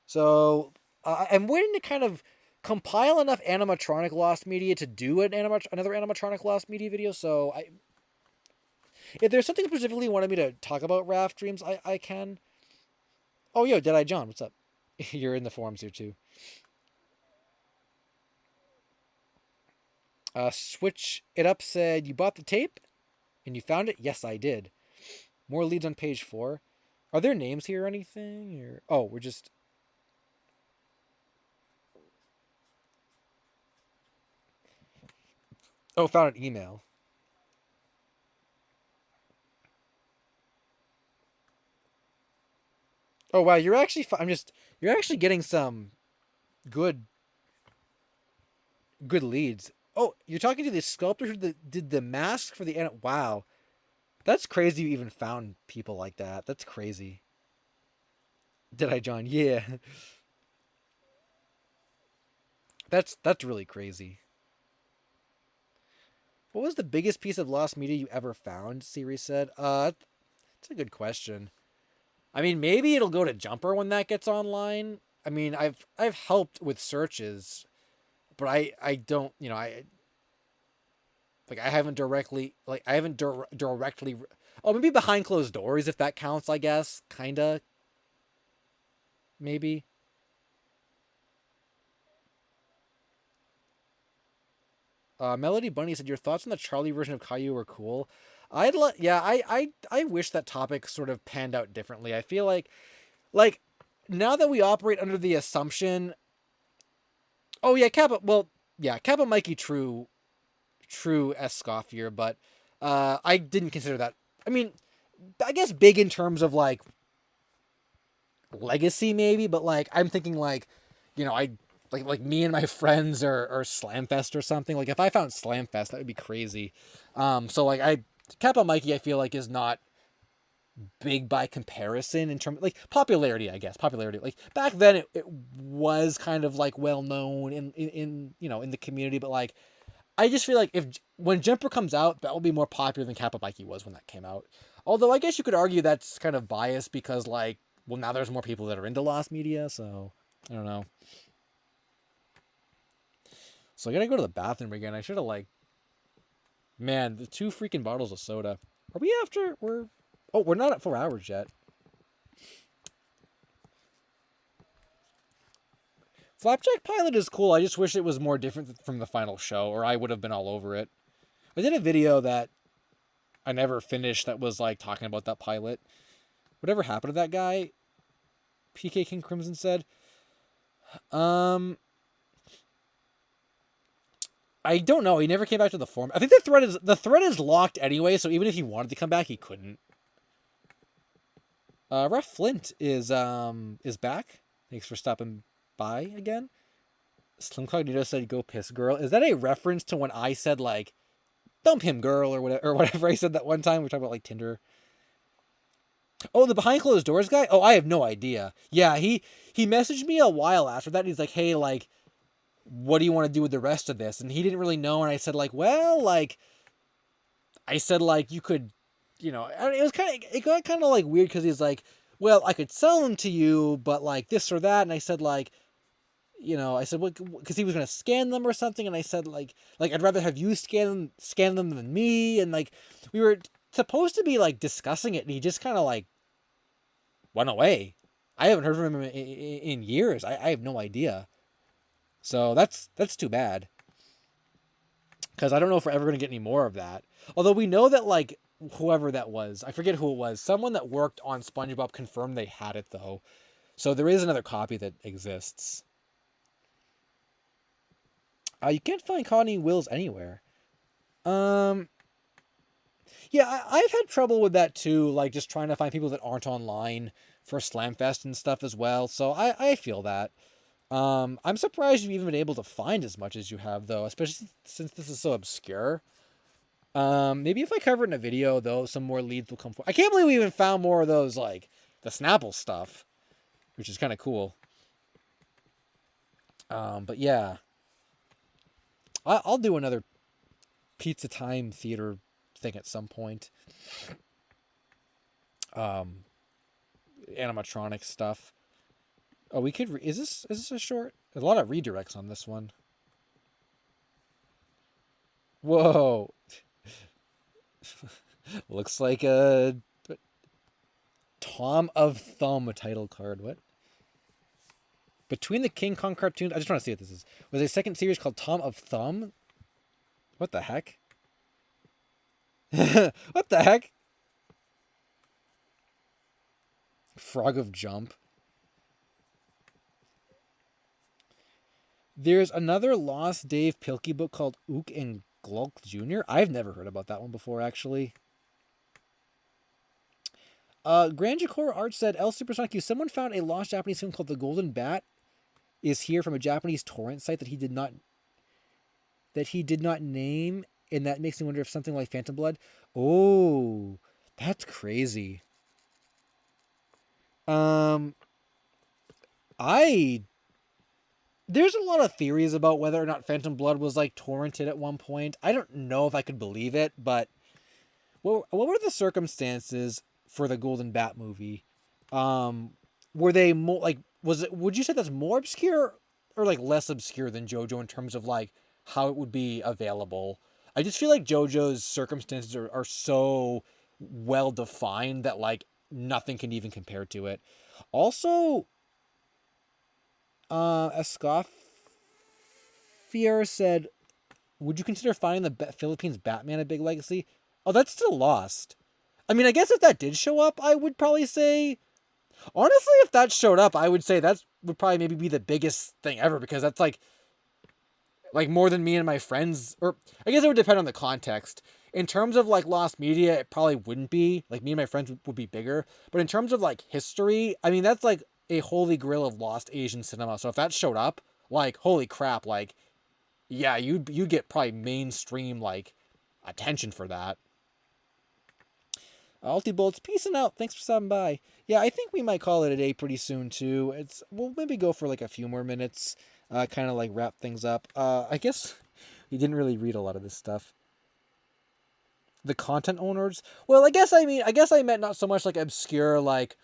[SPEAKER 1] So, I'm waiting to kind of compile enough animatronic lost media to do another animatronic lost media video. So, if there's something specifically you wanted me to talk about Raft Dreams, I can. Oh, yo, Deadeye John, what's up? You're in the forums here too. Switch It Up said, you bought the tape? And you found it? Yes, I did. More leads on page 4. Are there names here or anything? Or oh, we're just... Oh, found an email. Oh, wow, you're actually... You're actually getting some good leads. Oh, you're talking to the sculptor who did the mask for the... Wow. That's crazy you even found people like that. That's crazy. Did I, John? Yeah. That's really crazy. What was the biggest piece of lost media you ever found? Siri said. That's a good question. I mean, maybe it'll go to Jumper when that gets online. I mean, I've helped with searches, but I don't, I haven't directly directly. Oh, maybe behind closed doors if that counts. I guess kinda. Maybe. Melody Bunny said, your thoughts on the Charlie version of Caillou were cool. I wish that topic sort of panned out differently. I feel like now that we operate under the assumption, oh yeah, Kappa Mikey true Escoffier, but I didn't consider that. I mean, I guess big in terms of like legacy maybe, but like I'm thinking like, I like me and my friends or Slamfest or something. Like if I found Slamfest, that would be crazy. So like Kappa Mikey I feel like is not big by comparison in terms like popularity, I guess. Popularity. Like back then it was kind of like well known in in the community, but like I just feel like when Jumper comes out, that will be more popular than Kappa Mikey was when that came out. Although I guess you could argue that's kind of biased because like, well, now there's more people that are into lost media, so I don't know. So I gotta go to the bathroom again. I should have man, the 2 freaking bottles of soda. Are we after? We're not at 4 hours yet. Flapjack Pilot is cool. I just wish it was more different from the final show, or I would have been all over it. I did a video that I never finished that was like talking about that pilot. Whatever happened to that guy? PK King Crimson said. I don't know. He never came back to the forum. I think the thread is locked anyway, so even if he wanted to come back, he couldn't. Ref Flint is back. Thanks for stopping by again. Slim Cognito said, "Go piss, girl." Is that a reference to when I said like, "Dump him, girl," or whatever I said that one time? We're talking about like Tinder. Oh, the behind closed doors guy? Oh, I have no idea. Yeah, he messaged me a while after that. And he's like, "Hey, like, what do you want to do with the rest of this?" And he didn't really know. And I said like, "Well, like," I said like, "You could, it was it got kind of like weird because he's like, well, I could sell them to you, but like this or that." And I said like, I said, what, because he was going to scan them or something. And I said like I'd rather have you scan them than me. And like, we were supposed to be like discussing it, and he just kind of like went away. I haven't heard from him in years. I have no idea. So that's too bad. Because I don't know if we're ever going to get any more of that. Although we know that, like, whoever that was, I forget who it was, someone that worked on SpongeBob confirmed they had it, though. So there is another copy that exists. You can't find Connie Wills anywhere. Yeah, I've had trouble with that, too. Like, just trying to find people that aren't online for Slamfest and stuff as well. So I feel that. I'm surprised you've even been able to find as much as you have, though, especially since this is so obscure. Maybe if I cover it in a video, though, some more leads will come forward. I can't believe we even found more of those, like, the Snapple stuff, which is kind of cool. But yeah. I'll do another Pizza Time Theater thing at some point. Animatronic stuff. Oh, we could. Is this a short? There's a lot of redirects on this one. Whoa. Looks like a Tom of Thumb title card. What? Between the King Kong cartoons, I just want to see what this is. Was a second series called Tom of Thumb? What the heck? What the heck? Frog of Jump. There's another Lost Dave Pilkey book called Ook and Glulk Jr. I've never heard about that one before, actually. Grand Jakora Art said, LSuperSonicQ, someone found a lost Japanese film called The Golden Bat is here from a Japanese torrent site that he did not name, and that makes me wonder if something like Phantom Blood. Oh, that's crazy. There's a lot of theories about whether or not Phantom Blood was like torrented at one point. I don't know if I could believe it, but what were the circumstances for the Golden Bat movie? Were they more like, would you say that's more obscure or like less obscure than JoJo in terms of like how it would be available? I just feel like JoJo's circumstances are so well defined that like nothing can even compare to it. Also, Escoffier said, would you consider finding the Philippines Batman a big legacy? Oh, that's still lost. I mean, I guess if that did show up, I would probably say, honestly, if that showed up, I would say that would probably maybe be the biggest thing ever, because that's like more than me and my friends, or I guess it would depend on the context. In terms of like lost media, it probably wouldn't be. Like me and my friends would be bigger. But in terms of like history, I mean, that's like a holy grail of lost Asian cinema. So if that showed up, like, holy crap, like, yeah, you get probably mainstream like attention for that. Alti Bolts, peacing out. Thanks for stopping by. Yeah, I think we might call it a day pretty soon too. We'll maybe go for like a few more minutes, kind of like wrap things up. I guess you didn't really read a lot of this stuff. The content owners. Well, I guess I meant not so much like obscure, like,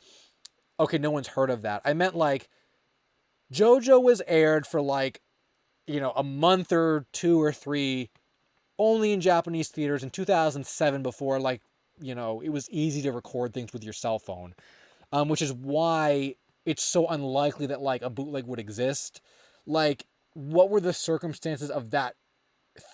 [SPEAKER 1] okay, no one's heard of that. I meant like JoJo was aired for like, a month or 2 or 3 only in Japanese theaters in 2007 before like, it was easy to record things with your cell phone. Which is why it's so unlikely that like a bootleg would exist. Like, what were the circumstances of that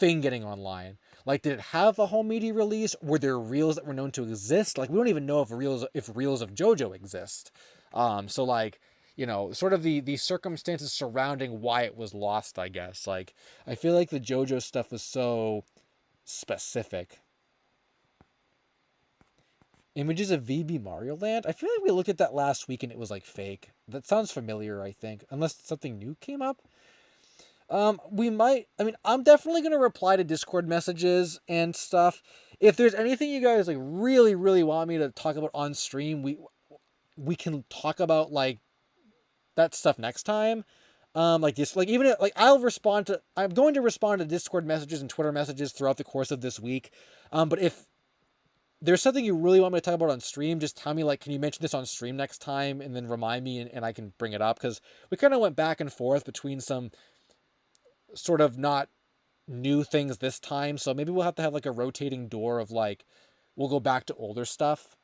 [SPEAKER 1] thing getting online? Like, did it have a home media release? Were there reels that were known to exist? Like, we don't even know if reels of JoJo exist. So like, sort of the circumstances surrounding why it was lost, I guess. Like, I feel like the JoJo stuff was so specific. Images of VB Mario Land? I feel like we looked at that last week and it was like fake. That sounds familiar, I think. Unless something new came up. I'm definitely going to reply to Discord messages and stuff. If there's anything you guys like really, really want me to talk about on stream, we can talk about like that stuff next time. I'm going to respond to Discord messages and Twitter messages throughout the course of this week. But if there's something you really want me to talk about on stream, just tell me, like, can you mention this on stream next time? And then remind me and I can bring it up. Because we kind of went back and forth between some sort of not new things this time. So maybe we'll have to have like a rotating door of like we'll go back to older stuff.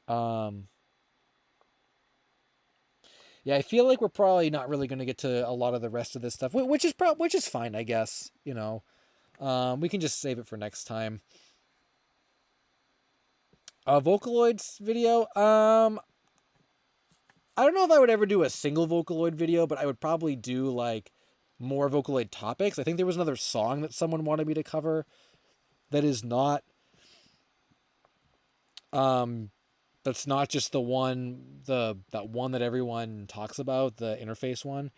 [SPEAKER 1] Yeah, I feel like we're probably not really going to get to a lot of the rest of this stuff, which is fine, I guess. You know, we can just save it for next time. Vocaloids video. I don't know if I would ever do a single Vocaloid video, but I would probably do like more Vocaloid topics. I think there was another song that someone wanted me to cover that is not that's not just the one that one that everyone talks about, the interface one.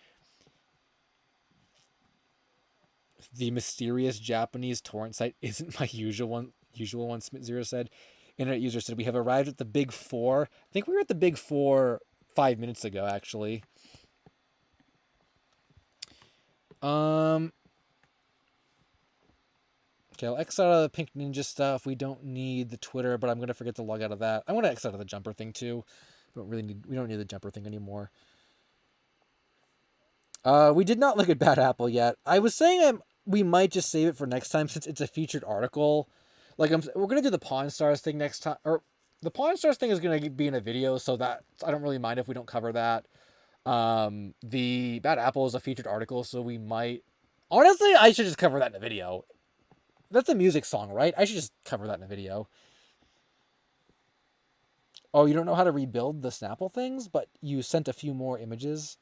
[SPEAKER 1] The mysterious Japanese torrent site isn't my usual one. Smith Zero said. Internet user said we have arrived at the big four. I think we were at the big four 5 minutes ago, actually. Okay, I'll X out of the Pink Ninja stuff. We don't need the Twitter, but I'm gonna forget to log out of that. I want to X out of the jumper thing too. We don't need the jumper thing anymore. We did not look at Bad Apple yet. I was saying we might just save it for next time since it's a featured article. Like we're gonna do the Pawn Stars thing next time, or the Pawn Stars thing is gonna be in a video, so that I don't really mind if we don't cover that. The Bad Apple is a featured article, so we might. Honestly, I should just cover that in a video. That's a music song, right? I should just cover that in a video. Oh, you don't know how to rebuild the Snapple things, but you sent a few more images.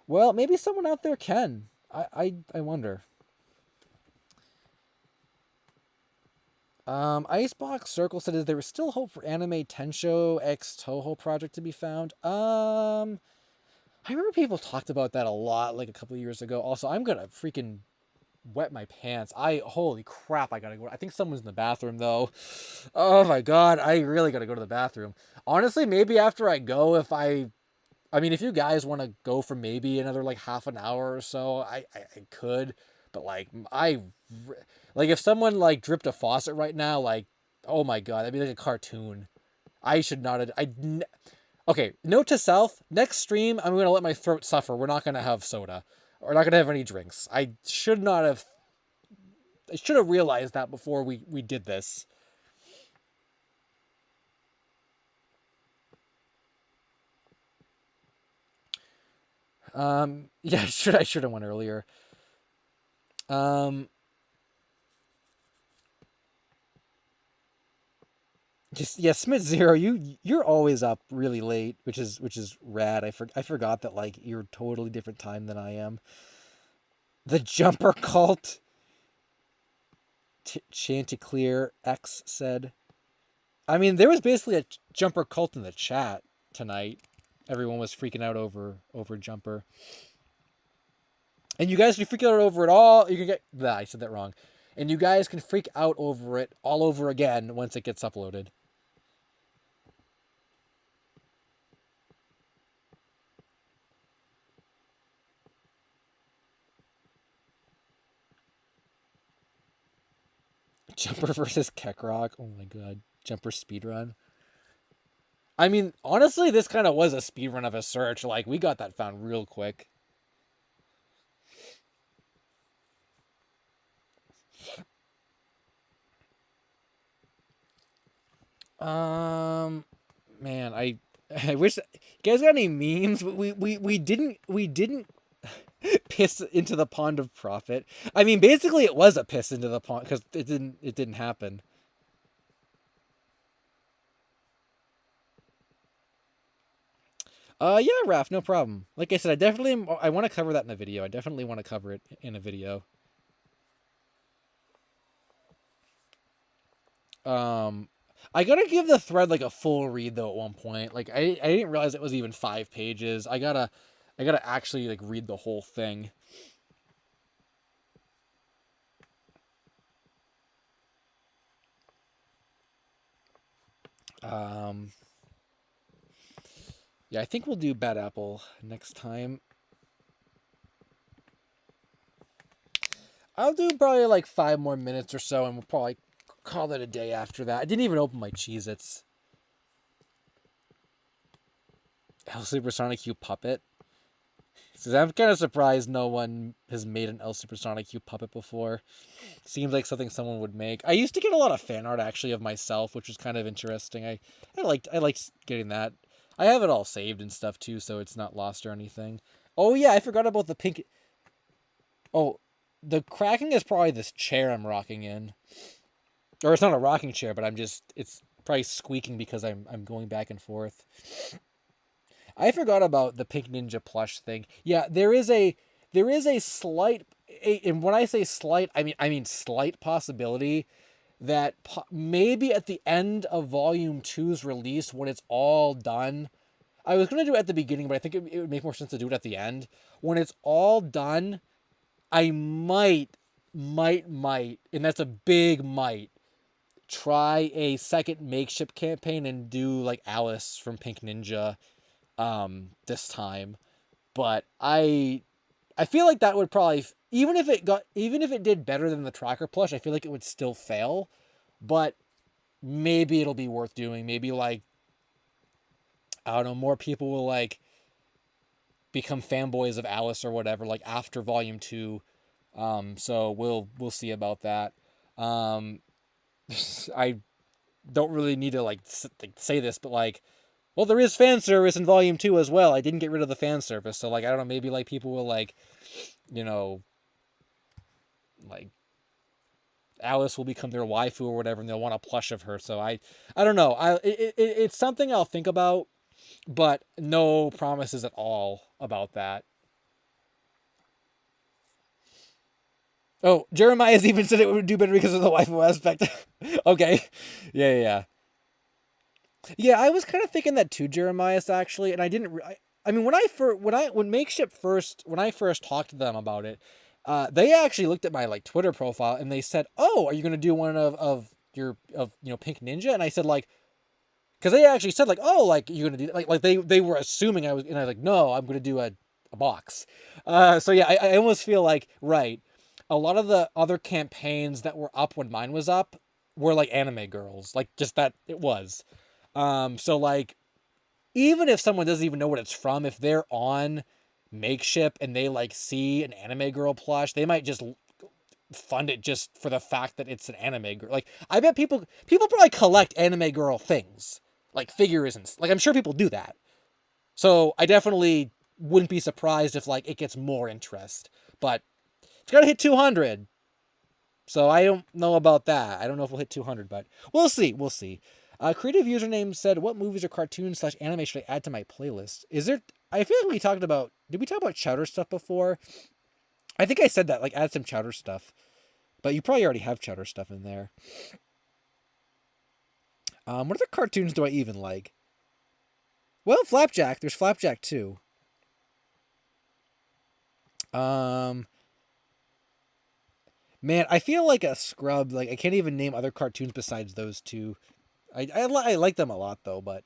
[SPEAKER 1] Well, maybe someone out there can. I wonder. Icebox Circle said, is there still hope for Anime Tensho X Toho project to be found? I remember people talked about that a lot, like a couple of years ago. Also, I'm gonna freaking wet my pants. Holy crap, I gotta go. I think someone's in the bathroom, though. Oh my god, I really gotta go to the bathroom. Honestly, maybe after I go, if you guys want to go for maybe another like half an hour or so, I could. But like if someone like dripped a faucet right now, like, oh my god, that'd be like a cartoon. I should not have. Okay, note to self: next stream, I'm gonna let my throat suffer. We're not gonna have soda. We're not gonna have any drinks. I should have realized that before we did this. Yeah, I should have went earlier. Just yeah, Smith Zero, you're always up really late, which is rad. I forgot that like you're totally different time than I am. The jumper cult. Chanticleer X said. I mean, there was basically a jumper cult in the chat tonight. Everyone was freaking out over jumper. And you guys can freak out over it all. You can get I said that wrong. And you guys can freak out over it all over again once it gets uploaded. Jumper versus Kekrok. Oh my god. Jumper speedrun. I mean, honestly, this kind of was a speedrun of a search. Like, we got that found real quick. Man, I wish you guys got any memes. We didn't piss into the pond of profit. I mean, basically, it was a piss into the pond because it didn't happen. Yeah, Raph, no problem. Like I said, I want to cover that in a video. I definitely want to cover it in a video. I gotta give the thread like a full read though at one point. Like I didn't realize it was even 5 pages. I gotta actually like read the whole thing. Yeah, I think we'll do Bad Apple next time. I'll do probably like 5 more minutes or so, and we'll probably call it a day after that. I didn't even open my Cheez-Its. LSuperSonicQ puppet. So I'm kind of surprised no one has made an LSuperSonicQ puppet before. Seems like something someone would make. I used to get a lot of fan art actually of myself, which was kind of interesting. I liked getting that. I have it all saved and stuff too, so it's not lost or anything. Oh yeah, I forgot about the pink. Oh, the cracking is probably this chair I'm rocking in, or it's not a rocking chair, but it's probably squeaking because I'm going back and forth. I forgot about the Pink Ninja plush thing. Yeah, there is a slight, and when I say slight, I mean slight possibility that maybe at the end of Volume Two's release, when it's all done, I was gonna do it at the beginning, but I think it would make more sense to do it at the end. When it's all done, I might, and that's a big might, try a second makeshift campaign and do like Alice from Pink Ninja this time. But I feel like that would probably, even if it did better than the tracker plush, I feel like it would still fail. But maybe it'll be worth doing. Maybe like, I don't know, more people will like become fanboys of Alice or whatever like after Volume 2. So we'll see about that. Um I don't really need to like say this, but like, well, there is fan service in Volume 2 as well. I didn't get rid of the fan service, so like, I don't know, maybe like people will like, you know, like Alice will become their waifu or whatever, and they'll want a plush of her. So I don't know. It's something I'll think about, but no promises at all about that. Oh, Jeremiah's even said it would do better because of the waifu aspect. Okay, yeah. Yeah, I was kind of thinking that too, Jeremiah's actually, and I didn't. I mean, when Makeshift first when I first talked to them about it, they actually looked at my like Twitter profile and they said, "Oh, are you gonna do one of your of Pink Ninja?" And I said like, because they actually said like, "Oh, like you're gonna do like they were assuming I was," and I was like, "No, I'm gonna do a box." So yeah, I almost feel like right. A lot of the other campaigns that were up when mine was up were like anime girls, like just that it was. So like, even if someone doesn't even know what it's from, if they're on Makeshift and they like see an anime girl plush, they might just fund it just for the fact that it's an anime girl. Like, I bet people probably collect anime girl things, like figures and like I'm sure people do that. So I definitely wouldn't be surprised if like it gets more interest, but it's got to hit 200. So I don't know about that. I don't know if we'll hit 200, but we'll see. We'll see. Creative username said, "What movies or cartoons / anime should I add to my playlist?" Is there? I feel like we talked about. Did we talk about Chowder stuff before? I think I said that. Like, add some Chowder stuff, but you probably already have Chowder stuff in there. What other cartoons do I even like? Well, Flapjack. There's Flapjack too. Um, Man, I feel like a scrub. Like I can't even name other cartoons besides those two. I like them a lot though, but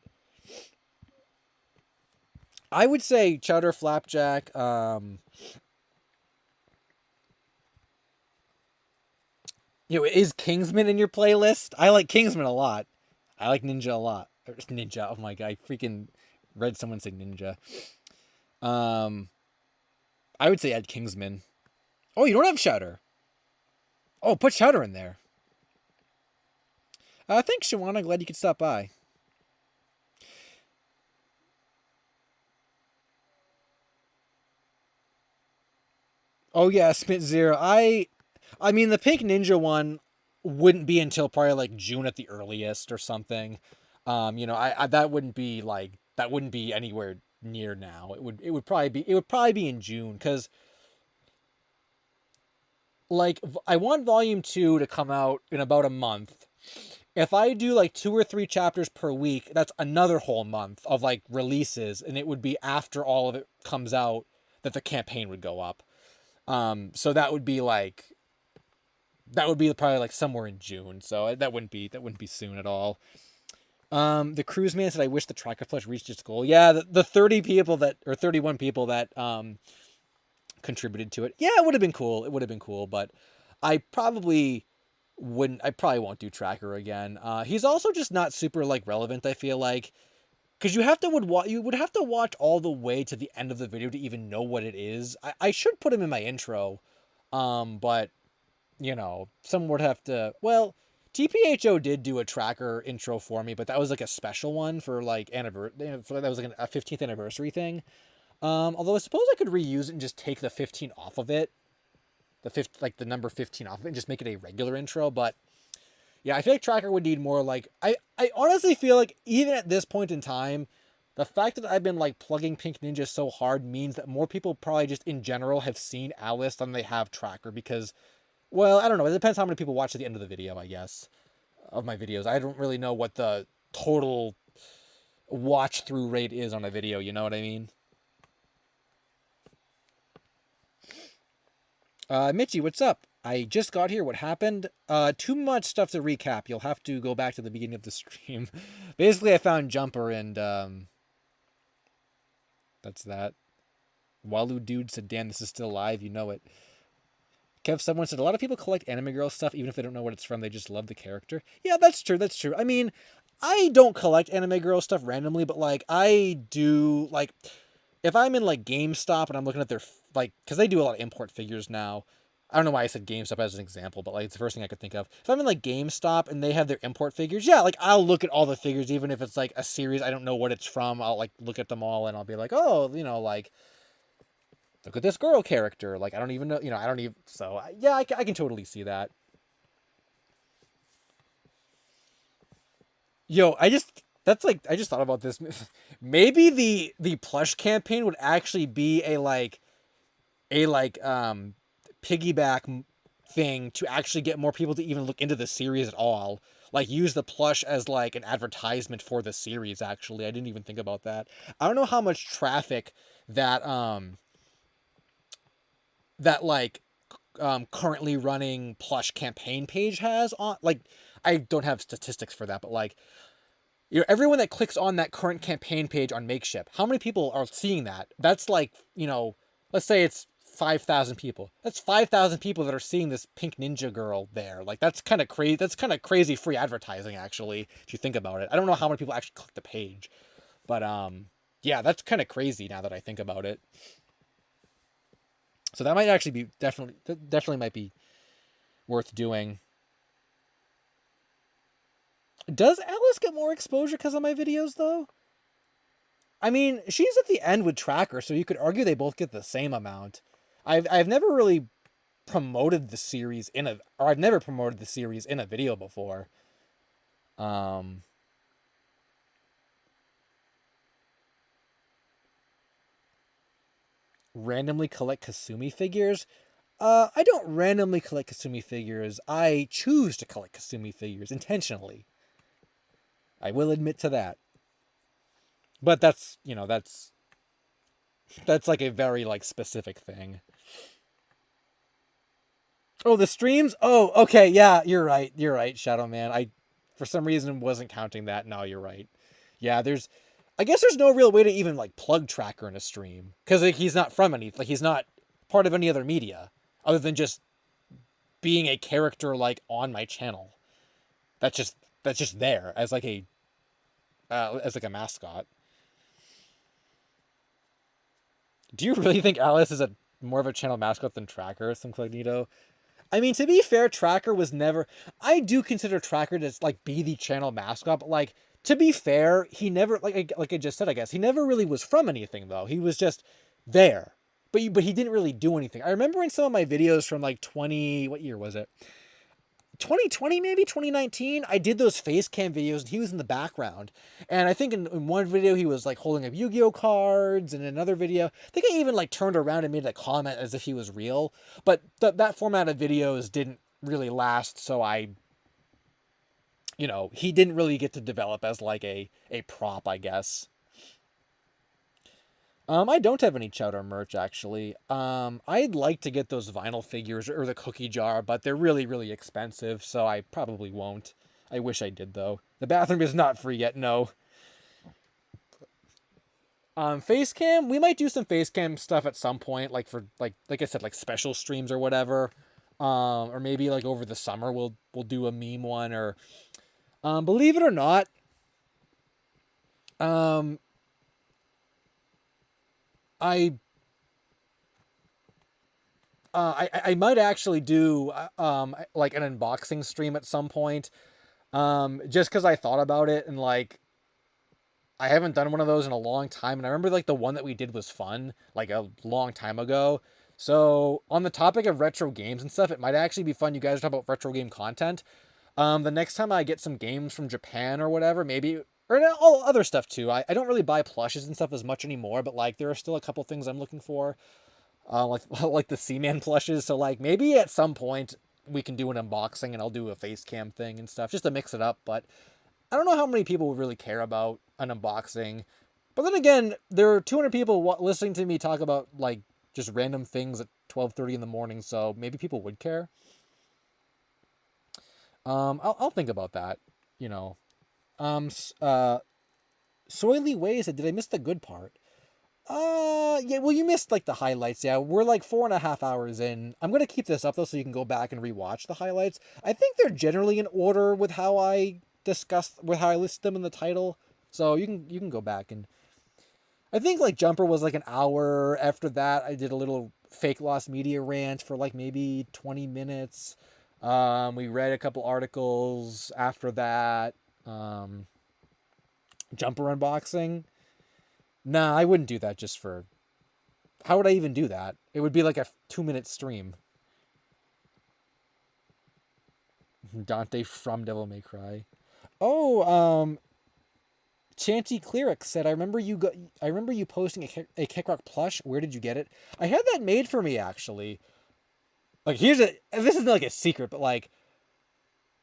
[SPEAKER 1] I would say Chowder, Flapjack. Is Kingsman in your playlist? I like Kingsman a lot. I like Ninja a lot. Or Ninja. Oh my god, I freaking read someone say Ninja. Um, I would say add Kingsman. Oh, you don't have Chowder. Oh, put Chowder in there. Thanks, Shawana. Glad you could stop by. Oh yeah, Smith Zero. I mean the Pink Ninja one wouldn't be until probably like June at the earliest or something. I that wouldn't be anywhere near now. It would probably be in June because like I want Volume 2 to come out in about a month. If I do like 2 or 3 chapters per week, that's another whole month of like releases, and it would be after all of it comes out that the campaign would go up. So that would be probably like somewhere in June. So that wouldn't be soon at all. The cruise man said, "I wish the tracker flush reached its goal." Yeah, the 30 people that or 31 people that contributed to it. Yeah, it would have been cool. It would have been cool, but I probably wouldn't. I probably won't do tracker again. He's also just not super like relevant. I feel like because you would have to watch all the way to the end of the video to even know what it is. I should put him in my intro, but you know, someone would have to. Well, TPHO did do a tracker intro for me, but that was like a special one for like anniversary. That was like a 15th anniversary thing. Although I suppose I could reuse it and just take the 15 off of it, like the number 15 off of it, and just make it a regular intro. But yeah, I feel like tracker would need more. Like I honestly feel like even at this point in time, the fact that I've been like plugging Pink Ninja so hard means that more people probably just in general have seen Alice than they have tracker because, well, I don't know. It depends how many people watch at the end of the video, I guess, of my videos. I don't really know what the total watch through rate is on a video. You know what I mean? Mitchie, what's up? I just got here. What happened? Too much stuff to recap. You'll have to go back to the beginning of the stream. Basically, I found Jumper and, that's that. Walu Dude said, damn, this is still live. You know it. Kev, someone said, a lot of people collect Anime Girl stuff, even if they don't know what it's from. They just love the character. Yeah, that's true. That's true. I mean, I don't collect Anime Girl stuff randomly, but, like, I do, like, if I'm in, like, GameStop and I'm looking at their, like, because they do a lot of import figures now. I don't know why I said GameStop as an example, but, like, it's the first thing I could think of. If I'm in, like, GameStop and they have their import figures, yeah, like, I'll look at all the figures, even if it's, like, a series I don't know what it's from. I'll, like, look at them all and I'll be like, oh, you know, like, look at this girl character. Like, I don't even know, you know, I don't even, so, yeah, I can totally see that. Yo, that's like, I just thought about this. Maybe the plush campaign would actually be a piggyback thing to actually get more people to even look into the series at all. Like, use the plush as, like, an advertisement for the series, actually. I didn't even think about that. I don't know how much traffic that, like, currently running plush campaign page has on. Like, I don't have statistics for that, but, like, you know, everyone that clicks on that current campaign page on Makeship, how many people are seeing that? That's like, you know, let's say it's 5,000 people. That's 5,000 people that are seeing this Pink Ninja girl there. Like, that's kind of crazy. That's kind of crazy free advertising, actually, if you think about it. I don't know how many people actually click the page, but yeah, that's kind of crazy now that I think about it. So that might actually be definitely might be worth doing. Does Alice get more exposure because of my videos, though? I mean, she's at the end with Tracker, so you could argue they both get the same amount. I've never really promoted the series I've never promoted the series in a video before. Randomly collect Kasumi figures. I don't randomly collect Kasumi figures. I choose to collect Kasumi figures intentionally. I will admit to that. But that's, you know, that's like a very, like, specific thing. Oh, the streams? Oh, okay, yeah, you're right, Shadow Man. I, for some reason, wasn't counting that. No, you're right. Yeah, I guess there's no real way to even, like, plug Tracker in a stream. Because, like, he's not from any, like, he's not part of any other media. Other than just being a character, like, on my channel. That's just there as, like, a mascot. Do you really think Alice is more of a channel mascot than Tracker, Simcognito? I mean, to be fair, Tracker was never. I do consider Tracker to, like, be the channel mascot, but, like, to be fair, he never, like I just said, I guess he never really was from anything, though. He was just there, but he didn't really do anything. I remember in some of my videos from, like, what year was it? 2020, maybe 2019, I did those face cam videos and he was in the background. And I think in one video he was, like, holding up Yu-Gi-Oh cards, and in another video, I think I even, like, turned around and made a comment as if he was real. But that format of videos didn't really last, so you know, he didn't really get to develop as, like, a prop, I guess. I don't have any Chowder merch, actually. I'd like to get those vinyl figures or the cookie jar, but they're really, really expensive, so I probably won't. I wish I did, though. The bathroom is not free yet, no. Facecam, we might do some facecam stuff at some point, like, for, like I said, like, special streams or whatever. Or maybe, like, over the summer we'll do a meme one, or believe it or not, Um, I I might actually do like an unboxing stream at some point. Just because I thought about it and like I haven't done one of those in a long time, and I remember like the one that we did was fun like a long time ago. So on the topic of retro games and stuff, it might actually be fun. You guys talk about retro game content. The next time I get some games from Japan or whatever, maybe or all other stuff too. I don't really buy plushes and stuff as much anymore, but like there are still a couple things I'm looking for. Like like the Seaman plushes. So like maybe at some point we can do an unboxing and I'll do a face cam thing and stuff just to mix it up. But I don't know how many people would really care about an unboxing. But then again, there are 200 people listening to me talk about like just random things at 12:30 in the morning. So maybe people would care. I'll think about that. You know. Soily Way said, "Did I miss the good part?" Yeah, well, you missed like the highlights. Yeah, we're like 4.5 hours in. I'm gonna keep this up though, so you can go back and rewatch the highlights. I think they're generally in order with how I list them in the title. So you can go back and I think like Jumper was like an hour. After that, I did a little fake lost media rant for like maybe 20 minutes. We read a couple articles after that. Jumper unboxing. Nah, I wouldn't do that just for. How would I even do that? It would be like a 2-minute stream. Dante from Devil May Cry. Oh, Chanty Cleric said, I remember you posting a Kickrock plush. Where did you get it? I had that made for me actually. Like this is like a secret, but like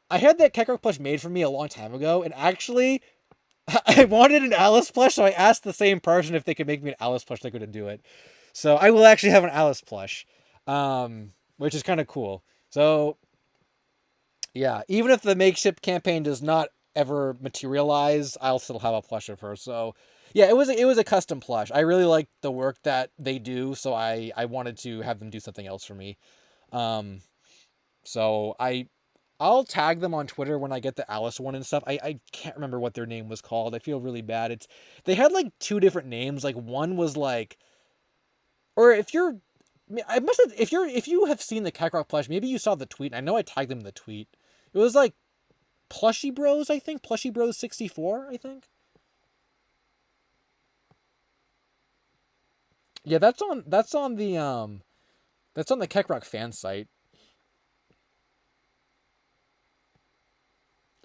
[SPEAKER 1] I had that Kickrock plush made for me a long time ago, and actually I wanted an Alice plush, so I asked the same person if they could make me an Alice plush. They couldn't do it. So I will actually have an Alice plush, which is kind of cool. So yeah, even if the makeshift campaign does not ever materialize, I'll still have a plush of her. So yeah, it was a custom plush. I really like the work that they do, so I wanted to have them do something else for me. Um, so I'll tag them on Twitter when I get the Alice one and stuff. I can't remember what their name was called. I feel really bad. They had like two different names. Like one was like, or if you're, I must have, if you have seen the Kakarot plush, maybe you saw the tweet. I know I tagged them in the tweet. It was like Plushy Bros, I think. Plushy Bros 64, I think. Yeah, that's on the Keckrock fan site.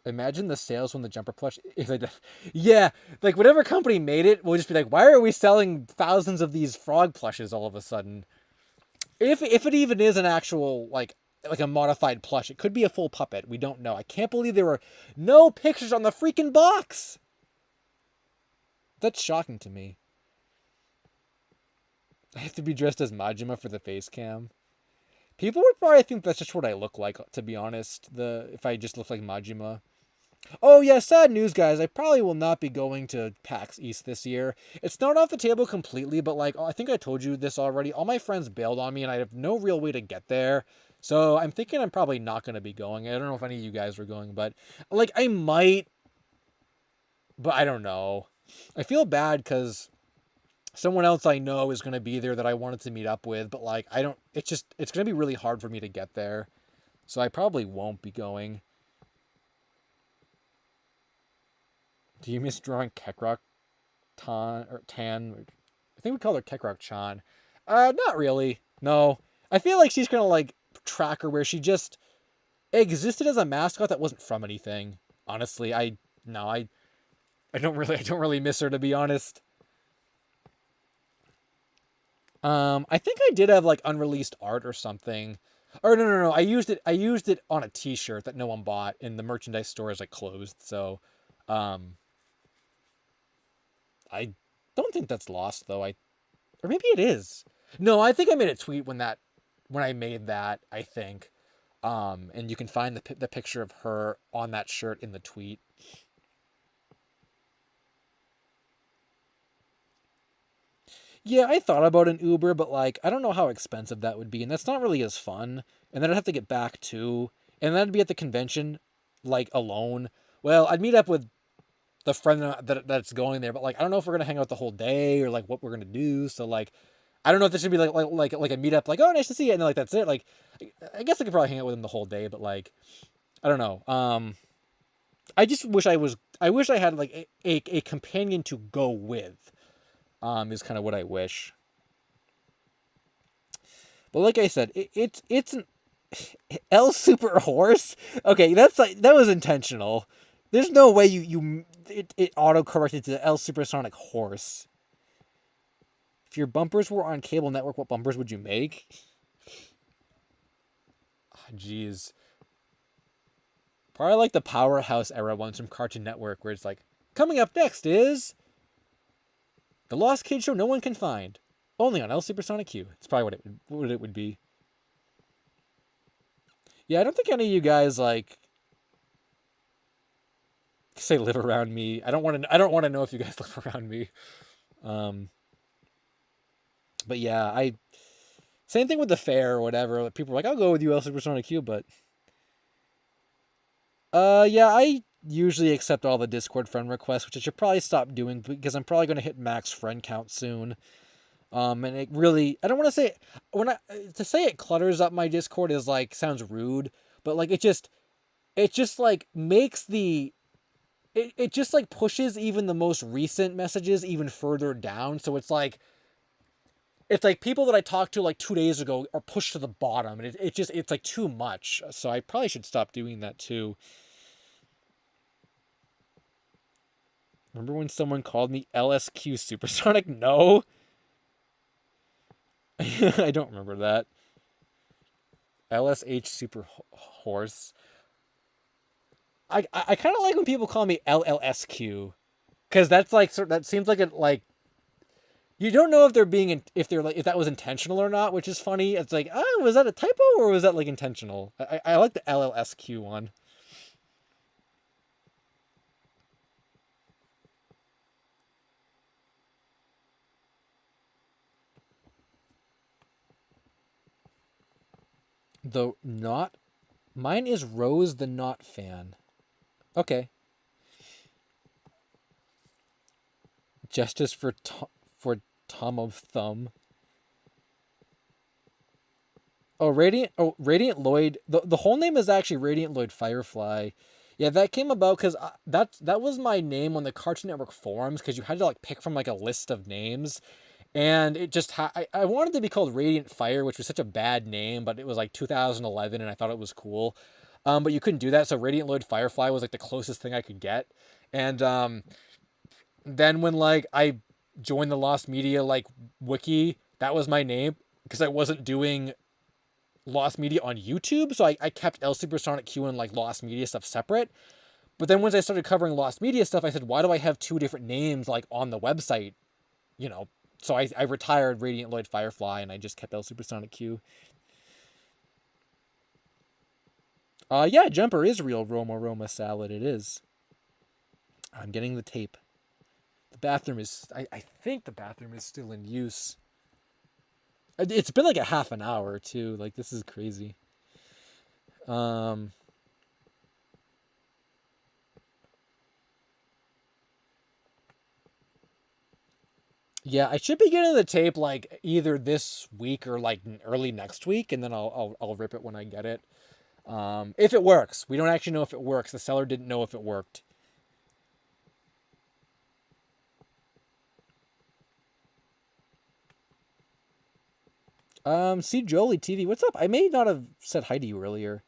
[SPEAKER 1] Imagine the sales when the Jumper plush. If they, yeah, like whatever company made it will just be like, why are we selling thousands of these frog plushes all of a sudden? If it even is an actual like a modified plush, it could be a full puppet. We don't know. I can't believe there were no pictures on the freaking box. That's shocking to me. I have to be dressed as Majima for the face cam. People would probably think that's just what I look like, to be honest. If I just look like Majima. Oh yeah, sad news, guys. I probably will not be going to PAX East this year. It's not off the table completely, but like I think I told you this already. All my friends bailed on me, and I have no real way to get there. So I'm thinking I'm probably not going to be going. I don't know if any of you guys are going, but like I might, but I don't know. I feel bad because someone else I know is going to be there that I wanted to meet up with, but like I don't. It's going to be really hard for me to get there, so I probably won't be going. Do you miss drawing Kekrok Tan? I think we call her Kekrok Chan. Not really. No. I feel like she's gonna like track her where she just existed as a mascot that wasn't from anything. Honestly, I no, I don't really miss her, to be honest. I think I did have like unreleased art or something. Or no. I used it on a T-shirt that no one bought, and the merchandise store is like closed. So, um, I don't think that's lost though. Or maybe it is. No, I think I made a tweet when I made that. I think, and you can find the picture of her on that shirt in the tweet. Yeah, I thought about an Uber, but like I don't know how expensive that would be, and that's not really as fun. And then I'd have to get back too, and then I'd be at the convention, like alone. Well, I'd meet up with the friend that's going there, but like I don't know if we're gonna hang out the whole day or like what we're gonna do. So like I don't know if this should be like a meetup, like, oh, nice to see you, and then, like that's it. Like I guess I could probably hang out with him the whole day, but like I don't know. I just wish I wish I had like a companion to go with. Is kind of what I wish. But like I said, it's an L Super Horse. Okay, that was intentional. There's no way it auto corrected to L Supersonic Horse. If your bumpers were on cable network, what bumpers would you make? Jeez. Probably like the Powerhouse era ones from Cartoon Network, where it's like, coming up next is The Lost Kid Show No One Can Find. Only on LSuperSonicQ. It's probably what it would be. Yeah, I don't think any of you guys like say live around me. I don't want to know if you guys live around me. But yeah, same thing with the fair or whatever. People are like, I'll go with you, LSuperSonicQ, but yeah, I usually accept all the Discord friend requests, which I should probably stop doing because I'm probably going to hit max friend count soon. And it really, I don't want to say to say it clutters up my Discord is like sounds rude, but like it just like makes it just like pushes even the most recent messages even further down. So it's like people that I talked to like 2 days ago are pushed to the bottom, and it's like too much. So I probably should stop doing that too. Remember when someone called me LSQ Supersonic? No. I don't remember that. LSH Super Horse. I kind of like when people call me LLSQ, because that's like that seems like it like you don't know if they're being if that was intentional or not, which is funny. It's like, oh, was that a typo or was that like intentional? I like the LLSQ one. Though not, mine is Rose the Not fan. Okay. Justice for Tom of Thumb. Oh, Radiant Lloyd. The whole name is actually Radiant Lloyd Firefly. Yeah, that came about because that was my name on the Cartoon Network forums, because you had to like pick from like a list of names, and it just I wanted to be called Radiant Fire, which was such a bad name, but it was like 2011 and I thought it was cool. But you couldn't do that, so Radiant Lloyd Firefly was like the closest thing I could get. And then when like I joined the Lost Media like wiki, that was my name because I wasn't doing Lost Media on YouTube, so I kept LSuperSonicQ and like Lost Media stuff separate. But then once I started covering Lost Media stuff, I said, why do I have two different names like on the website? You know, so I retired Radiant Lloyd Firefly and I just kept LSuperSonicQ. Yeah, Jumper is real Roma salad. It is. I'm getting the tape. The bathroom is. I think the bathroom is still in use. It's been like a half an hour too. Like this is crazy. Yeah, I should be getting the tape like either this week or like early next week, and then I'll rip it when I get it. If it works, we don't actually know if it works. The seller didn't know if it worked. See Jolie TV, what's up? I may not have said hi to you earlier.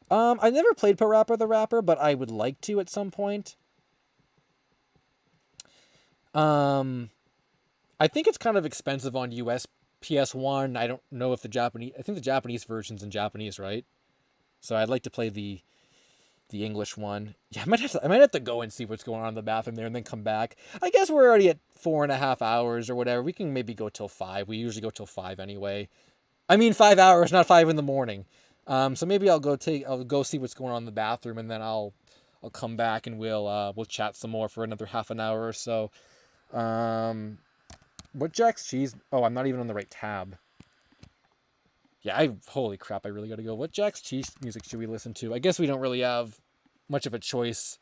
[SPEAKER 1] I never played Parappa the Rapper, but I would like to at some point. I think it's kind of expensive on US PS1. I don't know if I think the Japanese version's in Japanese, right? So I'd like to play the English one. Yeah, I might have to go and see what's going on in the bathroom there and then come back. I guess we're already at 4.5 hours or whatever. We can maybe go till 5. We usually go till 5 anyway. I mean 5 hours, not 5 in the morning. So maybe I'll go see what's going on in the bathroom, and then I'll come back and we'll chat some more for another half an hour or so. What Jack's Cheese? Oh, I'm not even on the right tab. Yeah, holy crap, I really gotta go. What Jack's Cheese music should we listen to? I guess we don't really have much of a choice.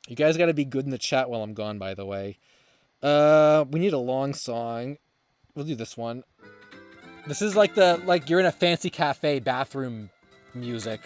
[SPEAKER 1] You guys got to be good in the chat while I'm gone, by the way. We need a long song. We'll do this one. This is like you're in a fancy cafe bathroom music.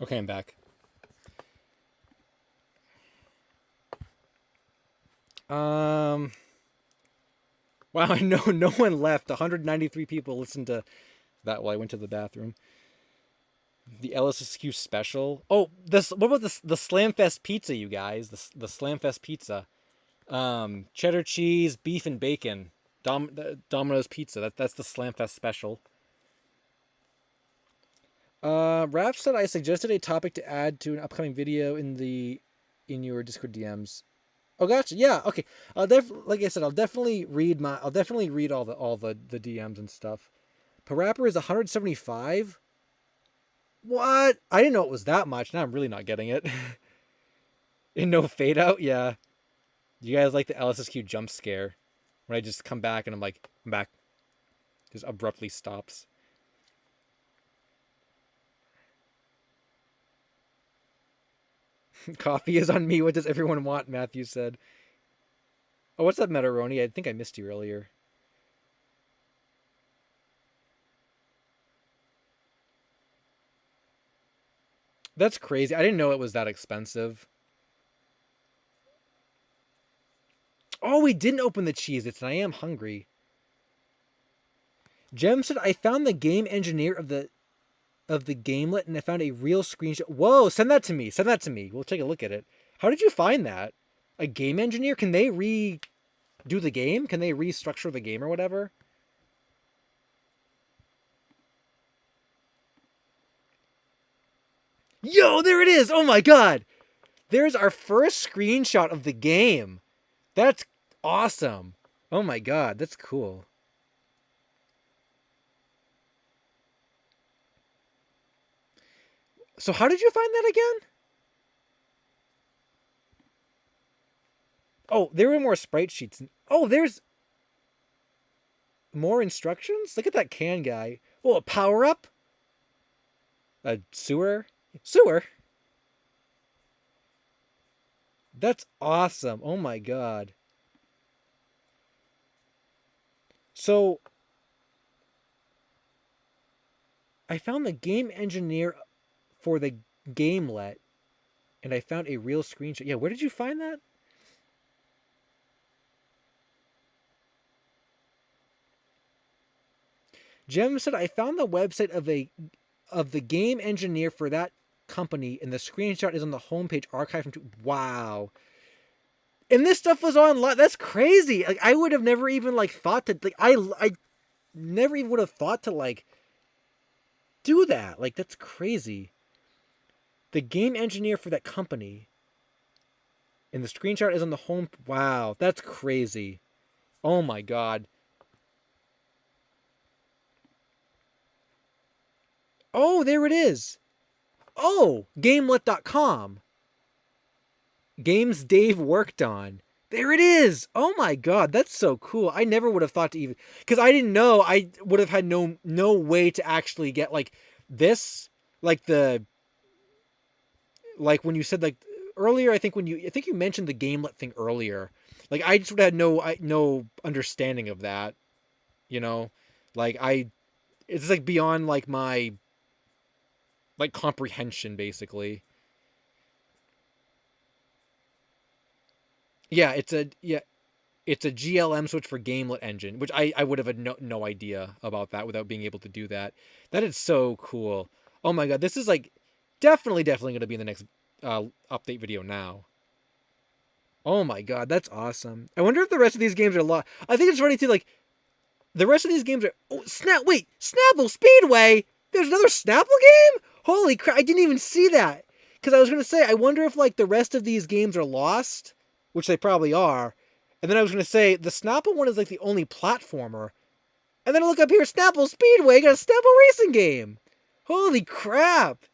[SPEAKER 1] Okay, I'm back. Wow, no one left. 193 people listened to that while I went to the bathroom. The LSSQ special. Oh, this. What about this? The Slamfest pizza, you guys. The Slamfest pizza. Cheddar cheese, beef and bacon. Domino's pizza. That's the Slamfest special. Raph said I suggested a topic to add to an upcoming video in your Discord DMs. Oh, gotcha. Yeah. Okay. Like I said, I'll definitely read all the DMs and stuff. Parappa is 175. What? I didn't know it was that much. Now I'm really not getting it. And no fade out. Yeah. You guys like the LSSQ jump scare when I just come back and I'm like, I'm back. Just abruptly stops. Coffee is on me. What does everyone want? Matthew said. Oh, what's up, Metaroni? I think I missed you earlier. That's crazy. I didn't know it was that expensive. Oh, we didn't open the Cheez-Its, and I am hungry. Jem said, I found the game engineer of the gamelet, and I found a real screenshot. Whoa, send that to me. Send that to me. We'll take a look at it. How did you find that? A game engineer? Can they redo the game? Can they restructure the game or whatever? Yo, there it is! Oh my god! There's our first screenshot of the game. That's awesome. Oh my god, that's cool. So how did you find that again? Oh, there were more sprite sheets. Oh, there's more instructions? Look at that can guy. Oh, a power-up? A sewer? Sewer? That's awesome. Oh my god. So, I found the game engineer for the gamelet, and I found a real screenshot. Yeah, where did you find that? Jem said, I found the website of the game engineer for that company, and the screenshot is on the homepage archive from wow. And this stuff was online. That's crazy. Like, I would have never even thought to I never even would have thought to do that. Like, that's crazy. The game engineer for that company. And the screenshot is on the home. Wow, that's crazy. Oh my god. Oh, there it is. Oh, gamelet.com. Games Dave worked on. There it is. Oh my god, that's so cool. I never would have thought to even, because I didn't know. I would have had no way to actually get like this, like the, like when you said like earlier. I think you mentioned the gamelet thing earlier. Like I just would have had no understanding of that. You know, like it's like beyond like my like comprehension basically. Yeah, it's a GLM switch for Gamelet engine, which I would have had no idea about that without being able to do that. That is so cool. Oh my god, this is like definitely going to be in the next update video now. Oh my god, that's awesome. I wonder if the rest of these games are a lot. I think it's funny too. Like the rest of these games are. Oh, Wait, Snapple Speedway. There's another Snapple game. Holy crap! I didn't even see that. Because I was gonna say, I wonder if like the rest of these games are lost, which they probably are. And then I was gonna say the Snapple one is like the only platformer. And then I look up here, Snapple Speedway got a Snapple racing game. Holy crap!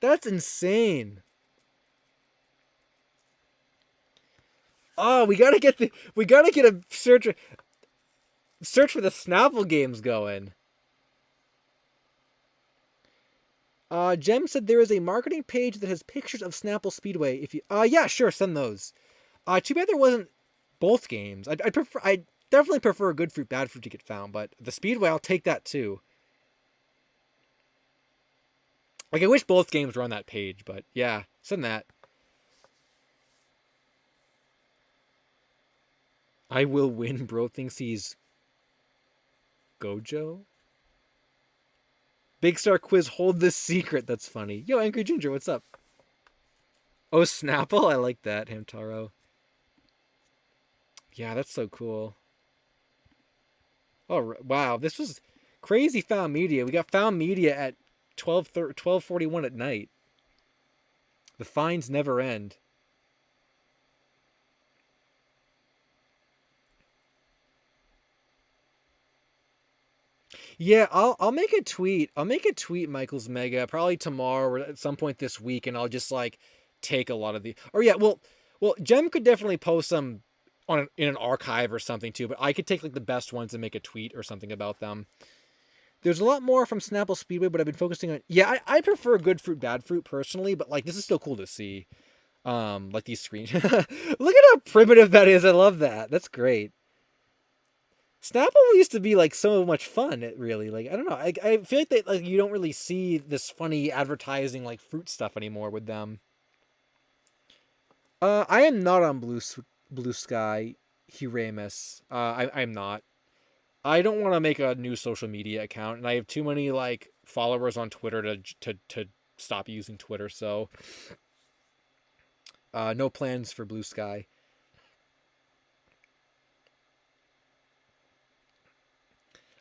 [SPEAKER 1] That's insane. Oh, we gotta get a search for the Snapple games going. Jem said there is a marketing page that has pictures of Snapple Speedway. If you, yeah, sure, send those. Too bad there wasn't both games. I definitely prefer Good Fruit, Bad Fruit to get found, but the Speedway, I'll take that too. Like I wish both games were on that page, but yeah, send that. I will win. Bro thinks he's Gojo. Big Star Quiz, hold this secret. That's funny. Yo, Angry Ginger, what's up? Oh, Snapple, I like that, Hamtaro. Yeah, that's so cool. Oh, wow, this was crazy found media. We got found media at 12:41 at night. The finds never end. Yeah, I'll make a tweet. I'll make a tweet, Michael's Mega, probably tomorrow or at some point this week, and I'll just like take a lot of the. Or yeah, well, Jem could definitely post some in an archive or something too. But I could take like the best ones and make a tweet or something about them. There's a lot more from Snapple Speedway, but I've been focusing on. Yeah, I prefer Good Fruit, Bad Fruit personally, but like this is still cool to see. Like these screens. Look at how primitive that is. I love that. That's great. Snapple used to be like so much fun. It really like I don't know. I feel like they like you don't really see this funny advertising like fruit stuff anymore with them. I am not on Blue Sky, Hiramus. I'm not. I don't want to make a new social media account, and I have too many like followers on Twitter to stop using Twitter. So, no plans for Blue Sky.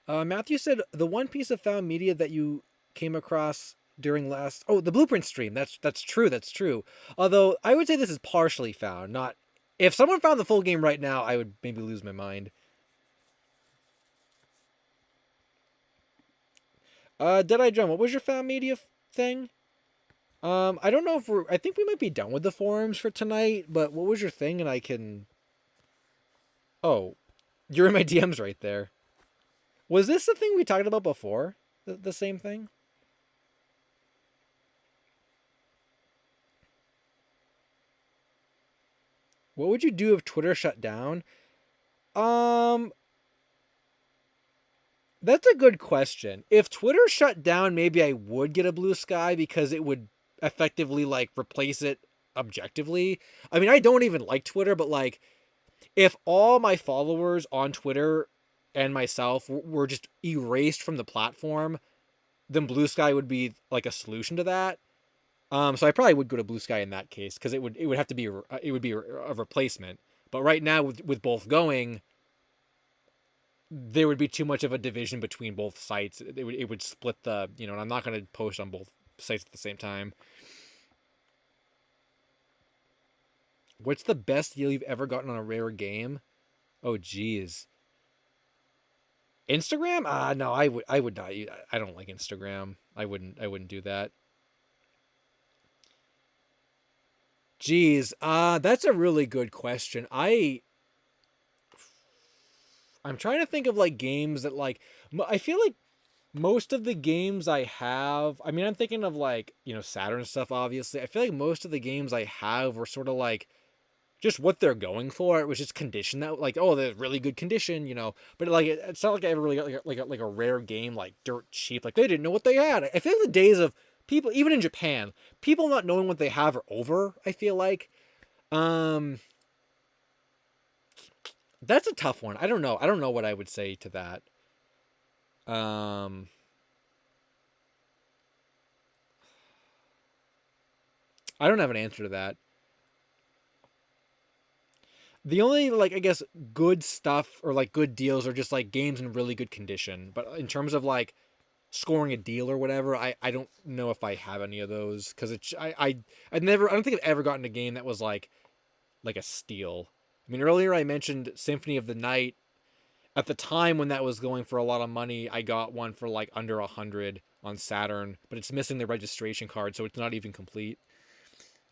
[SPEAKER 1] Matthew said the one piece of found media that you came across during last the blueprint stream. That's true. That's true. Although I would say this is partially found. Not if someone found the full game right now, I would maybe lose my mind. Dead Eye Drum, what was your found media thing? I don't know if I think we might be done with the forums for tonight. But what was your thing? And I can. Oh, you're in my DMs right there. Was this the thing we talked about before? The same thing? What would you do if Twitter shut down? Um, that's a good question. If Twitter shut down, maybe I would get a Blue Sky because it would effectively like replace it objectively. I mean, I don't even like Twitter, but like if all my followers on Twitter and myself were just erased from the platform, then Blue Sky would be like a solution to that. So I probably would go to Blue Sky in that case because it would have to be it would be a replacement. But right now with both going, there would be too much of a division between both sites. It would split the and I'm not going to post on both sites at the same time. What's the best deal you've ever gotten on a rare game? Oh, geez. Instagram? No, I would not. I don't like Instagram. I wouldn't do that. Geez, that's a really good question. I'm trying to think of like games that like I feel like most of the games I have. I mean, I'm thinking of like Saturn stuff. Obviously, I feel like most of the games I have were sort of like just what they're going for. It was just condition that like, oh, they're really good condition. But like it's not like I ever really got like a rare game like dirt cheap. Like they didn't know what they had. I feel like the days of people, even in Japan, people not knowing what they have are over. I feel like. Um, that's a tough one. I don't know. I don't know what I would say to that. Um, I don't have an answer to that. The only like I guess good stuff or like good deals are just like games in really good condition. But in terms of like scoring a deal or whatever, I don't know if I have any of those because it's I don't think I've ever gotten a game that was like a steal. I mean, earlier I mentioned Symphony of the Night. At the time when that was going for a lot of money, I got one for like under 100 on Saturn, but it's missing the registration card, so it's not even complete.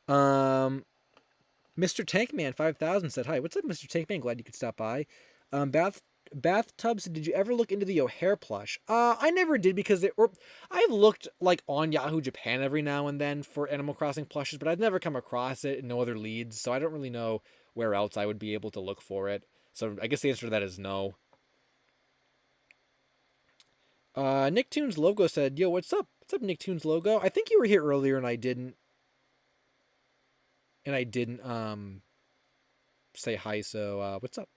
[SPEAKER 1] Um, Mr. Tankman 5000 said, "Hi, what's up, Mr. Tankman? Glad you could stop by." Bathtubs. Did you ever look into the O'Hare plush? I never did because I've looked like on Yahoo Japan every now and then for Animal Crossing plushes, but I've never come across it. No other leads, so I don't really know where else I would be able to look for it. So I guess the answer to that is no. Nicktoons logo said, "Yo, what's up? What's up, Nicktoons logo? I think you were here earlier and I didn't say hi. So what's up?"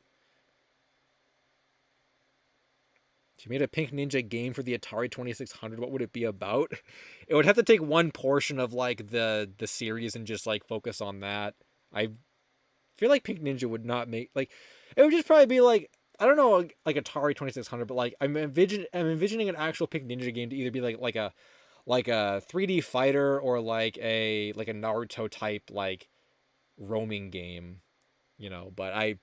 [SPEAKER 1] If you made a Pink Ninja game for the Atari 2600, what would it be about? It would have to take one portion of like the series and just like focus on that. I feel like Pink Ninja would not make like it would just probably be like I don't know like Atari 2600, but like I'm envisioning an actual Pink Ninja game to either be like a 3D fighter or like a Naruto type like roaming game, but I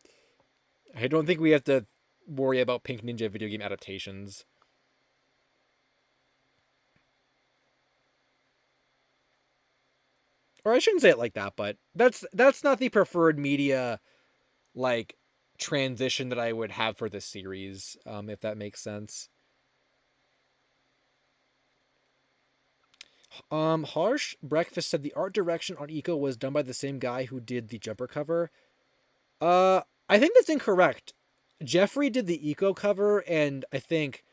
[SPEAKER 1] don't think we have to worry about Pink Ninja video game adaptations. Or I shouldn't say it like that, but that's not the preferred media like transition that I would have for this series, if that makes sense. Harsh Breakfast said the art direction on Eco was done by the same guy who did the jumper cover. I think that's incorrect. Jeffrey did the Eco cover, and I think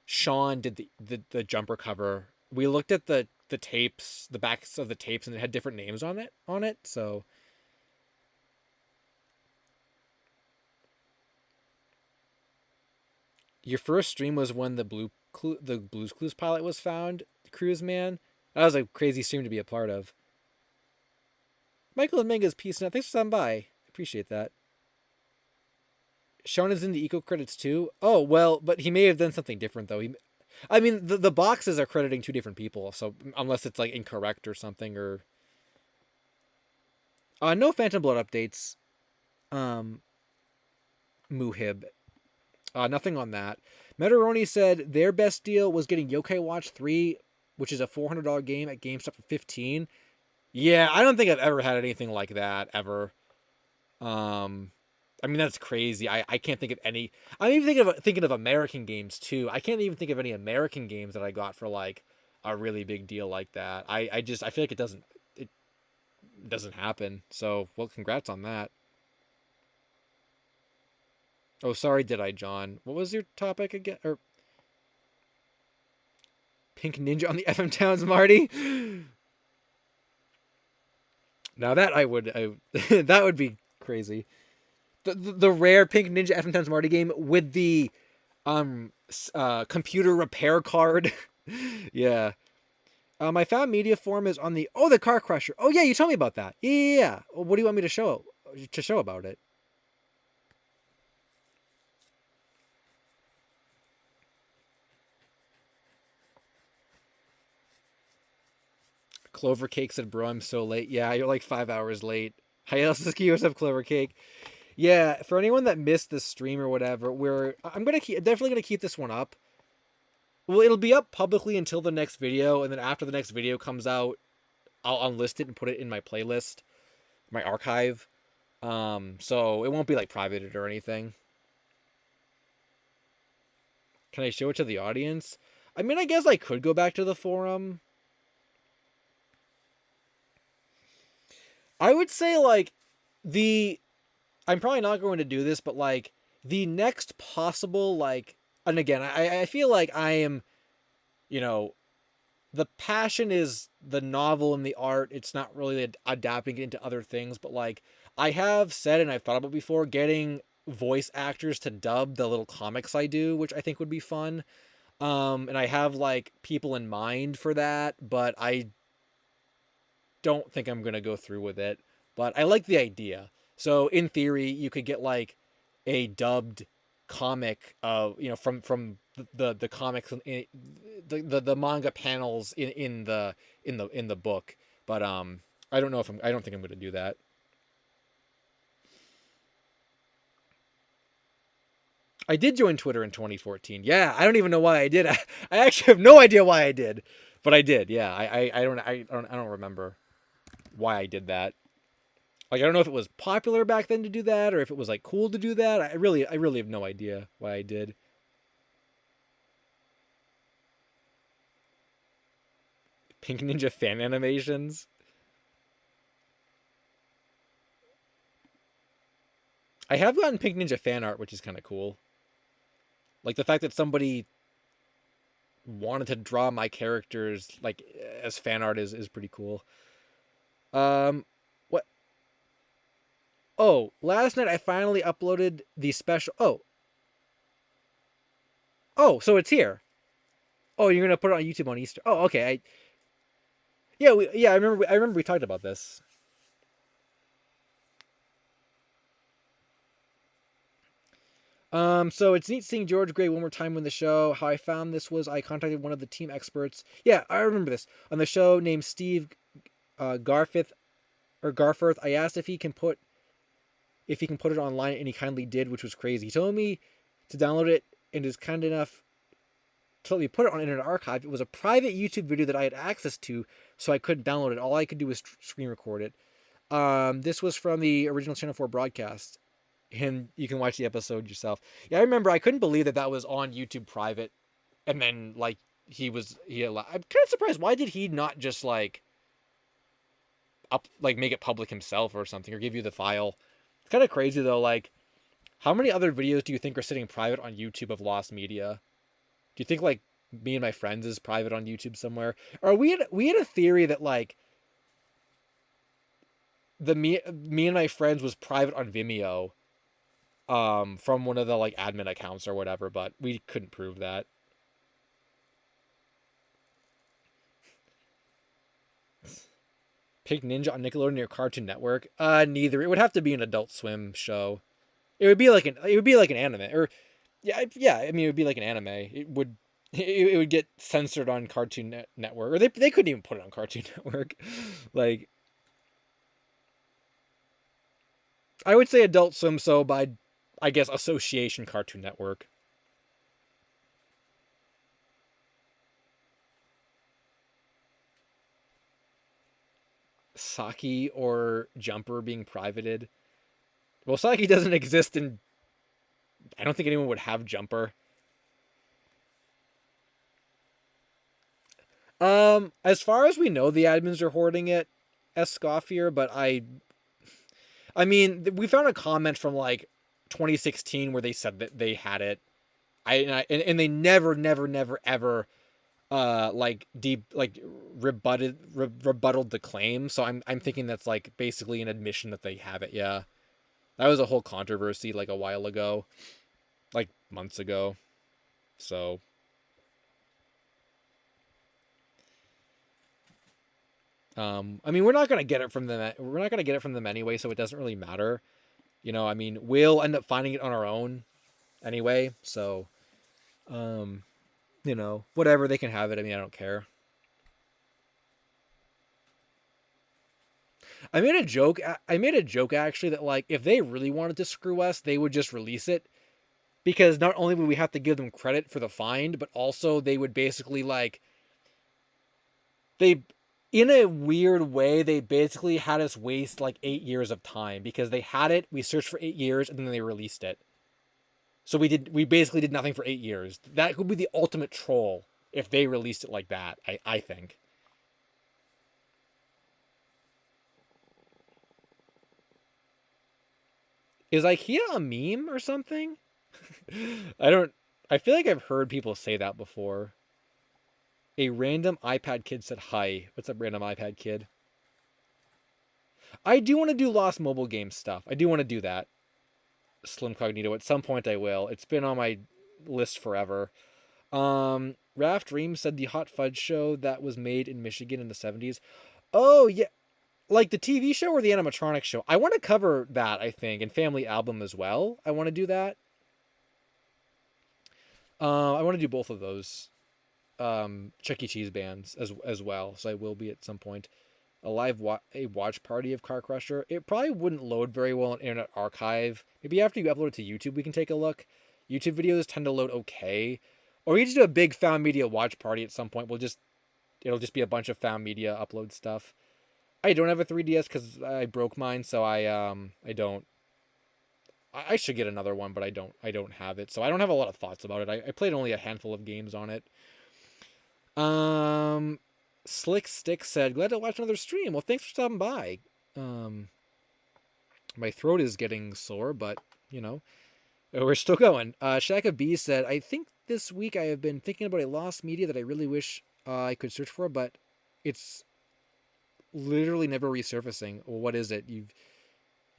[SPEAKER 1] Sean did the jumper cover. We looked at the tapes, the backs of the tapes, and it had different names on it. So your first stream was when the Blues Clues pilot was found, Cruise Man. That was a crazy stream to be a part of. Michael and Manga's peace now. Thanks for stopping by. Appreciate that. Sean is in the eco credits too. Oh well, but he may have done something different though. I mean, the boxes are crediting two different people, so unless it's like incorrect or something, or no Phantom Blood updates. Um, Muhib, nothing on that. Metaroni said their best deal was getting Yokai Watch 3, which is a $400 game at GameStop for 15. Yeah, I don't think I've ever had anything like that ever. Um, I mean that's crazy. I can't think of any. I'm even thinking of American games too. I can't even think of any American games that I got for like a really big deal like that. I feel like it doesn't happen. So well, congrats on that. Oh, sorry, did I, John? What was your topic again? Or Pink Ninja on the FM Towns, Marty? Now that that would be crazy. The rare Pink Ninja FM Towns Marty game with the computer repair card. Yeah. My found media form is on the Car Crusher. Oh yeah, you told me about that. Yeah. What do you want me to show about it? Clover Cake said, "Bro, I'm so late." Yeah, you're like 5 hours late. Hi, LSuperSonicQ. What's up, Clover Cake? Yeah, for anyone that missed this stream or whatever, I'm gonna definitely gonna keep this one up. Well, it'll be up publicly until the next video, and then after the next video comes out, I'll unlist it and put it in my playlist, my archive. So it won't be like privated or anything. Can I show it to the audience? I mean, I guess I could go back to the forum. I would say like the I'm probably not going to do this, but like the next possible like and again, I feel like I am, you know, the passion is the novel and the art. It's not really adapting it into other things, but like I have said and I've thought about before, getting voice actors to dub the little comics I do, which I think would be fun. And I have like people in mind for that, but I don't think I'm gonna go through with it. But I like the idea. So in theory, you could get like a dubbed comic of from the comics in, the manga panels in the book. But I don't know if I don't think I'm gonna do that. I did join Twitter in 2014. Yeah, I don't even know why I did. I actually have no idea why I did, but I did. Yeah, I don't remember why I did that. Like I don't know if it was popular back then to do that or if it was like cool to do that. I really have no idea why I did. Pink Ninja fan animations. I have gotten Pink Ninja fan art, which is kind of cool. Like the fact that somebody wanted to draw my characters like as fan art is pretty cool. What? Oh, last night I finally uploaded the special. Oh, so it's here. Oh, you're gonna put it on YouTube on Easter. Oh, okay. Yeah, I remember we talked about this. So it's neat seeing George Gray one more time in the show. How I found this was I contacted one of the team experts. Yeah, I remember this on the show named Steve Garfith or Garforth. I asked if he can put it online, and he kindly did, which was crazy. He told me to download it and is kind enough to let me put it on Internet Archive. It was a private YouTube video that I had access to, so I couldn't download it. All I could do was screen record it. This was from the original Channel 4 broadcast. And you can watch the episode yourself. Yeah, I remember I couldn't believe that was on YouTube private, and then like I'm kind of surprised. Why did he not just like make it public himself or something, or give you the file? It's kind of crazy though. Like, how many other videos do you think are sitting private on YouTube of lost media? Do you think like Me and My Friends is private on YouTube somewhere? Or we had a theory that like the Me and My Friends was private on Vimeo, from one of the like admin accounts or whatever, but we couldn't prove that. Pink Ninja on Nickelodeon or Cartoon Network? Neither. It would have to be an Adult Swim show. It would be like an anime, or yeah. I mean, it would be like an anime. It would get censored on Cartoon Network, or they couldn't even put it on Cartoon Network. Like, I would say Adult Swim, so by I guess association Cartoon Network. Saki or Jumper being privated. Well, Saki doesn't exist, and I don't think anyone would have Jumper. As far as we know, the admins are hoarding it as Scoffier, but I mean, we found a comment from like 2016 where they said that they had it. And they never ever like deep like rebutted the claim. So I'm thinking that's like basically an admission that they have it. Yeah, that was a whole controversy like a while ago, like months ago. So I mean, we're not gonna get it from them. We're not gonna get it from them anyway, so it doesn't really matter. I mean, we'll end up finding it on our own anyway. So, um, whatever, they can have it. I mean, I don't care. I made a joke. I made a joke actually that like if they really wanted to screw us, they would just release it because not only would we have to give them credit for the find, but also they would basically like they in a weird way they basically had us waste like 8 years of time because they had it, we searched for 8 years, and then they released it. So we basically did nothing for 8 years. That could be the ultimate troll if they released it like that. I think. Is IKEA a meme or something? I don't. I feel like I've heard people say that before. A random iPad kid said hi. What's up, random iPad kid? I do want to do Lost Mobile Game stuff. I do want to do that. Slim Cognito. At some point I will. It's been on my list forever. Raf Dream said the Hot Fudge show that was made in Michigan in the 70s. Oh, yeah. Like the TV show or the animatronic show? I want to cover that, I think, and Family Album as well. I want to do that. I want to do both of those. Chuck E. Cheese bands as well. So I will be at some point. A watch party of Car Crusher. It probably wouldn't load very well on Internet Archive. Maybe after you upload it to YouTube, we can take a look. YouTube videos tend to load okay. Or we just do a big found media watch party at some point. It'll just be a bunch of found media upload stuff. I don't have a 3DS because I broke mine, so I don't. I should get another one, but I don't have it, so I don't have a lot of thoughts about it. I played only a handful of games on it. Um, Slick Stick said, "Glad to watch another stream." Well, thanks for stopping by. Um, my throat is getting sore, but you know, we're still going. Shaka B said, "I think this week I have been thinking about a lost media that I really wish I could search for, but it's literally never resurfacing." Well, what is it? You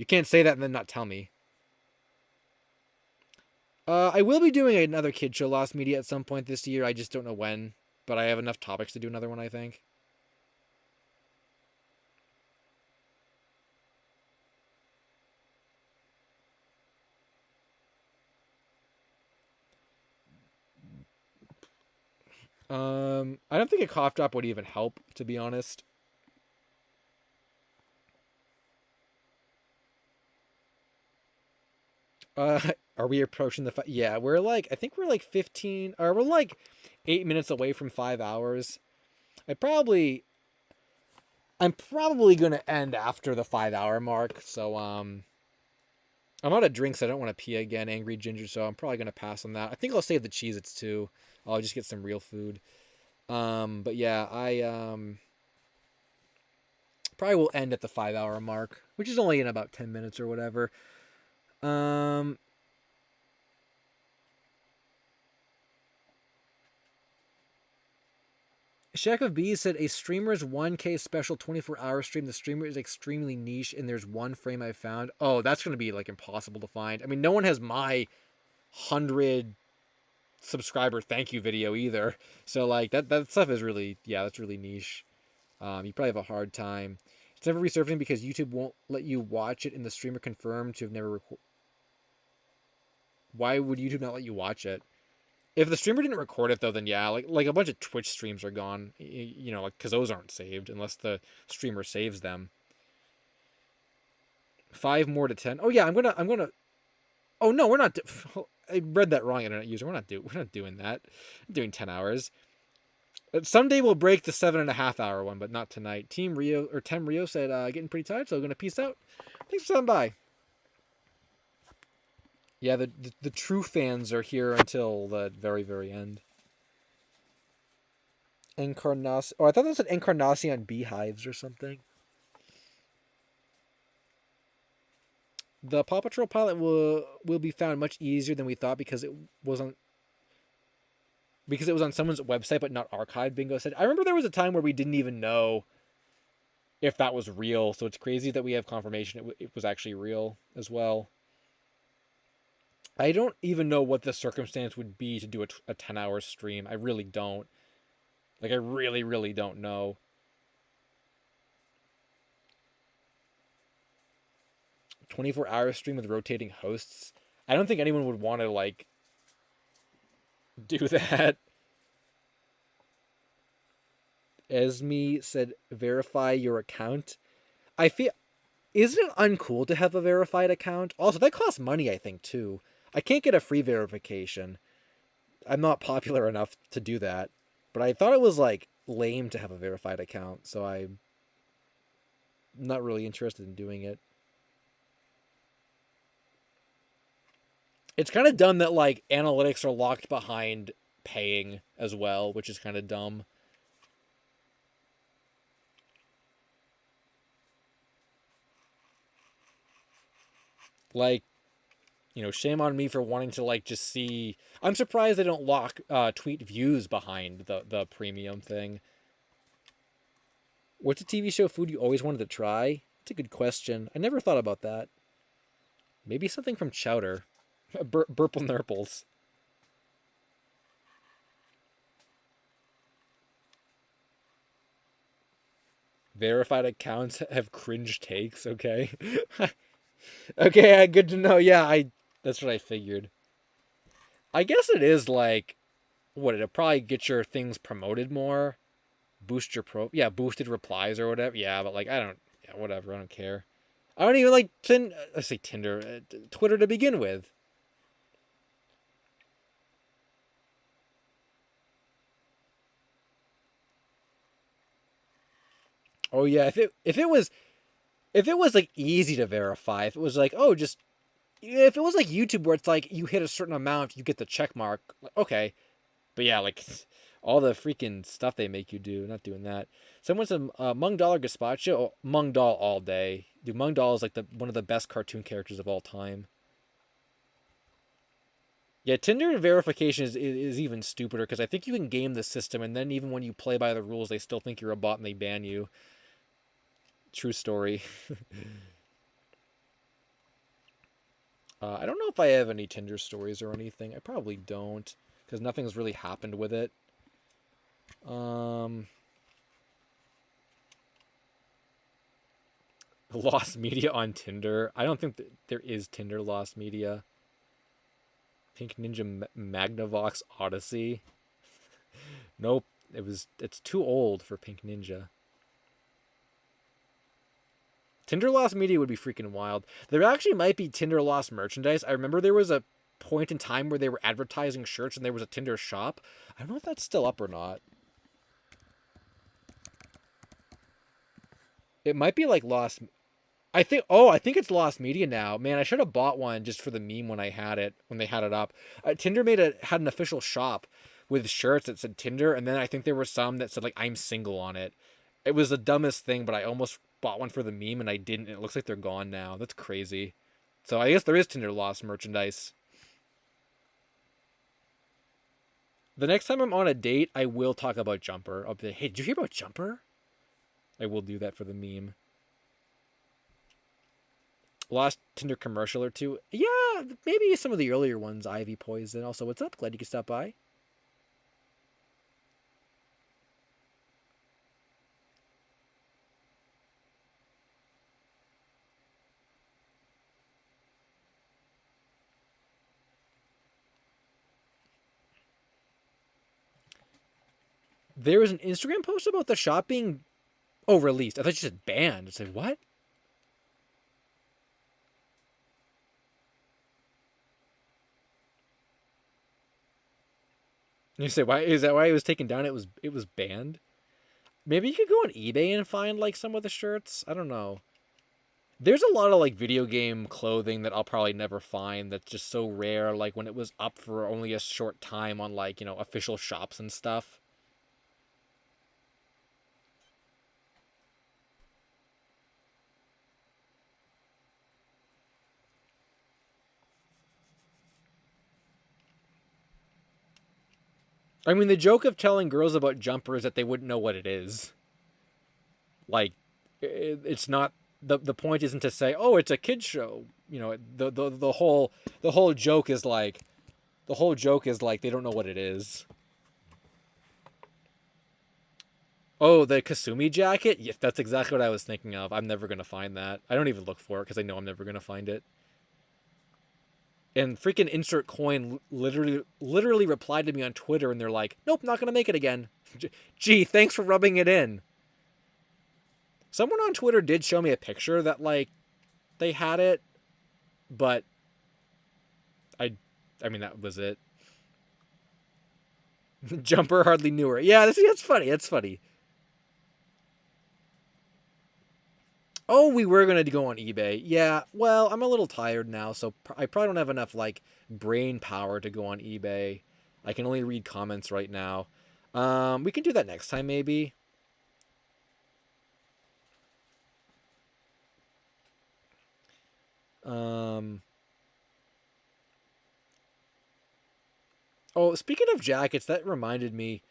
[SPEAKER 1] can't say that and then not tell me. I will be doing another kid show, Lost Media, at some point this year. I just don't know when, but I have enough topics to do another one, I think. I don't think a cough drop would even help, to be honest. Uh, are we approaching the? Yeah, we're like I think we're like 15, or we're like 8 minutes away from 5 hours. I probably I'm probably gonna end after the 5 hour mark. So I'm out of drinks. I don't want to pee again, Angry Ginger. So I'm probably gonna pass on that. I think I'll save the Cheez-Its too. I'll just get some real food. But yeah, I probably will end at the 5 hour mark, which is only in about 10 minutes or whatever. Um, Shack of Bees said a streamer's 1K special 24-hour stream. The streamer is extremely niche, and there's one frame I found. Oh, that's going to be like impossible to find. I mean, no one has my 100 subscriber thank you video either. So like that stuff is really, yeah, that's really niche. You probably have a hard time. It's never resurfacing because YouTube won't let you watch it, and the streamer confirmed to have never Why would YouTube not let you watch it? If the streamer didn't record it though, then yeah, like a bunch of Twitch streams are gone. You know, like because those aren't saved unless the streamer saves them. 5 more to 10. Oh yeah, I'm gonna. Oh no, we're not. I read that wrong, internet user. We're not doing that. I'm doing 10 hours. Someday we'll break the 7.5 hour one, but not tonight. Team Rio or Tem Rio said getting pretty tired, so I'm gonna peace out. Thanks for stopping by. Yeah, the true fans are here until the very, very end. Encarnacion. Oh, I thought that said Encarnacion beehives or something. The Paw Patrol pilot will be found much easier than we thought was on because it was on someone's website but not archived. Bingo said. I remember there was a time where we didn't even know if that was real, so it's crazy that we have confirmation it was actually real as well. I don't even know what the circumstance would be to do a 10-hour stream. I really don't. Like, I really, really don't know. 24-hour stream with rotating hosts. I don't think anyone would want to, like, do that. Esme said, verify your account. I feel, isn't it uncool to have a verified account? Also, that costs money, I think, too. I can't get a free verification. I'm not popular enough to do that. But I thought it was like lame to have a verified account, so I'm not really interested in doing it. It's kind of dumb that like analytics are locked behind paying as well, which is kind of dumb. Like, shame on me for wanting to like just see. I'm surprised they don't lock tweet views behind the premium thing. What's a TV show food you always wanted to try? It's a good question. I never thought about that. Maybe something from Chowder. Burple Nurples. Verified accounts have cringe takes, okay? Okay, good to know. Yeah, that's what I figured. I guess it is like what it'll probably get your things promoted more. Boost your boosted replies or whatever. Yeah, but like I don't whatever, I don't care. I don't even like I say Tinder, Twitter to begin with. Oh yeah, if it was like easy to verify, if it was like, oh, just if it was like YouTube where it's like you hit a certain amount, you get the check mark. Okay, but yeah, like all the freaking stuff they make you do, not doing that. Someone said Mung Doll or Gazpacho. Oh, Mung Doll all day. Dude, Mung Doll is like one of the best cartoon characters of all time. Yeah, Tinder verification is even stupider because I think you can game the system, and then even when you play by the rules, they still think you're a bot and they ban you. True story. I don't know if I have any Tinder stories or anything. I probably don't because nothing's really happened with it. Lost media on Tinder. I don't think there is Tinder lost media. Pink Ninja Magnavox Odyssey. Nope. It's too old for Pink Ninja. Tinder lost media would be freaking wild. There actually might be Tinder lost merchandise. I remember there was a point in time where they were advertising shirts and there was a Tinder shop. I don't know if that's still up or not. It might be like lost. I think it's lost media now. Man, I should have bought one just for the meme when they had it up. Tinder had an official shop with shirts that said Tinder, and then I think there were some that said like I'm single on it. It was the dumbest thing, but I almost bought one for the meme and I didn't. It looks like they're gone now. That's crazy. So I guess there is Tinder lost merchandise. The next time I'm on a date, I will talk about Jumper. I'll be like, hey, did you hear about Jumper? I will do that for the meme. Lost Tinder commercial or two. Yeah, maybe some of the earlier ones, Ivy Poison. Also, what's up? Glad you could stop by. There was an Instagram post about the shop being released. I thought you said banned. I said, what? You say, why is that why it was taken down? It was banned? Maybe you could go on eBay and find like some of the shirts. I don't know. There's a lot of like video game clothing that I'll probably never find that's just so rare, like when it was up for only a short time on like, official shops and stuff. I mean, the joke of telling girls about Jumper is that they wouldn't know what it is. Like, it's not the point isn't to say, oh, it's a kids show. The whole joke is like they don't know what it is. Oh, the Kasumi jacket? Yeah, that's exactly what I was thinking of. I'm never gonna find that. I don't even look for it because I know I'm never gonna find it. And freaking Insert Coin literally replied to me on Twitter, and they're like, "Nope, not gonna make it again." Gee, thanks for rubbing it in. Someone on Twitter did show me a picture that like they had it, but I mean that was it. Jumper hardly knew her. Yeah, that's funny. That's funny. Oh, we were gonna go on eBay. Yeah, well, I'm a little tired now, so I probably don't have enough like brain power to go on eBay. I can only read comments right now. We can do that next time, maybe. Um. Oh, speaking of jackets, that reminded me.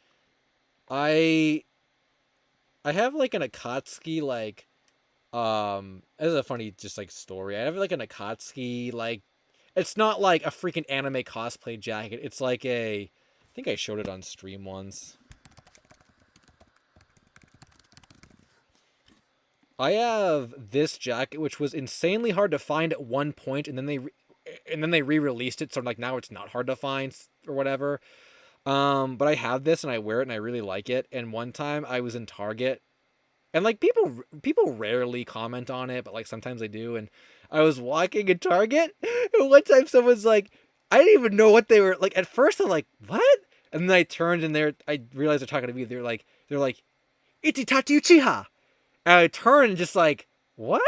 [SPEAKER 1] I I have like an Akatsuki like this is a funny just like story. I have like an Akatsuki like it's not like a freaking anime cosplay jacket. It's like I think I showed it on stream once. I have this jacket which was insanely hard to find at one point and then they re-released it so like now it's not hard to find or whatever. But I have this and I wear it and I really like it. And one time I was in Target and like people rarely comment on it, but like sometimes they do. And I was walking in Target, and one time someone's like, I didn't even know what they were like. At first, I'm like, what? And then I turned and I realized they're talking to me. They're like, Ititachi Uchiha. And I turned and just like, what?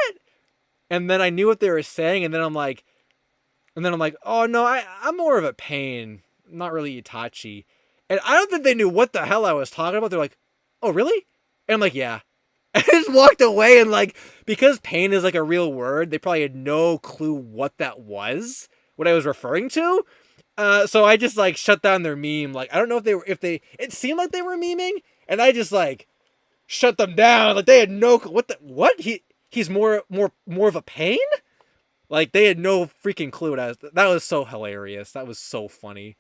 [SPEAKER 1] And then I knew what they were saying, and then I'm like, oh no, I'm more of a pain, not really Itachi. And I don't think they knew what the hell I was talking about. They're like, oh really? And I'm like, yeah. I just walked away and like because pain is like a real word, they probably had no clue what that was, what I was referring to. So I just like shut down their meme. Like I don't know if they it seemed like they were memeing, and I just like shut them down. Like they had no what he's more of a pain. Like they had no freaking clue what I was. That was so hilarious. That was so funny.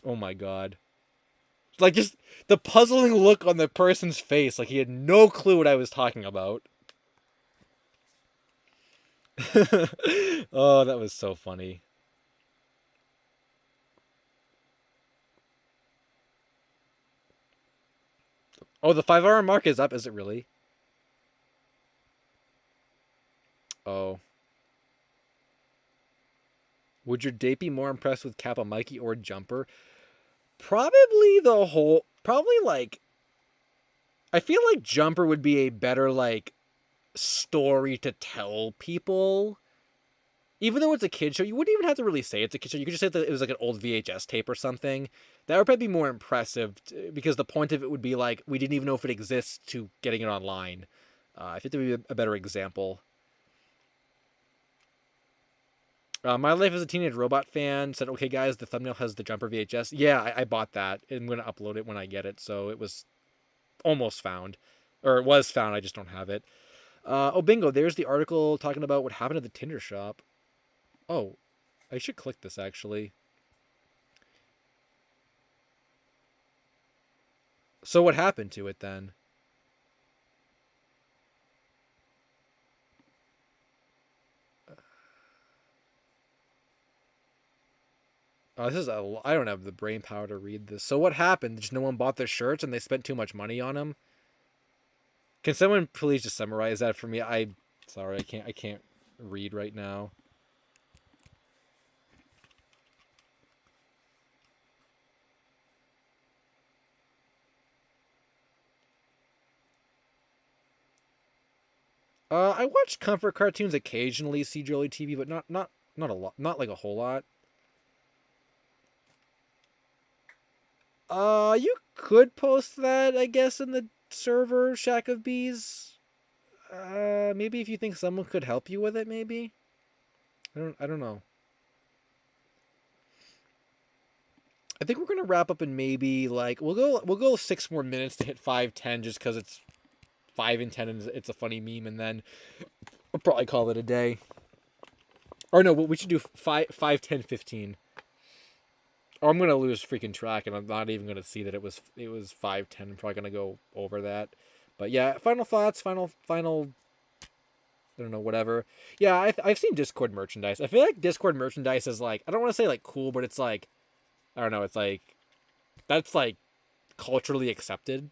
[SPEAKER 1] Oh my god. Like just the puzzling look on the person's face, like he had no clue what I was talking about. Oh, that was so funny. Oh, the 5 hour mark is up, is it really? Oh. Would your date be more impressed with Kappa Mikey or Jumper? Probably like I feel like Jumper would be a better like story to tell people. Even though it's a kid show, you wouldn't even have to really say it's a kid show. You could just say that it was like an old VHS tape or something. That would probably be more impressive because the point of it would be like we didn't even know if it exists to getting it online. I think that would be a better example. My Life as a Teenage Robot fan said, okay, guys, the thumbnail has the Jumper VHS. Yeah, I bought that. I'm going to upload it when I get it. So it was almost found. Or it was found. I just don't have it. Oh, bingo. There's the article talking about what happened at the Tinder shop. Oh, I should click this, actually. So what happened to it, then? Oh, I don't have the brain power to read this. So what happened? Just no one bought their shirts and they spent too much money on them? Can someone please just summarize that for me? Sorry, I can't read right now. I watch comfort cartoons occasionally, see Jolie TV, but not a lot, not like a whole lot. You could post that, I guess, in the server Shack of Bees. Maybe if you think someone could help you with it, maybe. I don't know. I think we're gonna wrap up in maybe like we'll go 6 more minutes to hit 5:10 just because it's 5 and 10 and it's a funny meme, and then we'll probably call it a day. Or no, we should do 5, 10, 15. Or I'm gonna lose freaking track, and I'm not even gonna see that it was 5:10. I'm probably gonna go over that. But yeah, final thoughts, final. I don't know, whatever. Yeah, I've seen Discord merchandise. I feel like Discord merchandise is like I don't want to say like cool, but it's like I don't know. It's like that's like culturally accepted,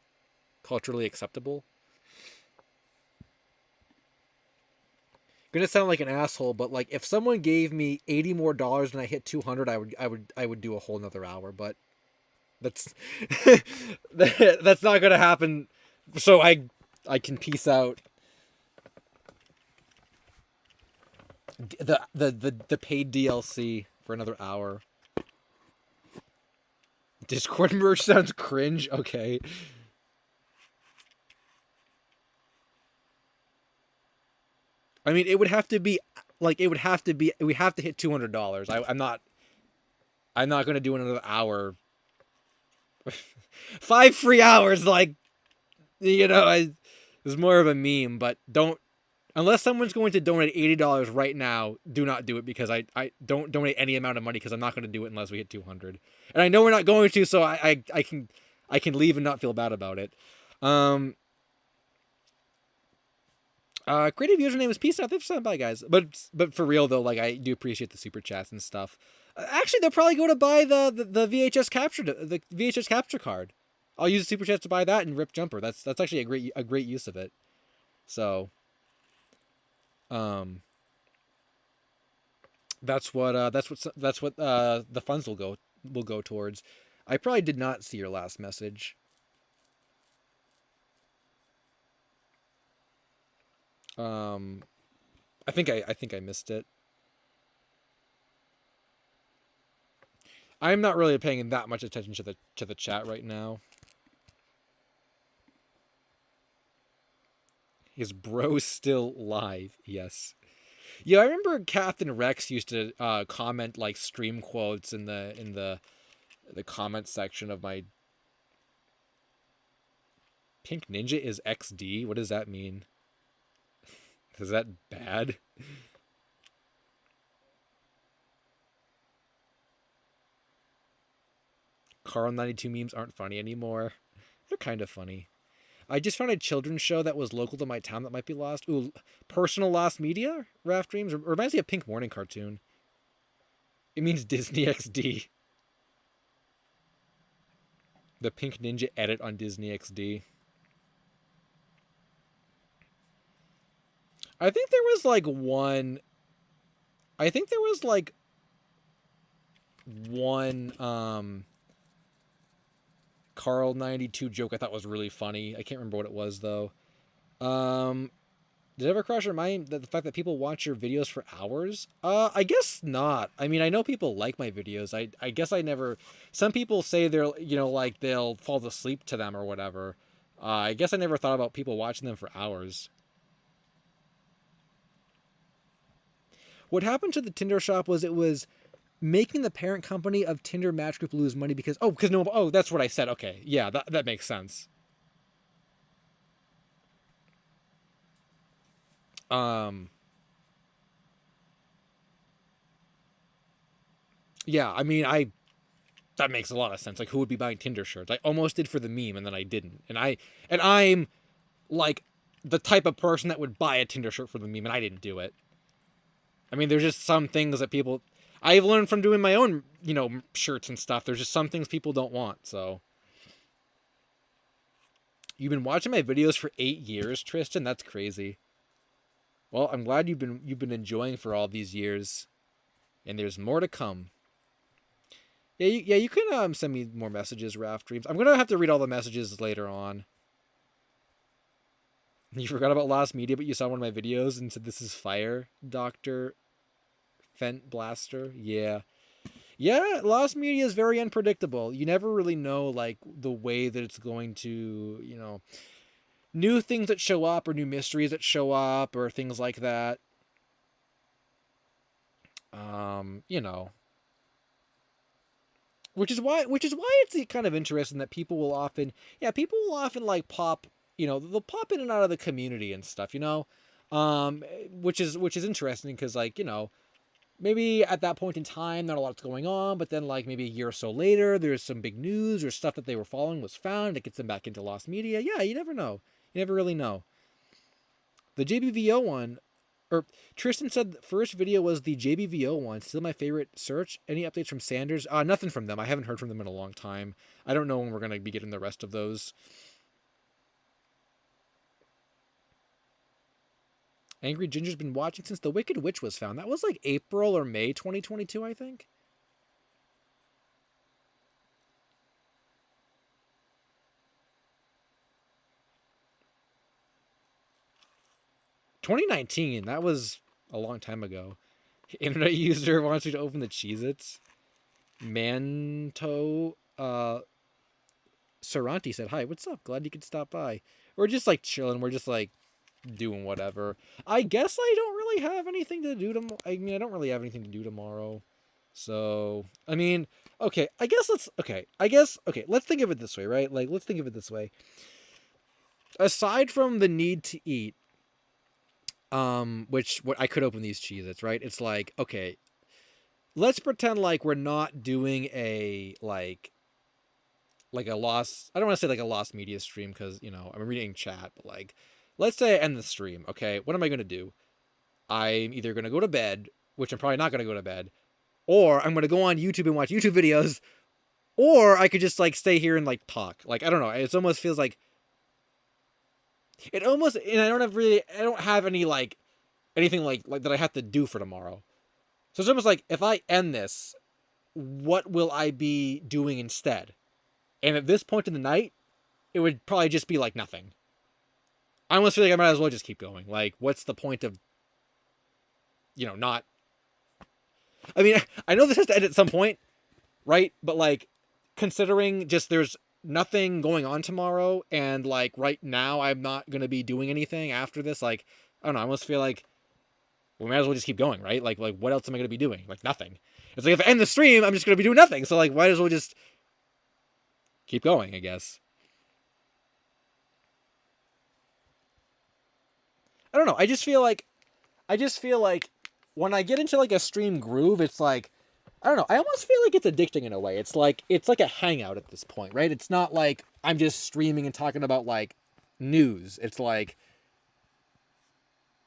[SPEAKER 1] culturally acceptable. gonna sound like an asshole, but like if someone gave me $80 more and I hit 200, I would do a whole nother hour. But that's that's not gonna happen. So I can peace out. The paid DLC for another hour. Discord merch sounds cringe. Okay. I mean, it would have to be like it would have to be. We have to hit $200. I'm not. I'm not gonna do another hour. 5 free hours, like it's more of a meme. But don't unless someone's going to donate $80 right now. Do not do it because I don't donate any amount of money because I'm not going to do it unless we hit 200. And I know we're not going to, so I can leave and not feel bad about it. Creative username is peace out. Thanks for bye guys. But for real though, like I do appreciate the super chats and stuff. Actually, they'll probably go to buy the VHS capture card. I'll use the super chats to buy that and rip jumper. That's actually a great use of it. So, that's what the funds will go towards. I probably did not see your last message. I think I missed it. I'm not really paying that much attention to the chat right now. Is bro still live? Yes. Yeah, I remember Captain Rex used to comment like stream quotes in the comment section of my. Pink Ninja is XD. What does that mean? Is that bad? Carl 92 memes aren't funny anymore. They're kind of funny. I just found a children's show that was local to my town that might be lost. Ooh, Personal Lost Media? Raft Dreams? Reminds me of Pink Morning cartoon. It means Disney XD. The Pink Ninja edit on Disney XD. I think there was like one Carl 92 joke I thought was really funny. I can't remember what it was though. Did it ever cross your mind that the fact that people watch your videos for hours? I guess not. I mean, I know people like my videos. I guess I never. Some people say they'll fall asleep to them or whatever. I guess I never thought about people watching them for hours. What happened to the Tinder shop was it was making the parent company of Tinder Match Group lose money because that's what I said. Okay, yeah, that makes sense. Yeah, I mean, that makes a lot of sense. Like, who would be buying Tinder shirts? I almost did for the meme, and then I didn't. And I'm like the type of person that would buy a Tinder shirt for the meme, and I didn't do it. I mean, there's just some things that people I've learned from doing my own, shirts and stuff. There's just some things people don't want. So, you've been watching my videos for 8 years, Tristan. That's crazy. Well, I'm glad you've been enjoying for all these years, and there's more to come. Yeah, you can send me more messages, Raft Dreams. I'm gonna have to read all the messages later on. You forgot about Lost Media, but you saw one of my videos and said this is fire, Dr. Fent Blaster. Yeah. Yeah, Lost Media is very unpredictable. You never really know like the way that it's going to, new things that show up or new mysteries that show up or things like that. You know. Which is why it's kind of interesting that people will often like pop, they'll pop in and out of the community and stuff, which is interesting because like, maybe at that point in time not a lot's going on, but then like maybe a year or so later there's some big news or stuff that they were following was found that gets them back into Lost Media. Yeah, you never know. You never really know. The JBVO one, or Tristan said the first video was the JBVO one. Still my favorite search. Any updates from Sanders? Nothing from them. I haven't heard from them in a long time. I don't know when we're going to be getting the rest of those. Angry Ginger's been watching since The Wicked Witch was found. That was like April or May 2022, I think. 2019. That was a long time ago. Internet user wants you to open the Cheez-Its. Manto Saranti said, "Hi, what's up? Glad you could stop by." We're just like chilling. We're just like doing whatever. I guess I don't really have anything to do tomorrow. I mean, I don't really have anything to do tomorrow. So, I mean, okay, I guess let's think of it this way, right? Like, let's think of it this way. Aside from the need to eat, which what I could open these Cheez-Its, right? It's like, okay, let's pretend like we're not doing a like a lost, I don't want to say like a lost media stream because, you know, I'm reading chat, but like, let's say I end the stream, okay? What am I going to do? I'm either going to go to bed, which I'm probably not going to go to bed, or I'm going to go on YouTube and watch YouTube videos, or I could just like stay here and like talk. Like, I don't know. It almost feels like, and I don't have any like, anything like that I have to do for tomorrow. So it's almost like if I end this, what will I be doing instead? And at this point in the night, it would probably just be like nothing. I almost feel like I might as well just keep going. Like, what's the point of, you know, not... I mean, I know this has to end at some point, right? But, like, considering just there's nothing going on tomorrow, and, like, right now I'm not going to be doing anything after this, like, I don't know, I almost feel like we might as well just keep going, right? Like what else am I going to be doing? Like, nothing. It's like, if I end the stream, I'm just going to be doing nothing. So, like, might as well just keep going, I guess. I don't know. I just feel like when I get into like a stream groove, it's like, I don't know. I almost feel like it's addicting in a way. It's like a hangout at this point, right? It's not like I'm just streaming and talking about like news. It's like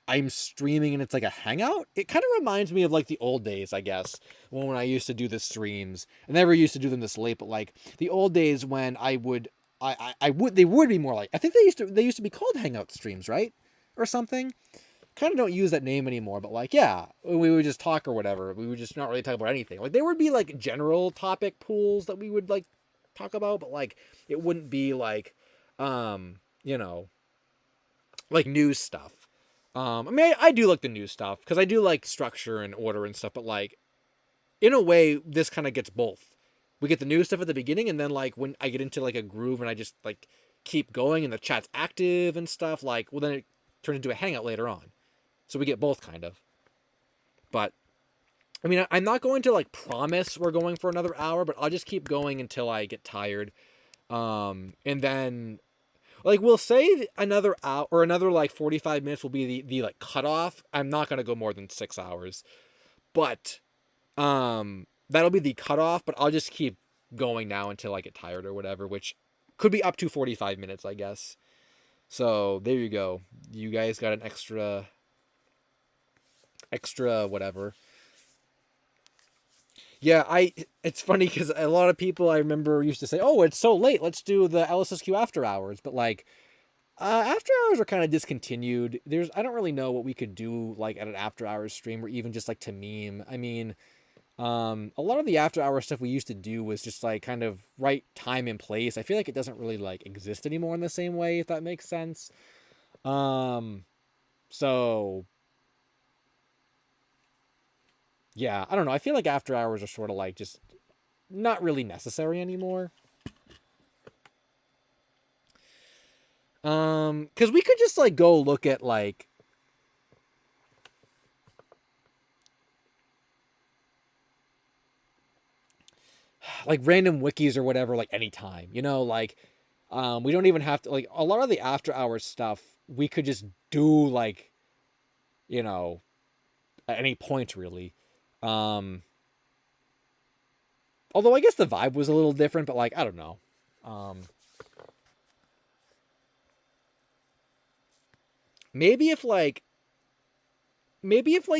[SPEAKER 1] I'm streaming and it's like a hangout. It kind of reminds me of like the old days, I guess, when I used to do the streams. I never used to do them this late, but like the old days when they would be more like, I think they used to be called hangout streams, right? Or something. Kind of don't use that name anymore, but like, yeah, we would just talk or whatever. We would just not really talk about anything. Like, there would be like general topic pools that we would like talk about, but like it wouldn't be like you know, like news stuff. I mean, I do like the news stuff because I do like structure and order and stuff, but like in a way this kind of gets both. We get the news stuff at the beginning, and then like when I get into like a groove and I just like keep going and the chat's active and stuff, like, well, then it turns into a hangout later on. So we get both kind of. But I mean, I'm not going to like promise we're going for another hour, but I'll just keep going until I get tired. And then like we'll say another hour or another like 45 minutes will be the like cutoff. I'm not going to go more than 6 hours. But that'll be the cutoff, but I'll just keep going now until I get tired or whatever, which could be up to 45 minutes, I guess. So there you go. You guys got an extra whatever. Yeah, it's funny because a lot of people I remember used to say, "Oh, it's so late. Let's do the LSSQ after hours." But like, after hours are kind of discontinued. I don't really know what we could do like at an after hours stream or even just like to meme. I mean, a lot of the after hours stuff we used to do was just like kind of right time and place. I feel like it doesn't really like exist anymore in the same way, if that makes sense. So yeah, I don't know. I feel like after hours are sort of like just not really necessary anymore. Because we could just like go look at like random wikis or whatever, like anytime, you know, like we don't even have to like a lot of the after hours stuff we could just do like, you know, at any point really. Although I guess the vibe was a little different, but like, I don't know. Maybe if like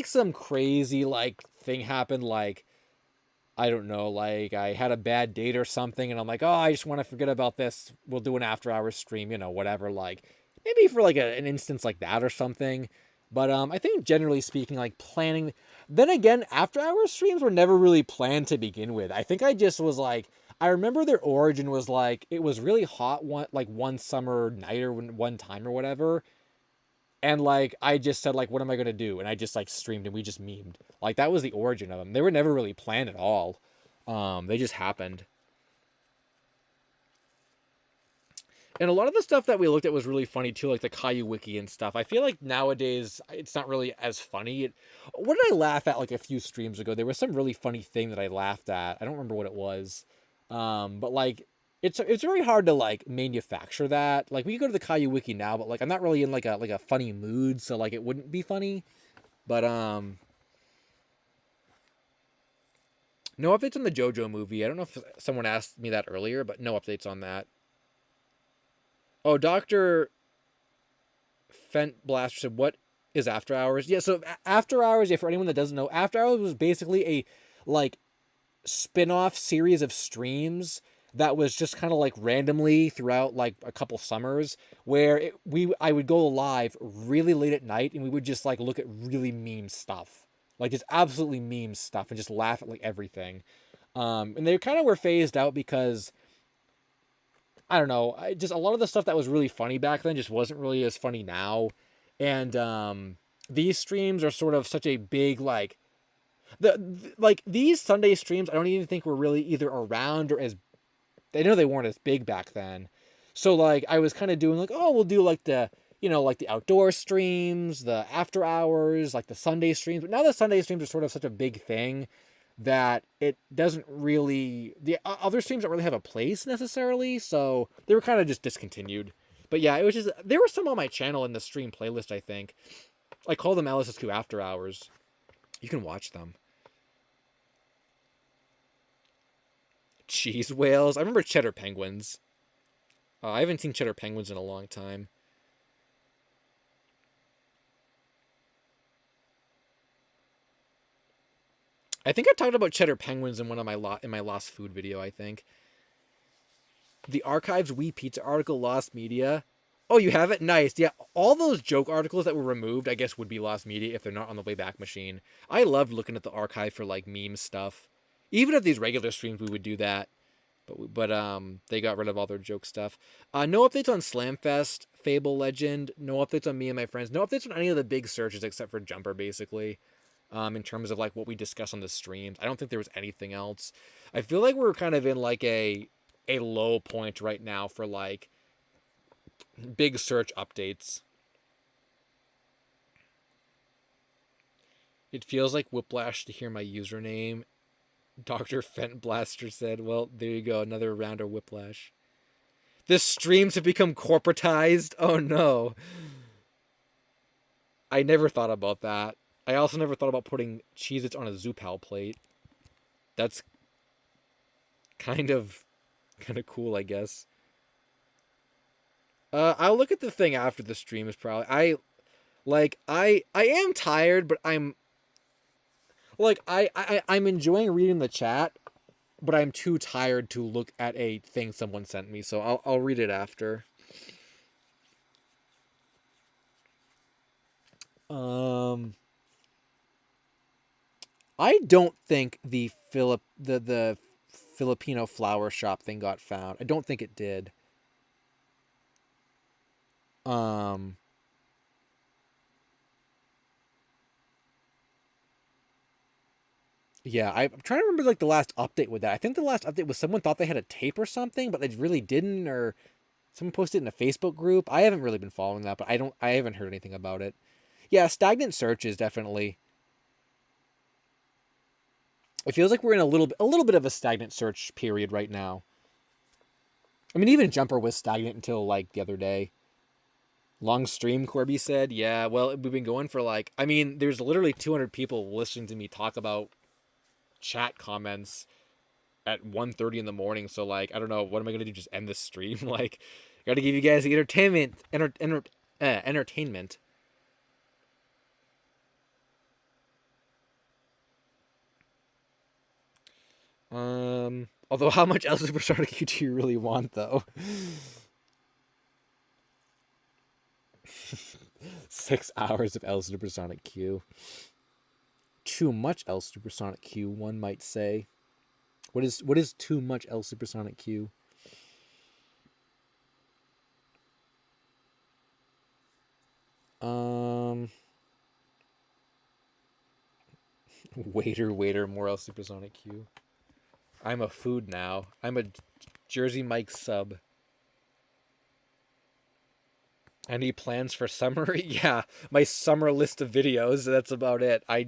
[SPEAKER 1] some crazy like thing happened, like, I don't know, like I had a bad date or something and I'm like, oh, I just want to forget about this. We'll do an after hours stream, you know, whatever. Like maybe for like an instance like that or something. But I think generally speaking, like planning. Then again, after hour streams were never really planned to begin with. I think I just was like, I remember their origin was like it was really hot one summer night or one time or whatever, and like I just said like, what am I gonna do? And I just like streamed and we just memed. Like that was the origin of them. They were never really planned at all. They just happened. And a lot of the stuff that we looked at was really funny too, like the Caillou Wiki and stuff. I feel like nowadays it's not really as funny. What did I laugh at like a few streams ago? There was some really funny thing that I laughed at. I don't remember what it was. But like it's very hard to like manufacture that. Like we could go to the Caillou Wiki now, but like I'm not really in like a funny mood, so like it wouldn't be funny. But no updates on the JoJo movie. I don't know if someone asked me that earlier, but no updates on that. Oh, Doctor Fent Blaster said, "What is After Hours?" Yeah, so After Hours, yeah, for anyone that doesn't know, After Hours was basically a like spin-off series of streams that was just kind of like randomly throughout like a couple summers where I would go live really late at night and we would just like look at really meme stuff. Like just absolutely meme stuff and just laugh at like everything. And they kind of were phased out because I don't know. Just a lot of the stuff that was really funny back then just wasn't really as funny now. And these streams are sort of such a big like like these Sunday streams. I don't even think were really either around or as I know they weren't as big back then. So like I was kind of doing like, oh, we'll do like the like the outdoor streams, the after hours, like the Sunday streams. But now the Sunday streams are sort of such a big thing that it doesn't really the other streams don't really have a place necessarily, so they were kind of just discontinued. But yeah, it was just there were some on my channel in the stream playlist. I think I call them LSSQ After Hours. You can watch them. Cheese whales. I remember cheddar penguins. I haven't seen cheddar penguins in a long time. I think I talked about cheddar penguins in one of my lost food video. I think the archives We Pizza article lost media. Oh, you have it? Nice. Yeah, all those joke articles that were removed, I guess, would be lost media if they're not on the Wayback Machine. I loved looking at the archive for like meme stuff. Even at these regular streams, we would do that. But they got rid of all their joke stuff. No updates on Slamfest, Fable Legend. No updates on me and my friends. No updates on any of the big searches except for Jumper, basically. In terms of like what we discussed on the streams, I don't think there was anything else. I feel like we're kind of in like a low point right now for like big search updates. It feels like whiplash to hear my username. Dr. Fent Blaster said, well, there you go, another round of whiplash. The streams have become corporatized. Oh no. I never thought about that. I also never thought about putting Cheez-Its on a Zoopal plate. That's kind of cool, I guess. I'll look at the thing after the stream is probably I am tired, but I'm like I'm enjoying reading the chat, but I'm too tired to look at a thing someone sent me, so I'll read it after. I don't think the Filipino flower shop thing got found. I don't think it did. Yeah, I'm trying to remember like the last update with that. I think the last update was someone thought they had a tape or something, but they really didn't, or someone posted in a Facebook group. I haven't really been following that, but I haven't heard anything about it. Yeah, stagnant searches definitely. It feels like we're in a little bit of a stagnant search period right now. I mean, even Jumper was stagnant until like the other day. Long stream, Corby said. Yeah, well, we've been going for like, I mean, there's literally 200 people listening to me talk about chat comments at 1:30 in the morning. So like, I don't know, what am I gonna do? Just end this stream? Like, gotta give you guys the entertainment. Although, how much LSuperSonicQ do you really want, though? 6 hours of LSuperSonicQ. Too much LSuperSonicQ, one might say. What is too much LSuperSonicQ? Um, waiter, more LSuperSonicQ. I'm a food now. I'm a Jersey Mike sub. Any plans for summer? Yeah, my summer list of videos. That's about it. I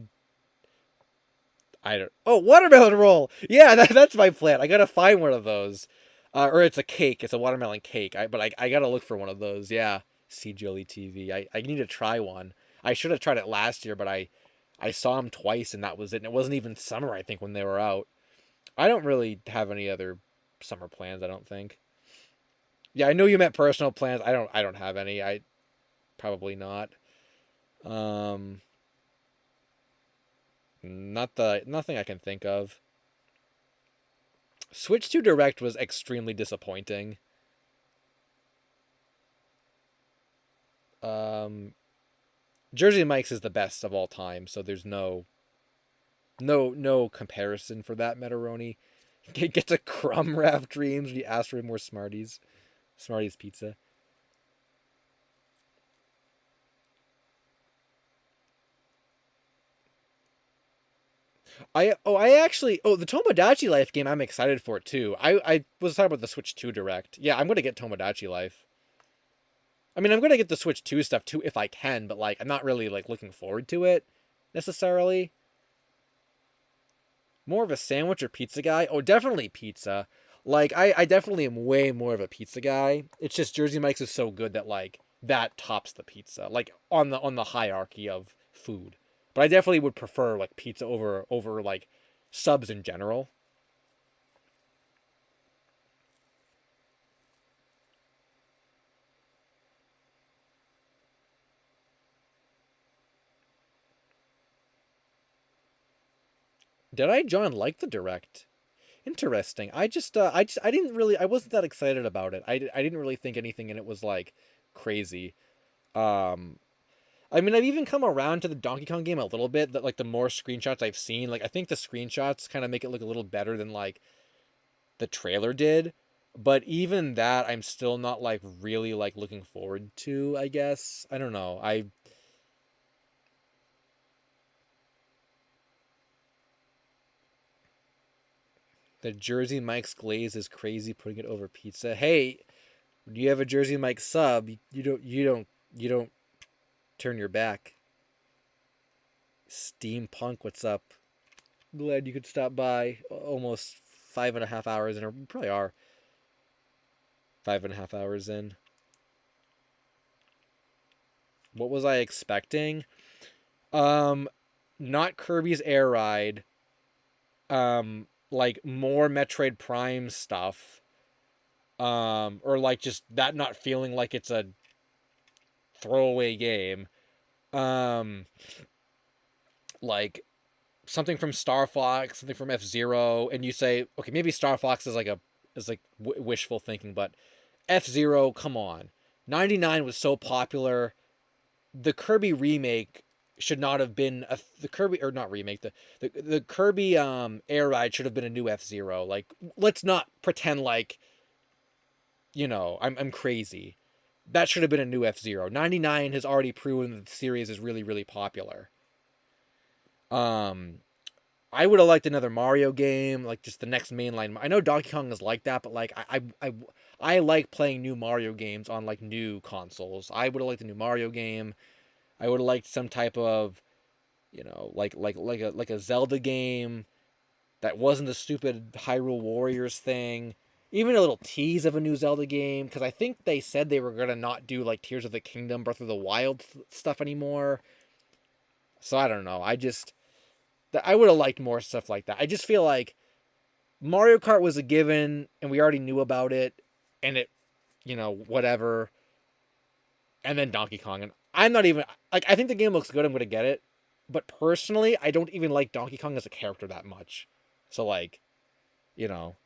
[SPEAKER 1] don't. Oh, watermelon roll. Yeah, that's my plan. I gotta find one of those, or it's a cake. It's a watermelon cake. I gotta look for one of those. Yeah, CGLE TV. I need to try one. I should have tried it last year, but I saw them twice and that was it. And it wasn't even summer, I think, when they were out. I don't really have any other summer plans. I don't think. Yeah, I know you meant personal plans. I don't have any. I probably not. Um, nothing I can think of. Switch 2 Direct was extremely disappointing. Um, Jersey Mike's is the best of all time, so there's no comparison for that, Metaroni. Get to crumb wrap dreams. We ask for more Smarties pizza. The Tomodachi Life game, I'm excited for it too. I was talking about the Switch 2 Direct. Yeah, I'm gonna get Tomodachi Life. I mean, I'm gonna get the Switch 2 stuff too if I can, but like I'm not really like looking forward to it necessarily. More of a sandwich or pizza guy? Oh, definitely pizza. Like I definitely am way more of a pizza guy. It's just Jersey Mike's is so good that like that tops the pizza. Like on the hierarchy of food. But I definitely would prefer like pizza over like subs in general. Did John, like the direct? Interesting. I didn't really, I wasn't that excited about it. I didn't really think anything in it was like crazy. Um, I mean, I've even come around to the Donkey Kong game a little bit. That like the more screenshots I've seen, like I think the screenshots kind of make it look a little better than like the trailer did. But even that, I'm still not like really like looking forward to. I guess I don't know. The Jersey Mike's glaze is crazy. Putting it over pizza. Hey, do you have a Jersey Mike sub? You don't turn your back. Steampunk, what's up? Glad you could stop by. Almost 5.5 hours in, or probably are 5.5 hours in. What was I expecting? Um, Not Kirby's Air Ride. Like more Metroid Prime stuff. Or like just that not feeling like it's a throwaway game. Um, like something from Star Fox, something from F-Zero, and you say, okay, maybe Star Fox is like wishful thinking, but F-Zero, come on, 99 was so popular. The Kirby remake should not have been the Kirby, or not remake, the Kirby Air Ride should have been a new F-Zero. Like, let's not pretend like I'm crazy. That should have been a new F-Zero. 99 has already proven that the series is really really popular. Um, I would have liked another Mario game, like just the next mainline. I know Donkey Kong is like that, but like I like playing new Mario games on like new consoles. I would have liked a new Mario game. I would have liked some type of, like a Zelda game that wasn't the stupid Hyrule Warriors thing. Even a little tease of a new Zelda game, because I think they said they were gonna not do like Tears of the Kingdom, Breath of the Wild stuff anymore. So I don't know. I would have liked more stuff like that. I just feel like Mario Kart was a given, and we already knew about it, and it, whatever. And then Donkey Kong, and I'm not even like, I think the game looks good. I'm gonna get it, but personally, I don't even like Donkey Kong as a character that much. So like, you know,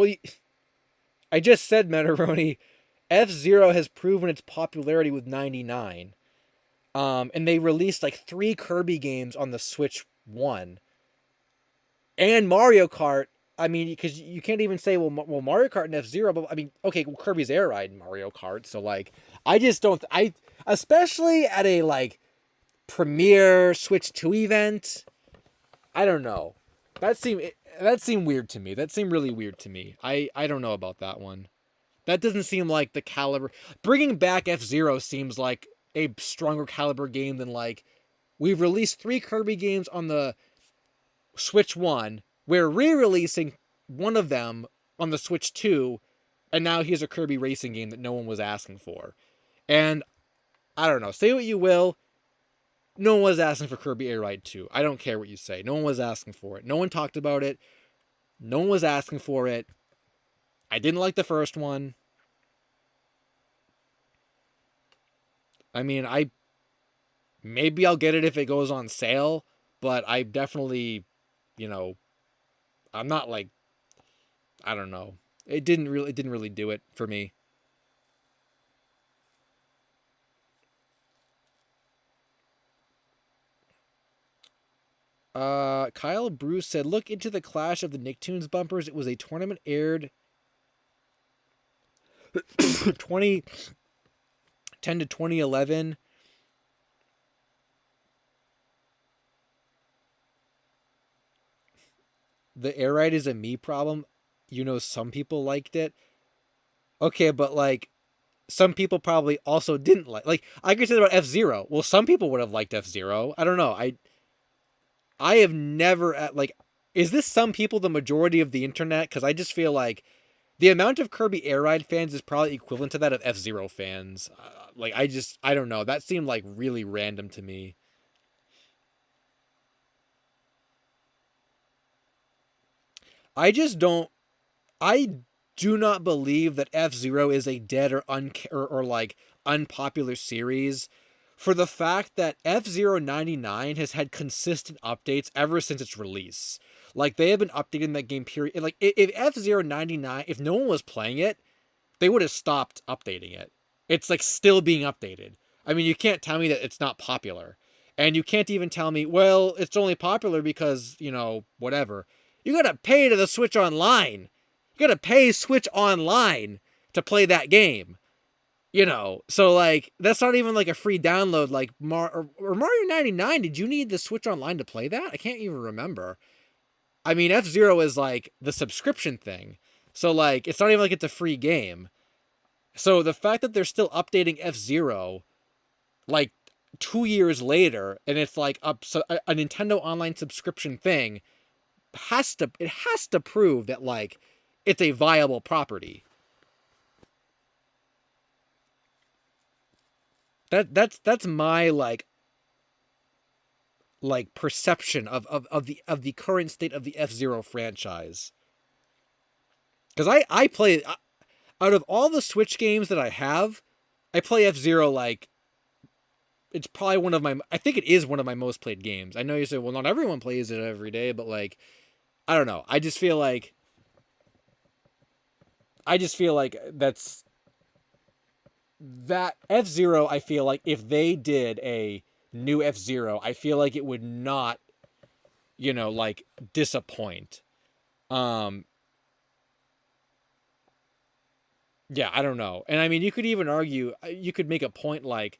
[SPEAKER 1] Well, I just said, Mataroni, F-Zero has proven its popularity with 99. And they released like 3 Kirby games on the Switch 1. And Mario Kart. I mean, because you can't even say, well, Mario Kart and F-Zero, but I mean, okay, well, Kirby's Air Ride and Mario Kart. So, like, I just don't, especially at a, like, premiere Switch 2 event, I don't know. That seemed weird to me. That seemed really weird to me. I don't know about that one. That doesn't seem like the caliber. Bringing back F-Zero seems like a stronger caliber game than, like, we've released 3 Kirby games on the Switch 1. We're re-releasing one of them on the Switch 2, and now here's a Kirby racing game that no one was asking for. And I don't know. Say what you will. No one was asking for Kirby Air Ride 2. I don't care what you say. No one was asking for it. No one talked about it. No one was asking for it. I didn't like the first one. I mean, maybe I'll get it if it goes on sale, but I definitely, I'm not like, I don't know. It didn't really do it for me. Kyle Bruce said, look into the Clash of the Nicktoons bumpers. It was a tournament aired 2010 to 2011. The air ride is a me problem. Some people liked it. Okay, but like, some people probably also didn't like I could say that about F-Zero. Well, some people would have liked F-Zero. I don't know. I have never like, is this some people the majority of the internet? Because I just feel like the amount of Kirby Air Ride fans is probably equivalent to that of F-Zero fans. Like, I don't know. That seemed like really random to me. I just don't. I do not believe that F-Zero is a dead or like unpopular series, for the fact that F-Zero 99 has had consistent updates ever since its release. Like, they have been updating that game period. Like, if F-Zero 99, if no one was playing it, they would have stopped updating it. It's like still being updated. I mean, you can't tell me that it's not popular. And you can't even tell me, well, it's only popular because, whatever. You gotta pay to the Switch Online. You gotta pay Switch Online to play that game. So, like, that's not even like a free download like or Mario 99. Did you need the Switch Online to play that? I can't even remember. I mean, F-Zero is like the subscription thing. So, like, it's not even like it's a free game. So the fact that they're still updating F-Zero like 2 years later, and it's like a Nintendo Online subscription thing, has to prove that, like, it's a viable property. That's my like perception of the current state of the F-Zero franchise. Because I play, out of all the Switch games that I have, I play F-Zero like, it's probably I think it is one of my most played games. I know you say, well, not everyone plays it every day, but, like, I don't know. I just feel like that F-Zero, I feel like if they did a new F-Zero, I feel like it would not, like, disappoint. Um, yeah, I don't know. And I mean, you could even argue, you could make a point like,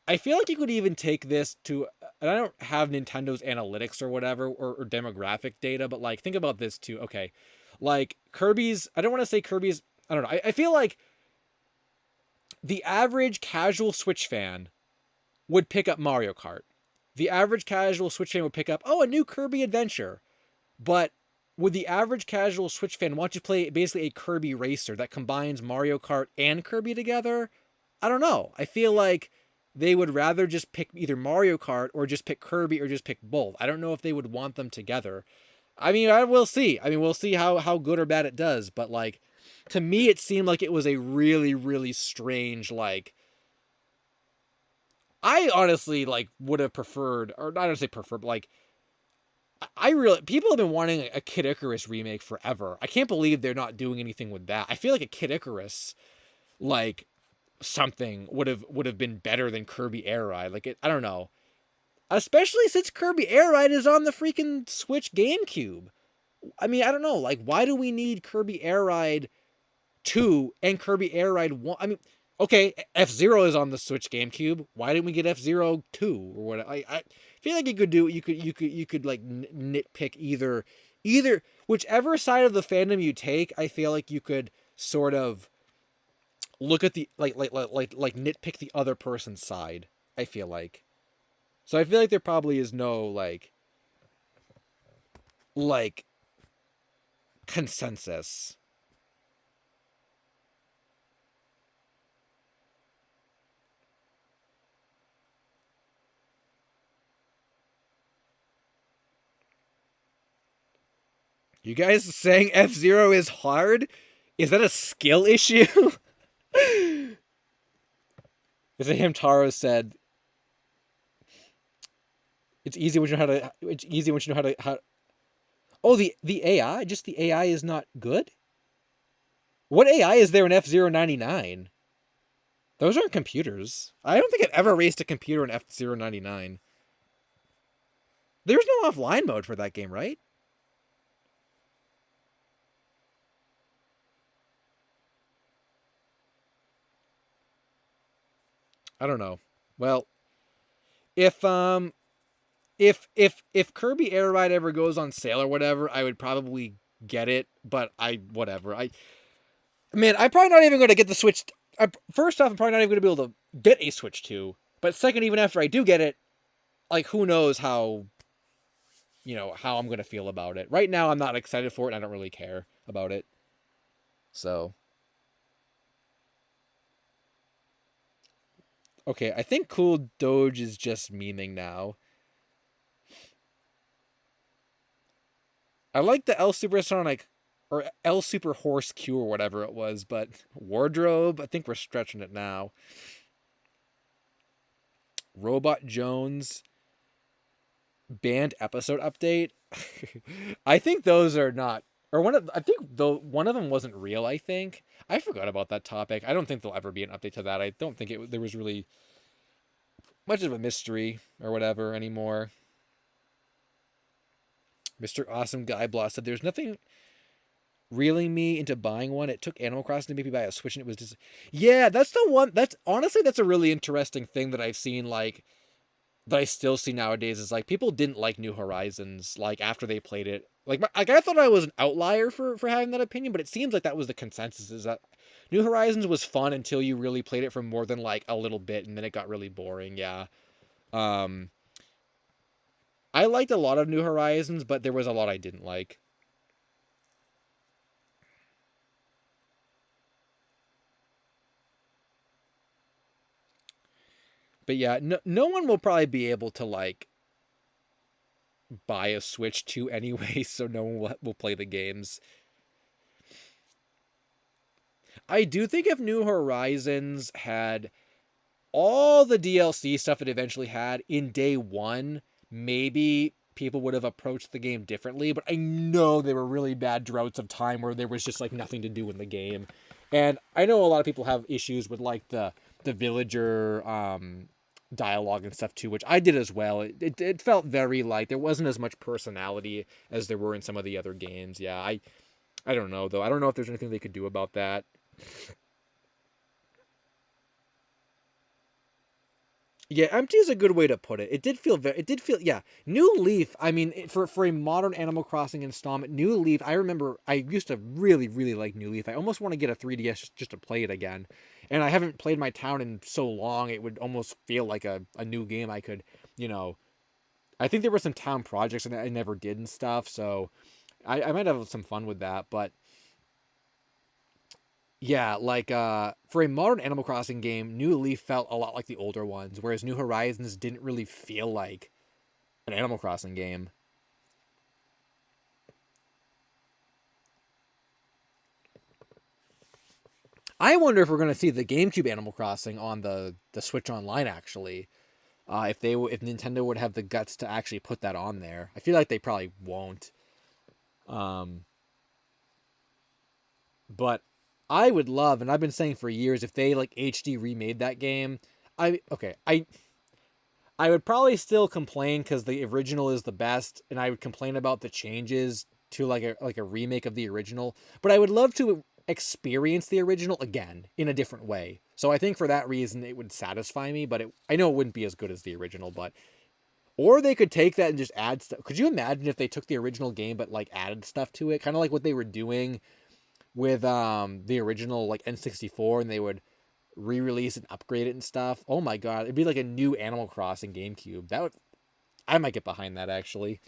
[SPEAKER 1] I feel like you could even take this to, and I don't have Nintendo's analytics or whatever, or demographic data, but, like, think about this too. Okay. Like, I don't want to say Kirby's, I don't know. I feel like the average casual Switch fan would pick up Mario Kart. The average casual Switch fan would pick up, oh, a new Kirby adventure. But would the average casual Switch fan want to play basically a Kirby racer that combines Mario Kart and Kirby together? I don't know. I feel like they would rather just pick either Mario Kart or just pick Kirby or just pick both. I don't know if they would want them together. I mean, I will see. I mean, we'll see how good or bad it does. But, like, to me, it seemed like it was a really, really strange, like, I honestly, like, would have preferred, or not to say preferred, but, like, I really people have been wanting a Kid Icarus remake forever. I can't believe they're not doing anything with that. I feel like a Kid Icarus like something would have been better than Kirby Air Ride. Like I don't know. Especially since Kirby Air Ride is on the freaking Switch GameCube. I mean, I don't know. Like, why do we need Kirby Air Ride 2 and Kirby Air Ride 1? I mean, okay, F-Zero is on the Switch GameCube. Why didn't we get F-Zero 2 or what? I feel like you could like nitpick either whichever side of the fandom you take. I feel like you could sort of look at the like nitpick the other person's side. I feel like. So I feel like there probably is no like consensus. You guys saying F-Zero is hard? Is that a skill issue? Is it Hamtaro said it's easy when you know how to it's easy when you know how Oh, the AI? Just the AI is not good? What AI is there in F-099? Those aren't computers. I don't think I've ever raced a computer in F-099. There's no offline mode for that game, right? I don't know. Well, if if Kirby Air Ride ever goes on sale or whatever, I would probably get it, but whatever. I'm probably not even going to get the Switch. First off, I'm probably not even going to be able to get a Switch 2. But second, even after I do get it, like who knows how how I'm going to feel about it. Right now I'm not excited for it and I don't really care about it. So, okay, I think Cool Doge is just memeing now. I like the LSuperSonic or LSuperHorseQ or whatever it was, but wardrobe, I think we're stretching it now. Robot Jones banned episode update. I think those are not, or I think though one of them wasn't real. I think I forgot about that topic. I don't think there'll ever be an update to that. I don't think there was really much of a mystery or whatever anymore. Mr. Awesome Guy Blah said there's nothing reeling me into buying one. It took Animal Crossing to make me buy a Switch, and it was just yeah. That's the one. That's honestly that's a really interesting thing that I've seen that I still see nowadays is like people didn't like New Horizons like after they played it. Like I thought I was an outlier for having that opinion, but it seems like that was the consensus is that New Horizons was fun until you really played it for more than like a little bit and then it got really boring. Yeah. Um I liked a lot of New Horizons, but there was a lot I didn't like. But yeah, no one will probably be able to like buy a Switch 2 anyway, so no one will play the games. I do think if New Horizons had all the DLC stuff it eventually had in day one, maybe people would have approached the game differently. But I know there were really bad droughts of time where there was just like nothing to do in the game. And I know a lot of people have issues with like the villager dialogue and stuff too, which I did as well. It felt very like there wasn't as much personality as there were in some of the other games. Yeah, I don't know though. I don't know if there's anything they could do about that. Yeah, empty is a good way to put it. It did feel yeah. New Leaf, I mean, for a modern Animal Crossing installment, New Leaf, I remember I used to really like New Leaf. I almost want to get a 3DS just to play it again. And I haven't played my town in so long, it would almost feel like a new game I could, you know. I think there were some town projects and I never did and stuff, so I might have some fun with that, but yeah, like for a modern Animal Crossing game, New Leaf felt a lot like the older ones, whereas New Horizons didn't really feel like an Animal Crossing game. I wonder if we're going to see the GameCube Animal Crossing on the Switch Online actually. If Nintendo would have the guts to actually put that on there. I feel like they probably won't. Um, but I would love, and I've been saying for years, if they like HD remade that game. I would probably still complain because the original is the best, and I would complain about the changes to like a remake of the original. But I would love to experience the original again in a different way. So I think for that reason it would satisfy me. But I know it wouldn't be as good as the original. But or they could take that and just add stuff. Could you imagine if they took the original game but like added stuff to it, kind of like what they were doing with the original like N64, and they would re-release and upgrade it and stuff. Oh my god, it'd be like a new Animal Crossing GameCube. That would I might get behind that actually.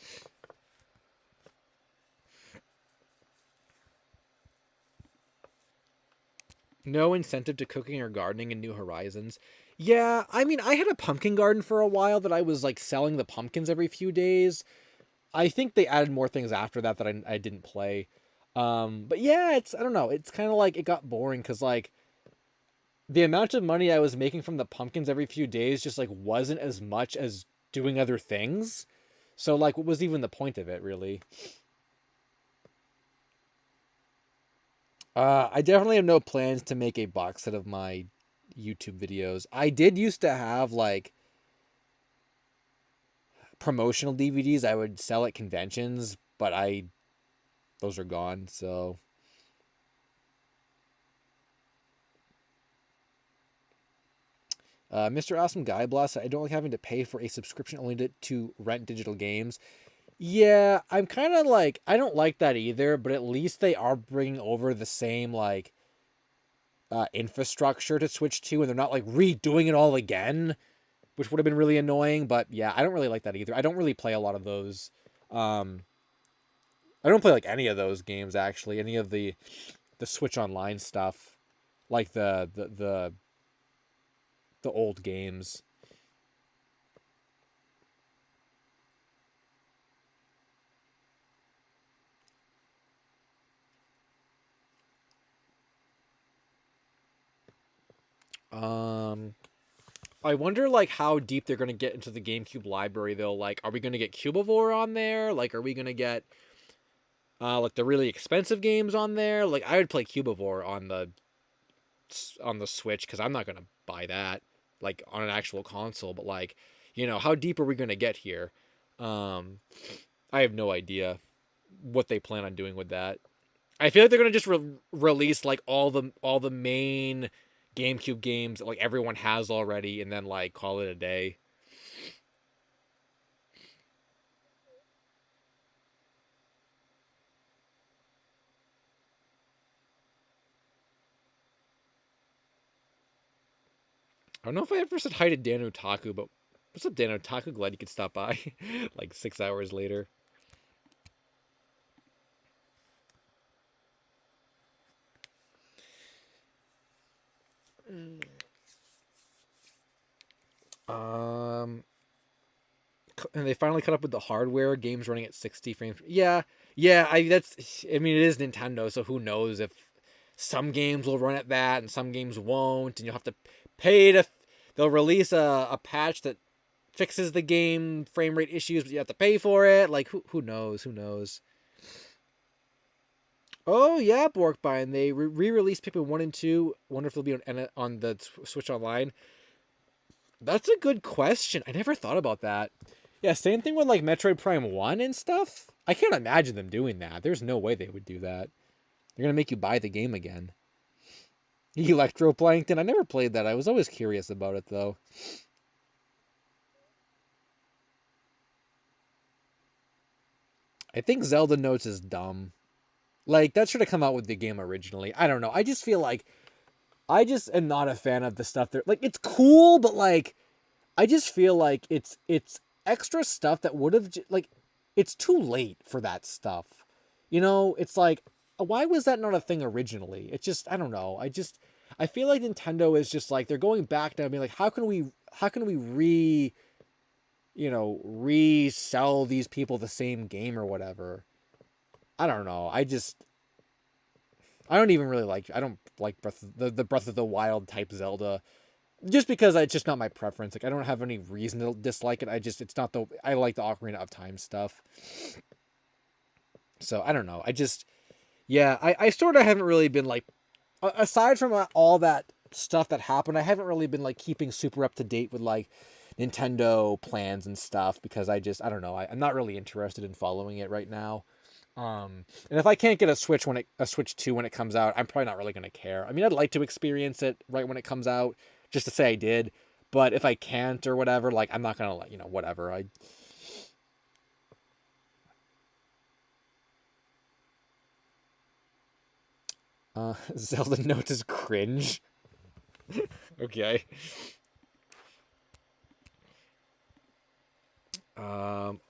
[SPEAKER 1] No incentive to cooking or gardening in New Horizons. Yeah, I mean, I had a pumpkin garden for a while that I was like selling the pumpkins every few days. I think they added more things after that that I didn't play. But yeah, it's I don't know. It's kind of like it got boring because like the amount of money I was making from the pumpkins every few days just like wasn't as much as doing other things. So like what was even the point of it really? I definitely have no plans to make a box set of my YouTube videos. I did used to have like promotional DVDs I would sell at conventions, but I those are gone, so Mr. Awesome Guy Blast, I don't like having to pay for a subscription only to rent digital games. Yeah, I'm kind of like I don't like that either, but at least they are bringing over the same like infrastructure to switch to, and they're not like redoing it all again, which would have been really annoying. But yeah, I don't really like that either. I don't really play a lot of those. Um, I don't play like any of those games actually. Any of the Switch Online stuff, like the old games. Um, I wonder like how deep they're gonna get into the GameCube library though. Like, are we gonna get Cubivore on there? Like, are we gonna get like the really expensive games on there? Like, I would play Cubivore on the Switch because I'm not gonna buy that like on an actual console. But like, how deep are we gonna get here? Um, I have no idea what they plan on doing with that. I feel like they're gonna just release like all the main GameCube games that like everyone has already, and then like call it a day. I don't know if I ever said hi to Dan Otaku, but what's up, Dan Otaku? Glad you could stop by. Like 6 hours later. Um, and they finally caught up with the hardware. Games running at 60 frames. Yeah, yeah. I mean, it is Nintendo, so who knows if some games will run at that and some games won't, and you'll have to pay to. They'll release a patch that fixes the game frame rate issues, but you have to pay for it. Like who knows? Who knows? Oh yeah, Borkbine. They re-released Pikmin 1 and 2. Wonder if they'll be on the Switch Online. That's a good question. I never thought about that. Yeah, same thing with like Metroid Prime 1 and stuff. I can't imagine them doing that. There's no way they would do that. They're gonna make you buy the game again. Electroplankton. I never played that. I was always curious about it though. I think Zelda Notes is dumb. Like that should have come out with the game originally. I don't know. I just feel like I just am not a fan of the stuff there. Like it's cool, but like I just feel like it's extra stuff that would have like it's too late for that stuff. It's like why was that not a thing originally? It's just I don't know. I feel like Nintendo is just like they're going back now and being like how can we resell these people the same game or whatever. I don't know. I don't even really like I don't like the Breath of the Wild type Zelda just because it's just not my preference. Like I don't have any reason to dislike it. It's not the I like the Ocarina of Time stuff. So I don't know. Yeah, I sort of haven't really been like, aside from all that stuff that happened, I haven't really been like keeping super up to date with like Nintendo plans and stuff because I don't know. I'm not really interested in following it right now. And if I can't get a Switch 2 when it comes out, I'm probably not really gonna care. I mean, I'd like to experience it right when it comes out, just to say I did. But if I can't or whatever, like I'm not gonna whatever. Zelda Notes is cringe. Okay. Um,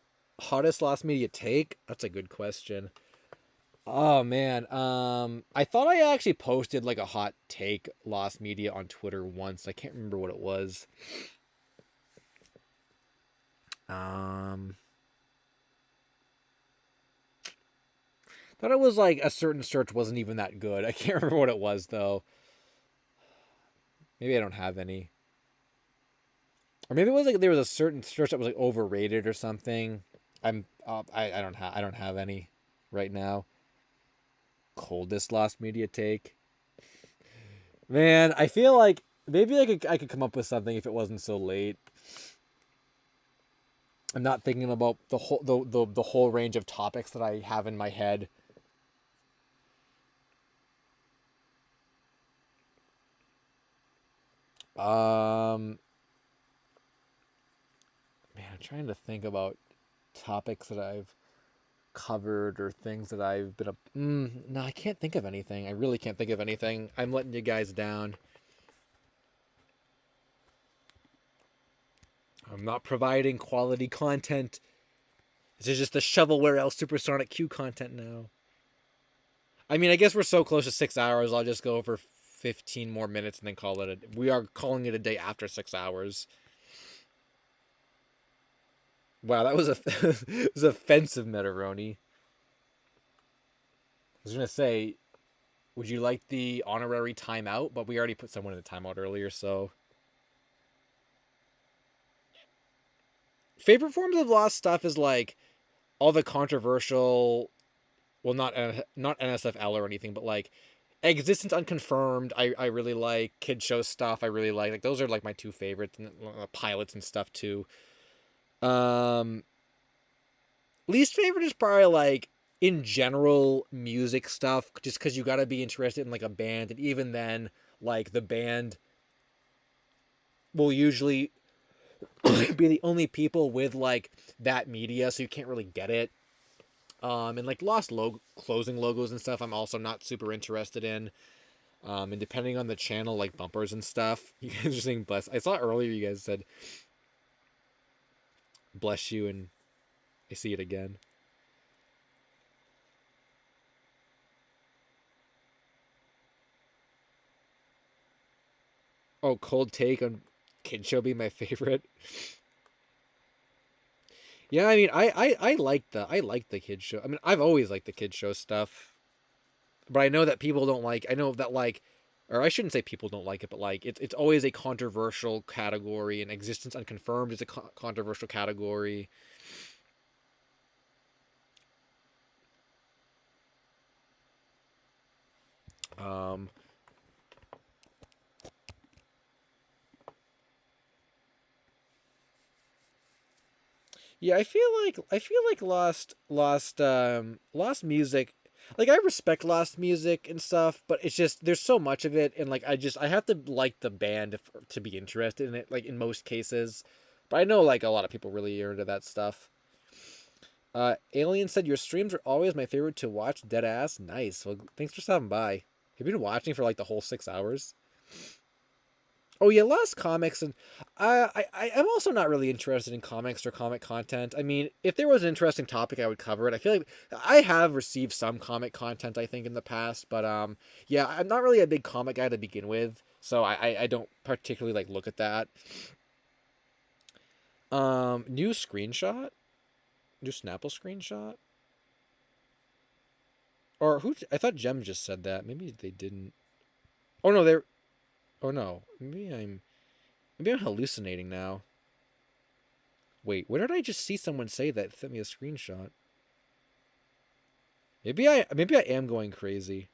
[SPEAKER 1] Hottest lost media take? That's a good question. Oh man, I thought I actually posted like a hot take lost media on Twitter once. I can't remember what it was. Um, thought it was like a certain search wasn't even that good. I can't remember what it was though. Maybe I don't have any, or maybe it was like there was a certain search that was like overrated or something. I don't have any right now. Coldest lost media take. Man, I feel like maybe I could come up with something if it wasn't so late. I'm not thinking about the whole range of topics that I have in my head. Um, Man, I'm trying to think about topics that I've covered or things that I've been up. No, I can't think of anything. I really can't think of anything. I'm letting you guys down. I'm not providing quality content. This is just the shovelware LSuperSonicQ content now. I mean, I guess we're so close to 6 hours. I'll just go for 15 more minutes and then call it a. We are calling it a day after 6 hours. Wow, that was a it was offensive, Metaroni. I was gonna say, would you like the honorary timeout? But we already put someone in the timeout earlier, so. Favorite forms of lost stuff is like all the controversial, well, not NSFL or anything, but like Existence Unconfirmed. I really like kid show stuff. I really like those are like my two favorites, and pilots and stuff too. Um, Least favorite is probably like in general music stuff, just because you got to be interested in like a band, and even then, like the band will usually be the only people with like that media, so you can't really get it. And like closing logos and stuff, I'm also not super interested in. And depending on the channel, like bumpers and stuff, you guys are saying bless. I saw earlier you guys said bless you, and I see it again. Oh, cold take on Kid Show being my favorite. Yeah, I mean, I like the Kid Show. I mean, I've always liked the Kid Show stuff, but I know that people don't like. I know that like, or I shouldn't say people don't like it, but like it's always a controversial category, and Existence Unconfirmed is a controversial category. Um, Yeah, I feel like Lost music, like I respect Lost music and stuff, but it's just there's so much of it, and like I have to like the band to be interested in it, like in most cases. But I know like a lot of people really are into that stuff. Alien said your streams are always my favorite to watch. Dead ass, nice. Well, thanks for stopping by. Have you been watching for like the whole 6 hours? Oh yeah, less comics, and I'm also not really interested in comics or comic content. I mean, if there was an interesting topic, I would cover it. I feel like I have received some comic content, I think, in the past, but yeah, I'm not really a big comic guy to begin with, so I don't particularly like look at that. New screenshot, new Snapple screenshot, or who? I thought Jem just said that. Maybe they didn't. Oh no, they're. Oh no, maybe I'm. Maybe I'm hallucinating now. Wait, where did I just see someone say that sent me a screenshot? Maybe I am going crazy.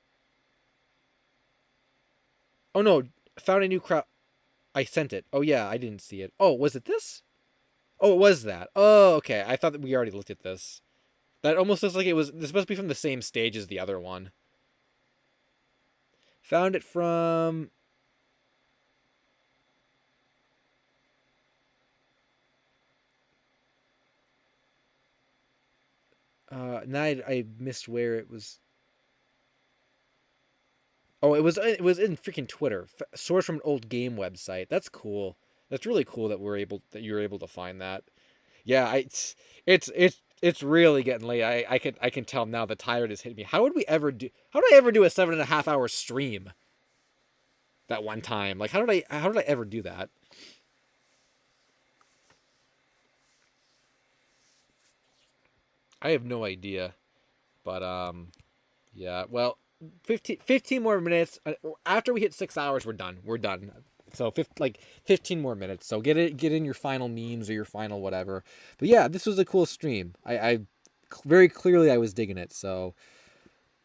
[SPEAKER 1] Oh no, found a new crowd. I sent it. Oh yeah, I didn't see it. Oh, was it this? Oh, it was that. Oh, okay. I thought that we already looked at this. That almost looks like it was. This must be from the same stage as the other one. Found it from. Now I missed where it was. Oh, it was in freaking Twitter. Source from an old game website. That's cool. That's really cool that you were able to find that. Yeah, it's really getting late. I can tell now the tired has hit me. How did I ever do a 7.5 hour stream that one time? Like how did I ever do that? I have no idea. But yeah. Well, 15 more minutes. After we hit 6 hours, we're done. We're done. So 15 more minutes. So get in your final memes or your final whatever. But yeah, this was a cool stream. I very clearly I was digging it. So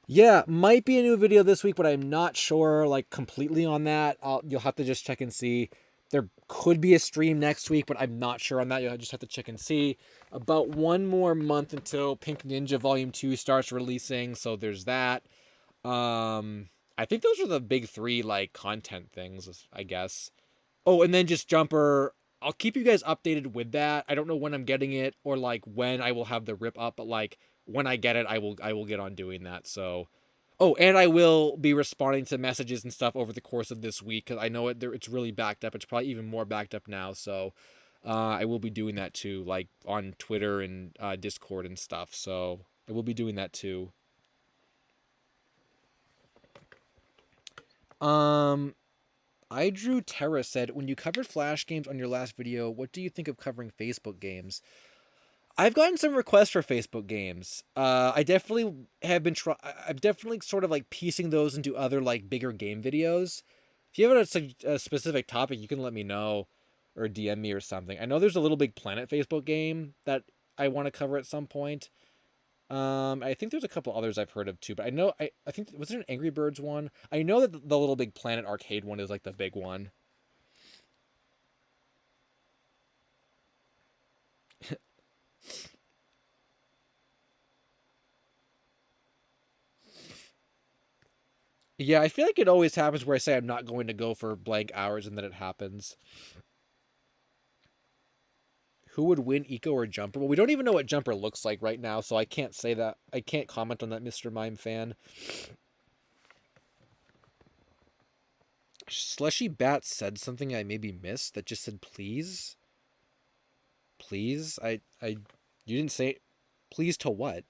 [SPEAKER 1] yeah, might be a new video this week, but I'm not sure like completely on that. You'll have to just check and see. There could be a stream next week, but I'm not sure on that. You'll just have to check and see. About one more month until Pink Ninja Volume 2 starts releasing, so there's that. I think those are the big three like content things, I guess. Oh, and then just Jumper. I'll keep you guys updated with that. I don't know when I'm getting it or like when I will have the rip up, but like when I get it, I will get on doing that. So, oh, and I will be responding to messages and stuff over the course of this week because I know it's really backed up. It's probably even more backed up now. So, I will be doing that too, like on Twitter and Discord and stuff. So I will be doing that too. Um, I Drew Terra said, when you covered Flash games on your last video, what do you think of covering Facebook games? I've gotten some requests for Facebook games. I definitely have been I'm definitely sort of like piecing those into other like bigger game videos. If you have a specific topic, you can let me know or DM me or something. I know there's a Little Big Planet Facebook game that I want to cover at some point. I think there's a couple others I've heard of too, but I think was there an Angry Birds one? I know that the Little Big Planet arcade one is like the big one. Yeah, I feel like it always happens where I say I'm not going to go for blank hours and then it happens. Who would win, Eco or Jumper? Well, we don't even know what Jumper looks like right now, so I can't say that. I can't comment on that, Mr. Mime fan. Slushy Bat said something I maybe missed that just said please. Please? You didn't say please to what?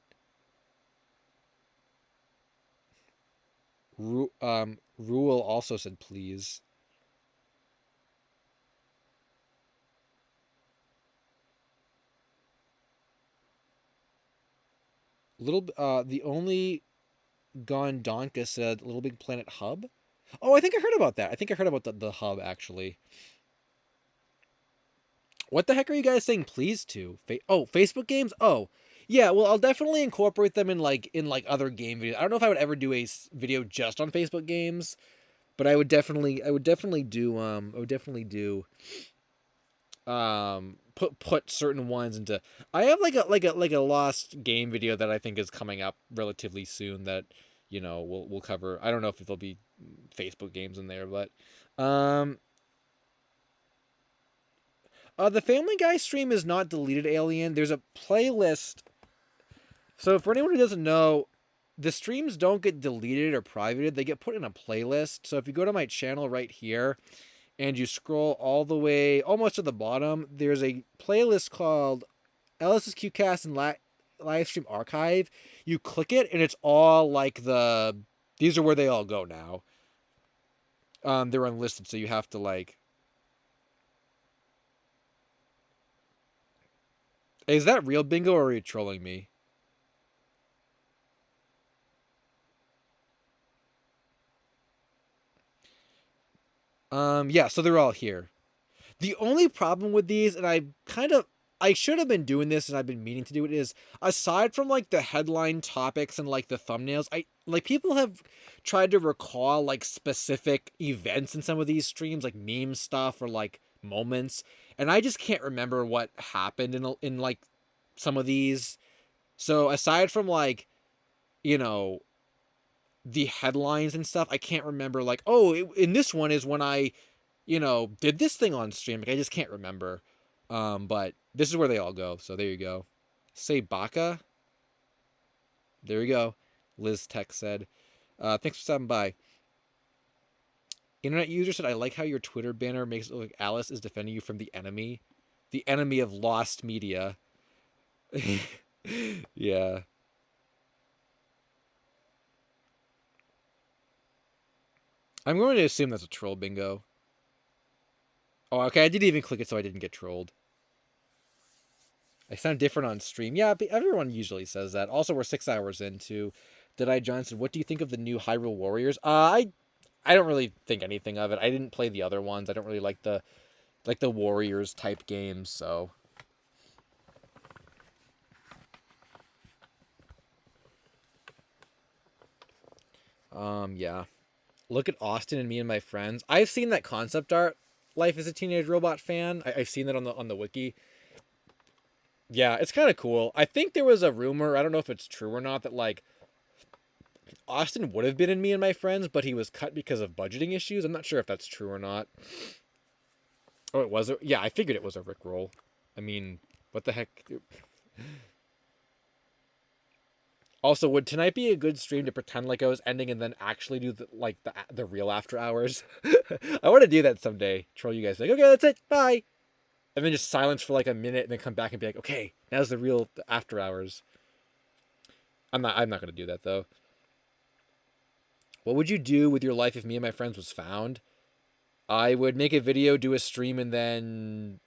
[SPEAKER 1] Ruel also said please. The only Gondonka said Little Big Planet Hub. Oh, I think I heard about that. I think I heard about the hub actually. What the heck are you guys saying please to? Facebook games? Oh. Yeah, well, I'll definitely incorporate them in like other game videos. I don't know if I would ever do a video just on Facebook games, but I would definitely do put certain ones into. I have like a lost game video that I think is coming up relatively soon that we'll cover. I don't know if there'll be Facebook games in there, but um the Family Guy stream is not deleted, Alien. There's a playlist. So for anyone who doesn't know, the streams don't get deleted or privated. They get put in a playlist. So if you go to my channel right here and you scroll all the way almost to the bottom, there's a playlist called LSuperSonicQ Cast and Live Stream Archive. You click it and it's all like these are where they all go now. They're unlisted, so you have to like. Is that real, Bingo, or are you trolling me? Yeah, so they're all here. The only problem with these, and I should have been doing this and I've been meaning to do it, is aside from like the headline topics and like the thumbnails, I like people have tried to recall like specific events in some of these streams, like meme stuff or like moments, and I just can't remember what happened in like some of these. So aside from like, you know, the headlines and stuff, I can't remember like, oh, in this one is when I, did this thing on stream. Like I just can't remember. But this is where they all go. So there you go. Say Baka. There you go. Liz Tech said. Thanks for stopping by. Internet user said, I like how your Twitter banner makes it look like Alice is defending you from the enemy. The enemy of lost media. Yeah. I'm going to assume that's a troll bingo. Oh, okay. I didn't even click it so I didn't get trolled. I sound different on stream. Yeah, but everyone usually says that. Also, we're 6 hours into Did I Johnson. What do you think of the new Hyrule Warriors? I don't really think anything of it. I didn't play the other ones. I don't really like the Warriors type games, so yeah. Look at Austin and Me and My Friends. I've seen that concept art, Life as a Teenage Robot Fan. I've seen that on the wiki. Yeah, it's kind of cool. I think there was a rumor, I don't know if it's true or not, that like Austin would have been in Me and My Friends, but he was cut because of budgeting issues. I'm not sure if that's true or not. Oh, it was. Yeah, I figured it was a Rickroll. I mean, what the heck? Also, would tonight be a good stream to pretend like I was ending and then actually do the real after hours? I want to do that someday. Troll you guys like, okay, that's it, bye, and then just silence for like a minute and then come back and be like, okay, now's the real after hours. I'm not gonna do that though. What would you do with your life if Me and My Friends was found? I would make a video, do a stream, and then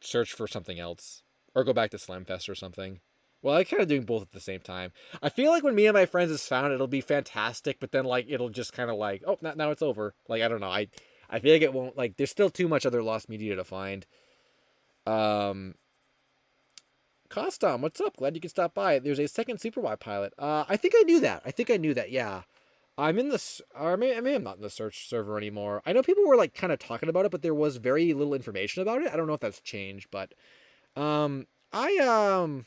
[SPEAKER 1] search for something else. Or go back to Slamfest or something. Well, I kind of doing both at the same time. I feel like when Me and My Friends is found, it'll be fantastic, but then like it'll just kind of like, oh, now it's over. Like I don't know. I feel like it won't, like there's still too much other lost media to find. Costom, what's up? Glad you could stop by. There's a second Super Y pilot. I think I knew that. Yeah. I'm in the, or maybe I'm not in the search server anymore. I know people were like kind of talking about it, but there was very little information about it. I don't know if that's changed, but um, I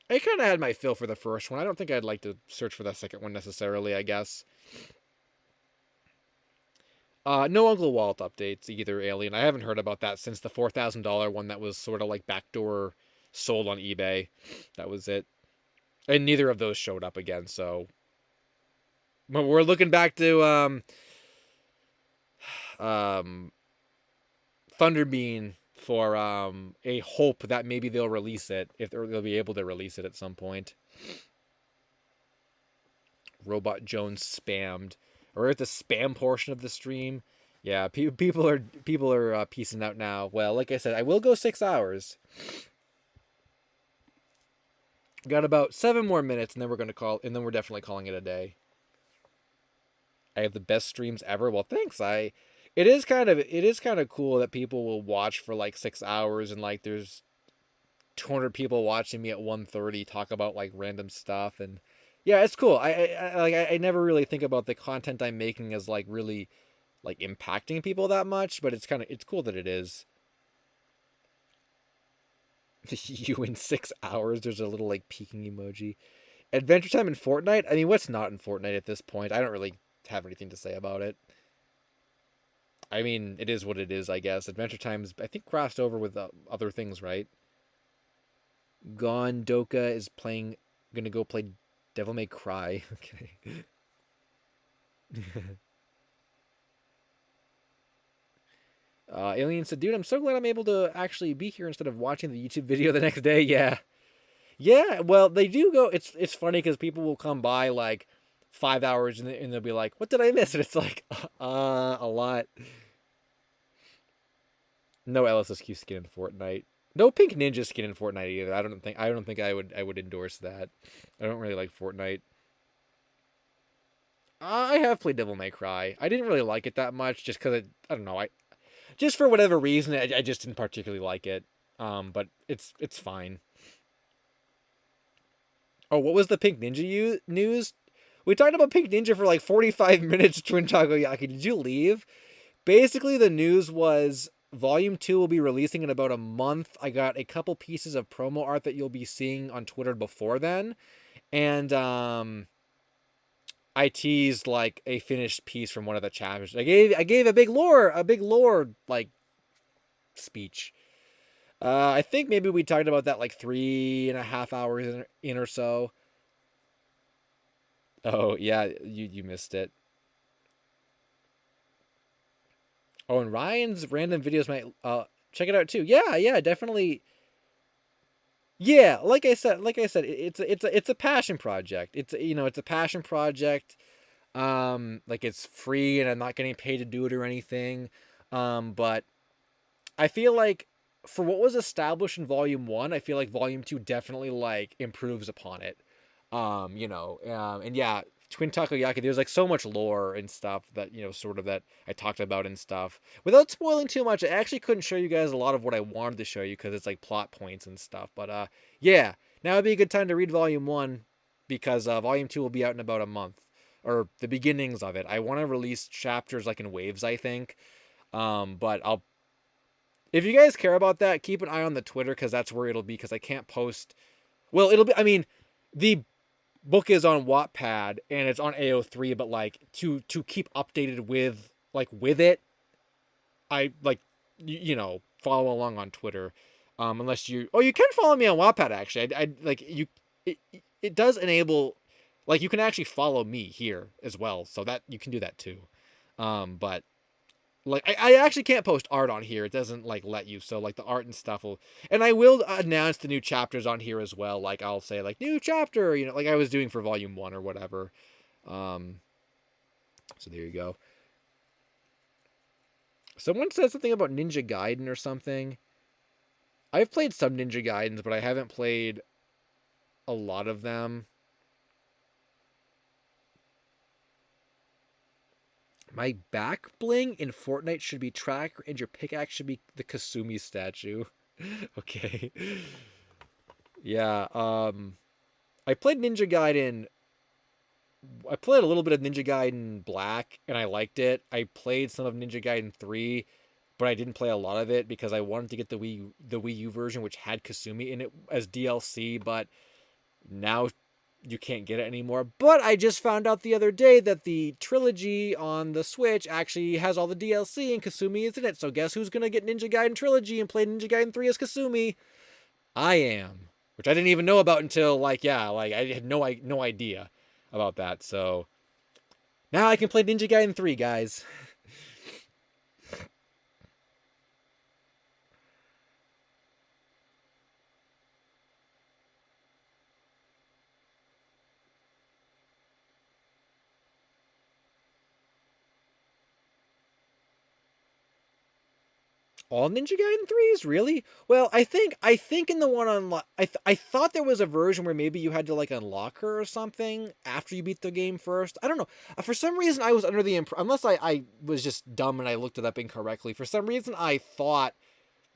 [SPEAKER 1] I kind of had my fill for the first one. I don't think I'd like to search for the second one necessarily. I guess. No Uncle Walt updates either, Alien. I haven't heard about that since the $4,000 one that was sort of like backdoor sold on eBay. That was it, and neither of those showed up again. So. But we're looking back to Thunderbean for a hope that maybe they'll release it, if they'll be able to release it at some point. Robot Jones spammed. Or at the spam portion of the stream. Yeah, people are piecing out now. Well, like I said, I will go 6 hours. Got about 7 more minutes, and then we're definitely calling it a day. I have the best streams ever. Well, thanks. It is kind of cool that people will watch for like 6 hours and like there's 200 people watching me at 1:30 talk about like random stuff, and yeah, it's cool. I never really think about the content I'm making as like really like impacting people that much, but it's cool that it is. You in 6 hours. There's a little like peeking emoji. Adventure Time in Fortnite. I mean, what's not in Fortnite at this point? I don't really have anything to say about it. I mean, it is what it is, I guess. Adventure Time's, I think, crossed over with other things, right? Gondoka is gonna go play Devil May Cry. Okay. Alien said, dude, I'm so glad I'm able to actually be here instead of watching the YouTube video the next day. Yeah. Yeah, well, they do go, it's funny because people will come by like 5 hours and they'll be like, what did I miss? And it's like, a lot. No LSSQ skin in Fortnite. No Pink Ninja skin in Fortnite either. I don't think I would endorse that. I don't really like Fortnite. I have played Devil May Cry. I didn't really like it that much just because I don't know. just for whatever reason, I just didn't particularly like it. But it's fine. Oh, what was the Pink Ninja news? We talked about Pink Ninja for like 45 minutes, Twin Takoyaki. Did you leave? Basically, the news was Volume 2 will be releasing in about a month. I got a couple pieces of promo art that you'll be seeing on Twitter before then. And I teased like a finished piece from one of the chapters. I gave a big lore like speech. I think maybe we talked about that like 3.5 hours in or so. Oh yeah, you missed it. Oh, and Ryan's random videos might check it out too. Yeah, definitely. Yeah, like I said, it's a passion project. It's a passion project. Like it's free and I'm not getting paid to do it or anything. But I feel like for what was established in Volume 1, I feel like Volume 2 definitely like improves upon it. And yeah, Twin Takoyaki, there's like so much lore and stuff that, sort of that I talked about and stuff. Without spoiling too much, I actually couldn't show you guys a lot of what I wanted to show you because it's like plot points and stuff. But yeah, now would be a good time to read Volume 1 because Volume 2 will be out in about a month or the beginnings of it. I want to release chapters like in waves, I think. But if you guys care about that, keep an eye on the Twitter because that's where it'll be because I can't post. Well, it'll be. I mean, the book is on Wattpad and it's on AO3, but like to keep updated with it, I like follow along on Twitter. Unless you can follow me on Wattpad actually. I like you. It does enable like you can actually follow me here as well, so that you can do that too. But like I actually can't post art on here. It doesn't like let you. So like the art and stuff will, and I will announce the new chapters on here as well. Like I'll say like new chapter, like I was doing for Volume 1 or whatever. So there you go. Someone said something about Ninja Gaiden or something. I've played some Ninja Gaidens, but I haven't played a lot of them. My back bling in Fortnite should be tracker and your pickaxe should be the Kasumi statue. Okay. Yeah, I played Ninja Gaiden. I played a little bit of Ninja Gaiden Black and I liked it. I played some of Ninja Gaiden 3, but I didn't play a lot of it because I wanted to get the Wii U version which had Kasumi in it as DLC, but now you can't get it anymore. But I just found out the other day that the trilogy on the Switch actually has all the DLC and Kasumi is in it. So guess who's going to get Ninja Gaiden Trilogy and play Ninja Gaiden 3 as Kasumi? I am. Which I didn't even know about until I had no idea about that. So now I can play Ninja Gaiden 3, guys. All Ninja Gaiden 3s? Really? Well, I think in the one on I thought there was a version where maybe you had to like unlock her or something after you beat the game first. I don't know. For some reason I was under the unless I was just dumb and I looked it up incorrectly. For some reason I thought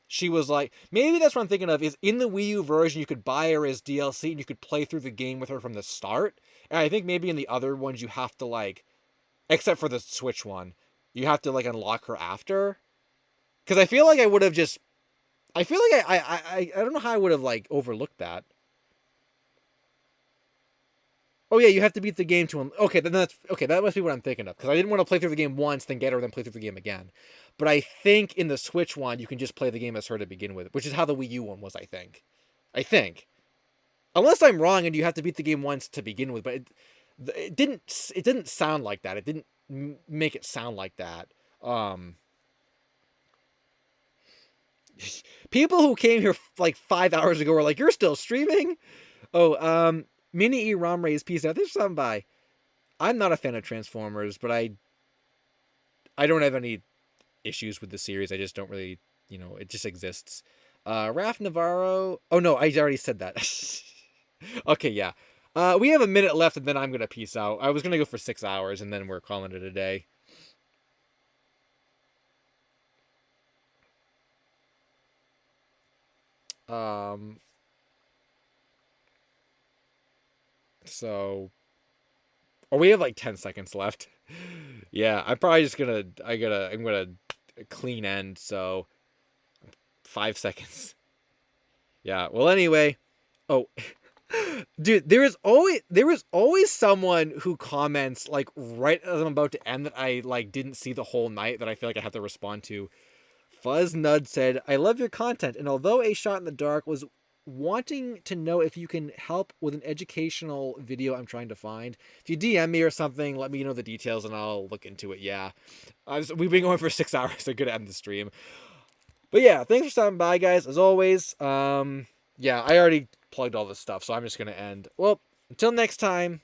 [SPEAKER 1] she was like maybe that's what I'm thinking of is in the Wii U version you could buy her as DLC and you could play through the game with her from the start. And I think maybe in the other ones you have to like except for the Switch one, you have to like unlock her after. Because I feel like I would have just. I feel like I don't know how I would have like overlooked that. Oh yeah, you have to beat the game to. Okay, then that's okay. That must be what I'm thinking of. Because I didn't want to play through the game once, then get her, then play through the game again. But I think in the Switch one, you can just play the game as her to begin with, which is how the Wii U one was. I think, unless I'm wrong, and you have to beat the game once to begin with. But it didn't. It didn't sound like that. It didn't make it sound like that. People who came here like 5 hours ago were like, "You're still streaming?" Oh, Mini E Ramre's peace out. There's something by. I'm not a fan of Transformers, but I don't have any issues with the series. I just don't really, it just exists. Raf Navarro. Oh no, I already said that. Okay, yeah. We have a minute left, and then I'm gonna peace out. I was gonna go for 6 hours, and then we're calling it a day. Um, so, or we have like 10 seconds left. Yeah, I'm probably just gonna, I'm gonna clean end. So 5 seconds. Yeah. Well, anyway. Oh, dude, there is always someone who comments like right as I'm about to end that I like didn't see the whole night that I feel like I have to respond to. Fuzz Nud said, "I love your content, and although A Shot in the Dark was wanting to know if you can help with an educational video I'm trying to find. If you DM me or something, let me know the details and I'll look into it." Yeah, we've been going for 6 hours. So good to end the stream. But yeah, thanks for stopping by, guys. As always, yeah, I already plugged all this stuff, so I'm just gonna end. Well, until next time.